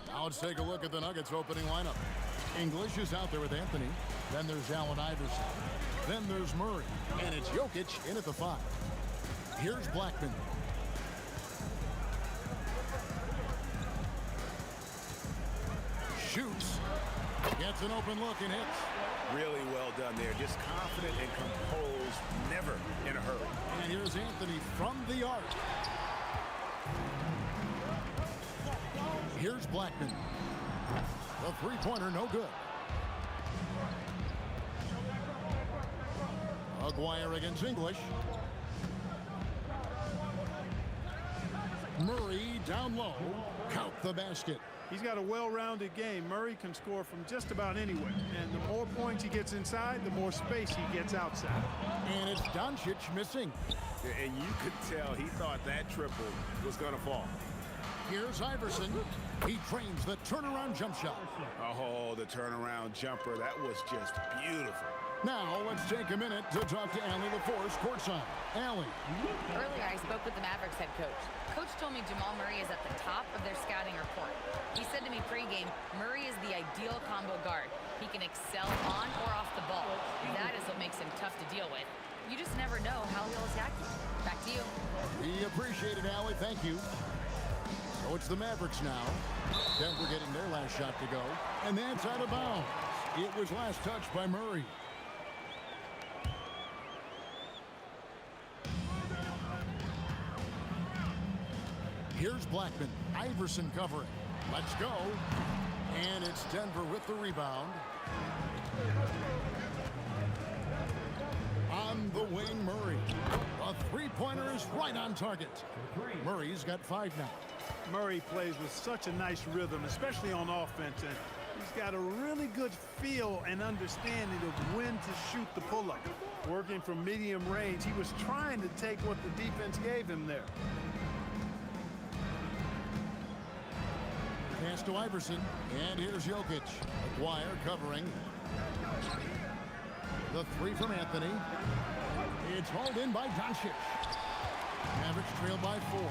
Now let's take a look at the Nuggets opening lineup. English is out there with Anthony. Then there's Allen Iverson. Then there's Murray. And it's Jokic in at the 5. Here's Blackman. Shoots. Gets an open look and hits. Really well done there. Just confident and composed, never in a hurry. And here's Anthony from the arc. Here's Blackman. The three-pointer, no good. Aguirre against English. Murray down low. Count the basket. He's got a well-rounded game. Murray can score from just about anywhere. And the more points he gets inside, the more space he gets outside. And it's Doncic missing. And you could tell he thought that triple was going to fall. Here's Iverson. He trains the turnaround jump shot. Oh, the turnaround jumper. That was just beautiful. Now, let's take a minute to talk to Allie LaForce courtside. Allie. Earlier, I spoke with the Mavericks head coach. Coach told me Jamal Murray is at the top of their scouting report. He said to me pregame, Murray is the ideal combo guard. He can excel on or off the ball. That is what makes him tough to deal with. You just never know how he'll attack you. Back to you. We appreciate it, Allie. Thank you. So it's the Mavericks now. Denver getting their last shot to go. And that's out of bounds. It was last touched by Murray. Here's Blackman. Iverson covering. Let's go. And it's Denver with the rebound. On the wing, Murray. A three-pointer is right on target. Murray's got 5 now. Murray plays with such a nice rhythm, especially on offense, and He's got a really good feel and understanding of when to shoot the pull-up. Working from medium range, he was trying to take what the defense gave him there. Pass to Iverson, and here's Jokic. Aguirre covering. The three from Anthony. It's hauled in by Doncic. Mavericks trail by 4.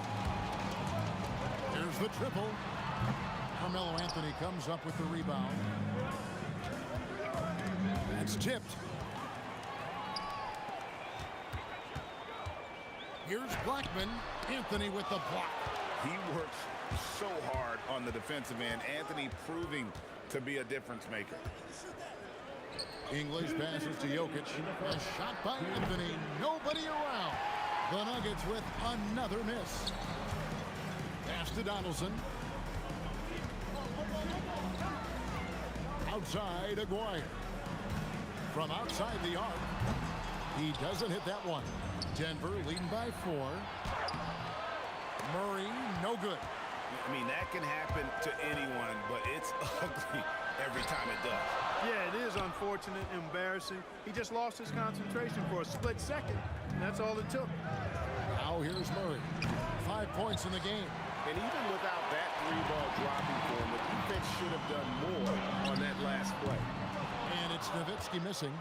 Here's the triple. Carmelo Anthony comes up with the rebound. That's tipped. Here's Blackman. Anthony with the block. He works so hard on the defensive end. Anthony proving to be a difference maker. English passes to Jokic. A shot by Anthony. Nobody around. The Nuggets with another miss. Pass to Donaldson. Outside Aguirre. From outside the arc. He doesn't hit that one. Denver leading by 4. Murray, no good. I mean, that can happen to anyone, but it's ugly every time it does. Yeah, it is unfortunate, embarrassing. He just lost his concentration for a split second, and that's all it took. Now here's Murray. 5 points in the game. And even without that 3-ball dropping for him, the defense should have done more on that last play. And it's Nowitzki missing.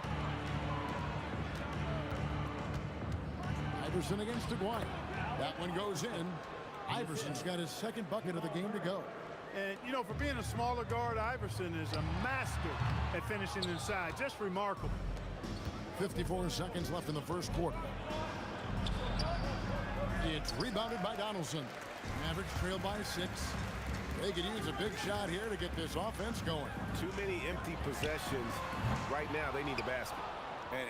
Iverson against Aguirre. That one goes in. Iverson's got his second bucket of the game to go. And, you know, for being a smaller guard, Iverson is a master at finishing inside. Just remarkable. 54 seconds left in the first quarter. It's rebounded by Donaldson. Mavericks trail by 6. They could use a big shot here to get this offense going. Too many empty possessions. Right now, they need a basket.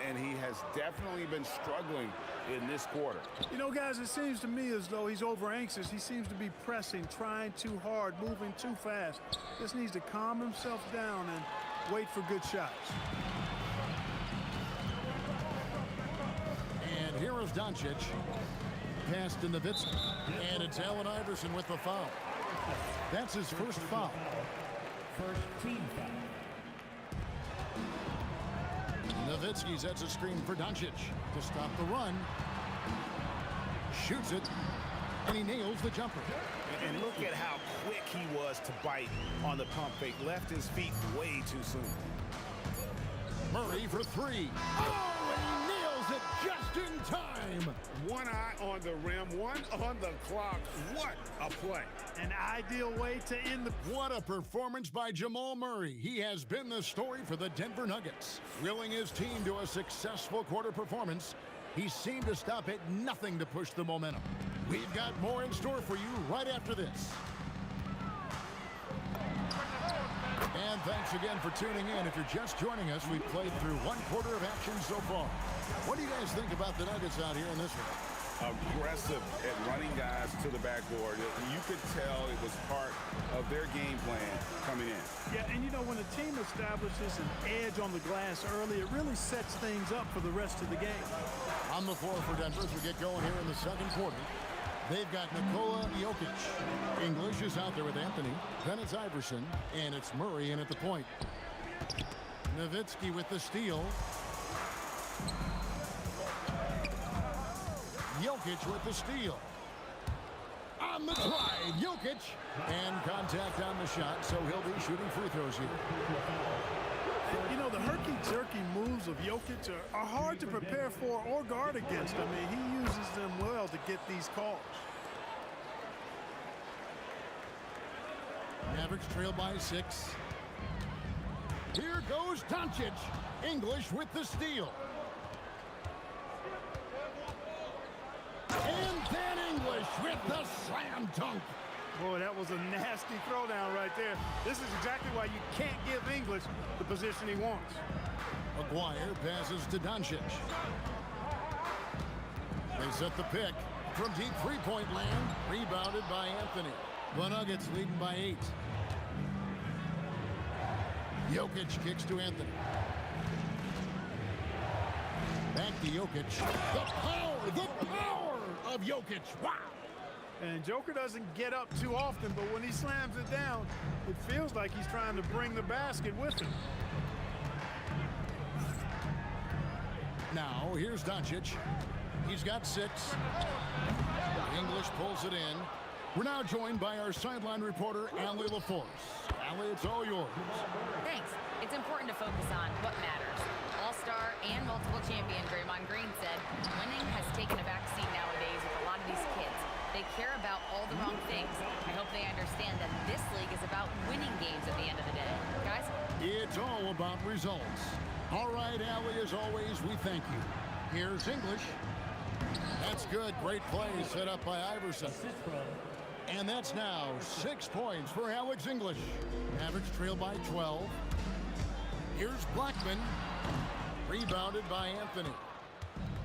And he has definitely been struggling in this quarter. You know, guys, it seems to me as though he's over anxious. He seems to be pressing, trying too hard, moving too fast. Just needs to calm himself down and wait for good shots. And here is Doncic. Pass to Nowitzki. And it's Allen Iverson with the foul. That's his first foul. First team foul. Nowitzki sets a screen for Doncic to stop the run. Shoots it, and he nails the jumper. And look at how quick he was to bite on the pump fake. Left his feet way too soon. Murray for 3. Oh, and he nails it just in time. One eye on the rim, one on the clock. What a play. An ideal way to end the... What a performance by Jamal Murray. He has been the story for the Denver Nuggets. Willing his team to a successful quarter performance, he seemed to stop at nothing to push the momentum. We've got more in store for you right after this. And thanks again for tuning in. If you're just joining us, we've played through 1 quarter of action so far. What do you guys think about the Nuggets out here in this one? Aggressive at running guys to the backboard. You could tell it was part of their game plan coming in. Yeah, and you know, when a team establishes an edge on the glass early, it really sets things up for the rest of the game. On the floor for Denver as we get going here in the second quarter. They've got Nikola Jokic. English is out there with Anthony. Then it's Iverson, and it's Murray in at the point. Nowitzki with the steal. Jokic with the steal. On the drive, Jokic. And contact on the shot, so he'll be shooting free throws here. You know, the herky-jerky moves of Jokic are hard to prepare for or guard against. I mean, he uses them well to get these calls. Mavericks trail by 6. Here goes Doncic. English with the steal. And then English with the slam dunk. Boy, that was a nasty throwdown right there. This is exactly why you can't give English the position he wants. Aguirre passes to Doncic. They set the pick from deep three-point land. Rebounded by Anthony. The Nuggets leading by 8. Jokic kicks to Anthony. Back to Jokic. The power of Jokic. Wow. And Joker doesn't get up too often, but when he slams it down, it feels like he's trying to bring the basket with him. Now, here's Doncic. He's got 6. English pulls it in. We're now joined by our sideline reporter, Allie LaForce. Allie, it's all yours. Thanks. It's important to focus on what matters. All-star and multiple champion Draymond Green said winning has taken a backseat nowadays with a lot of these kids. They care about all the wrong things. I hope they understand that this league is about winning games at the end of the day. Guys? It's all about results. All right, Allie, as always, we thank you. Here's English. That's good. Great play set up by Iverson. And that's now 6 points for Alex English. Mavericks trail by 12. Here's Blackman. Rebounded by Anthony.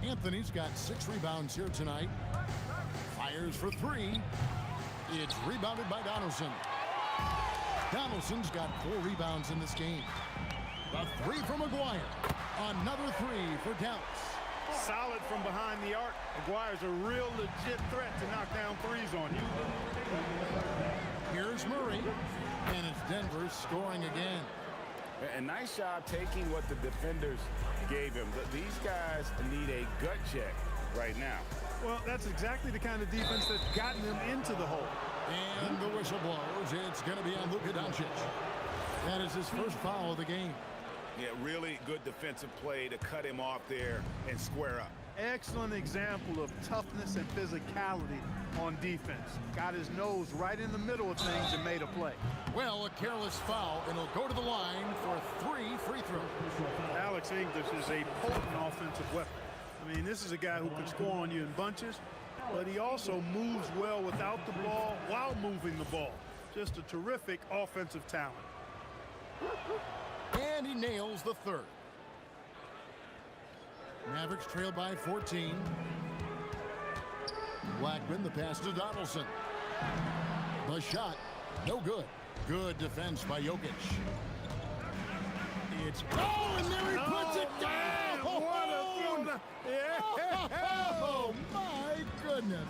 Anthony's got 6 rebounds here tonight. Fires for 3. It's rebounded by Donaldson. Donaldson's got 4 rebounds in this game. The 3 from Maguire. Another 3 for Dallas. Solid from behind the arc. Maguire's a real legit threat to knock down threes on you. Here's Murray. And it's Denver scoring again. A nice job taking what the defenders gave him. These guys need a gut check right now. Well, that's exactly the kind of defense that's gotten them into the hole. And the whistle blows. It's going to be on Luka Doncic. That is his first foul of the game. Yeah, really good defensive play to cut him off there and square up. Excellent example of toughness and physicality on defense. Got his nose right in the middle of things and made a play. Well, a careless foul, and he'll go to the line for 3 free throws. Alex English is a potent offensive weapon. I mean, this is a guy who can score on you in bunches, but he also moves well without the ball while moving the ball. Just a terrific offensive talent. And he nails the 3rd. Mavericks trail by 14. Blackman, the pass to Donaldson. The shot, no good. Good defense by Jokic. It's, oh, and there he puts it down! Man, what a throw! Yeah. Oh, my goodness.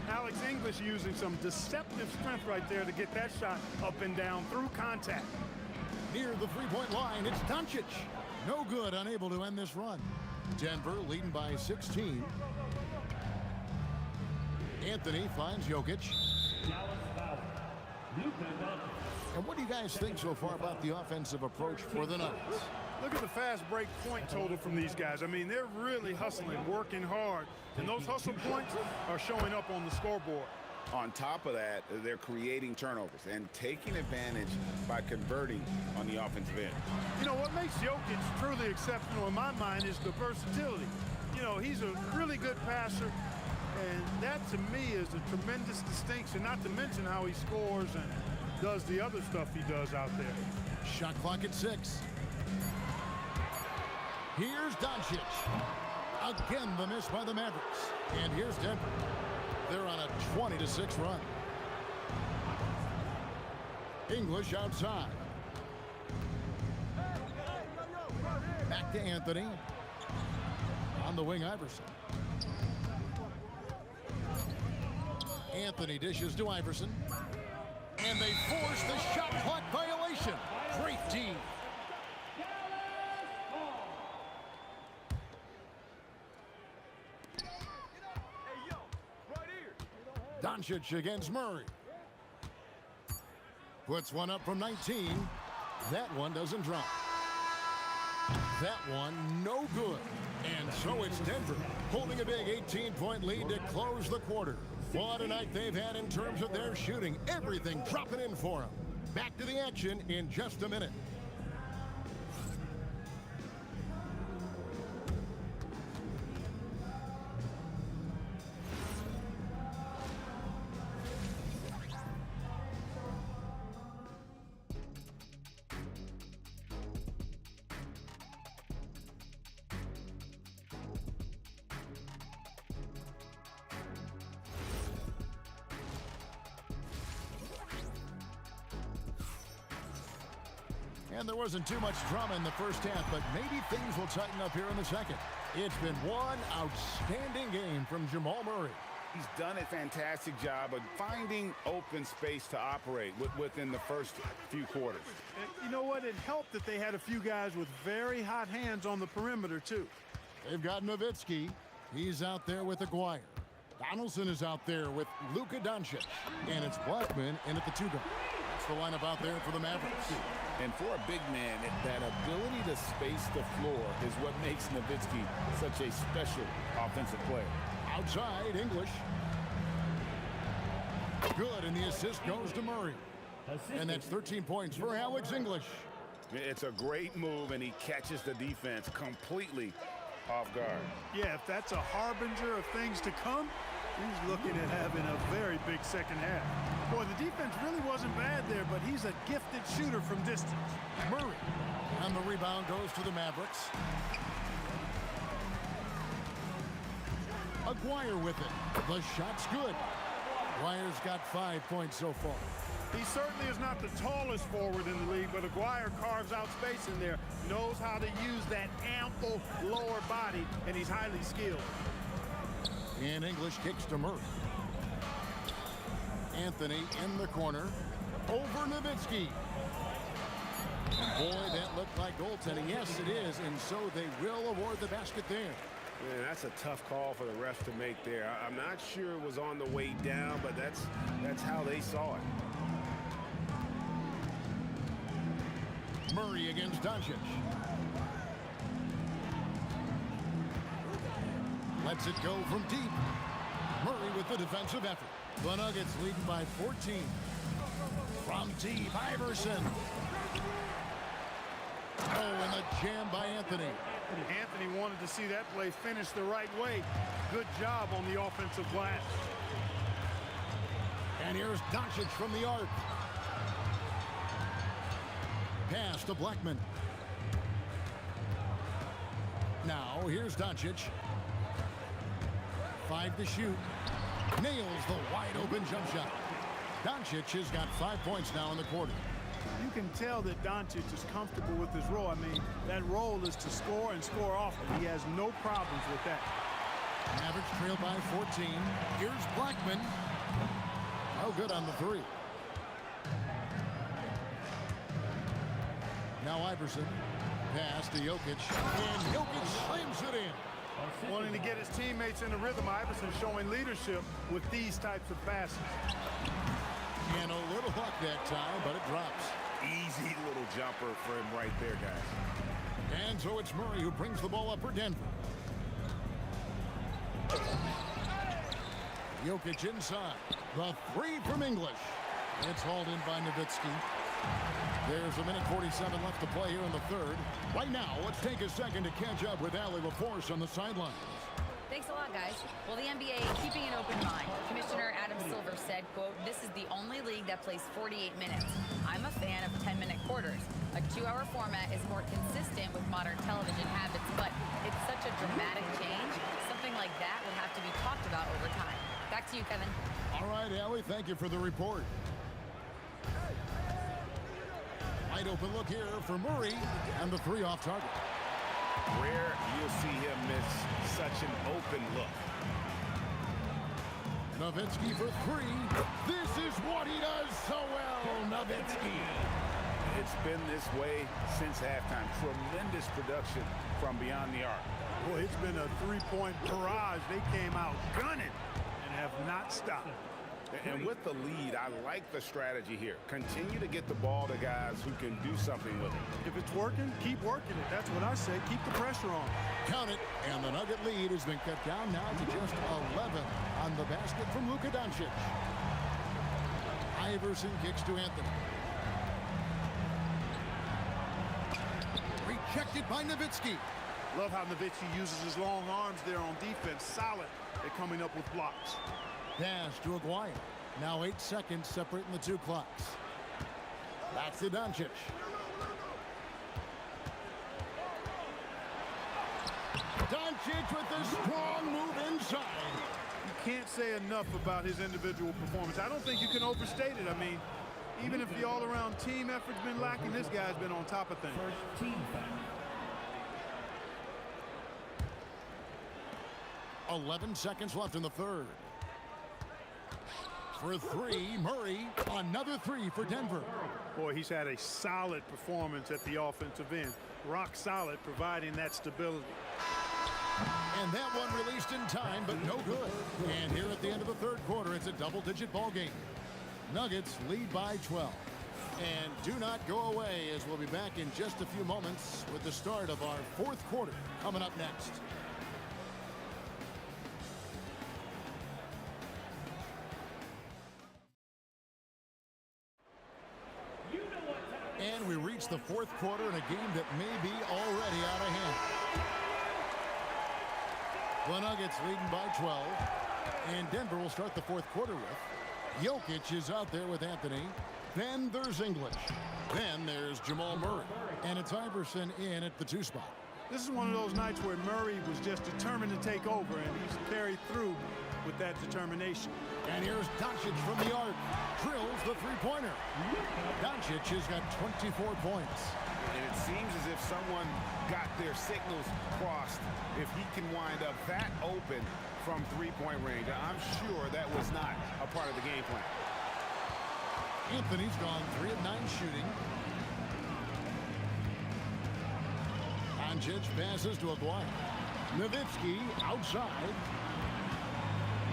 Alex English using some deceptive strength right there to get that shot up and down through contact. Near the 3-point line, it's Doncic. No good, unable to end this run. Denver leading by 16. Anthony finds Jokic. And what do you guys think so far about the offensive approach for the Nuggets? Look at the fast break point total from these guys. I mean, they're really hustling, working hard. And those hustle points are showing up on the scoreboard. On top of that, they're creating turnovers and taking advantage by converting on the offensive end. You know, what makes Jokic truly exceptional in my mind is the versatility. You know, he's a really good passer, and that to me is a tremendous distinction, not to mention how he scores and does the other stuff he does out there. Shot clock at 6. Here's Doncic. Again, the miss by the Mavericks. And here's Denver. They're on a 20-6 run. English outside. Back to Anthony. On the wing, Iverson. Anthony dishes to Iverson. And they force the shot clock violation. Great D. Doncic against Murray. Puts one up from 19. That one doesn't drop. That one no good. And so it's Denver holding a big 18-point lead to close the quarter. What a night they've had in terms of their shooting. Everything dropping in for them. Back to the action in just a minute. And there wasn't too much drama in the first half, but maybe things will tighten up here in the second. It's been one outstanding game from Jamal Murray. He's done a fantastic job of finding open space to operate within the first few quarters. And you know what? It helped that they had a few guys with very hot hands on the perimeter, too. They've got Nowitzki. He's out there with Aguirre. Donaldson is out there with Luka Doncic. And it's Blackman in at the 2 guard. That's the lineup out there for the Mavericks. And for a big man, that ability to space the floor is what makes Nowitzki such a special offensive player. Outside, English. Good, and the assist goes to Murray. And that's 13 points for Alex English. It's a great move, and he catches the defense completely off guard. Yeah, if that's a harbinger of things to come, he's looking at having a very big second half. Boy, the defense really wasn't bad there, but he's a gifted shooter from distance. Murray. And the rebound goes to the Mavericks. Aguirre with it. The shot's good. Aguirre's got 5 points so far. He certainly is not the tallest forward in the league, but Aguirre carves out space in there, knows how to use that ample lower body, and he's highly skilled. And English kicks to Murray. Anthony in the corner. Over Nowitzki. And boy, that looked like goaltending. Yes, it is, and so they will award the basket there. Man, that's a tough call for the refs to make there. I'm not sure it was on the way down, but that's how they saw it. Murray against Doncic. Lets it go from deep. Murray with the defensive effort. The Nuggets leading by 14. From deep, Iverson. Oh, and a jam by Anthony. Anthony wanted to see that play finish the right way. Good job on the offensive glass. And here's Doncic from the arc. Pass to Blackman. Now here's Doncic. 5 to shoot. Nails the wide open jump shot. Doncic has got 5 points now in the quarter. You can tell that Doncic is comfortable with his role. I mean, that role is to score and score often. He has no problems with that. Mavericks trail by 14. Here's Blackman. Oh, good on the 3. Now Iverson. Pass to Jokic. And Jokic slams it in. Wanting to get his teammates in the rhythm, Iverson showing leadership with these types of passes. And a little luck that time, but it drops. Easy little jumper for him right there, guys. And so it's Murray who brings the ball up for Denver. Jokic inside. The 3 from English. It's hauled in by Nowitzki. There's 1:47 left to play here in the third. Right now, let's take a second to catch up with Allie LaForce on the sidelines. Thanks a lot, guys. Well, the NBA keeping an open mind. Commissioner Adam Silver said, quote, "This is the only league that plays 48 minutes. I'm a fan of 10-minute quarters. A 2-hour format is more consistent with modern television habits, but it's such a dramatic change. Something like that would have to be talked about over time." Back to you, Kevin. All right, Allie, thank you for the report. Wide open look here for Murray, and the 3 off target. Rare you'll see him miss such an open look. Nowitzki for 3. This is what he does so well, Nowitzki. It's been this way since halftime. Tremendous production from beyond the arc. Boy, it's been a 3-point barrage. They came out gunning and have not stopped. And with the lead, I like the strategy here. Continue to get the ball to guys who can do something with it. If it's working, keep working it. That's what I say. Keep the pressure on. Count it. And the Nugget lead has been cut down now to just 11 on the basket from Luka Doncic. Iverson kicks to Anthony. Rejected by Nowitzki. Love how Nowitzki uses his long arms there on defense. Solid at coming up with blocks. Pass to Aguirre. Now 8 seconds separating the 2 clocks. Back to Doncic. Doncic with a strong move inside. You can't say enough about his individual performance. I don't think you can overstate it. I mean, even if the all-around team effort's been lacking, this guy's been on top of things. 11 seconds left in the third. For three, Murray. Another three for Denver. Boy, he's had a solid performance at the offensive end. Rock solid, providing that stability. And that one released in time, but no good. And here at the end of the third quarter, it's a double-digit ball game. Nuggets lead by 12. And do not go away, as we'll be back in just a few moments with the start of our fourth quarter coming up next. And we reach the fourth quarter in a game that may be already out of hand. The Nuggets leading by 12. And Denver will start the fourth quarter with Jokic is out there with Anthony. Then there's English. Then there's Jamal Murray. And it's Iverson in at the 2 spot. This is one of those nights where Murray was just determined to take over, and he's carried through with that determination. And here's Doncic from the arc. Drills the three-pointer. Doncic has got 24 points. And it seems as if someone got their signals crossed. If he can wind up that open from three-point range, I'm sure that was not a part of the game plan. Anthony's gone 3 of 9 shooting. Doncic passes to Aguirre. Nowitzki outside.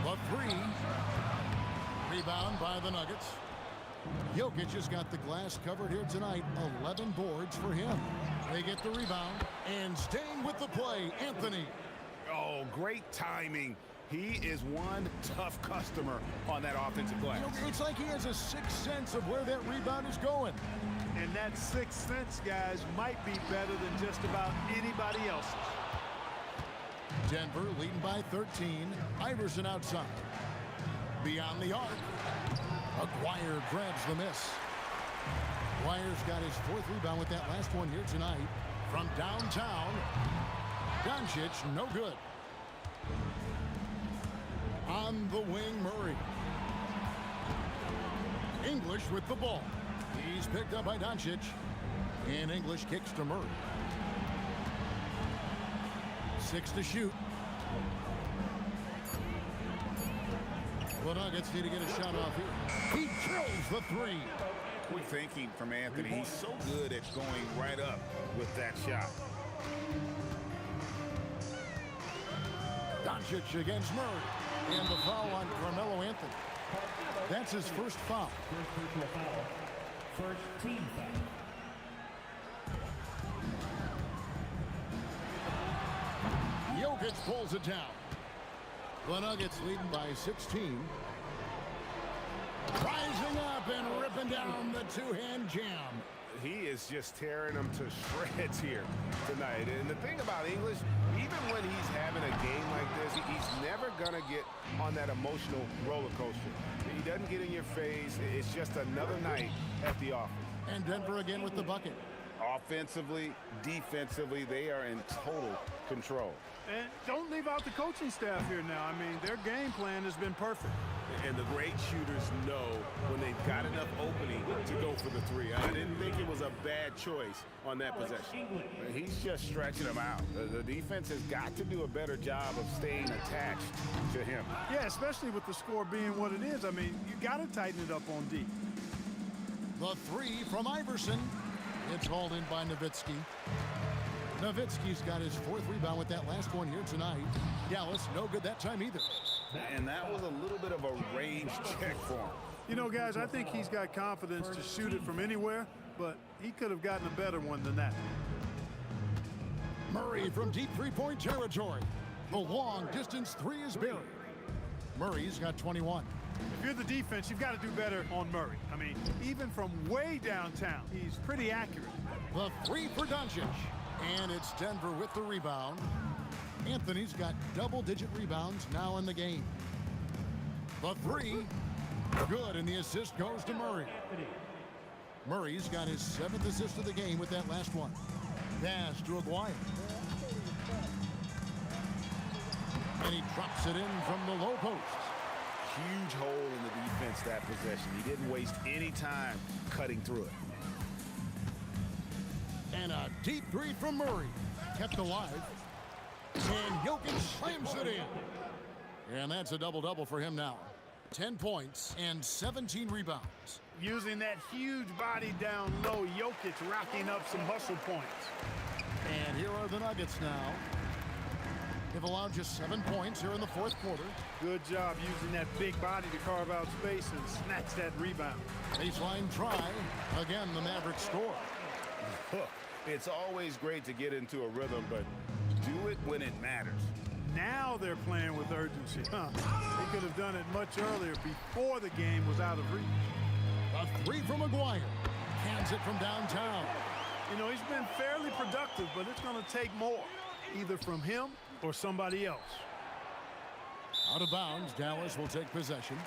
The 3. Rebound by the Nuggets. Jokic has got the glass covered here tonight. 11 boards for him. They get the rebound. And staying with the play, Anthony. Oh, great timing. He is one tough customer on that offensive glass. You know, it's like he has a sixth sense of where that rebound is going. And that sixth sense, guys, might be better than just about anybody else's. Denver leading by 13. Iverson outside. Beyond the arc. Aguirre grabs the miss. Aguirre's got his 4th rebound with that last one here tonight. From downtown, Doncic, no good. On the wing, Murray. English with the ball. He's picked up by Doncic. And English kicks to Murray. 6 to shoot. The Nuggets need to get a shot off here. He drills the 3. Quick thinking from Anthony. He's so good at going right up with that shot. Doncic against Murray. And the foul on Carmelo Anthony. That's his first foul. First team foul. Jokic pulls it down. The Nuggets leading by 16. Rising up and ripping down the 2-hand jam. He is just tearing them to shreds here tonight. And the thing about English, even when he's having a game like this, he's never going to get on that emotional roller coaster. He doesn't get in your face. It's just another night at the office. And Denver again with the bucket. Offensively, defensively, they are in total control. And don't leave out the coaching staff here now. I mean, their game plan has been perfect. And the great shooters know when they've got enough opening to go for the 3. I didn't think it was a bad choice on that possession. He's just stretching them out. The defense has got to do a better job of staying attached to him. Yeah, especially with the score being what it is. I mean, you got to tighten it up on D. The 3 from Iverson. It's hauled in by Nowitzki. Nowitzki's got his 4th rebound with that last one here tonight. Dallas, no good that time either. And that was a little bit of a range check for him. You know, guys, I think he's got confidence to shoot it from anywhere, but he could have gotten a better one than that. Murray from deep three-point territory. The long-distance 3 is buried. Murray's got 21. If you're the defense, you've got to do better on Murray. I mean, even from way downtown, he's pretty accurate. The 3 for Doncic. And it's Denver with the rebound. Anthony's got double-digit rebounds now in the game. The 3, good, and the assist goes to Murray. Murray's got his 7th assist of the game with that last one. Pass to Aguirre. And he drops it in from the low post. Huge hole in the defense that possession. He didn't waste any time cutting through it. And a deep 3 from Murray. Kept alive. And Jokic slams it in. And that's a double-double for him now. 10 points and 17 rebounds. Using that huge body down low, Jokic racking up some hustle points. And here are the Nuggets now. They've allowed just 7 points here in the fourth quarter. Good job using that big body to carve out space and snatch that rebound. Baseline try. Again, the Mavericks score. It's always great to get into a rhythm, but do it when it matters. Now they're playing with urgency. They could have done it much earlier before the game was out of reach. A three from McGuire. Cans it from downtown. You know, he's been fairly productive, but it's going to take more, either from him or somebody else. Out of bounds, Dallas will take possession.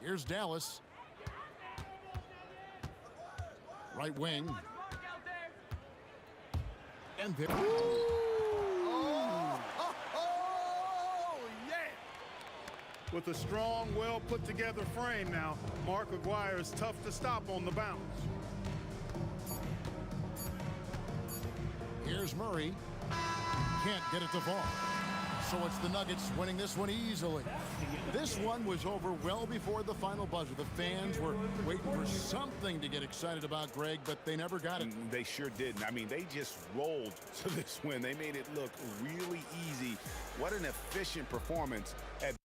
Here's Dallas. Right wing. And there. With a strong, well-put-together frame now, Mark McGuire is tough to stop on the bounce. Here's Murray. Can't get it to fall. So it's the Nuggets winning this one easily. This one was over well before the final buzzer. The fans were waiting for something to get excited about, Greg, but they never got it. They sure didn't. I mean, they just rolled to this win. They made it look really easy. What an efficient performance at